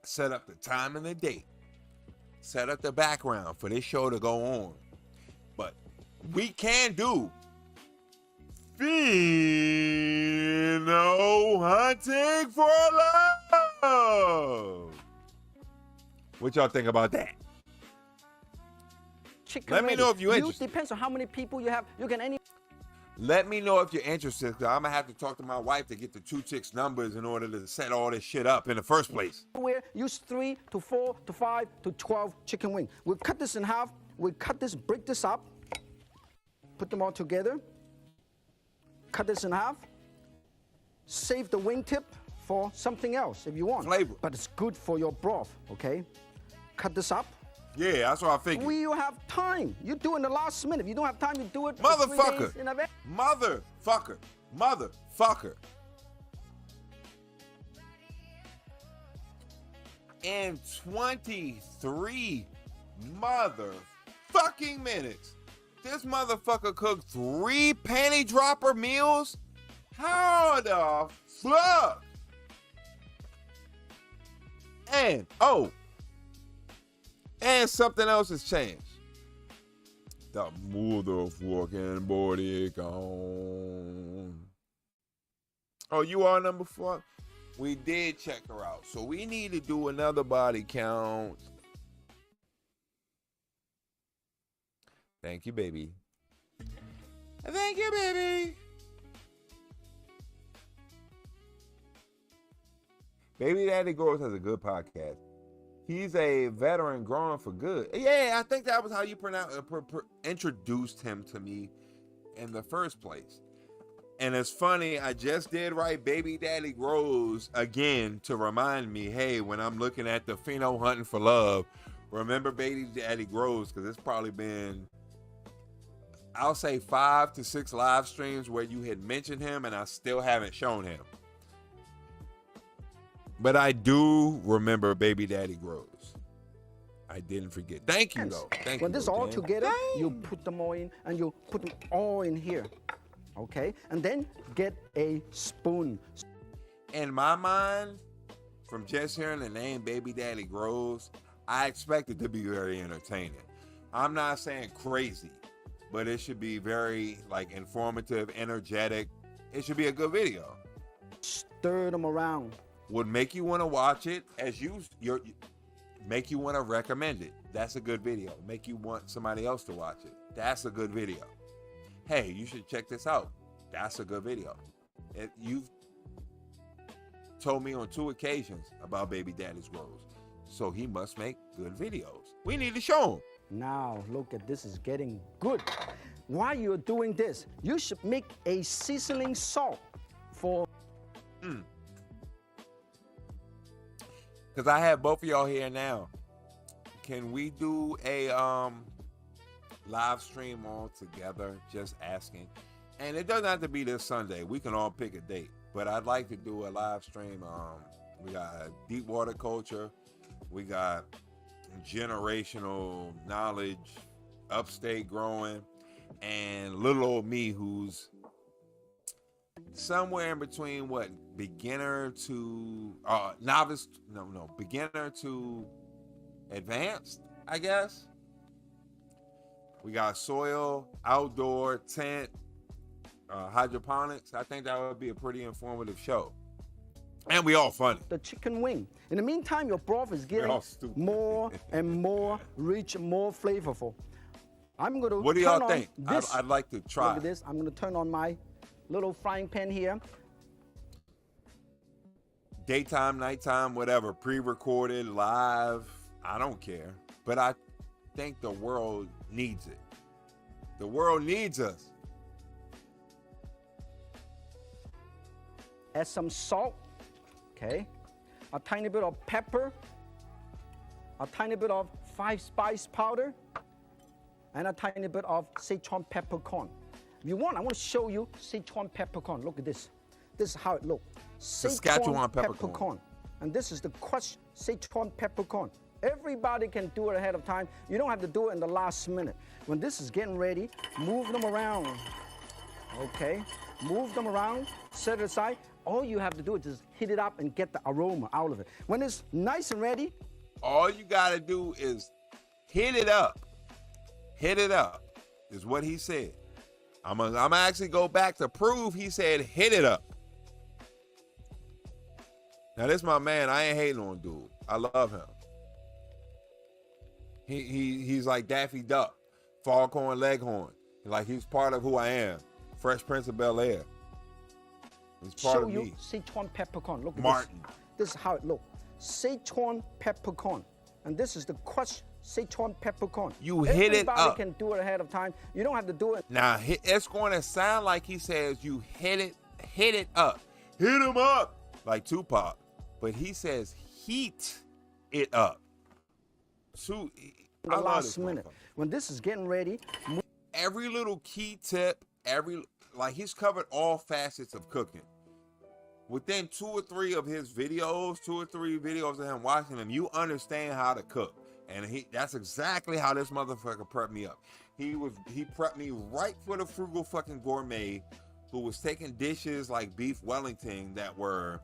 set up the time and the date, set up the background for this show to go on. But we can do Pheno hunting for love. What y'all think about that? Chicken Let me know if you're interested. Depends on how many people you have. You can Let me know if you're interested, because I'm going to have to talk to my wife to get the two chicks' numbers in order to set all this shit up in the first place. We'll use 3 to 4 to 5 to 12 chicken wings. We'll cut this in half. We'll break this up, put them all together, cut this in half, save the wing tip for something else if you want. Flavor. But it's good for your broth, okay? Cut this up. Yeah, that's what I figured. You have time. You do it in the last minute. If you don't have time, you do it Motherfucker. 3 days in advance. Motherfucker. In 23 motherfucking minutes, this motherfucker cooked 3 panty dropper meals? How the fuck? And something else has changed. The motherfucking body gone. Oh, you are number 4? We did check her out. So we need to do another body count. Thank you, baby. Thank you, baby. Baby Daddy Grows has a good podcast. He's a veteran growing for good. Yeah, I think that was how you introduced him to me in the first place. And it's funny, I just did write Baby Daddy Grows again to remind me, hey, when I'm looking at the Pheno Hunting for Love, remember Baby Daddy Grows, because it's probably been, I'll say 5 to 6 live streams where you had mentioned him and I still haven't shown him. But I do remember Baby Daddy Grows. I didn't forget. Thank you, though. Thank you. When this all together, you put them all in, and you put them all in here. Okay? And then get a spoon. In my mind, from just hearing the name Baby Daddy Grows, I expect it to be very entertaining. I'm not saying crazy, but it should be very, like, informative, energetic. It should be a good video. Stir them around. Would make you want to watch it, make you want to recommend it. That's a good video. Make you want somebody else to watch it. That's a good video. Hey, you should check this out. That's a good video. You've told me on 2 occasions about Baby Daddy's Grows, so he must make good videos. We need to show him. Now, look at this, is getting good. While you're doing this, you should make a seasoning salt for... Because I have both of y'all here now. Can we do a live stream all together? Just asking. And it doesn't have to be this Sunday. We can all pick a date. But I'd like to do a live stream. We got deep water culture. We got generational knowledge, upstate growing, and little old me who's somewhere in between beginner to novice, beginner to advanced, I guess. We got soil, outdoor, tent, hydroponics. I think that would be a pretty informative show. And we all funny. The chicken wing. In the meantime, your broth is getting more and more rich, more flavorful. I'm going to What do y'all think? I'd like to try. Look at this. I'm going to turn on my little frying pan here. Daytime, nighttime, whatever, pre-recorded, live, I don't care. But I think the world needs it. The world needs us. Add some salt, okay? A tiny bit of pepper, a tiny bit of 5-spice powder, and a tiny bit of Sichuan peppercorn. If you want, I want to show you Sichuan peppercorn. Look at this. This is how it looks. Saskatchewan peppercorn. And this is the crushed Sichuan peppercorn. Everybody can do it ahead of time. You don't have to do it in the last minute. When this is getting ready, move them around. Okay? Move them around, set it aside. All you have to do is just heat it up and get the aroma out of it. When it's nice and ready, all you got to do is hit it up. Hit it up is what he said. I'm gonna actually go back to prove he said hit it up. Now this my man. I ain't hating on dude. I love him. He's like Daffy Duck, Foghorn Leghorn. Like he's part of who I am. Fresh Prince of Bel-Air. He's part of me. Sichuan peppercorn. Look at Martin. This is how it looks. Sichuan peppercorn. And this is the crushed Sichuan peppercorn. You hit it up. Everybody can do it ahead of time. You don't have to do it. Now, it's going to sound like he says you hit it up. Hit him up. like Tupac, but he says heat it up. So, the last minute. When this is getting ready, every little key tip, he's covered all facets of cooking. Within 2 or 3 of his videos, 2 or 3 videos of him watching them, you understand how to cook. And that's exactly how this motherfucker prepped me up. He prepped me right for the frugal fucking gourmet who was taking dishes like beef Wellington that were,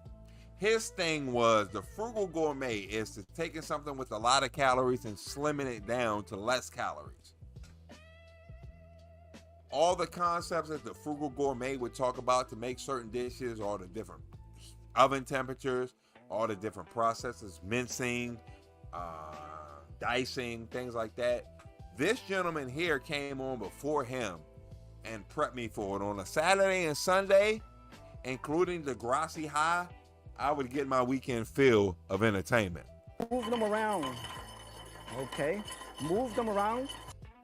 his thing was the frugal gourmet is to taking something with a lot of calories and slimming it down to less calories. All the concepts that the frugal gourmet would talk about to make certain dishes, all the different oven temperatures, all the different processes, mincing, dicing, things like that. This gentleman here came on before him and prepped me for it. On a Saturday and Sunday, including the Grassy High, I would get my weekend fill of entertainment. Move them around. Okay. Move them around.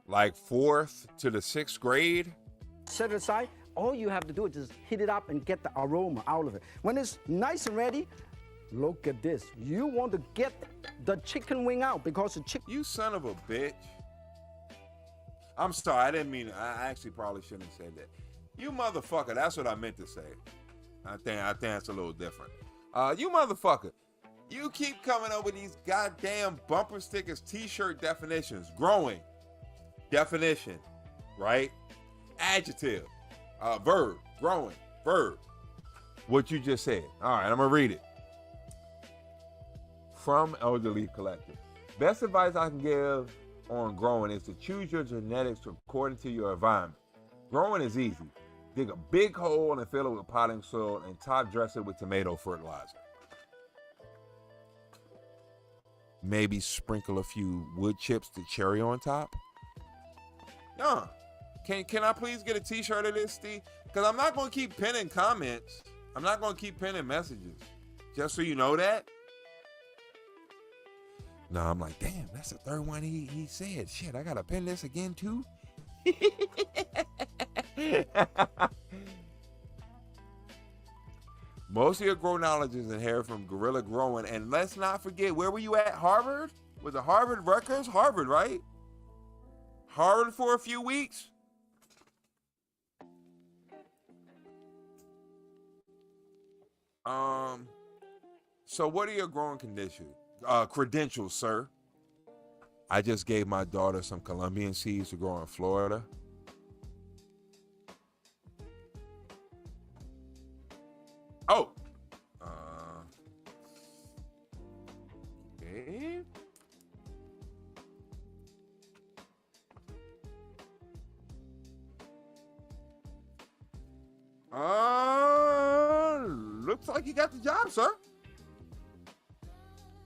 Like 4th to the 6th grade. Set it aside. All you have to do is just heat it up and get the aroma out of it. When it's nice and ready, look at this. You want to get the chicken wing out because the chicken... You son of a bitch. I'm sorry, I didn't mean it. I actually probably shouldn't have said that. You motherfucker, that's what I meant to say. I think that's a little different. You motherfucker, you keep coming up with these goddamn bumper stickers, t-shirt definitions. Growing, definition, right? Adjective, verb, growing, verb. What you just said. All right, I'm gonna read it. From Elderly Collective. Best advice I can give on growing is to choose your genetics according to your environment. Growing is easy. Dig a big hole and fill it with potting soil and top dress it with tomato fertilizer. Maybe sprinkle a few wood chips to cherry on top. No. Can I please get a t-shirt of this, Steve? Because I'm not going to keep pinning comments. I'm not going to keep pinning messages. Just so you know that. No, I'm like, damn, that's the 3rd one he said. Shit, I got to pin this again too? Most of your grow knowledge is inherited from guerrilla growing. And let's not forget, where were you at? Harvard? Was it Harvard Rutgers? Harvard, right? Harvard for a few weeks? So what are your growing credentials, sir? I just gave my daughter some Colombian seeds to grow in Florida. Oh. Okay. Looks like you got the job, sir.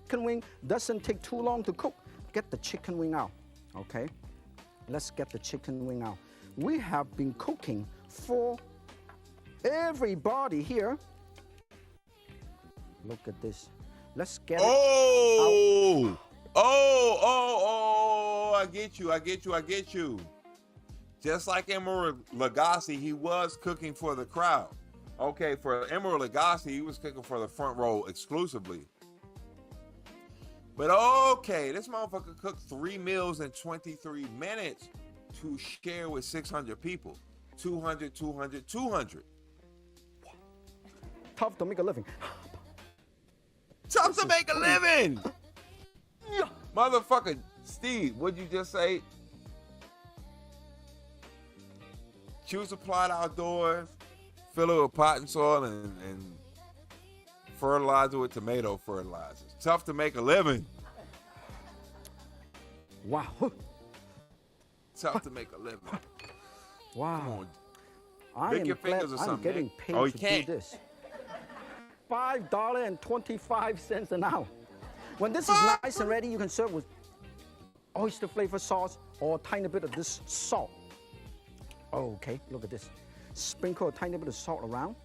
Chicken wing doesn't take too long to cook. Get the chicken wing out, okay? Let's get the chicken wing out. We have been cooking for everybody here. Look at this. Let's get it out. I get you. Just like Emerald Lagasse, he was cooking for the crowd. Okay, for Emerald Lagasse, he was cooking for the front row exclusively. But okay, this motherfucker cooked 3 meals in 23 minutes to share with 600 people. 200. Tough to make a living. Tough to make a living! Yeah. Motherfucker, Steve, what'd you just say? Choose a plot outdoors, fill it with potting soil, and fertilizer with tomato fertilizer. Tough to make a living. Wow. Tough to make a living. Wow. Come on. I am your fingers glad or something, I'm getting paid oh, to can't. do this. $5.25 an hour. When this is nice and ready, you can serve with oyster flavor sauce or a tiny bit of this salt. Okay, look at this. Sprinkle a tiny bit of salt around.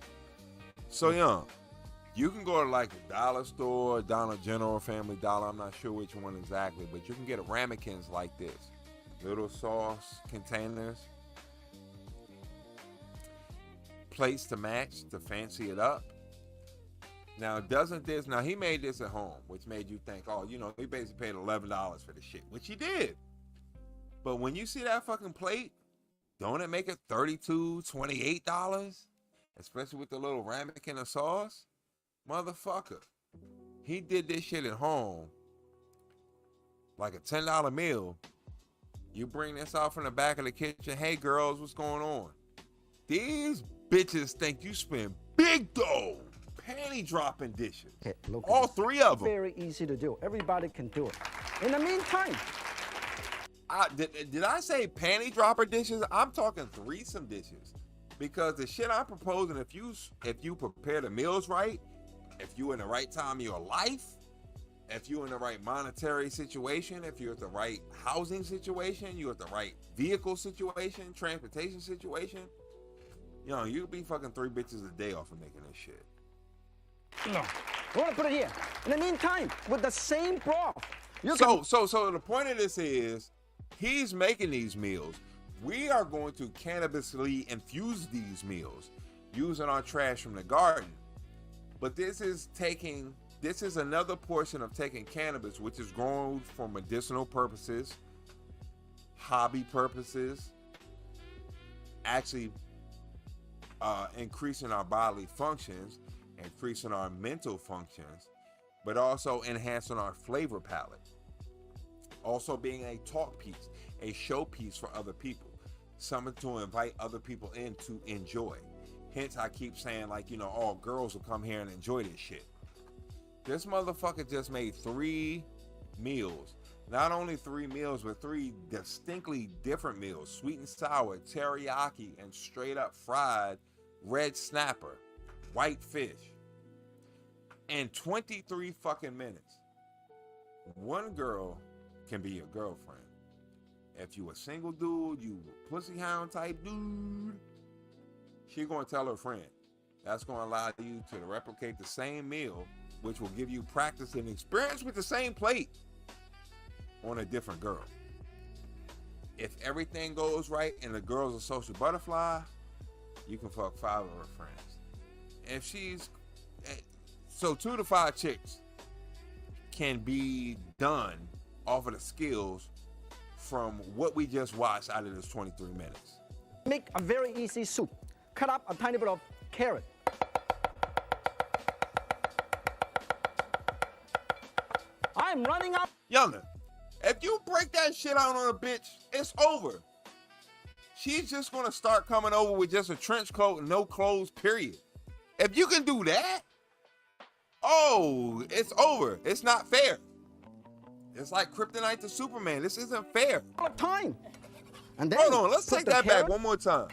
So young, you can go to like the dollar store, Dollar General, Family Dollar. I'm not sure which one exactly, but you can get ramekins like this. Little sauce containers. Plates to match to fancy it up. Now, doesn't this, now he made this at home, which made you think, oh, you know, he basically paid $11 for the shit, which he did. But when you see that fucking plate, don't it make it $32, $28? Especially with the little ramekin and the sauce? Motherfucker. He did this shit at home like a $10 meal. You bring this out from the back of the kitchen. Hey, girls, what's going on? These bitches think you spend big dough. Panty dropping dishes. Okay, look all three of them. Very easy to do. Everybody can do it. In the meantime, did I say panty dropper dishes? I'm talking threesome dishes, because the shit I'm proposing, if you prepare the meals right, if you in the right time of your life, if you're in the right monetary situation, if you're at the right housing situation, you're at the right vehicle situation, transportation situation, you know, you'll be fucking 3 bitches a day off of making this shit. No. I want to put it here. In the meantime, with the same broth. So the point of this is, he's making these meals. We are going to cannabisly infuse these meals using our trash from the garden. But this is another portion of taking cannabis, which is grown for medicinal purposes, hobby purposes, actually increasing our bodily functions, increasing our mental functions, but also enhancing our flavor palette. Also being a talk piece, a show piece for other people, something to invite other people in to enjoy. Hence, I keep saying, like, you know, all girls will come here and enjoy this shit. This motherfucker just made 3 meals. Not only 3 meals, but 3 distinctly different meals. Sweet and sour, teriyaki, and straight up fried red snapper, white fish. In 23 fucking minutes. One girl can be your girlfriend. If you a single dude, you a pussy hound type dude, she gonna tell her friend. That's gonna allow you to replicate the same meal, which will give you practice and experience with the same plate on a different girl. If everything goes right and the girl's a social butterfly, you can fuck 5 of her friends. If she's, so 2 to 5 chicks can be done off of the skills from what we just watched out of this 23 minutes. Make a very easy soup. Cut up a tiny bit of carrot. I'm running out. Younger, if you break that shit out on a bitch, it's over. She's just gonna start coming over with just a trench coat and no clothes, period. If you can do that, oh, it's over. It's not fair. It's like Kryptonite to Superman. This isn't fair. Time. And then hold on, let's take that back one more time.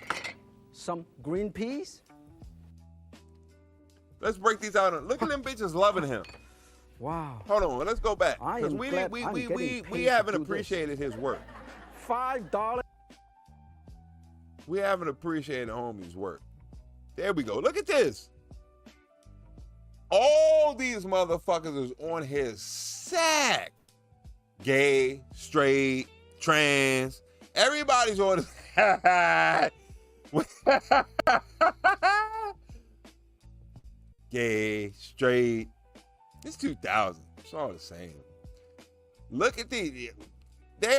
Some green peas. Let's break these out. Look at them bitches loving him. Wow. Hold on, let's go back. Because we haven't appreciated his work. $5. We haven't appreciated homie's work. There we go. Look at this. All these motherfuckers is on his sack. Gay, straight, trans. Everybody's on his gay, straight. It's 2000. It's all the same. Look at these.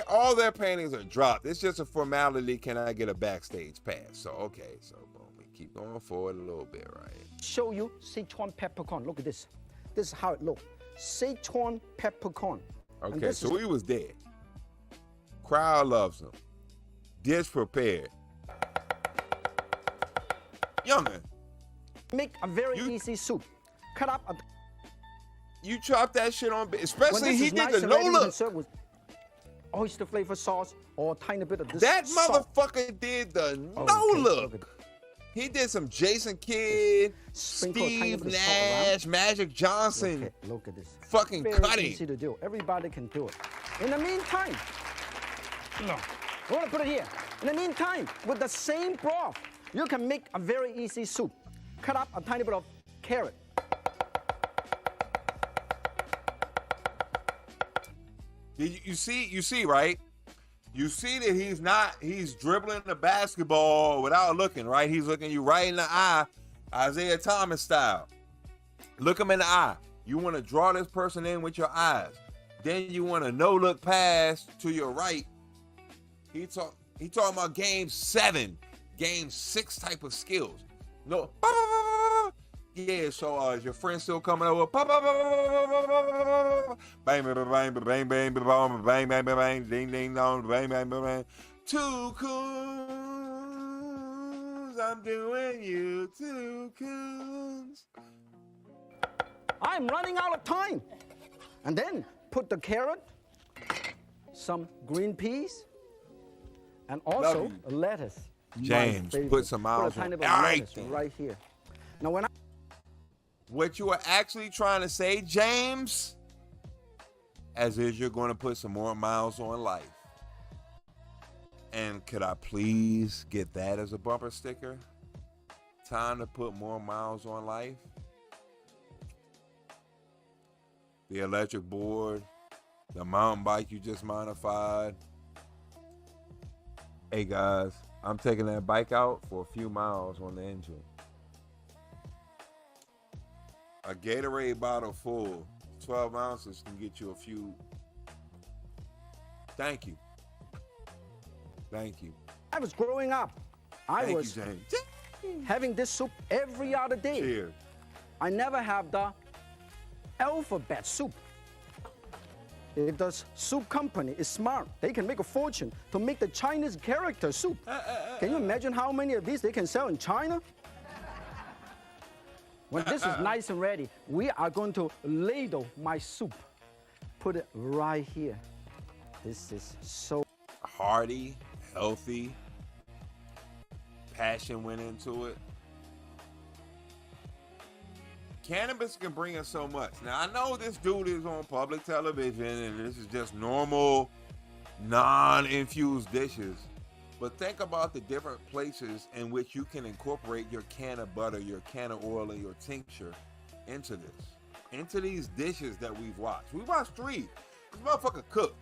All their paintings are dropped. It's just a formality. Can I get a backstage pass? So, okay. So, boom. We keep going forward a little bit, right? Show you Sichuan peppercorn. Look at this. This is how it looks. Sichuan peppercorn. Okay, so he was dead. Crowd loves him. Dish prepared. Younger. Make a very easy soup. Cut up a... You chop that shit on, especially he did the no-look. Oyster flavor sauce or a tiny bit of this That salt. motherfucker did the no-look. He did some Jason Kidd, Steve Nash, Magic Johnson. Look at this. Fucking very cutting. Easy to do. Everybody can do it. In the meantime, no. I want to put it here. In the meantime, with the same broth, you can make a very easy soup. Cut up a tiny bit of carrot. You see, right? You see that he's dribbling the basketball without looking, right? He's looking you right in the eye, Isaiah Thomas style. Look him in the eye. You want to draw this person in with your eyes. Then you want to no-look pass to your right. He talking about game 7, game 6 type of skills. No. Yeah, so is your friend still coming over? Bang, bang, bang, bang, bang, bang, bang, bang, bang, bang, ding, ding, dong, bang, bang, bang, bang. 2 coons, I'm doing you 2 coons. I'm running out of time. And then put the carrot, some green peas, and also a lettuce. James, put some miles on. All right, right here. Now, what you are actually trying to say, James, as is you're going to put some more miles on life. And could I please get that as a bumper sticker? Time to put more miles on life. The electric board, the mountain bike you just modified. Hey guys, I'm taking that bike out for a few miles on the engine. A Gatorade bottle full, 12 ounces can get you a few. Thank you. Thank you. I was growing up. I was having this soup every other day. Cheers. I never have the alphabet soup. If the soup company is smart, they can make a fortune to make the Chinese character soup. Can you imagine how many of these they can sell in China? When this is nice and ready, we are going to ladle my soup. Put it right here. This is so hearty, healthy. Passion went into it. Cannabis can bring us so much. Now, I know this dude is on public television and this is just normal, non-infused dishes. But think about the different places in which you can incorporate your can of butter, your can of oil, and your tincture into this. Into these dishes that we've watched. We watched 3. This motherfucker cooked.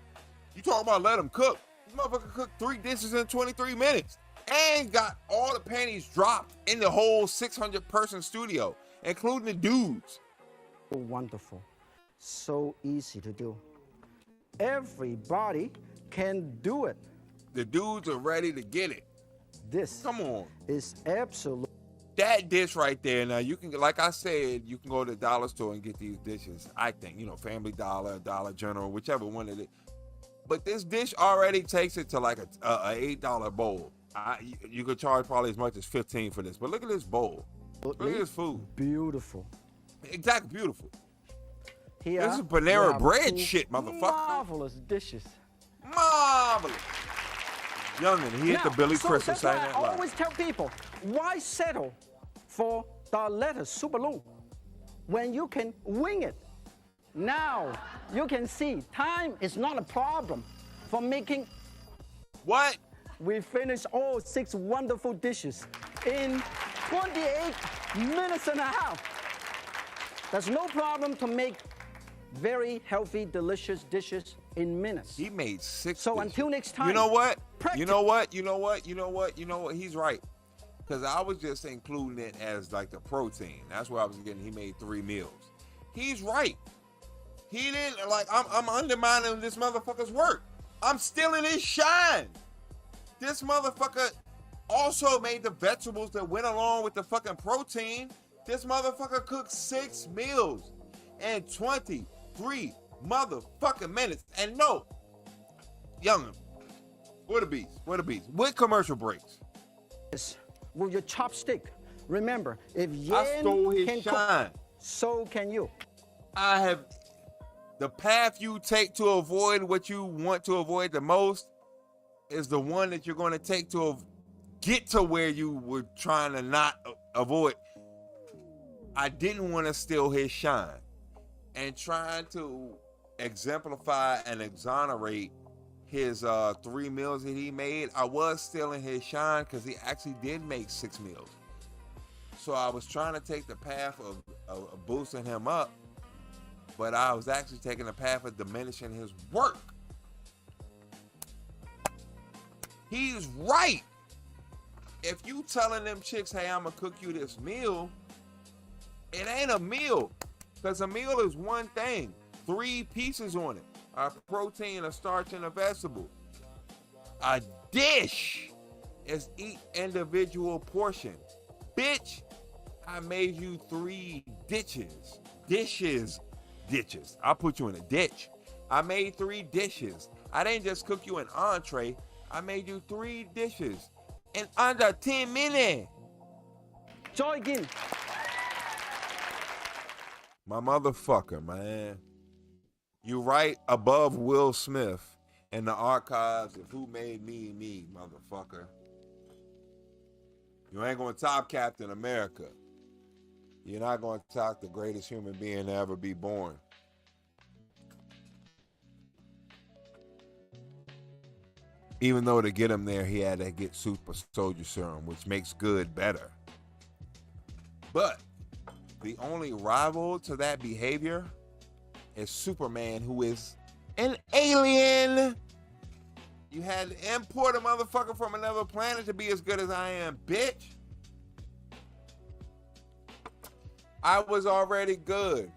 You talking about let him cook. This motherfucker cooked 3 dishes in 23 minutes. And got all the panties dropped in the whole 600-person studio, including the dudes. So wonderful. So easy to do. Everybody can do it. The dudes are ready to get it. This come on is absolute. That dish right there. Now you can, like I said, you can go to the dollar store and get these dishes. I think, Family Dollar, Dollar General, whichever one it is. But this dish already takes it to like a $8 bowl. You could charge probably as much as $15 for this. But look at this bowl. Look at this food. Beautiful. Exactly, beautiful. Here, this is Panera Bread shit, motherfucker. Marvelous dishes. Marvelous. Youngin, he hit the Billy Crystal saying that. I always tell people, why settle for the lettuce super long when you can wing it? Now you can see time is not a problem for making. What? We finished all 6 wonderful dishes in 28 minutes and a half. There's no problem to make very healthy, delicious dishes in minutes. He made 6. So until next time. You know what? You know what? He's right. Because I was just including it as like the protein. That's where I was getting. He made 3 meals. He's right. He didn't I'm undermining this motherfucker's work. I'm stealing his shine. This motherfucker also made the vegetables that went along with the fucking protein. This motherfucker cooked 6 meals in 23 motherfucking minutes. And no, Youngin, where the beats? With commercial breaks. Yes, with your chopstick. Remember, if I stole his shine, so can you. I have the path you take to avoid what you want to avoid the most is the one that you're going to take to get to where you were trying to not avoid. I didn't want to steal his shine, and trying to exemplify and exonerate his 3 meals that he made. I was stealing his shine because he actually did make 6 meals. So I was trying to take the path of boosting him up, but I was actually taking the path of diminishing his work. He's right. If you telling them chicks, hey, I'm gonna cook you this meal, it ain't a meal. Because a meal is one thing. 3 pieces on it. A protein, a starch, and a vegetable. A dish is each individual portion. Bitch, I made you 3 dishes. Ditches. I'll put you in a ditch. I made 3 dishes. I didn't just cook you an entree. I made you 3 dishes in under 10 minutes. Joy again. My motherfucker, man. You right above Will Smith in the archives of Who Made Me, motherfucker. You ain't gonna top Captain America. You're not gonna top the greatest human being to ever be born. Even though to get him there, he had to get super soldier serum, which makes good better. But the only rival to that behavior is Superman, who is an alien. You had to import a motherfucker from another planet to be as good as I am, bitch. I was already good.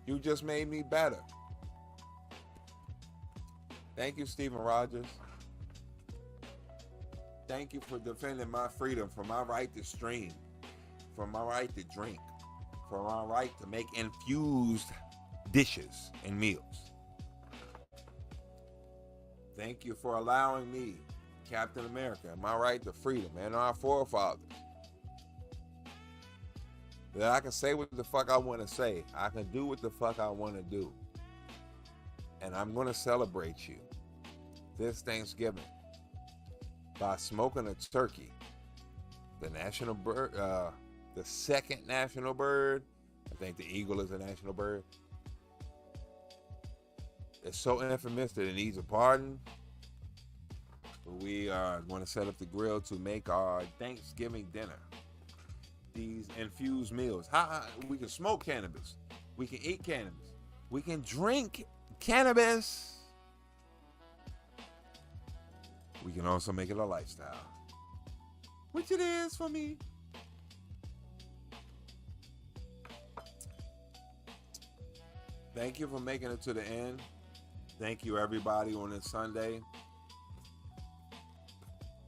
You just made me better. Thank you, Stephen Rogers. Thank you for defending my freedom, for my right to stream, for my right to drink, for my right to make infused dishes and meals. Thank you for allowing me, Captain America, my right to freedom and our forefathers. That I can say what the fuck I want to say. I can do what the fuck I want to do. And I'm going to celebrate you this Thanksgiving by smoking a turkey. The national bird, the second national bird. I think the eagle is a national bird. It's so infamous that it needs a pardon. But we are going to set up the grill to make our Thanksgiving dinner. These infused meals. We can smoke cannabis. We can eat cannabis. We can drink cannabis. We can also make it a lifestyle, which it is for me. Thank you for making it to the end. Thank you, everybody, on this Sunday.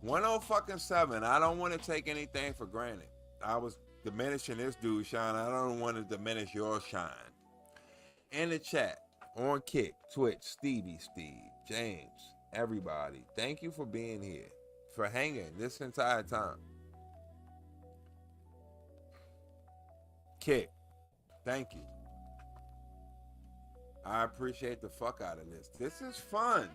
107. I don't want to take anything for granted. I was diminishing this dude's shine. I don't want to diminish your shine. In the chat, on Kick, Twitch, Steve, James, everybody, thank you for being here, for hanging this entire time. Kick, thank you. I appreciate the fuck out of this. This is fun.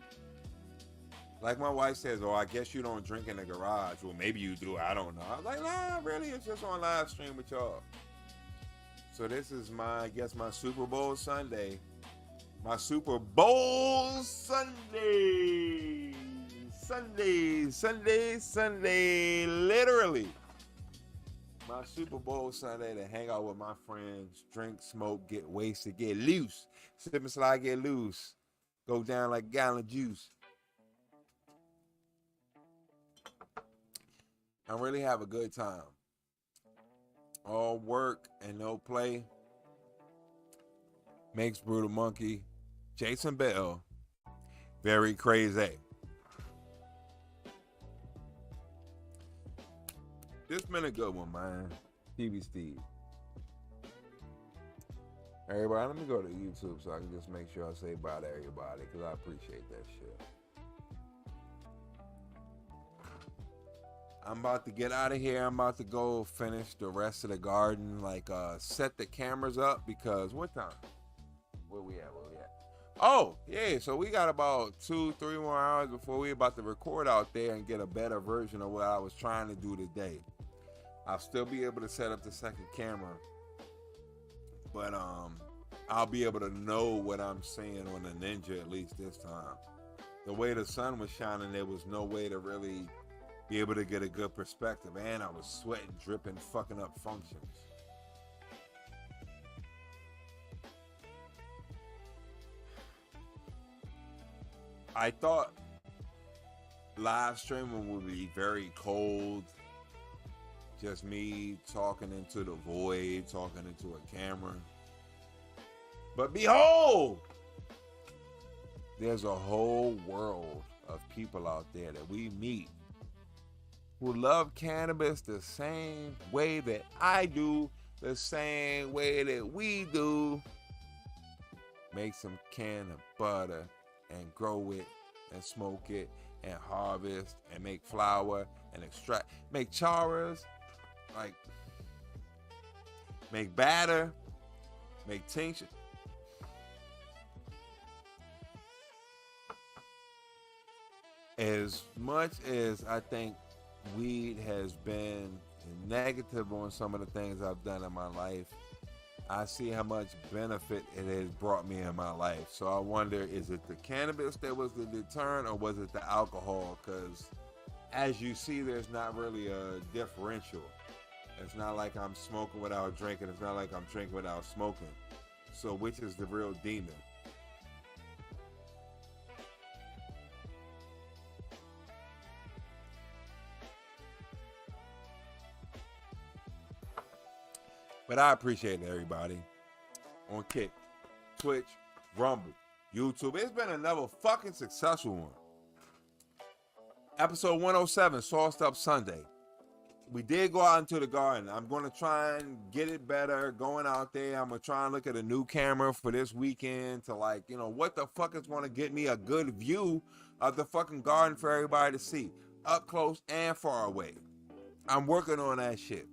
Like my wife says, oh, I guess you don't drink in the garage. Well, maybe you do. I don't know. I was like, nah, really, it's just on live stream with y'all. So this is my Super Bowl Sunday. My Super Bowl Sunday. Sunday. Literally. My Super Bowl Sunday to hang out with my friends, drink, smoke, get wasted, get loose. Sip and slide, get loose. Go down like a gallon of juice. I really have a good time. All work and no play makes Brutal Monkey, Jason Bell, very crazy. This been a good one, man. Steve. Everybody, let me go to YouTube so I can just make sure I say bye to everybody, because I appreciate that shit. I'm about to get out of here. I'm about to go finish the rest of the garden, set the cameras up, because what time? Where we at? Oh, yeah, so we got about 2-3 more hours before we about to record out there and get a better version of what I was trying to do today. I'll still be able to set up the second camera, but I'll be able to know what I'm seeing on the Ninja at least this time. The way the sun was shining, there was no way to really be able to get a good perspective, and I was sweating, dripping, fucking up functions. I thought live streaming would be very cold, just me talking into the void, talking into a camera. But behold, there's a whole world of people out there that we meet who love cannabis the same way that I do, the same way that we do. Make some can of butter and grow it and smoke it and harvest and make flour and extract, make charas, like make batter, make tincture. As much as I think weed has been negative on some of the things I've done in my life, I see how much benefit it has brought me in my life. So I wonder, is it the cannabis that was the deterrent, or was it the alcohol? Because as you see, there's not really a differential. It's not like I'm smoking without drinking. It's not like I'm drinking without smoking. So which is the real demon? But I appreciate everybody on Kick, Twitch, Rumble, YouTube. It's been another fucking successful one. Episode 107, Sauced Up Sunday. We did go out into the garden. I'm going to try and get it better going out there. I'm going to try and look at a new camera for this weekend to, like, you know, what the fuck is going to get me a good view of the fucking garden for everybody to see, up close and far away. I'm working on that shit.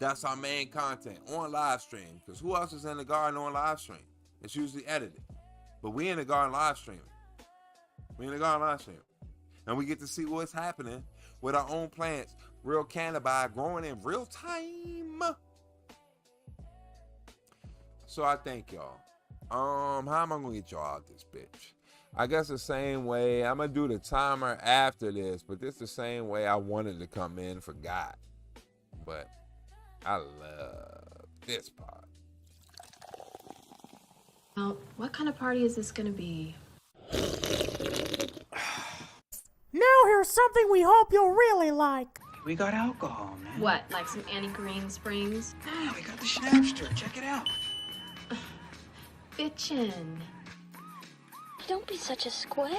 That's our main content on live stream. Because who else is in the garden on live stream? It's usually edited. But we in the garden live streaming. And we get to see what's happening with our own plants. Real cannabis growing in real time. So I thank y'all. How am I going to get y'all out this bitch? I guess the same way. I'm going to do the timer after this. But this the same way I wanted to come in for God. But I love this part. Now, what kind of party is this gonna be? Now here's something we hope you'll really like. We got alcohol, man. What, like some Annie Green Springs? Yeah, we got the Schnapster. Check it out. Bitchin'. Don't be such a square.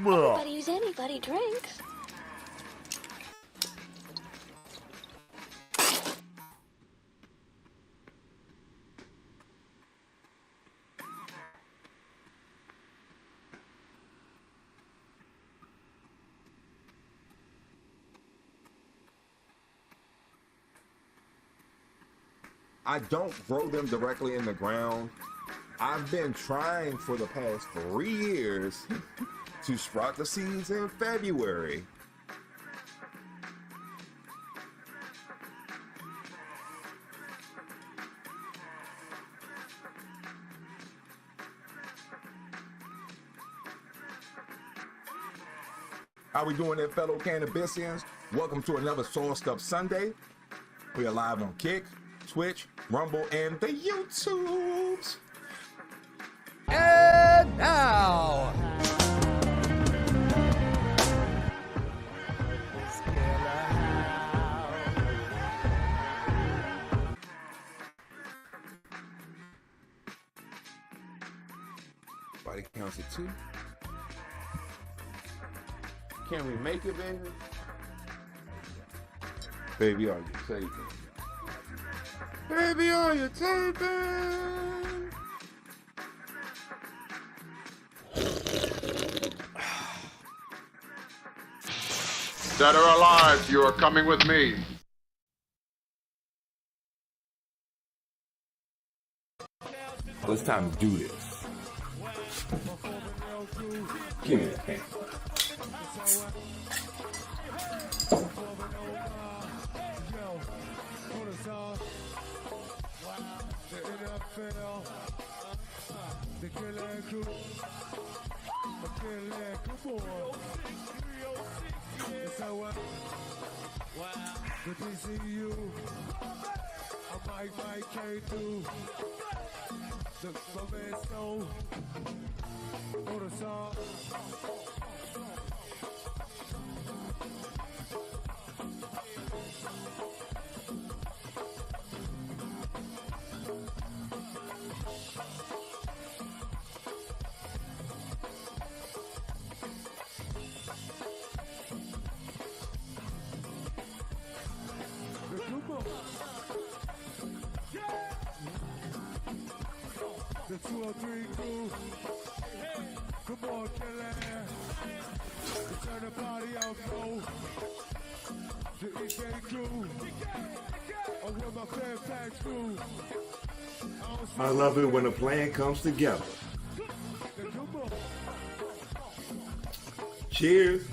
Everybody who's anybody drinks. I don't grow them directly in the ground. I've been trying for the past 3 years to sprout the seeds in February. How we doing there, fellow Cannabisians? Welcome to another Sauced Up Sunday. We are live on Kick, Twitch, Rumble, and the YouTubes. And now, body counts at 2. Can we make it, baby? Baby, are you taping? Baby, are you taping? Dead or alive, you are coming with me. Well, it's time to do this. Give me the pen. The killer crew, the killer crew, it's our good to see you. I might carry through the man stone or the song. the 203 crew. Come on, chillin. Turn the party out, Flowe. The EK crew. I'm with my Fairfax crew. I love it when a plan comes together. Cheers.